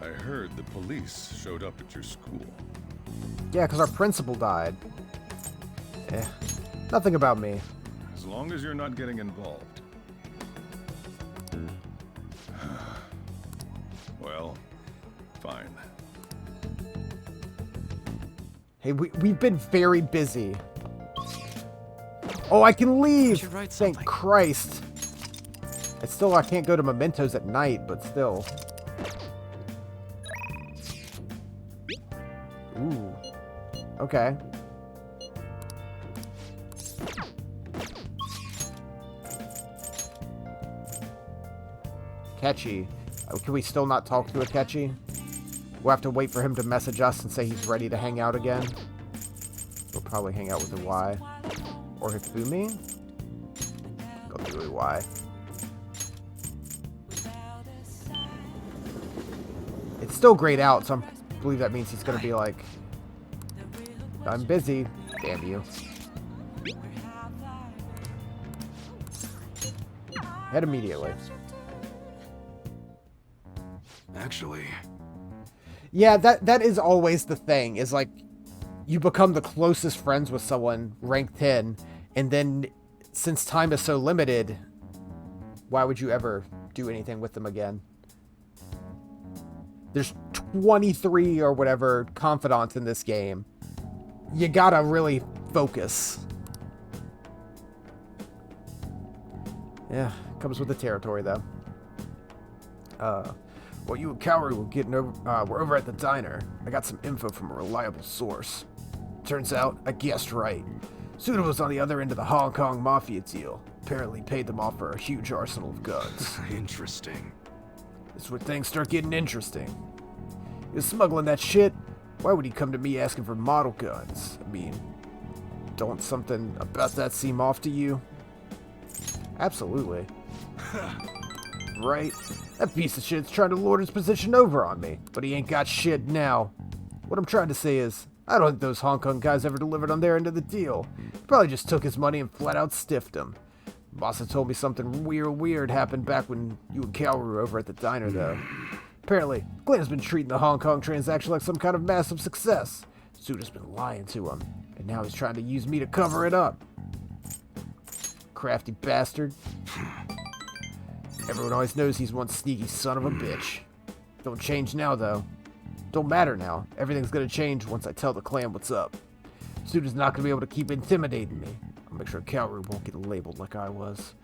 I heard the police showed up at your school. Yeah, because our principal died. Nothing about me. As long as you're not getting involved. Well, fine. Hey, we've been very busy. Oh, I can leave! Thank Christ. I can't go to Mementos at night, but still. Ooh. Okay. Akechi. Can we still not talk to Akechi? We'll have to wait for him to message us and say he's ready to hang out again. We'll probably hang out with the Y. Or Hifumi? Go do a Y. It's still grayed out, so I believe that means he's gonna be like, I'm busy. Damn you. Head immediately. Actually... Yeah, that is always the thing, is like, you become the closest friends with someone, rank 10, and then, since time is so limited, why would you ever do anything with them again? There's 23 or whatever confidants in this game. You gotta really focus. Yeah, comes with the territory, though. Well, you and Kaoru were over at the diner. I got some info from a reliable source. Turns out, I guessed right. Suda was on the other end of the Hong Kong Mafia deal. Apparently paid them off for a huge arsenal of guns. Interesting. This is where things start getting interesting. He was smuggling that shit. Why would he come to me asking for model guns? I mean, don't something about that seem off to you? Absolutely. Right? That piece of shit's trying to lord his position over on me, but he ain't got shit now. What I'm trying to say is, I don't think those Hong Kong guys ever delivered on their end of the deal. He probably just took his money and flat out stiffed him. Boss told me something weird happened back when you and Kaoru were over at the diner, though. Apparently, Glenn's been treating the Hong Kong transaction like some kind of massive success. Suda's been lying to him, and now he's trying to use me to cover it up. Crafty bastard. Everyone always knows he's one sneaky son of a bitch. Don't change now, though. Don't matter now. Everything's gonna change once I tell the clan what's up. Suda's not gonna be able to keep intimidating me. I'll make sure Kaoru won't get labeled like I was.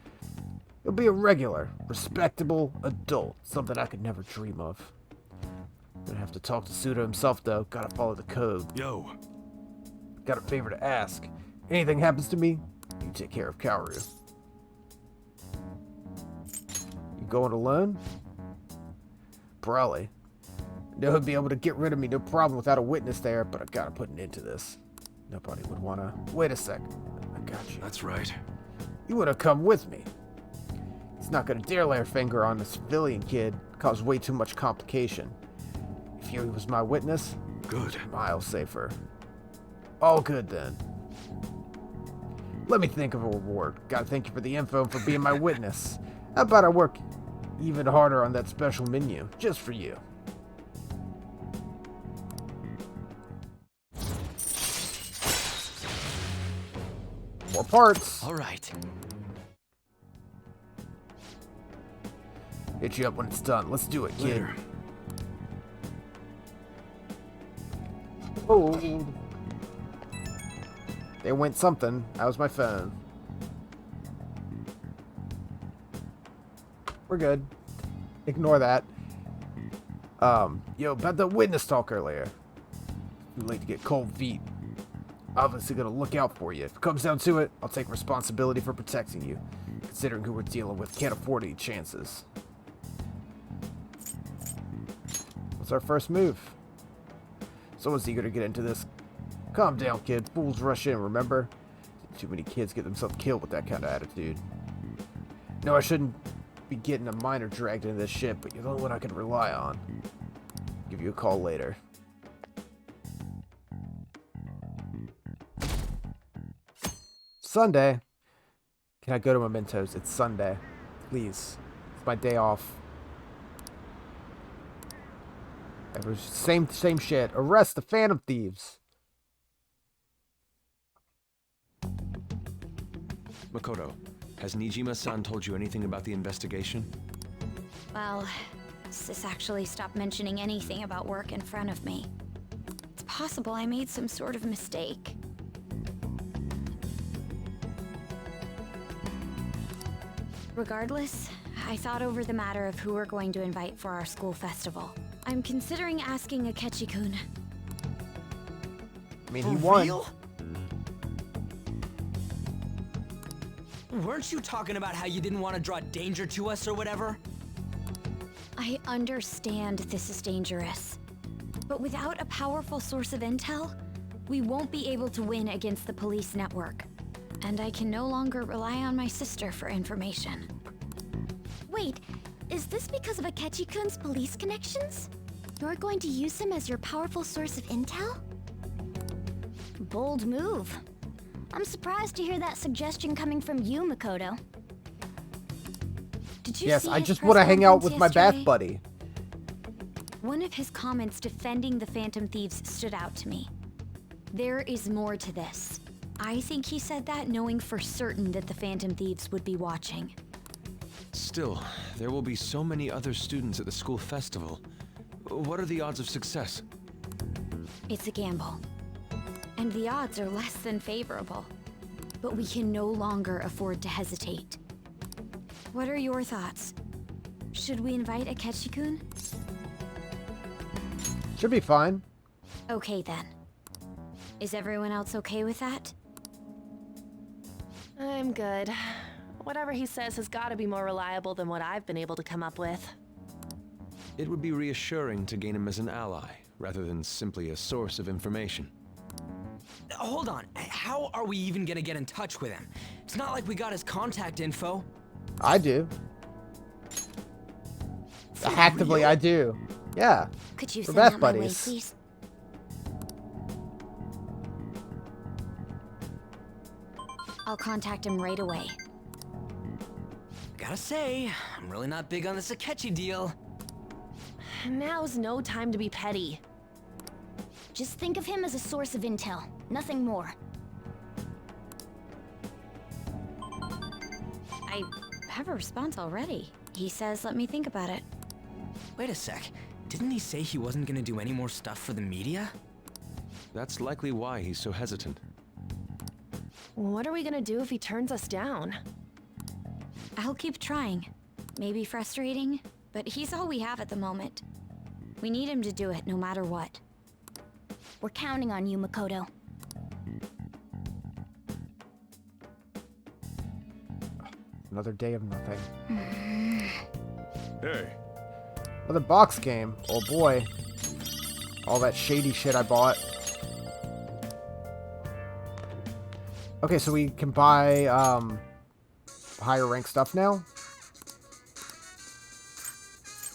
He'll be a regular, respectable adult, something I could never dream of. Gonna have to talk to Suda himself, though. Gotta follow the code. Yo. Got a favor to ask. Anything happens to me, you take care of Kaoru. You going alone? Probably. Know he'll be able to get rid of me, no problem, without a witness there, but I gotta put an end to this. Nobody would wanna... Wait a sec. I got you. That's right. You would have come with me. He's not gonna dare lay a finger on a civilian kid. Cause way too much complication. If he was my witness, good. Miles safer. All good then. Let me think of a reward. Gotta thank you for the info and for being my witness. How about I work even harder on that special menu, just for you? More parts. All right. Hit you up when it's done. Let's do it, kid. Later. Oh. They went something. That was my phone. We're good. Ignore that. Yo, about the witness talk earlier. Too late to get cold feet. Obviously gonna look out for you. If it comes down to it, I'll take responsibility for protecting you. Considering who we're dealing with, can't afford any chances. What's our first move? Someone's eager to get into this. Calm down, kid. Fools rush in, remember? Too many kids get themselves killed with that kind of attitude. No, I shouldn't be getting a minor dragged into this shit, but you're the only one I can rely on. Give you a call later. Sunday. Can I go to Mementos? It's Sunday. Please. It's my day off. It was same shit. Arrest the Phantom Thieves. Makoto, has Nijima-san told you anything about the investigation? Well, Sis actually stopped mentioning anything about work in front of me. It's possible I made some sort of mistake. Regardless, I thought over the matter of who we're going to invite for our school festival. I'm considering asking Akechi-kun. I mean, he won. Real? Weren't you talking about how you didn't want to draw danger to us or whatever? I understand this is dangerous, but without a powerful source of intel, we won't be able to win against the police network. And I can no longer rely on my sister for information. Wait, is this because of Akechi-kun's police connections? You're going to use him as your powerful source of intel? Bold move. I'm surprised to hear that suggestion coming from you, Makoto. Did you Yes, see I his just press want to hang out conference with my yesterday? bath buddy. One of his comments defending the Phantom Thieves stood out to me. There is more to this. I think he said that knowing for certain that the Phantom Thieves would be watching. Still, there will be so many other students at the school festival. What are the odds of success? It's a gamble. And the odds are less than favorable. But we can no longer afford to hesitate. What are your thoughts? Should we invite Akechi-kun? Should be fine. Okay then. Is everyone else okay with that? I'm good. Whatever he says has got to be more reliable than what I've been able to come up with. It would be reassuring to gain him as an ally, rather than simply a source of information. Hold on, how are we even gonna get in touch with him? It's not like we got his contact info. I do. Actively, I do. Yeah. Could you We're send bath that my way, buddies. please? I'll contact him right away. Gotta say, I'm really not big on this Akechi deal. Now's no time to be petty. Just think of him as a source of intel, nothing more. I have a response already. He says let me think about it. Wait a sec. Didn't he say he wasn't gonna do any more stuff for the media? That's likely why he's so hesitant. What are we gonna do if he turns us down? I'll keep trying. Maybe frustrating, but he's all we have at the moment. We need him to do it no matter what. We're counting on you, Makoto. Another day of nothing. Hey. Another box game. Oh boy. All that shady shit I bought. Okay, so we can buy higher rank stuff now.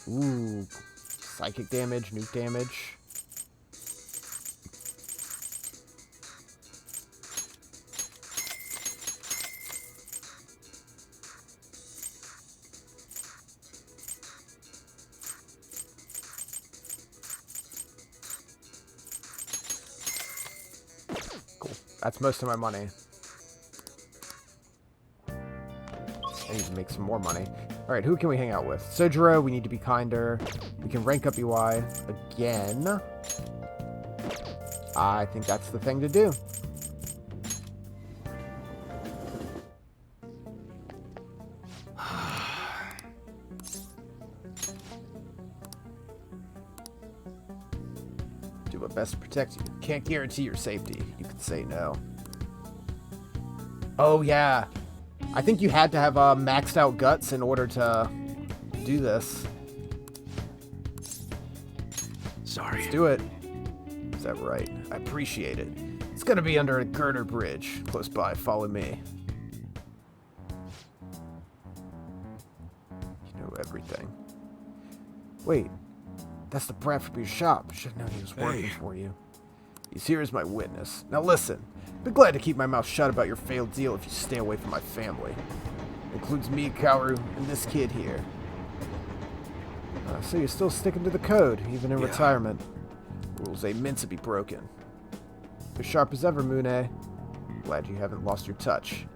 Ooh. Psychic damage, nuke damage. Cool. That's most of my money. I need to make some more money. Alright, who can we hang out with? Sojiro, we need to be kinder. We can rank up UI again. I think that's the thing to do. Do my best to protect you. Can't guarantee your safety. You can say no. Oh, yeah. I think you had to have maxed out guts in order to do this. Sorry. Let's do it. Is that right? I appreciate it. It's gonna be under a girder bridge close by. Follow me. You know everything. Wait, that's the brat from your shop. Should have known he was working for you. He's here as my witness. Now listen. Be glad to keep my mouth shut about your failed deal if you stay away from my family. Includes me, Kaoru, and this kid here. So you're still sticking to the code, even in retirement. Rules ain't meant to be broken. You're sharp as ever, Mune. Glad you haven't lost your touch.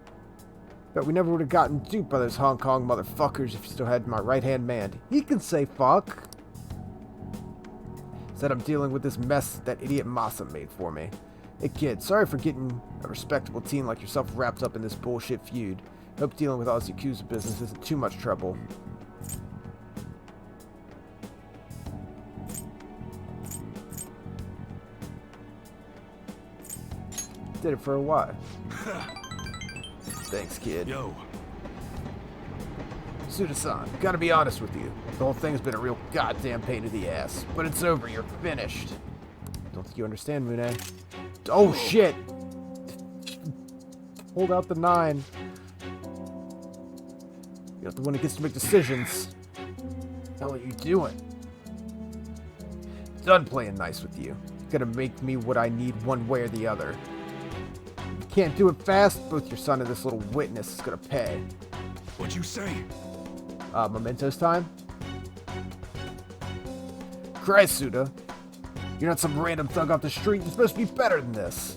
Bet we never would have gotten duped by those Hong Kong motherfuckers if you still had my right-hand man. He can say fuck. Said I'm dealing with this mess that idiot Masa made for me. Hey kid, sorry for getting a respectable teen like yourself wrapped up in this bullshit feud. Hope dealing with all this Yakuza business isn't too much trouble. Did it for a while. Thanks, kid. Yo. Suda-san, gotta be honest with you. The whole thing's been a real goddamn pain in the ass. But it's over, you're finished. Don't think you understand, Mune. Oh shit! Hold out the 9. You're not the one who gets to make decisions. What the hell are you doing? Done playing nice with you. You're gonna make me what I need one way or the other. If you can't do it fast, both your son and this little witness is gonna pay. What'd you say? Mementos time? Christ, Suda. You're not some random thug off the street. You're supposed to be better than this.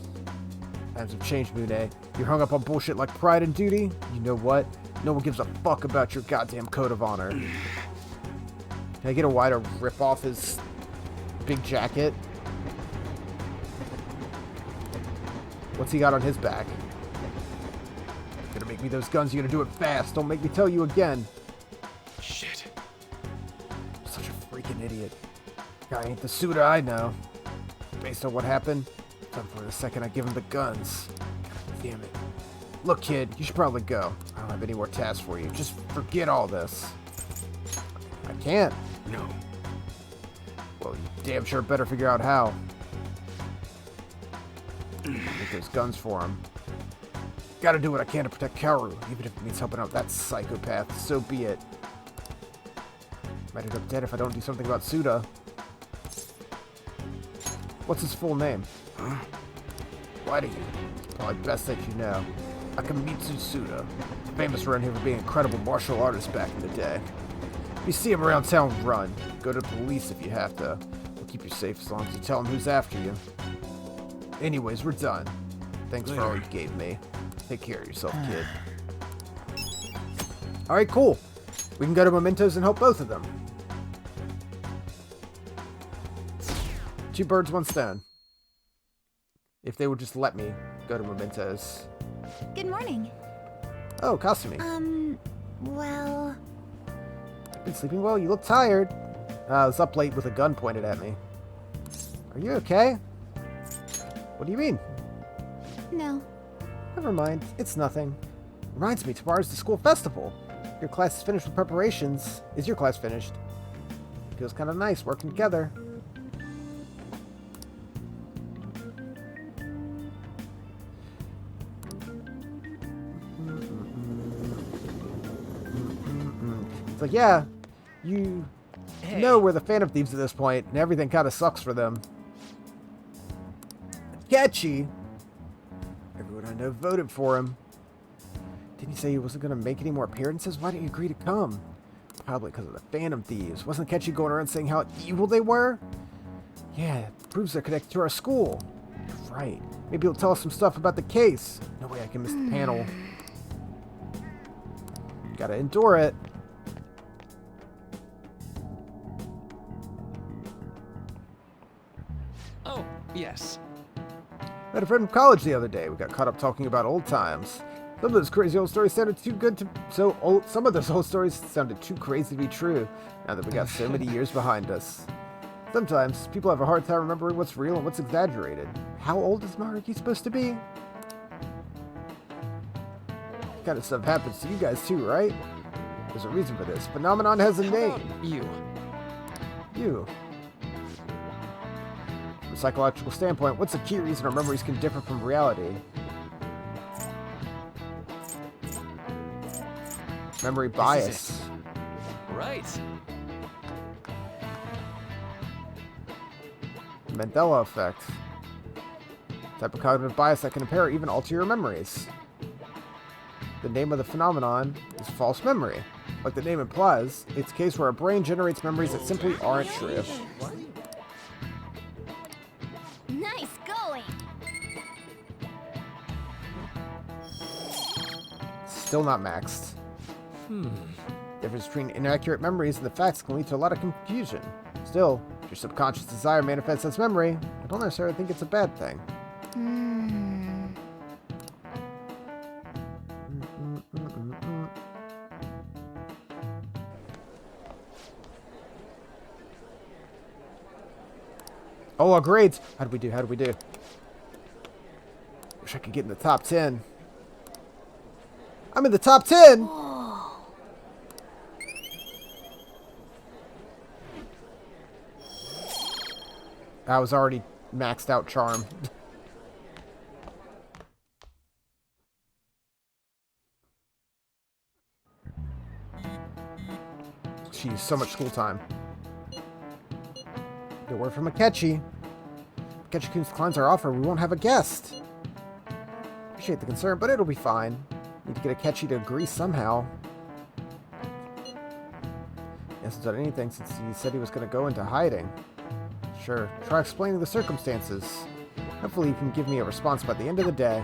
Times have changed, Mune. You're hung up on bullshit like pride and duty. You know what? No one gives a fuck about your goddamn code of honor. Can I get a Y to rip off his big jacket? What's he got on his back? You're gonna make me those guns, you're gonna do it fast. Don't make me tell you again. Shit. Such a freaking idiot. Guy ain't the Suda I know. Based on what happened, done for the second I give him the guns. God damn it. Look, kid, you should probably go. I don't have any more tasks for you. Just forget all this. I can't. No. Well, you damn sure better figure out how. Get those guns for him. Gotta do what I can to protect Kaoru, even if it means helping out that psychopath. So be it. Might end up dead if I don't do something about Suda. What's his full name? Huh? Why do you? It's probably best that you know. Akamitsu Suda. Famous around here for being an incredible martial artist back in the day. If you see him around town, run. Go to the police if you have to. We'll keep you safe as long as you tell him who's after you. Anyways, we're done. Thanks for all you gave me. Take care of yourself, kid. Alright, cool. We can go to Mementos and help both of them. 2 birds, 1 stone. If they would just let me go to Mementos. Good morning. Oh, Kasumi. Well... Been sleeping well? You look tired. I was up late with a gun pointed at me. Are you okay? What do you mean? No. Never mind. It's nothing. Reminds me, tomorrow's the school festival. Your class is finished with preparations. Is your class finished? Feels kind of nice working together. It's like, yeah, you know we're the Phantom Thieves at this point, and everything kind of sucks for them. Akechi! Everyone I know voted for him. Didn't he say he wasn't going to make any more appearances? Why didn't you agree to come? Probably because of the Phantom Thieves. Wasn't Akechi going around saying how evil they were? Yeah, it proves they're connected to our school. You're right. Maybe he'll tell us some stuff about the case. No way I can miss the panel. Gotta endure it. Oh, yes. Met a friend from college the other day. We got caught up talking about old times. Some of those crazy old stories sounded too good to some of those old stories sounded too crazy to be true. Now that we got so many years behind us. Sometimes people have a hard time remembering what's real and what's exaggerated. How old is Maruki supposed to be? This kind of stuff happens to you guys too, right? There's a reason for this. Phenomenon has a name. You. From a psychological standpoint, what's the key reason our memories can differ from reality? Memory bias. Right. Mandela effect. Type of cognitive bias that can impair or even alter your memories. The name of the phenomenon is false memory. Like the name implies, it's a case where our brain generates memories that simply aren't true. Nice going. Still not maxed. Difference between inaccurate memories and the facts can lead to a lot of confusion. Still, if your subconscious desire manifests as memory, I don't necessarily think it's a bad thing. Oh, our grades! How do we do? Wish I could get in the top 10. I'm in the top 10! I was already maxed out charm. Jeez, so much school time. Get word from Akechi. Akechi declines our offer, we won't have a guest. Appreciate the concern, but it'll be fine. Need to get Akechi to agree somehow. He hasn't done anything since he said he was going to go into hiding. Sure, try explaining the circumstances. Hopefully you can give me a response by the end of the day.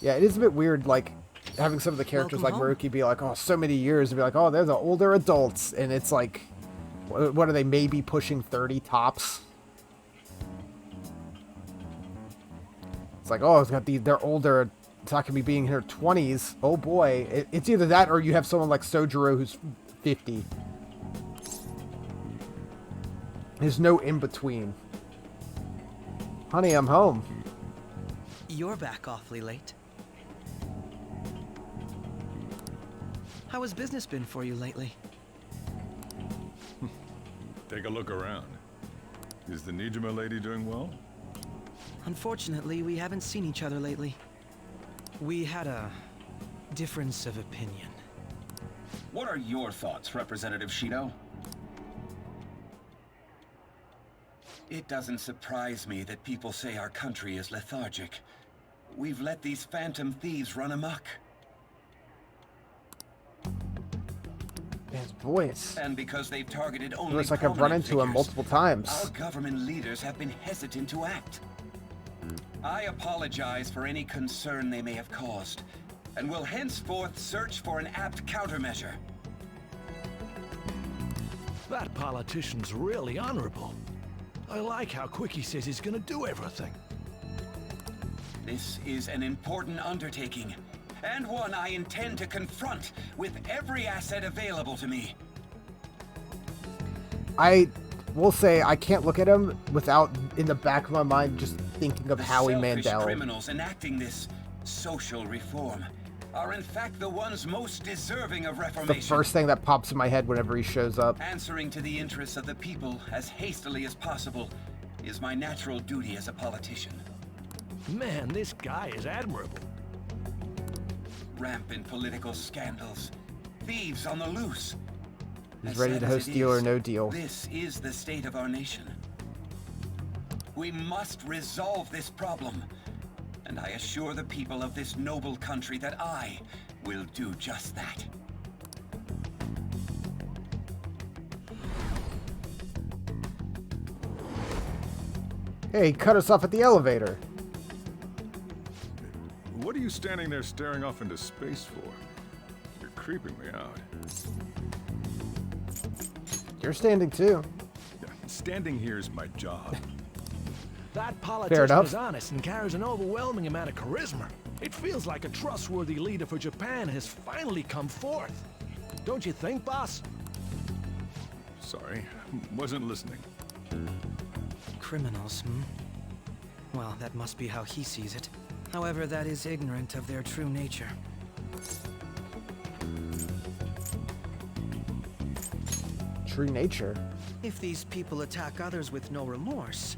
Yeah, it is a bit weird, like, having some of the characters like Maruki be like, oh, so many years, and be like, oh, they're the older adults, and it's like, what are they, maybe pushing 30 tops? It's like, oh, it's got they're older, Takumi being in her 20s. Oh boy, it's either that or you have someone like Sojiro who's 50. There's no in between. Honey, I'm home. You're back awfully late. How has business been for you lately? Take a look around. Is the Nijima lady doing well? Unfortunately, we haven't seen each other lately. We had a difference of opinion. What are your thoughts, Representative Shido? It doesn't surprise me that people say our country is lethargic. We've let these phantom thieves run amok. Man's voice. And because they've targeted It only looks like I've run prominent into him figures, multiple times. our government leaders have been hesitant to act. I apologize for any concern they may have caused, and will henceforth search for an apt countermeasure. That politician's really honorable. I like how quick he says he's gonna do everything. This is an important undertaking, and one I intend to confront with every asset available to me. I will say I can't look at him without, in the back of my mind, just thinking of Howie Selfish Mandel. criminals enacting this social reform are in fact the ones most deserving of The reformation. first thing that pops in my head whenever he shows up. Answering to the interests of the people as hastily as possible is my natural duty as a politician. Man, this guy is admirable. Rampant political scandals, thieves on the loose. He's As ready sad to as host it Deal or is, No Deal. This is the state of our nation. We must resolve this problem, and I assure the people of this noble country that I will do just that. Hey, he cut us off at the elevator. What are you standing there staring off into space for? You're creeping me out. You're standing too. Standing here is my job. That politician enough. is honest and carries an overwhelming amount of charisma. It feels like a trustworthy leader for Japan has finally come forth. Don't you think, boss? Sorry, wasn't listening. Criminals, hmm? Well, that must be how he sees it. However, that is ignorant of their true nature. True nature. If these people attack others with no remorse,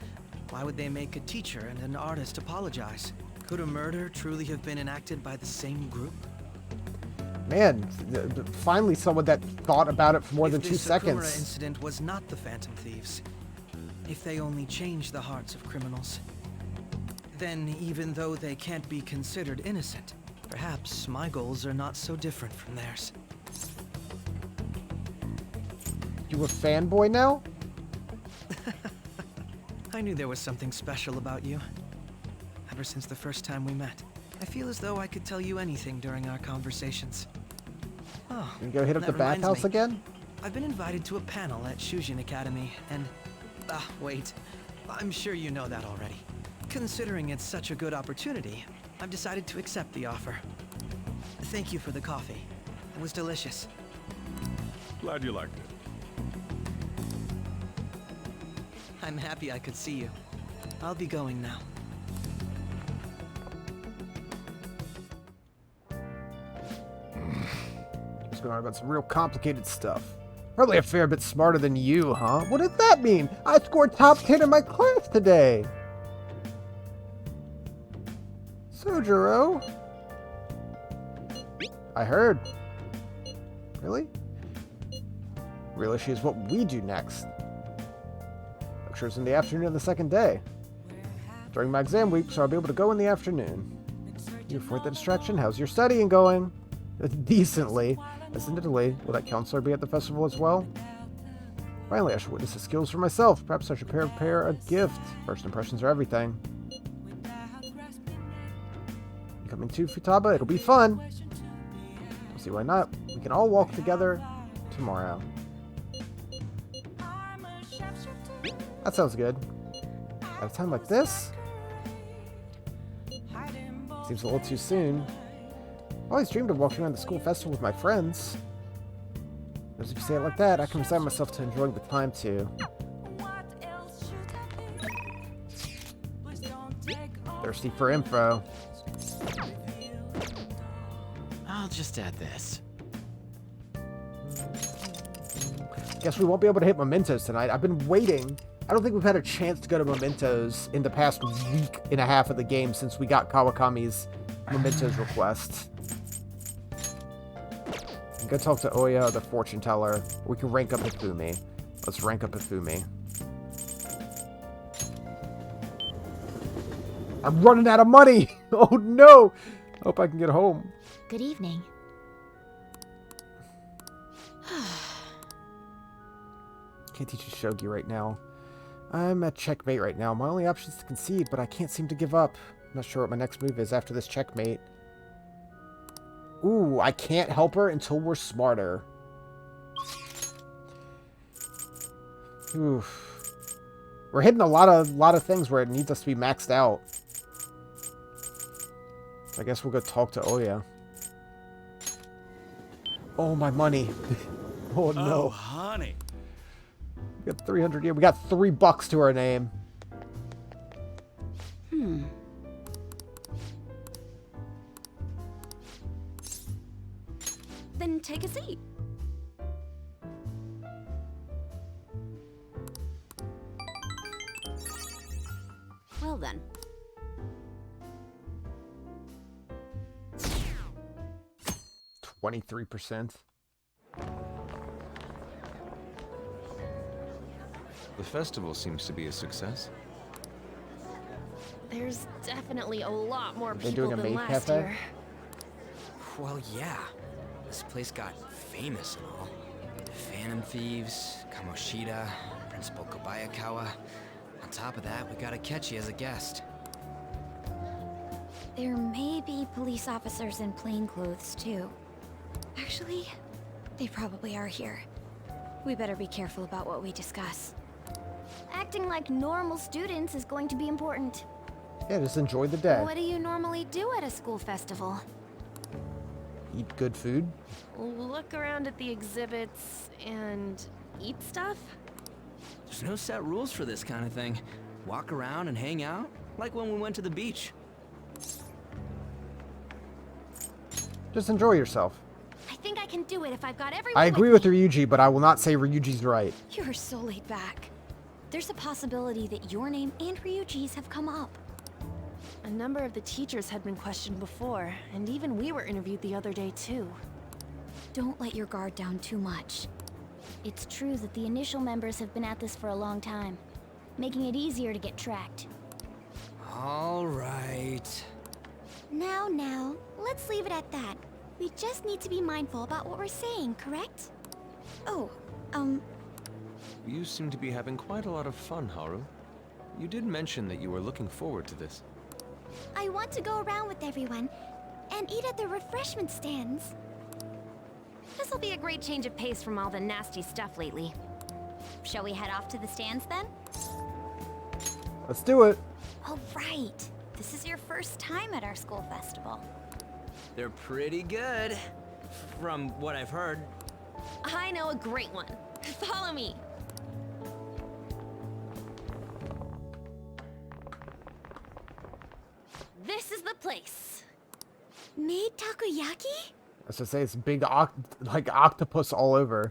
why would they make a teacher and an artist apologize? Could a murder truly have been enacted by the same group? Man, finally someone that thought about it for more than 2 If the Sakura seconds. incident was not the Phantom Thieves, if they only changed the hearts of criminals, then even though they can't be considered innocent, perhaps my goals are not so different from theirs. You a fanboy now? I knew there was something special about you. Ever since the first time we met, I feel as though I could tell you anything during our conversations. Oh, You go hit up that the reminds bathhouse me. again? I've been invited to a panel at Shujin Academy, and... wait. I'm sure you know that already. Considering it's such a good opportunity, I've decided to accept the offer. Thank you for the coffee. It was delicious. Glad you liked it. I'm happy I could see you. I'll be going now. He's going on about some real complicated stuff. Probably a fair bit smarter than you, huh? What does that mean? I scored top 10 in my class today. Sojiro. I heard. Really? Real issue is what we do next. Lectures in the afternoon of the second day. During my exam week, so I'll be able to go in the afternoon. You afford the distraction? How's your studying going? Decently. Incidentally, will that counselor be at the festival as well? Finally, I should witness the skills for myself. Perhaps I should prepare a gift. First impressions are everything. You coming too, Futaba? It'll be fun. Don't see why not. We can all walk together tomorrow. That sounds good. At a time like this? Seems a little too soon. I always dreamed of walking around the school festival with my friends. As if you say it like that, I can resign myself to enjoying the time too. Thirsty for info. I'll just add this. Guess we won't be able to hit Mementos tonight. I've been waiting. I don't think we've had a chance to go to Mementos in the past week and a half of the game since we got Kawakami's Mementos request. We can go talk to Oya, the fortune teller. We can rank up Hifumi. Let's rank up Hifumi. I'm running out of money! Oh no! Hope I can get home. Good evening. Can't teach you shogi right now. I'm at checkmate right now. My only option is to concede, but I can't seem to give up. I'm not sure what my next move is after this checkmate. Ooh, I can't help her until we're smarter. Oof. We're hitting a lot of things where it needs us to be maxed out. I guess we'll go talk to Oya. Oh, my money. Oh, no. Oh, honey. We got 300 here. We got $3 to our name. Then take a seat. Well then. $23%. The festival seems to be a success. There's definitely a lot more They people doing a than maid last cafe? year. Well, yeah. This place got famous and all. Phantom Thieves, Kamoshida, Principal Kobayakawa. On top of that, we got Akechi as a guest. There may be police officers in plainclothes, too. Actually, they probably are here. We better be careful about what we discuss. Acting like normal students is going to be important. Yeah, just enjoy the day. What do you normally do at a school festival? Eat good food. Look around at the exhibits and eat stuff? There's no set rules for this kind of thing. Walk around and hang out, like when we went to the beach. Just enjoy yourself. I think I can do it if I've got everyone. I agree with Ryuji, but I will not say Ryuji's right. You're so laid back. There's a possibility that your name and Ryuji's have come up. A number of the teachers had been questioned before, and even we were interviewed the other day too. Don't let your guard down too much. It's true that the initial members have been at this for a long time, making it easier to get tracked. All right. Now, let's leave it at that. We just need to be mindful about what we're saying, correct? Oh, You seem to be having quite a lot of fun, Haru. You did mention that you were looking forward to this. I want to go around with everyone and eat at the refreshment stands. This'll be a great change of pace from all the nasty stuff lately. Shall we head off to the stands then? Let's do it. Oh, right. This is your first time at our school festival. They're pretty good, from what I've heard. I know a great one. Follow me. This is the place. Made takoyaki? I was gonna say it's big, like octopus all over.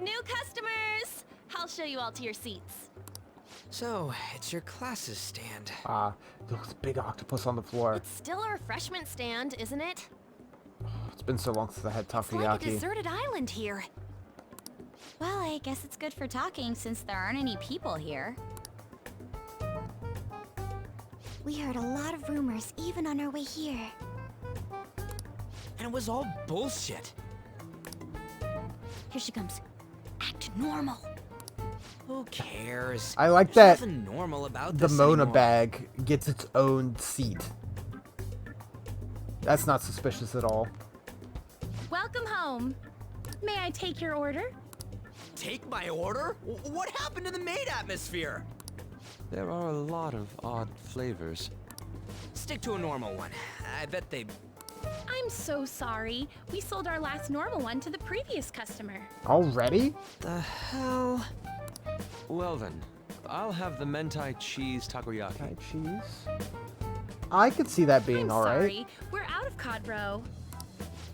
New customers! I'll show you all to your seats. So, it's your class's stand. There's a big octopus on the floor. It's still a refreshment stand, isn't it? It's been so long since I had It's like a takoyaki. deserted island here. Well, I guess it's good for talking since there aren't any people here. We heard a lot of rumors even on our way here. And it was all bullshit. Here she comes. Act normal. Who cares? I like There's that nothing normal about the this Mona anymore. bag gets its own seat. That's not suspicious at all. Welcome home. May I take your order? Take my order? What happened to the maid atmosphere? There are a lot of odd flavors. Stick to a normal one. I bet they... I'm so sorry. We sold our last normal one to the previous customer. Already? The hell? Well then, I'll have the mentai cheese takoyaki. Mentai cheese? I could see that being alright. Sorry, we're out of cod roe.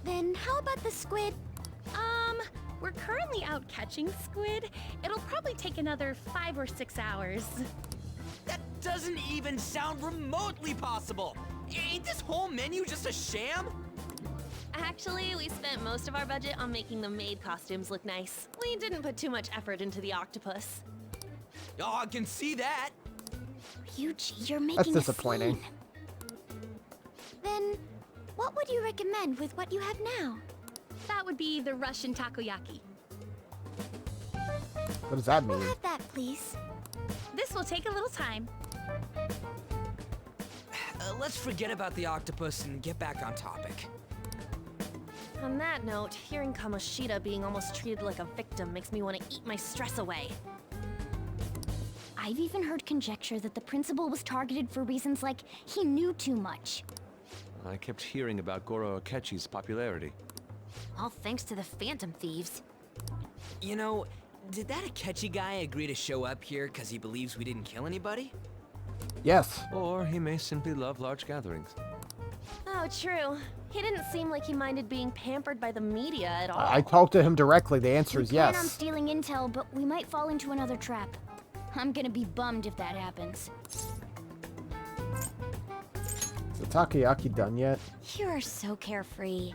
Then how about the squid? We're currently out catching squid. It'll probably take another 5 or 6 hours. That doesn't even sound remotely possible. Ain't this whole menu just a sham? Actually, we spent most of our budget on making the maid costumes look nice. We didn't put too much effort into the octopus. Oh, I can see that. Ryuji, you're making That's a disappointing. scene. Then, what would you recommend with what you have now? That would be the Russian takoyaki. What does that mean? We'll have that, please. This will take a little time. Let's forget about the octopus and get back on topic. On that note, hearing Kamoshida being almost treated like a victim makes me want to eat my stress away. I've even heard conjecture that the principal was targeted for reasons like he knew too much. I kept hearing about Goro Akechi's popularity. All thanks to the Phantom Thieves. You know, did that Akechi guy agree to show up here because he believes we didn't kill anybody? Yes. Or he may simply love large gatherings. Oh, true. He didn't seem like he minded being pampered by the media at all. I talked to him directly. The answer is We plan on yes. stealing intel, but we might fall into another trap. I'm gonna be bummed if that happens. Is the takoyaki done yet? You are so carefree.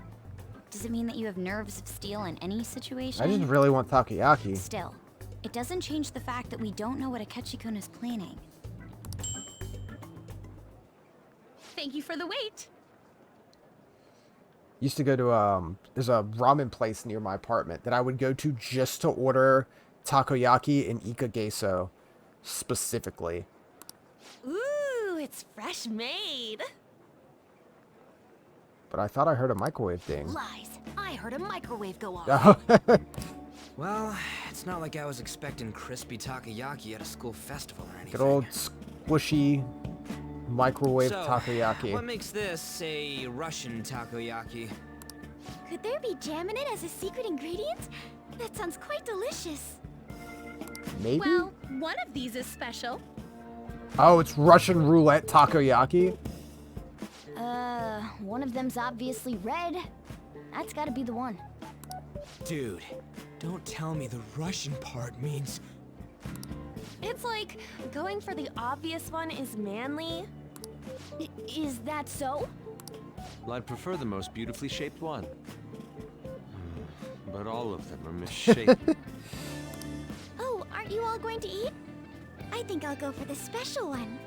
Does it mean that you have nerves of steel in any situation? I just really want takoyaki. Still, it doesn't change the fact that we don't know what Akechi-kun is planning. Thank you for the wait. Used to go to there's a ramen place near my apartment that I would go to just to order takoyaki and ikageso specifically. Ooh, it's fresh made. But I thought I heard a microwave ding. Lies. I heard a microwave go off. Well, it's not like I was expecting crispy takoyaki at a school festival or anything. Good old squishy microwave So, takoyaki. what makes this a Russian takoyaki? Could there be jam in it as a secret ingredient? That sounds quite delicious. Maybe? Well, one of these is special. Oh, it's Russian roulette takoyaki? One of them's obviously red. That's gotta be the one. Dude, don't tell me the Russian part means... It's like going for the obvious one is manly. Is that so? Well, I'd prefer the most beautifully shaped one. But all of them are misshapen. Oh, aren't you all going to eat? I think I'll go for the special one.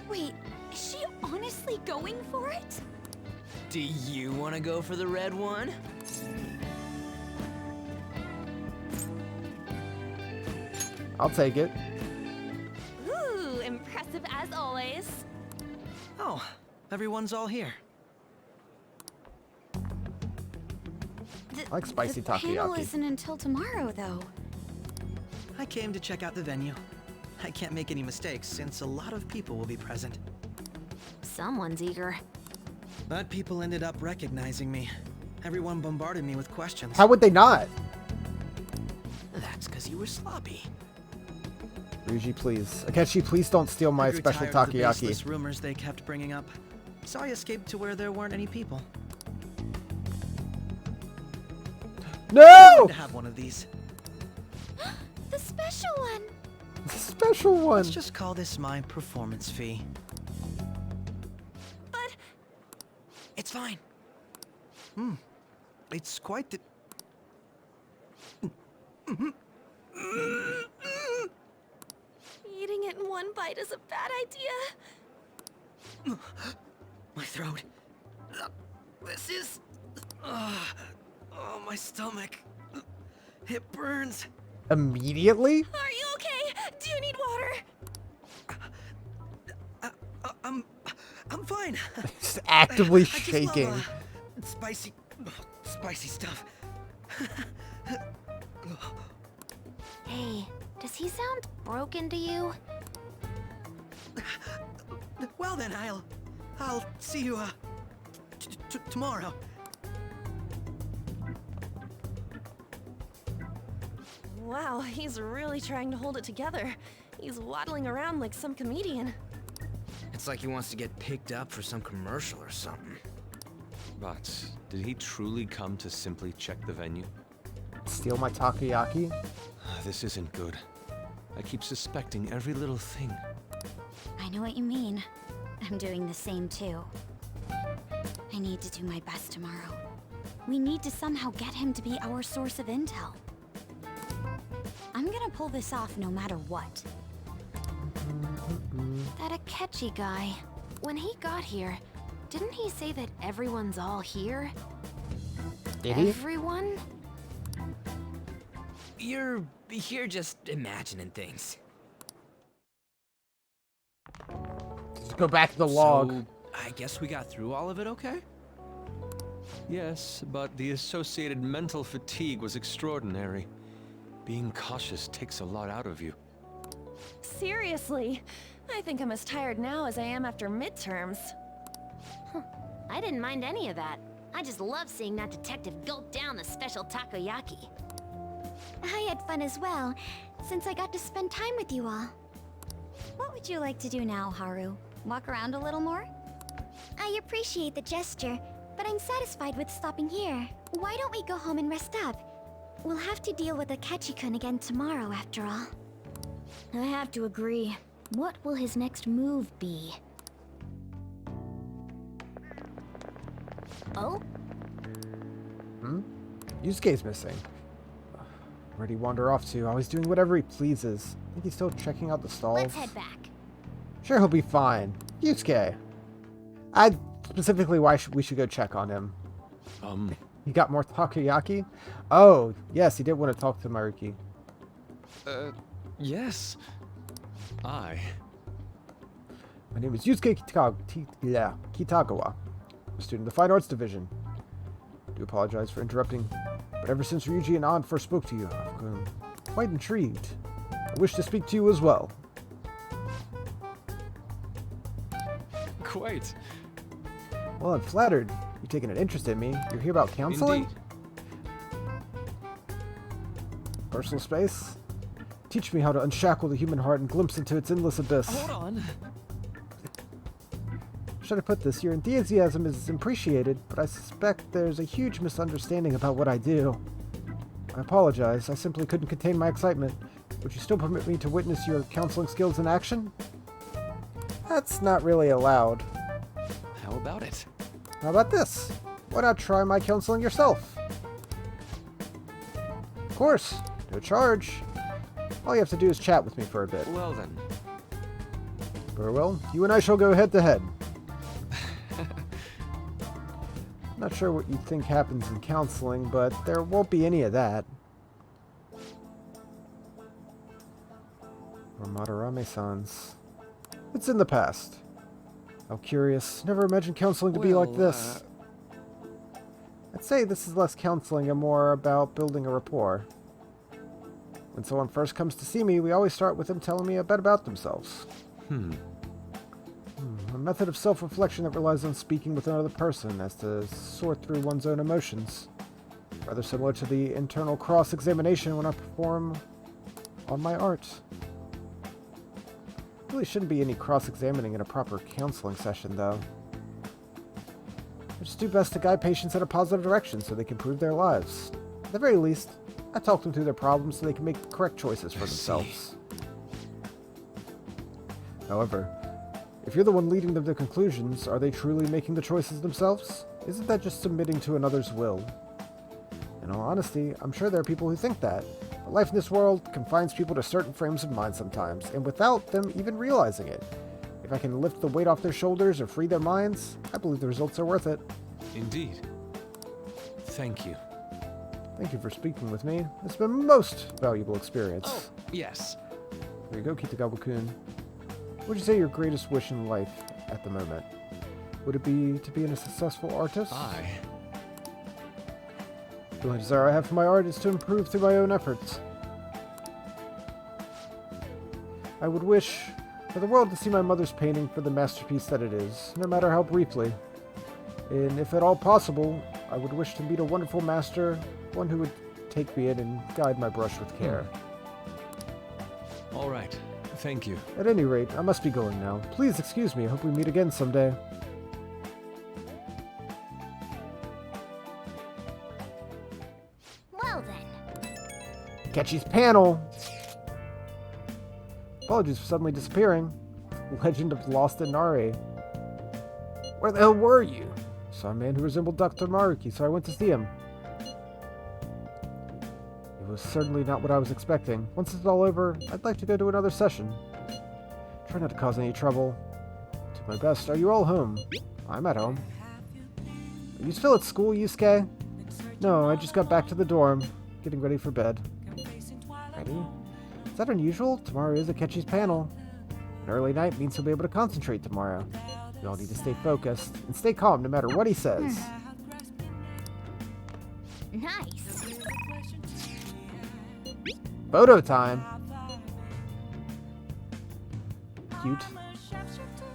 Wait, is she honestly going for it? Do you want to go for the red one? I'll take it. Ooh, impressive as always. Oh, everyone's all here. I like spicy The panel takoyaki. isn't until tomorrow, though. I came to check out the venue. I can't make any mistakes since a lot of people will be present. Someone's eager. But people ended up recognizing me. Everyone bombarded me with questions. How would they not? That's because you were sloppy. Ryuji, please. Akechi, please don't steal my I grew special tired of the takoyaki. baseless rumors they kept bringing up. So I escaped to where there weren't any people. No! To have one of these. The special one. The special one. Let's just call this my performance fee. But... It's fine. It's quite the... Eating it in one bite is a bad idea. My throat. This is... oh, my stomach. It burns. Immediately? Are you okay? Do you need water? I'm fine. Just actively I just shaking. love, spicy stuff. Hey, does he sound broken to you? Well then, I'll see you, tomorrow. Wow, he's really trying to hold it together. He's waddling around like some comedian. It's like he wants to get picked up for some commercial or something. But did he truly come to simply check the venue? Steal my takoyaki? This isn't good. I keep suspecting every little thing. I know what you mean. I'm doing the same too. I need to do my best tomorrow. We need to somehow get him to be our source of intel. I'm gonna pull this off no matter what. That Akechi guy, when he got here, didn't he say that everyone's all here? Did he? Everyone? You're just imagining things. Let's go back to the log. So, I guess we got through all of it okay? Yes, but the associated mental fatigue was extraordinary. Being cautious takes a lot out of you. Seriously, I think I'm as tired now as I am after midterms. I didn't mind any of that. I just love seeing that detective gulp down the special takoyaki. I had fun as well, since I got to spend time with you all. What would you like to do now, Haru? Walk around a little more? I appreciate the gesture, but I'm satisfied with stopping here. Why don't we go home and rest up? We'll have to deal with Akechi-kun again tomorrow, after all. I have to agree. What will his next move be? Oh? Yusuke's missing. Where'd he wander off to? Always doing whatever he pleases. Think he's still checking out the stalls? Let's head back. Sure, he'll be fine. Yusuke. I specifically why we should go check on him. He got more takoyaki? Oh, yes, he did want to talk to Maruki. Yes. My name is Yusuke Kitagawa. I'm a student of the Fine Arts Division. I do apologize for interrupting, but ever since Ryuji and An first spoke to you, I've grown quite intrigued. I wish to speak to you as well. Quite. Well, I'm flattered. You've taken an interest in me. You're here about counseling? Indeed. Personal space? Teach me how to unshackle the human heart and glimpse into its endless abyss. Hold on. Should I put this? Your enthusiasm is appreciated, but I suspect there's a huge misunderstanding about what I do. I apologize. I simply couldn't contain my excitement. Would you still permit me to witness your counseling skills in action? That's not really allowed. How about it? How about this? Why not try my counseling yourself? Of course. No charge. All you have to do is chat with me for a bit. Well then. Very well. You and I shall go head to head. Not sure what you think happens in counseling, but there won't be any of that. Or Madarame-san's. It's in the past. How curious. Never imagined counseling to be like this. I'd say this is less counseling and more about building a rapport. When someone first comes to see me, we always start with them telling me a bit about themselves. A method of self-reflection that relies on speaking with another person as to sort through one's own emotions. Rather similar to the internal cross-examination when I perform on my art. Really shouldn't be any cross-examining in a proper counseling session, though. I just do best to guide patients in a positive direction so they can improve their lives. At the very least, I talk them through their problems so they can make the correct choices for themselves. However, if you're the one leading them to conclusions, are they truly making the choices themselves? Isn't that just submitting to another's will? In all honesty, I'm sure there are people who think that, but life in this world confines people to certain frames of mind sometimes, and without them even realizing it. If I can lift the weight off their shoulders or free their minds, I believe the results are worth it. Indeed. Thank you. Thank you for speaking with me. It's been a most valuable experience. Oh, yes. There you go, Kitagawa-kun. What would you say your greatest wish in life at the moment? Would it be to be a successful artist? Aye. The only desire I have for my art is to improve through my own efforts. I would wish for the world to see my mother's painting for the masterpiece that it is, no matter how briefly. And if at all possible, I would wish to meet a wonderful master, one who would take me in and guide my brush with care. All right. Thank you. At any rate, I must be going now. Please excuse me. I hope we meet again someday. Well then. Akechi's panel! Apologies for suddenly disappearing. Legend of Lost Inari. Where the hell were you? Saw a man who resembled Dr. Maruki, so I went to see him. It was certainly not what I was expecting. Once it's all over, I'd like to go to another session. Try not to cause any trouble. Do my best. Are you all home? I'm at home. Are you still at school, Yusuke? No, I just got back to the dorm. Getting ready for bed. Ready? Is that unusual? Tomorrow is Akechi's panel. An early night means he'll be able to concentrate tomorrow. We all need to stay focused and stay calm no matter what he says. Nice. Photo time. Cute.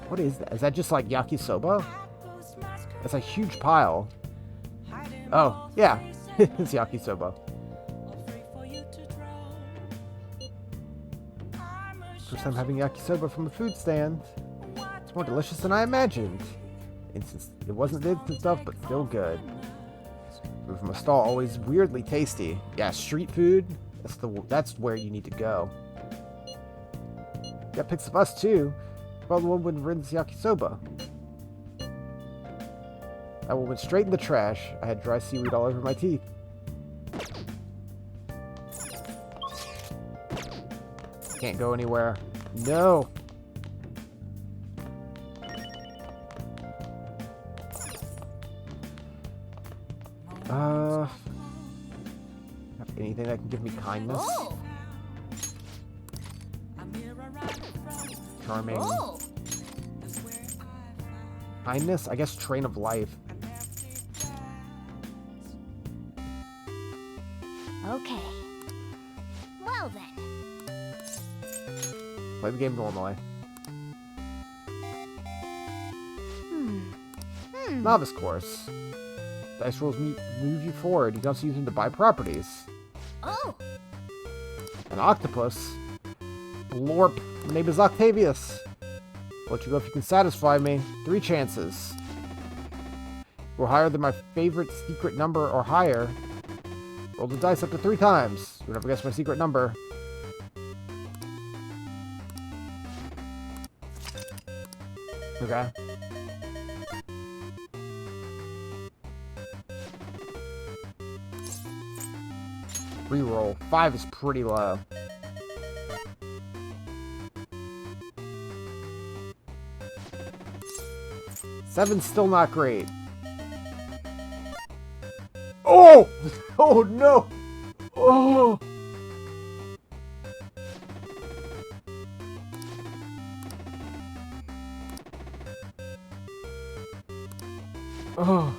What is that? Is that just like yakisoba? That's a huge pile. Oh, yeah. It's yakisoba. First time having yakisoba from a food stand. It's more delicious than I imagined. It wasn't instant stuff, but still good. Food from a stall always weirdly tasty. Yeah, street food. That's where you need to go. Got pics of us too. Well, the one would rinse yakisoba. That one went straight in the trash. I had dry seaweed all over my teeth. Can't go anywhere. No. Have anything that can give me kindness? Oh. Charming. Oh. Kindness? I guess train of life. Okay. Well then. Play the game normally. Novice course. Dice rolls move you forward. You can also use them to buy properties. Oh. An octopus. Blorp. My name is Octavius. Let you go if you can satisfy me. 3 chances. Roll higher than my favorite secret number or higher. Roll the dice up to 3 times. You'll never guess my secret number. Okay. Reroll. 5 is pretty low. Seven's still not great. Oh! Oh no! Oh! Oh.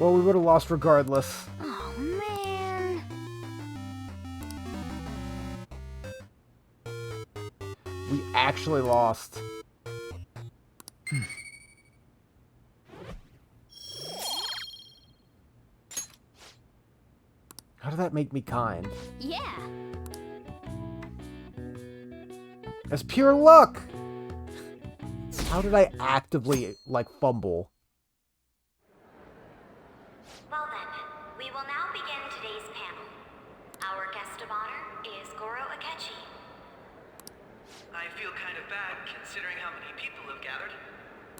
Well, we would have lost regardless. Oh man. We actually lost. How did that make me kind? Yeah. That's pure luck! How did I actively, like, fumble? Well then, we will now begin today's panel. Our guest of honor is Goro Akechi. I feel kind of bad considering how many people have gathered.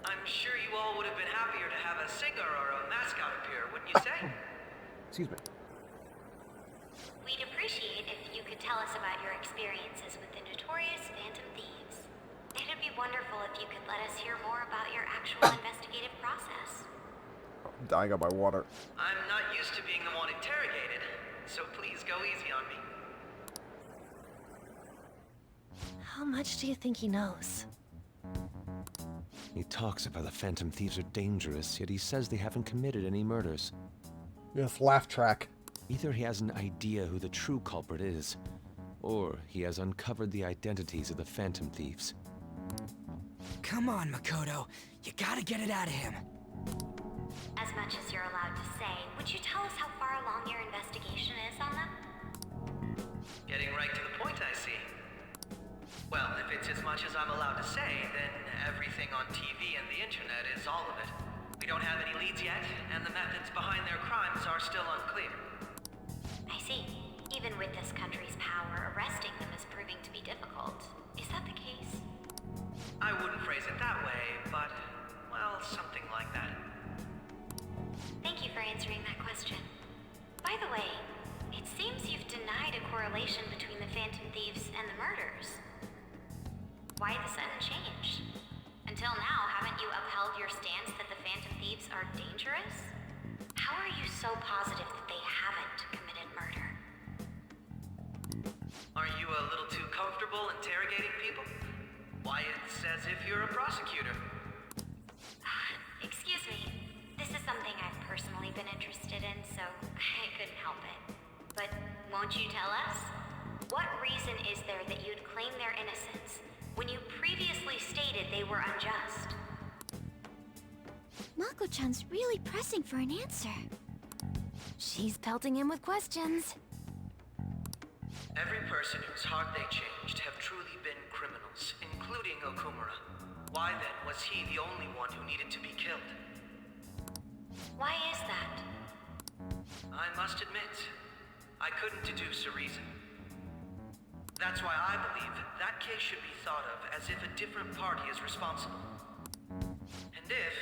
I'm sure you all would have been happier to have a singer or a mascot appear, wouldn't you say? Excuse me. We'd appreciate if you could tell us about your experiences with the notorious Phantom Thieves. It'd be wonderful if you could let us hear more about your actual investigative process. I'm dying of my water. I'm not used to being the one interrogated, so please go easy on me. How much do you think he knows? He talks about the Phantom Thieves are dangerous, yet he says they haven't committed any murders. Yes, laugh track. Either he has an idea who the true culprit is, or he has uncovered the identities of the Phantom Thieves. Come on, Makoto. You gotta get it out of him. As much as you're allowed to say, would you tell us how far along your investigation is on them? Getting right to the point, I see. Well, if it's as much as I'm allowed to say, then everything on TV and the internet is all of it. We don't have any leads yet, and the methods behind their crimes are still unclear. I see. Even with this country's power, arresting them is proving to be difficult. Is that the case? I wouldn't phrase it that way, but, well, something like that. Thank you for answering that question. By the way, it seems you've denied a correlation between the Phantom Thieves and the murders. Why the sudden change? Until now, haven't you upheld your stance that the Phantom Thieves are dangerous? How are you so positive that they haven't committed murder? comfortable interrogating people? Why, it's as if you're a prosecutor. Excuse me. This is something I've personally been interested in, so I couldn't help it. But won't you tell us? What reason is there that you'd claim their innocence when you previously stated they were unjust? Mako-chan's really pressing for an answer. She's pelting him with questions. Every person whose heart they changed have truly been criminals, including Okumura. Why then was he the only one who needed to be killed? Why is that? I must admit, I couldn't deduce a reason. That's why I believe that case should be thought of as if a different party is responsible. And if,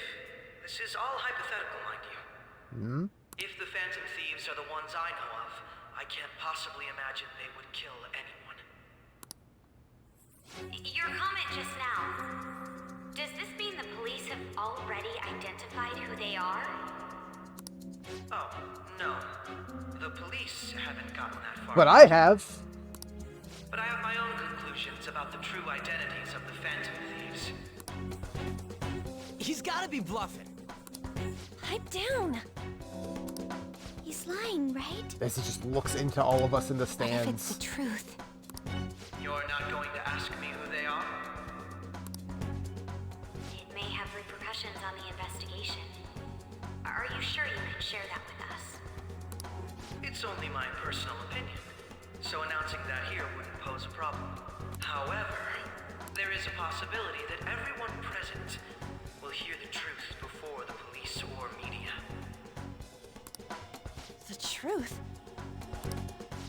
this is all hypothetical, mind you, if the Phantom Thieves are the ones I know of, I can't possibly imagine they would kill anyone. Your comment just now, does this mean the police have already identified who they are? Oh, no. The police haven't gotten that far. But I have. But I have my own conclusions about the true identities of the Phantom Thieves. He's gotta be bluffing. Pipe down. He's lying, right? As he just looks into all of us in the What if it's stands. the truth? You're not going to ask me who they are? It may have repercussions on the investigation. Are you sure you can share that with us? It's only my personal opinion, so announcing that here wouldn't pose a problem. However, there is a possibility that everyone present will hear the truth before the police or media. The truth?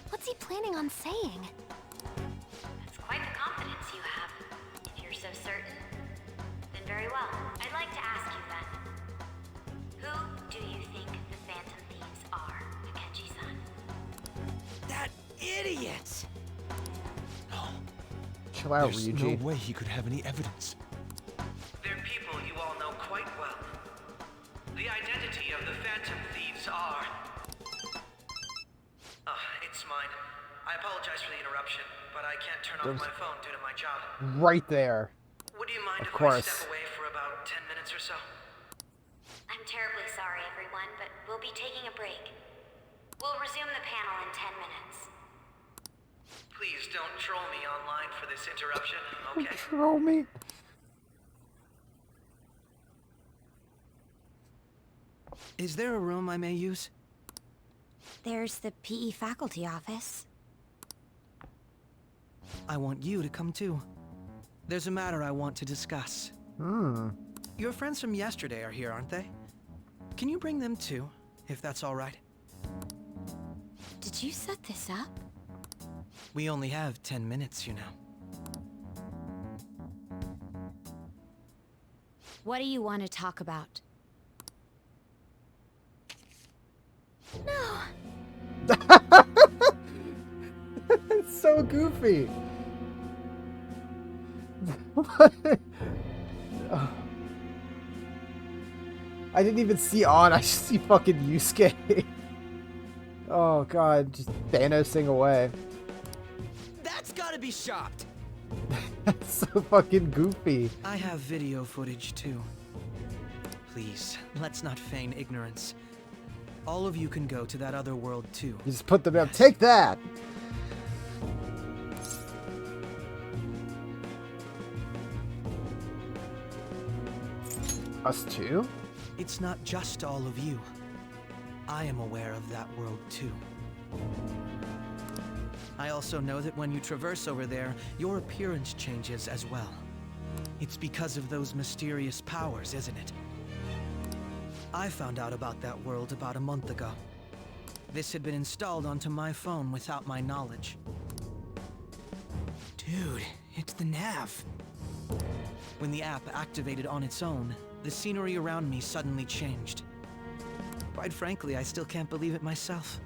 What's he planning on saying? That's quite the confidence you have. If you're so certain, then very well. I'd like to ask you then. Who do you think the Phantom Thieves are, Akechi-san? That idiot! Chill out, There's Ryuji. no way he could have any evidence. They're people you all know quite well. The identity of the Phantom Thieves are... it's mine. I apologize for the interruption, but I can't turn off my phone due to my job. Right there. Would you mind Of if course. I step away for about 10 minutes or so? I'm terribly sorry, everyone, but we'll be taking a break. We'll resume the panel in 10 minutes. Please don't troll me online for this interruption, okay? Troll me. Is there a room I may use? There's the PE faculty office. I want you to come too. There's a matter I want to discuss. Your friends from yesterday are here, aren't they? Can you bring them too, if that's all right? Did you set this up? We only have 10 minutes, you know. What do you want to talk about? No. It's so goofy. What? Oh. I didn't even see On. I just see fucking Yusuke. Oh god, just Thanosing away. That's gotta be shopped. That's so fucking goofy. I have video footage too. Please, let's not feign ignorance. All of you can go to that other world too. You just put them up. Take that. Us too? It's not just all of you. I am aware of that world too. I also know that when you traverse over there, your appearance changes as well. It's because of those mysterious powers, isn't it? I found out about that world about a month ago. This had been installed onto my phone without my knowledge. Dude, it's the nav. When the app activated on its own, the scenery around me suddenly changed. Quite frankly, I still can't believe it myself.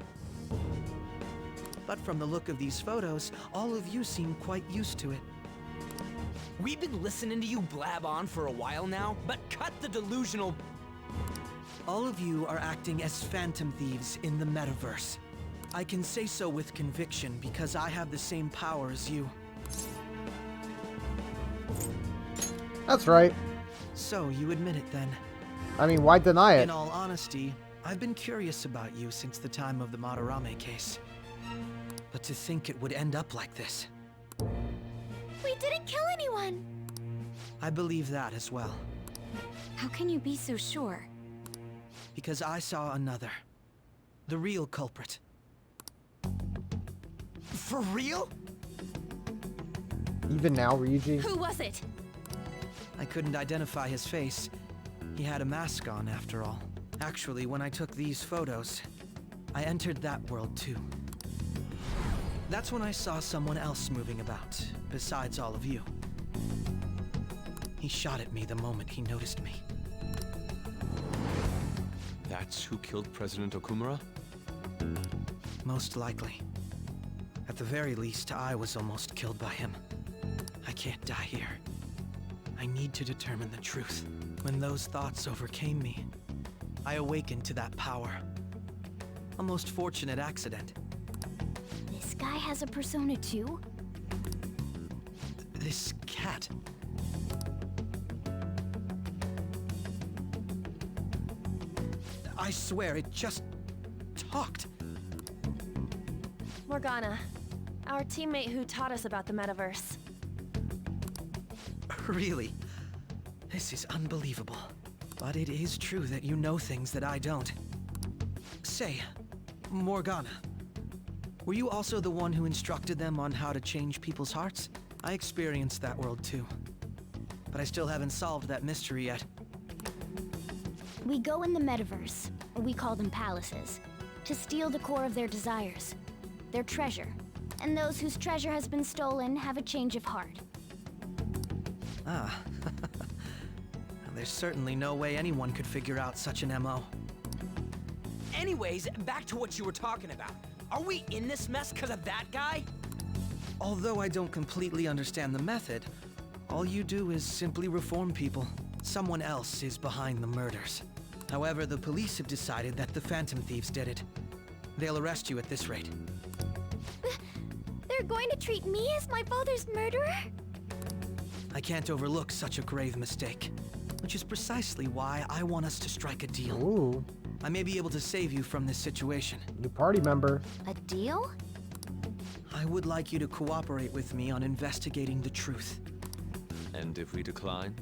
But from the look of these photos, all of you seem quite used to it. We've been listening to you blab on for a while now, but cut the delusional... All of you are acting as Phantom Thieves in the metaverse. I can say so with conviction because I have the same power as you. That's right. So, you admit it then? I mean, why deny it? In all honesty, I've been curious about you since the time of the Madarame case. But to think it would end up like this. We didn't kill anyone! I believe that as well. How can you be so sure? Because I saw another. The real culprit. For real? Even now, Ryuji? Who was it? I couldn't identify his face. He had a mask on, after all. Actually, when I took these photos, I entered that world too. That's when I saw someone else moving about, besides all of you. He shot at me the moment he noticed me. That's who killed President Okumura? Most likely. At the very least, I was almost killed by him. I can't die here. I need to determine the truth. When those thoughts overcame me, I awakened to that power. A most fortunate accident. This guy has a persona too? This cat. I swear, it just talked. Morgana, our teammate who taught us about the metaverse. Really? This is unbelievable. But it is true that you know things that I don't. Say, Morgana, were you also the one who instructed them on how to change people's hearts? I experienced that world too. But I still haven't solved that mystery yet. We go in the metaverse, or we call them palaces, to steal the core of their desires, their treasure. And those whose treasure has been stolen have a change of heart. Ah. There's certainly no way anyone could figure out such an MO. Anyways, back to what you were talking about. Are we in this mess because of that guy? Although I don't completely understand the method, all you do is simply reform people. Someone else is behind the murders. However, the police have decided that the Phantom Thieves did it. They'll arrest you at this rate. They're going to treat me as my father's murderer? I can't overlook such a grave mistake, which is precisely why I want us to strike a deal. Ooh. I may be able to save you from this situation. New party member. A deal? I would like you to cooperate with me on investigating the truth. And if we decline?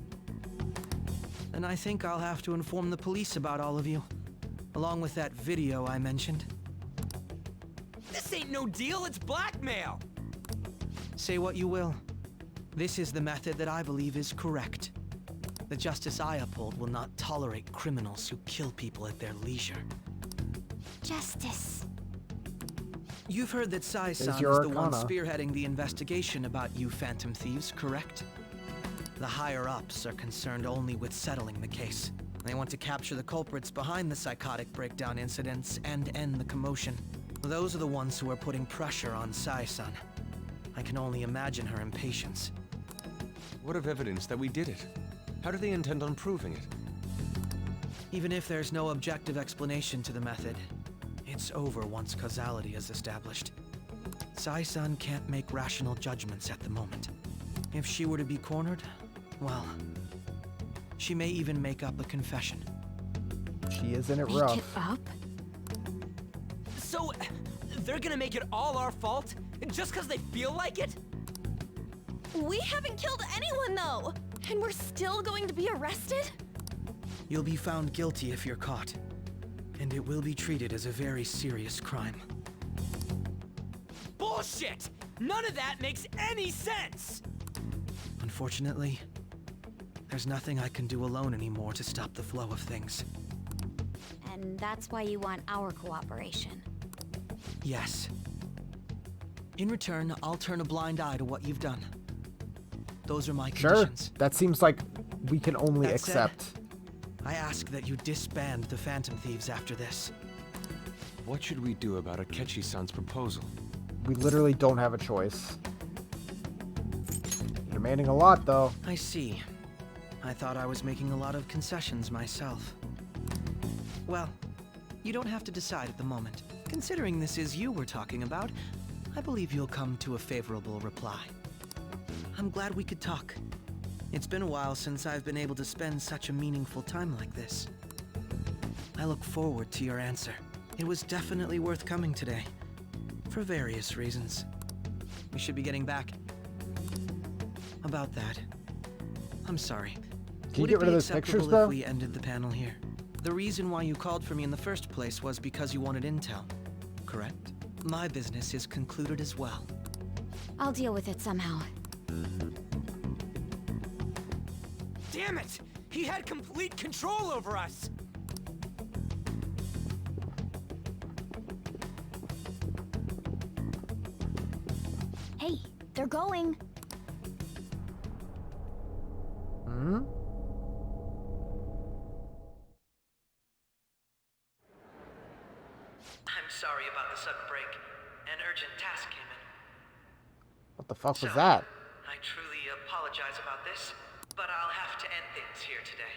Then I think I'll have to inform the police about all of you, along with that video I mentioned. This ain't no deal, it's blackmail! Say what you will. This is the method that I believe is correct. The justice I uphold will not tolerate criminals who kill people at their leisure. Justice. You've heard that Sai-san is the one spearheading the investigation about you Phantom Thieves, correct? The higher-ups are concerned only with settling the case. They want to capture the culprits behind the psychotic breakdown incidents and end the commotion. Those are the ones who are putting pressure on Sai-san. I can only imagine her impatience. What of evidence that we did it? How do they intend on proving it? Even if there's no objective explanation to the method, it's over once causality is established. Sai-san can't make rational judgments at the moment. If she were to be cornered, well, she may even make up a confession. She is in it rough. Make it up? So, they're gonna make it all our fault? Just because they feel like it? We haven't killed anyone, though! And we're still going to be arrested? You'll be found guilty if you're caught. And it will be treated as a very serious crime. Bullshit! None of that makes any sense! Unfortunately, there's nothing I can do alone anymore to stop the flow of things. And that's why you want our cooperation. Yes. In return, I'll turn a blind eye to what you've done. Those are my conditions. Sure, that seems like we can only accept. I ask that you disband the Phantom Thieves after this. What should we do about Akechi-san's proposal? We literally don't have a choice. Demanding a lot, though. I see. I thought I was making a lot of concessions myself. Well, you don't have to decide at the moment. Considering this is you we're talking about, I believe you'll come to a favorable reply. I'm glad we could talk. It's been a while since I've been able to spend such a meaningful time like this. I look forward to your answer. It was definitely worth coming today, for various reasons. We should be getting back. About that, I'm sorry. Can you Would get it rid be of those acceptable pictures, if though? we ended the panel here? The reason why you called for me in the first place was because you wanted intel, correct? My business is concluded as well. I'll deal with it somehow. Damn it! He had complete control over us! Hey, they're going. Hmm? I'm sorry about the sudden break. An urgent task came in. What the fuck was that? I truly apologize about this, but I'll have to end things here today.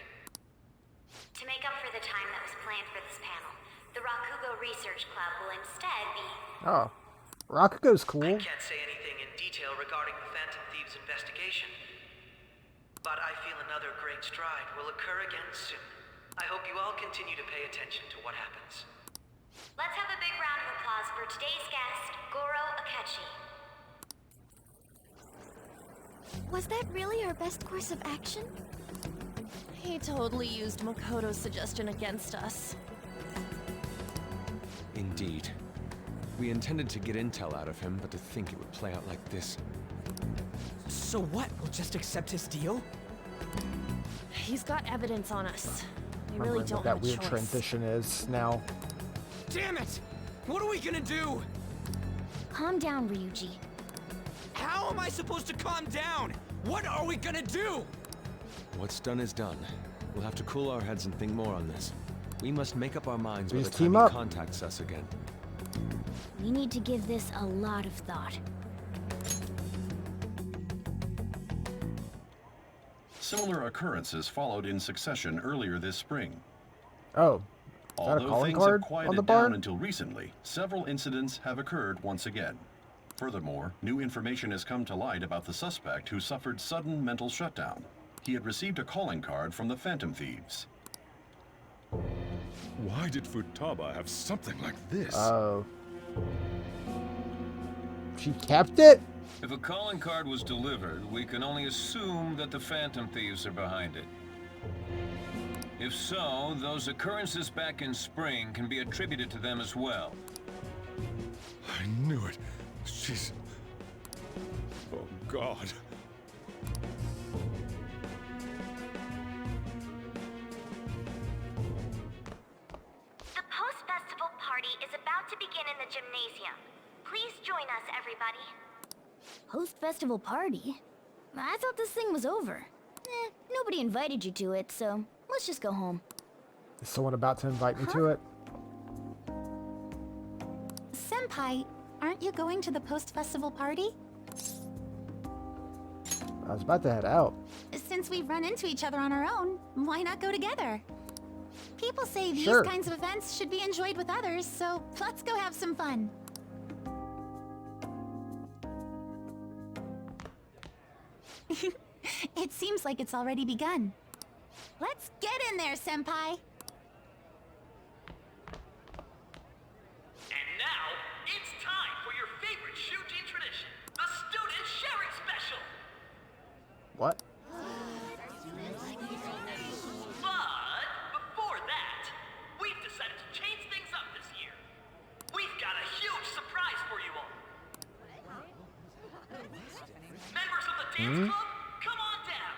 To make up for the time that was planned for this panel, the Rakugo Research Club will instead be... Oh. Rakugo's cool. I can't say anything in detail regarding the Phantom Thieves investigation, but I feel another great stride will occur again soon. I hope you all continue to pay attention to what happens. Let's have a big round of applause for today's guest, Goro Akechi. Was that really our best course of action? He totally used Makoto's suggestion against us. Indeed. We intended to get intel out of him, but to think it would play out like this. So what? We'll just accept his deal? He's got evidence on us. We Remembering really don't what that have a weird choice. transition is now. Damn it! What are we gonna do? Calm down, Ryuji. How am I supposed to calm down? What are we gonna do? What's done is done. We'll have to cool our heads and think more on this. We must make up our minds We by the just time team he up. contacts us again. We need to give this a lot of thought. Similar occurrences followed in succession earlier this spring. Oh. Is that a Although calling things card have on the quieted down barn? until recently, several incidents have occurred once again. Furthermore, new information has come to light about the suspect who suffered sudden mental shutdown. He had received a calling card from the Phantom Thieves. Why did Futaba have something like this? Oh. She kept it? If a calling card was delivered, we can only assume that the Phantom Thieves are behind it. If so, those occurrences back in spring can be attributed to them as well. I knew it. She's... Oh, God. The post-festival party is about to begin in the gymnasium. Please join us, everybody. Post-festival party? I thought this thing was over. Nobody invited you to it, so let's just go home. Is someone about to invite me to it? Senpai, aren't you going to the post-festival party? I was about to head out. Since we've run into each other on our own, why not go together? People say these Sure. kinds of events should be enjoyed with others, so let's go have some fun. It seems like it's already begun. Let's get in there, Senpai! And now, it's time for your favorite Shujin tradition, the Student Sharing Special! What? But before that, we've decided to change things up this year. We've got a huge surprise for you all. Members of the dance club, come on down.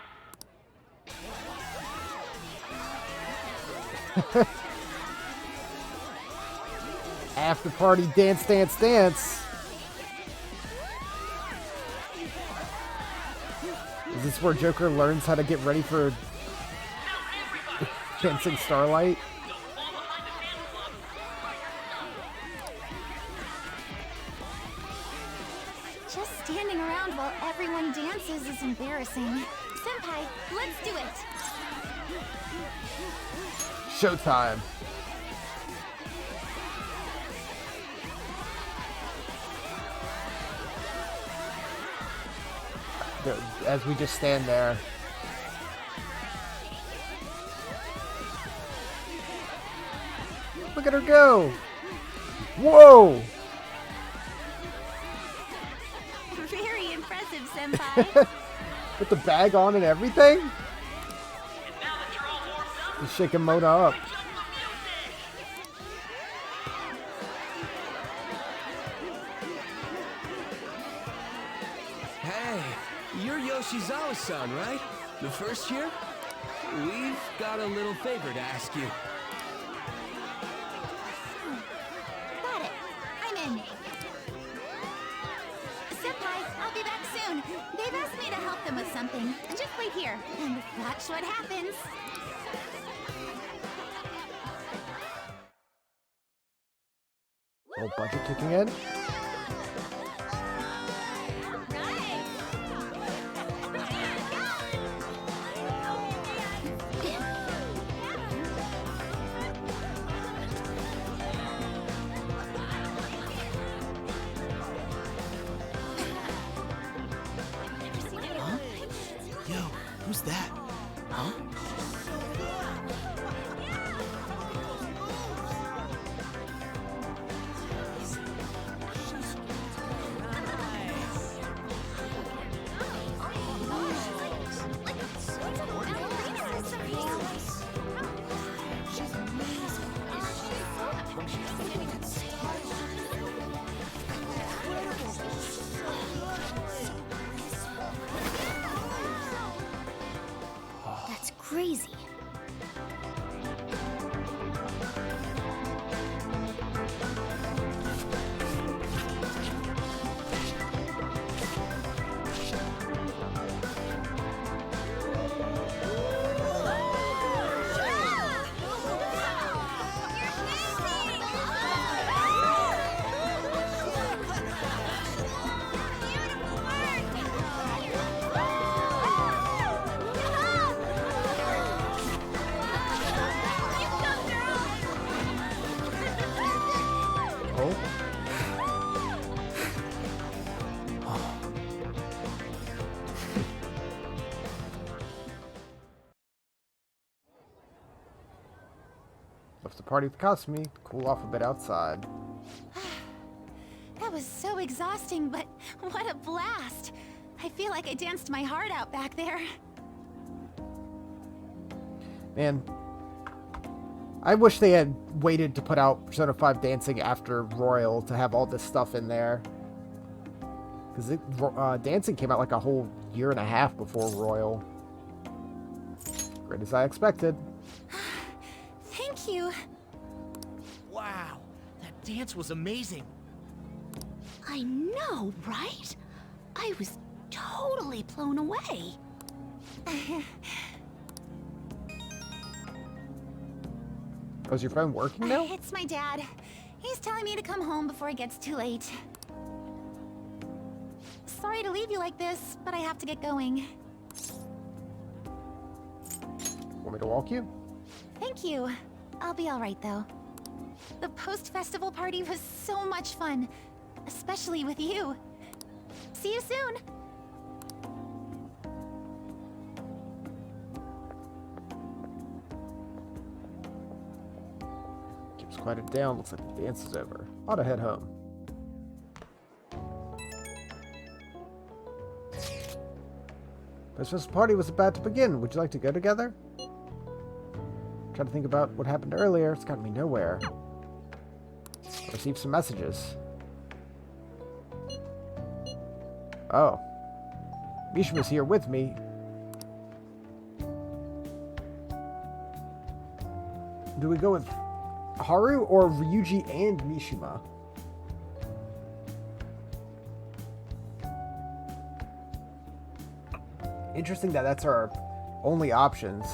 After party dance, dance, dance. Is this where Joker learns how to get ready for Dancing Starlight? Just standing around while everyone dances is embarrassing. Senpai, let's do it! Showtime. As we just stand there, Look at her go! Whoa! Very impressive, Senpai. With the bag on and everything? Just shaking Mona up. Hey, you're Yoshizawa-san, right? The first year? We've got a little favor to ask you. Got it. I'm in. Senpai, I'll be back soon. They've asked me to help them with something. Just wait here and watch what happens. Oh, budget kicking in. Huh? Yo, who's that? Huh? That's crazy. Left the party with Kasumi to cool off a bit outside. That was so exhausting, but what a blast. I feel like I danced my heart out back there. Man, I wish they had waited to put out Persona 5 Dancing after Royal to have all this stuff in there. Because Dancing came out like a whole year and a half before Royal. Great as I expected. Thank you. Wow, that dance was amazing. I know, right? I was totally blown away. Oh, is your phone working now? It's my dad. He's telling me to come home before it gets too late. Sorry to leave you like this, but I have to get going. Want me to walk you? Thank you. I'll be alright though. The post-festival party was so much fun, especially with you. See you soon! Keeps quieted down, looks like the dance is over. Ought to head home. Christmas party was about to begin. Would you like to go together? Trying to think about what happened earlier. It's gotten me nowhere. I received some messages. Oh. Mishima's here with me. Do we go with Haru or Ryuji and Mishima? Interesting that that's our only options.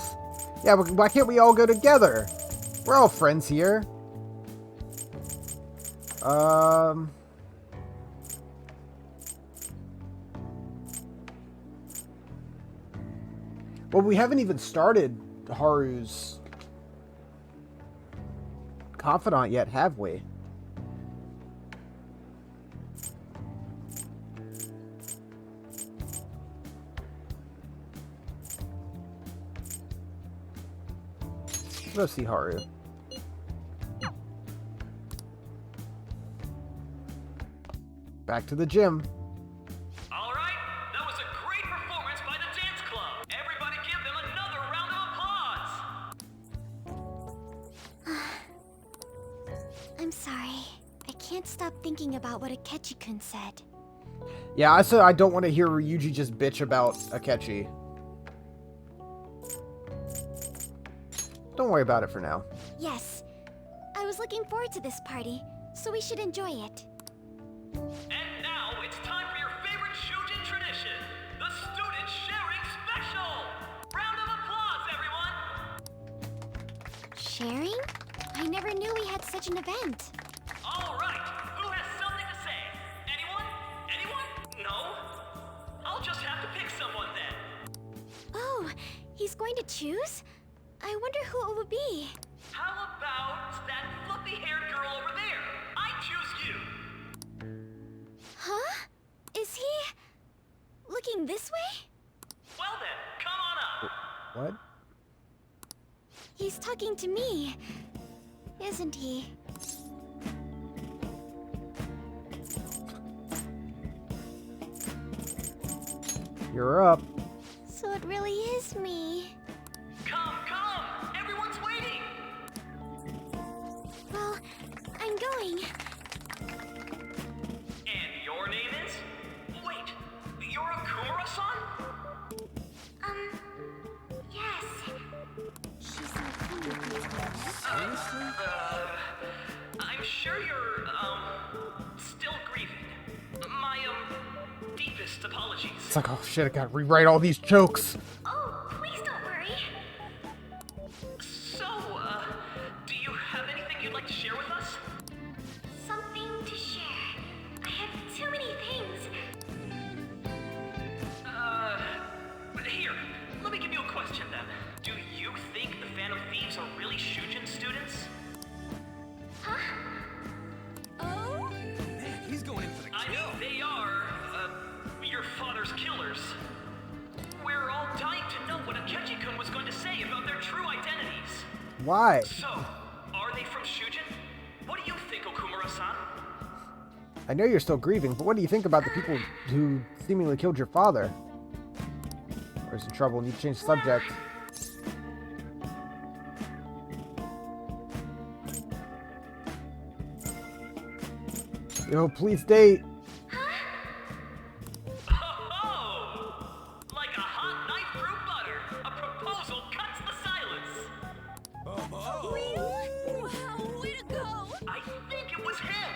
Yeah, but why can't we all go together? We're all friends here. Well, we haven't even started Haru's confidant yet, have we? Let's go see Haru. back to the gym. All right, that was a great performance by the dance club. Everybody give them another round of applause. I'm sorry. I can't stop thinking about what Akechi-kun said. Yeah, I said I don't want to hear Ryuji just bitch about Akechi. Don't worry about it for now. Yes. I was looking forward to this party, so we should enjoy it. And now it's time for your favorite Shujin tradition, the Student Sharing Special! Round of applause, everyone! Sharing? I never knew we had such an event. All right, who has something to say? Anyone? Anyone? No? I'll just have to pick someone then. Oh, he's going to choose? I wonder who it would be. How about that fluffy-haired girl over there? I choose you. Huh? Is he looking this way? Well then, come on up. What? He's talking to me, isn't he? You're up. So it really is me. Come, come! Everyone's waiting! Well, I'm going. And your name is? Wait, you're a Kumura-san? Yes. She's my Seriously? I'm sure you're, still grieving. My, deepest apologies. It's like, oh shit, I gotta rewrite all these jokes. Oh, please don't worry. So, do you have anything you'd like to share with us? Something to share. I have too many things. Here, let me give you a question then. Do you think the Phantom Thieves are really Shujin students? Huh? Oh? Man, he's going in for the kill. I mean, they are, your father's killers. We're all dying to know what Akechi-kun was going to say about their true identities. Why? So, are they from Shujin? What do you think, Okumura-san? I know you're still grieving, but what do you think about the people who seemingly killed your father? Or is in trouble? Need to change the subject. Yo, please date. Like a hot knife through butter, a proposal cuts the silence. Wow, way to go! I think it was him.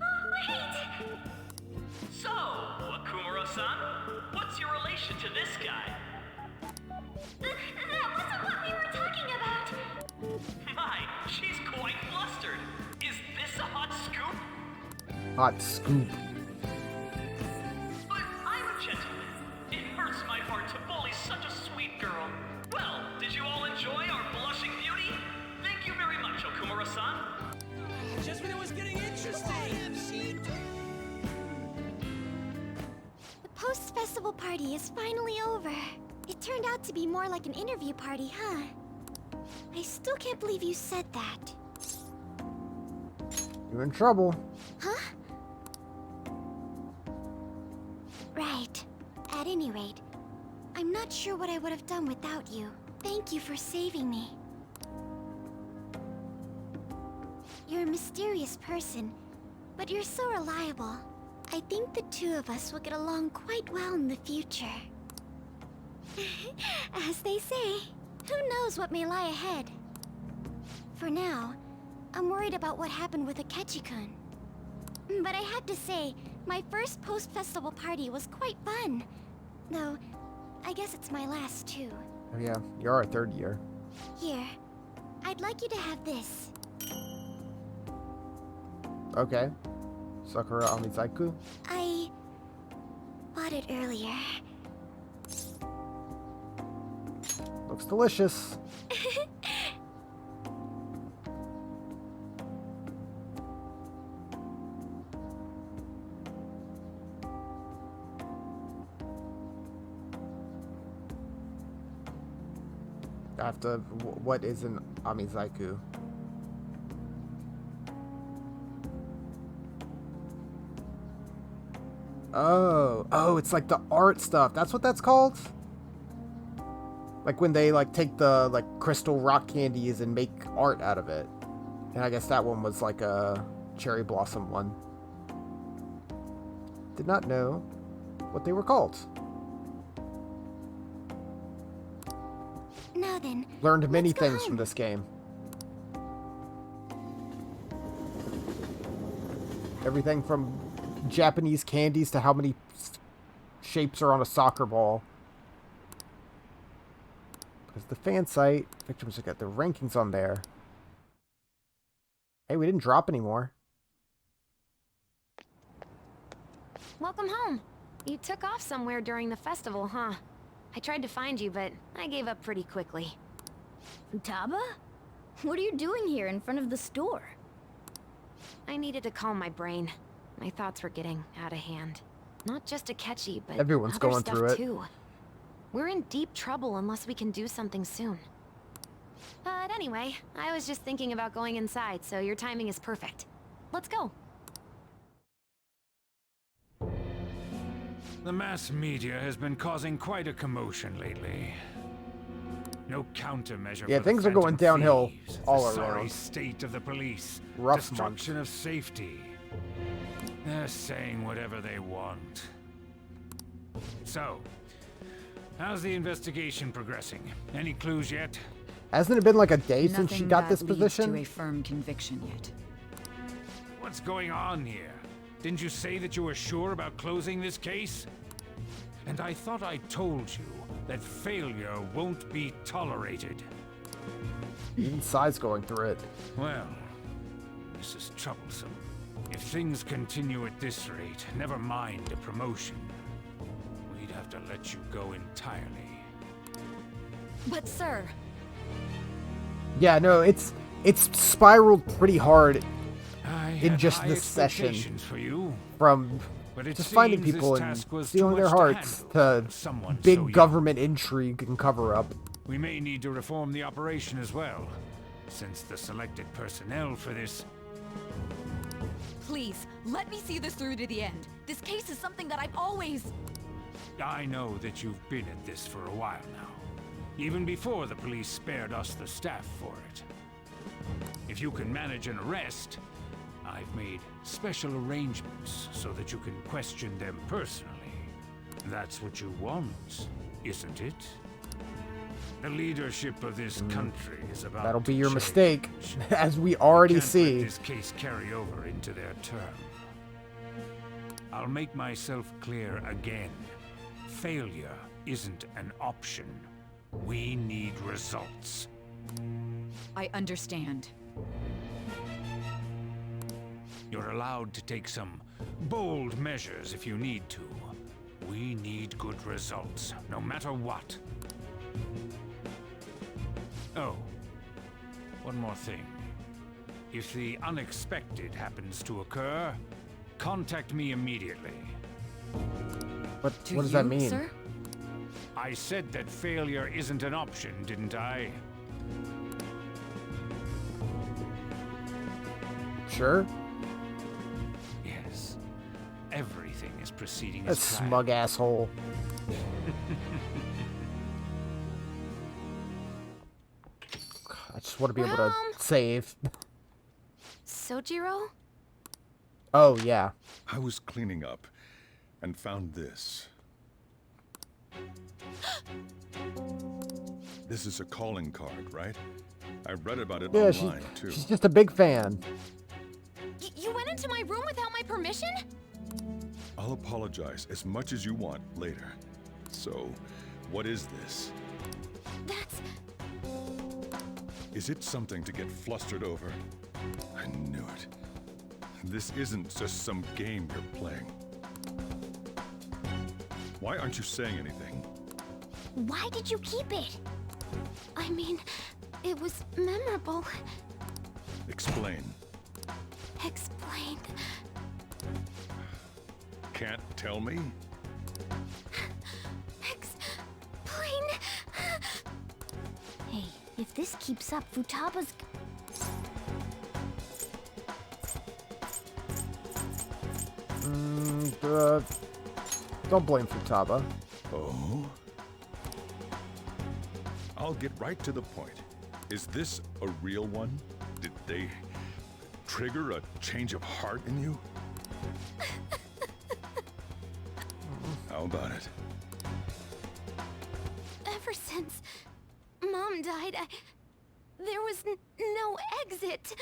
Oh, wait! So, Akumura-san, what's your relation to this guy? That wasn't what we were talking about! My, she's quite flustered. Is this a hot scoop? Hot scoop. But I'm a gentleman. It hurts my heart to bully such a sweet girl. Well, did you all enjoy our blushing beauty? Thank you very much, Okumura-san. Just when it was getting interesting. The post-festival party is finally over. It turned out to be more like an interview party, huh? I still can't believe you said that. You're in trouble. Huh? Right. At any rate, I'm not sure what I would have done without you. Thank you for saving me. You're a mysterious person, but you're so reliable. I think the two of us will get along quite well in the future. As they say, who knows what may lie ahead? For now, I'm worried about what happened with Akechi-kun. But I have to say, my first post-festival party was quite fun. Though, I guess it's my last too. Oh yeah, you're our third year. Here, I'd like you to have this. Okay. Sakura Amizaiku. I bought it earlier. Looks delicious. I have to. What is an Amizaiku? Oh, it's like the art stuff. That's what that's called? Like when they like take the like crystal rock candies and make art out of it. And I guess that one was like a cherry blossom one. Did not know what they were called. Now then, Learned many let's go things home. from this game. Everything from Japanese candies to how many shapes are on a soccer ball. Because the fan site, victims have got their rankings on there. Hey, we didn't drop anymore. Welcome home. You took off somewhere during the festival, huh? I tried to find you, but I gave up pretty quickly. Futaba? What are you doing here in front of the store? I needed to calm my brain. My thoughts were getting out of hand. Not just Akechi, but Everyone's other going stuff through it. too. We're in deep trouble unless we can do something soon. But anyway, I was just thinking about going inside, so your timing is perfect. Let's go. The mass media has been causing quite a commotion lately. No countermeasure. Yeah, for things the are going Phantom downhill Thieves, all the sorry around. state of the police. Rough Destruction of safety. They're saying whatever they want. So, how's the investigation progressing? Any clues yet? Hasn't it been like a day since she Nothing got that this leads position? to a firm conviction yet. What's going on here? Didn't you say that you were sure about closing this case? And I thought I told you that failure won't be tolerated. Even Sai's going through it. Well, this is troublesome. If things continue at this rate, never mind a promotion. We'd have to let you go entirely. But sir... Yeah, no, it's spiraled pretty hard in had just high this session. expectations for you, From but it just finding seems people this and task was stealing too their much to hearts handle to for someone big so young. government intrigue and cover up. We may need to reform the operation as well, since the selected personnel for this... Please, let me see this through to the end. This case is something that I've always... I know that you've been at this for a while now, even before the police spared us the staff for it. If you can manage an arrest, I've made special arrangements so that you can question them personally. That's what you want, isn't it? The leadership of this country is about That'll be to your change. mistake, as we already Can't see. let this case carry over into their term. I'll make myself clear again. Failure isn't an option. We need results. I understand. You're allowed to take some bold measures if you need to. We need good results, no matter what. Oh, one more thing. If the unexpected happens to occur, contact me immediately. What does that mean? Sir? I said that failure isn't an option, didn't I? Sure. Yes. Everything is proceeding That as planned. smug asshole. I just want to be able to save. Sojiro? Oh, yeah. I was cleaning up and found this. This is a calling card, right? I read about it Yeah, online, too. she's just a big fan. You went into my room without my permission? I'll apologize as much as you want later. So, what is this? That's... Is it something to get flustered over? I knew it. This isn't just some game you're playing. Why aren't you saying anything? Why did you keep it? I mean, it was memorable. Explain. Explain. Can't tell me? Explain. Hey, if this keeps up, Futaba's... Don't blame Futaba. Oh? I'll get right to the point. Is this a real one? Did they trigger a change of heart in you? How about it? Ever since Mom died, there was no exit.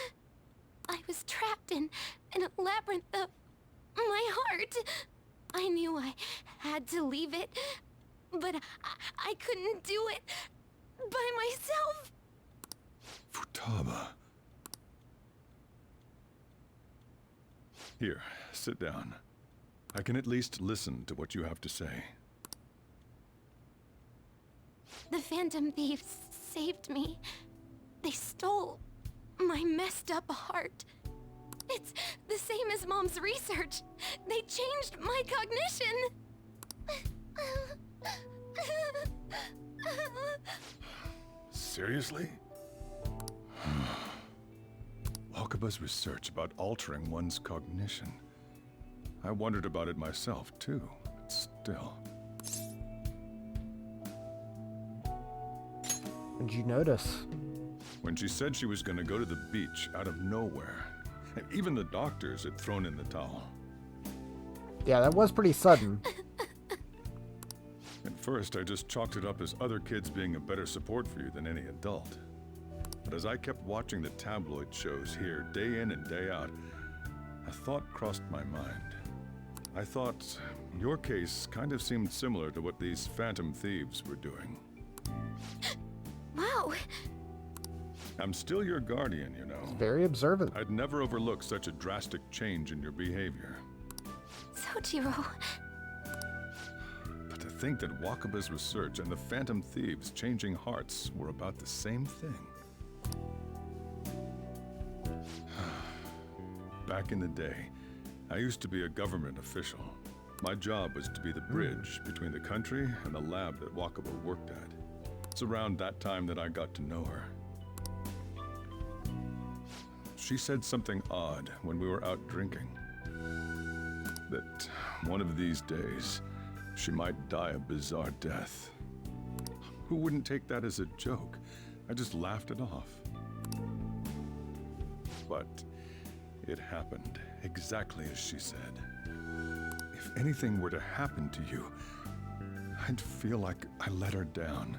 I was trapped in a labyrinth of my heart. I knew I had to leave it, but I couldn't do it by myself. Futaba. Here, sit down. I can at least listen to what you have to say. The Phantom Thieves saved me. They stole my messed up heart. It's the same as Mom's research. They changed my cognition. Seriously? Wakaba's research about altering one's cognition. I wondered about it myself, too, but still. What'd you notice? When she said she was going to go to the beach out of nowhere, and even the doctors had thrown in the towel. Yeah, that was pretty sudden. At first, I just chalked it up as other kids being a better support for you than any adult. But as I kept watching the tabloid shows here, day in and day out, a thought crossed my mind. I thought your case kind of seemed similar to what these Phantom Thieves were doing. Wow. I'm still your guardian, you know. Very observant. I'd never overlook such a drastic change in your behavior. Sojiro. But to think that Wakaba's research and the Phantom Thieves changing hearts were about the same thing. Back in the day, I used to be a government official. My job was to be the bridge between the country and the lab that Wakaba worked at. It's around that time that I got to know her. She said something odd when we were out drinking. That one of these days, she might die a bizarre death. Who wouldn't take that as a joke? I just laughed it off. But it happened exactly as she said. If anything were to happen to you, I'd feel like I let her down.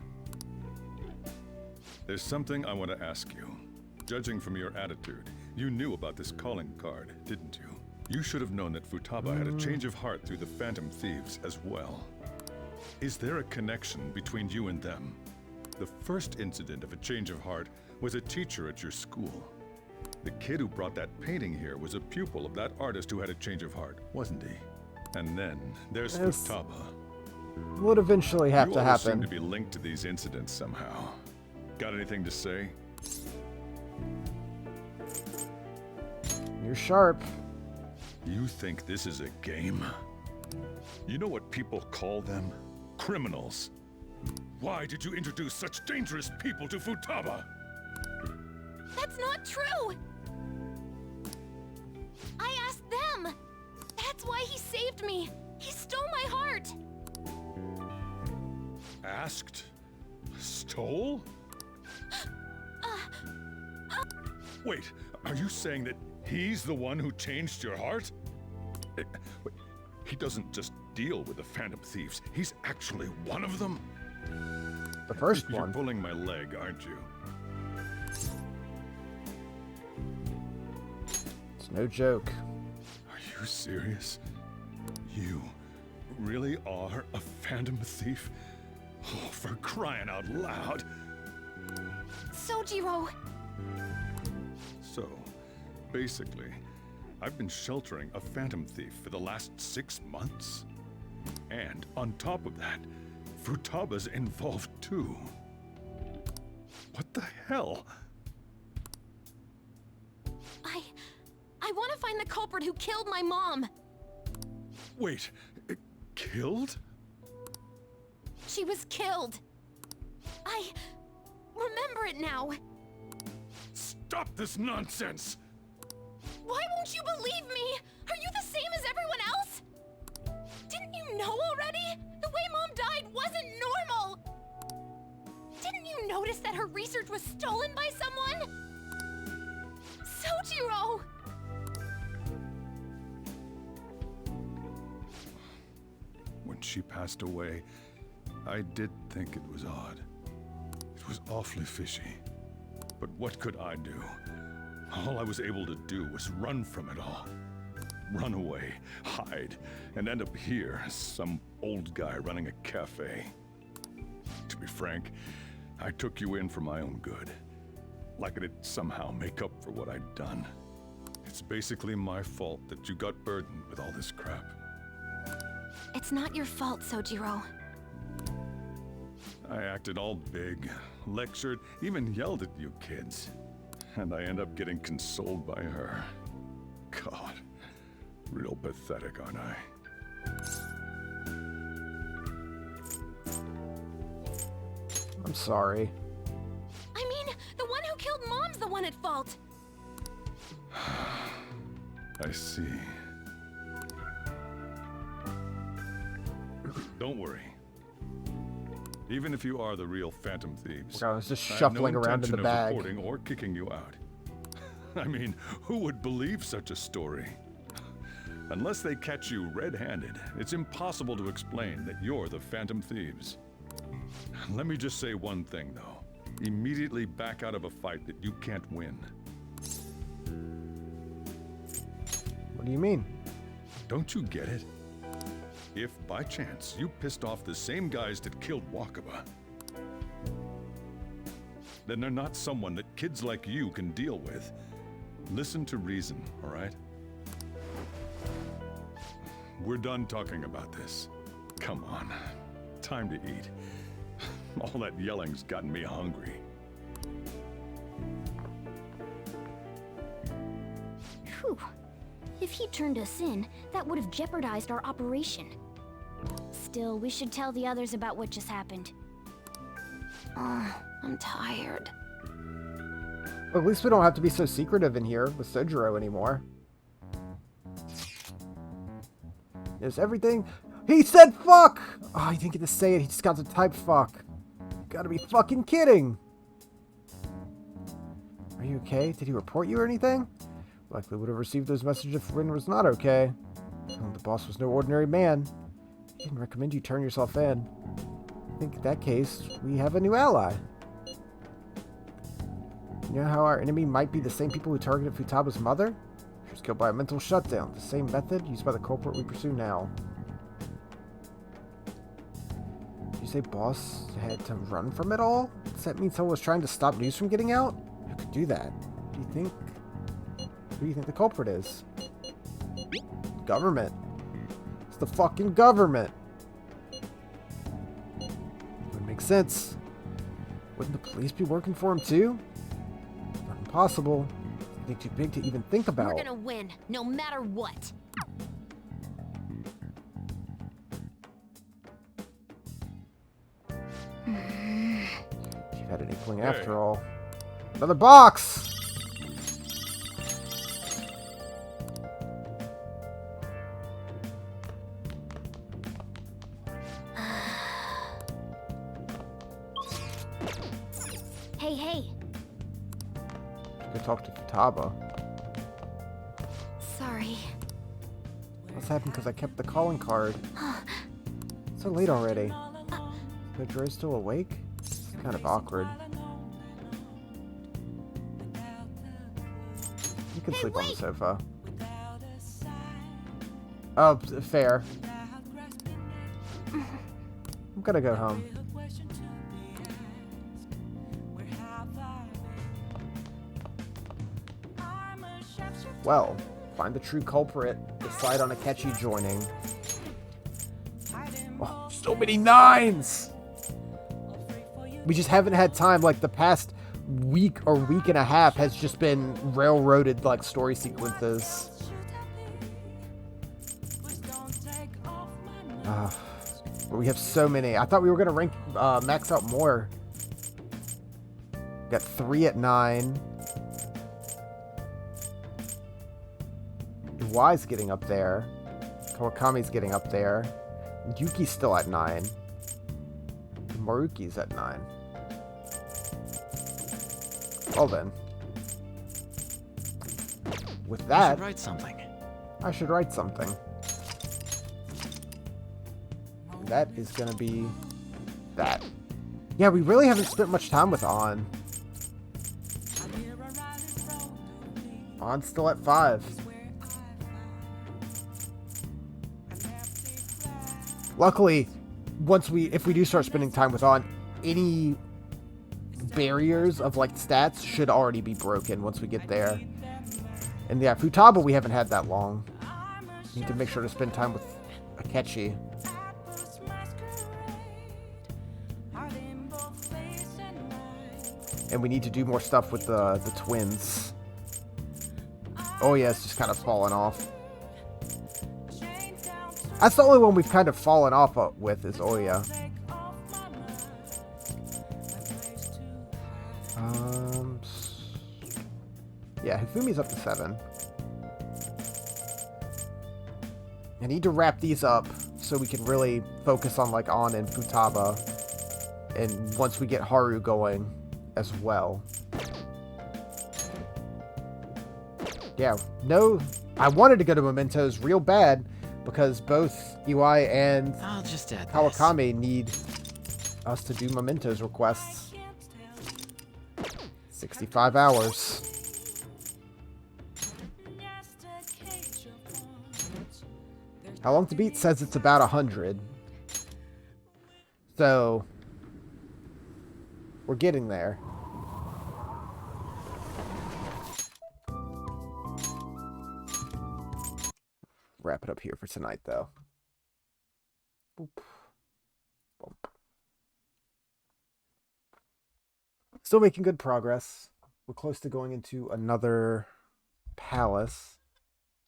There's something I want to ask you. Judging from your attitude, you knew about this calling card, didn't you? You should have known that Futaba had a change of heart through the Phantom Thieves as well. Is there a connection between you and them? The first incident of a change of heart was a teacher at your school. The kid who brought that painting here was a pupil of that artist who had a change of heart, wasn't he? And then there's Futaba. Would eventually have to You happen. seem to be linked to these incidents somehow. Got anything to say? You're sharp. You think this is a game? You know what people call them? Criminals. Why did you introduce such dangerous people to Futaba? That's not true! I asked them! That's why he saved me! He stole my heart! Asked? Stole? Wait, are you saying that he's the one who changed your heart? He doesn't just deal with the Phantom Thieves. He's actually one of them? The first You're one. pulling my leg, aren't you? It's no joke. Are you serious? You really are a Phantom Thief? Oh, for crying out loud! Sojiro! So, basically, I've been sheltering a Phantom Thief for the last 6 months. And on top of that, Futaba's involved too. What the hell? I want to find the culprit who killed my mom! Wait, killed? She was killed! I remember it now! Stop this nonsense! Why won't you believe me? Are you the same as everyone else? Didn't you know already? noticed that her research was stolen by someone? Sojiro! When she passed away, I did think it was odd. It was awfully fishy. But what could I do? All I was able to do was run from it all. Run away, hide, and end up here as some old guy running a cafe. To be frank, I took you in for my own good. Like it'd somehow make up for what I'd done. It's basically my fault that you got burdened with all this crap. It's not your fault, Sojiro. I acted all big, lectured, even yelled at you kids. And I end up getting consoled by her. God, real pathetic, aren't I? I'm sorry. I mean, the one who killed Mom's the one at fault. I see. Don't worry. Even if you are the real Phantom Thieves, I was just I have shuffling no around in the intention of bag. reporting or kicking you out. I mean, who would believe such a story? Unless they catch you red-handed, it's impossible to explain that you're the Phantom Thieves. Let me just say one thing, though. Immediately back out of a fight that you can't win. What do you mean? Don't you get it? If, by chance, you pissed off the same guys that killed Wakaba, then they're not someone that kids like you can deal with. Listen to reason, all right? We're done talking about this. Come on. Time to eat. All that yelling's gotten me hungry. Phew. If he turned us in, that would have jeopardized our operation. Still, we should tell the others about what just happened. I'm tired. Well, at least we don't have to be so secretive in here with Sojiro anymore. Is everything... He said fuck! Oh, he didn't get to say it. He just got to type fuck. You gotta be fucking kidding. Are you okay? Did he report you or anything? Likely would have received those messages if Rin was not okay. The boss was no ordinary man. He didn't recommend you turn yourself in. I think in that case, we have a new ally. You know how our enemy might be the same people who targeted Futaba's mother? She was killed by a mental shutdown, the same method used by the culprit we pursue now. Did you say boss had to run from it all? Does that mean someone was trying to stop news from getting out? Who could do that? Who do you think the culprit is? Government. It's the fucking government. Would make sense. Wouldn't the police be working for him too? Not impossible. Something too big to even think about. We're gonna win, no matter what. You've had an inkling after all. Another box! Hey. Go talk to Futaba. Sorry. What's happened because I kept the calling card? So late already. Pedro's still awake? It's kind of awkward. You can sleep on the sofa. Oh, fair. I'm gonna go home. Well, find the true culprit, decide on Akechi joining. Oh, so many 9s! We just haven't had time, like the past week or week and a half has just been railroaded like story sequences. But we have so many. I thought we were gonna rank max out more. Got 3 at 9. Y's getting up there. Kawakami's getting up there. Yuki's still at 9. And Maruki's at 9. Well then. With I that, should write something. I should write something. That is gonna be that. Yeah, we really haven't spent much time with On. On's still at 5. Luckily, if we do start spending time with On, any barriers of like stats should already be broken once we get there. And yeah, Futaba we haven't had that long. Need to make sure to spend time with Akechi. And we need to do more stuff with the twins. Oh yeah, it's just kind of fallen off. That's the only one we've kind of fallen off with is Oya. Yeah, Hifumi's up to 7. I need to wrap these up so we can really focus on like On and Futaba. And once we get Haru going as well. Yeah, no, I wanted to go to Mementos real bad because both UI and I'll just add Kawakami need us to do Mementos requests. 65 hours. How Long to Beat says it's about 100. So, we're getting there. Wrap it up here for tonight, though. Boop. Bump. Still making good progress. We're close to going into another palace.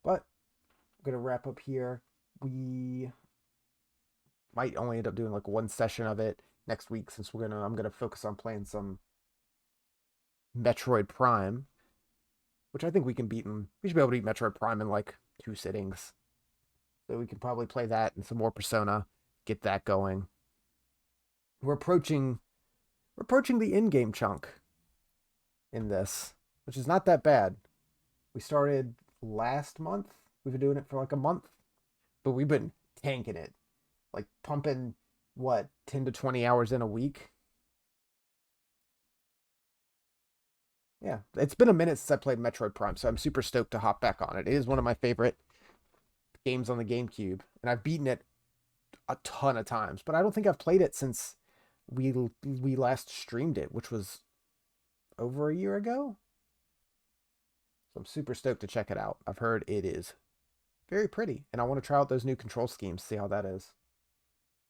But I'm going to wrap up here. We might only end up doing like one session of it next week since I'm gonna focus on playing some Metroid Prime, which I think we can beat we should be able to beat Metroid Prime in like 2 sittings. So we can probably play that and some more Persona, get that going. We're approaching the in-game chunk in this, which is not that bad. We started last month. We've been doing it for like a month. But we've been tanking it. Like pumping, 10 to 20 hours in a week? Yeah, it's been a minute since I played Metroid Prime, so I'm super stoked to hop back on it. It is one of my favorite games on the GameCube, and I've beaten it a ton of times, but I don't think I've played it since we last streamed it, which was over a year ago. So I'm super stoked to check it out. I've heard it is very pretty, and I want to try out those new control schemes, see how that is.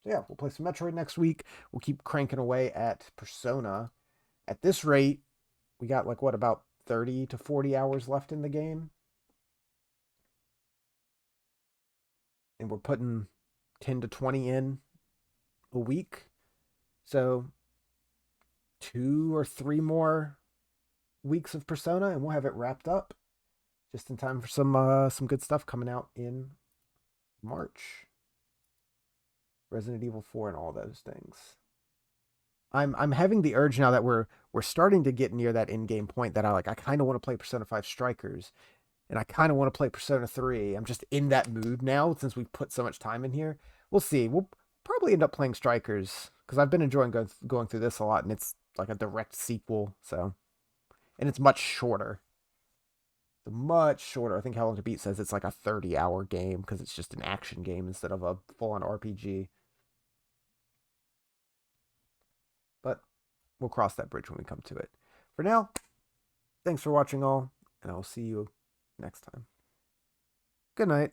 So yeah, we'll play some Metroid next week. We'll keep cranking away at Persona. At this rate, we got like, about 30 to 40 hours left in the game? And we're putting 10 to 20 in a week. So 2 or 3 more weeks of Persona, and we'll have it wrapped up. Just in time for some good stuff coming out in March. Resident Evil 4 and all those things. I'm having the urge now that we're starting to get near that in-game point that I kind of want to play Persona 5 Strikers, and I kind of want to play Persona 3. I'm just in that mood now since we've put so much time in here. We'll see. We'll probably end up playing Strikers because I've been enjoying going through this a lot, and it's like a direct sequel, so, and it's much shorter. Much shorter. I think How Long to Beat says it's like a 30-hour game because it's just an action game instead of a full-on RPG. But we'll cross that bridge when we come to it. For now, thanks for watching all, and I'll see you next time. Good night.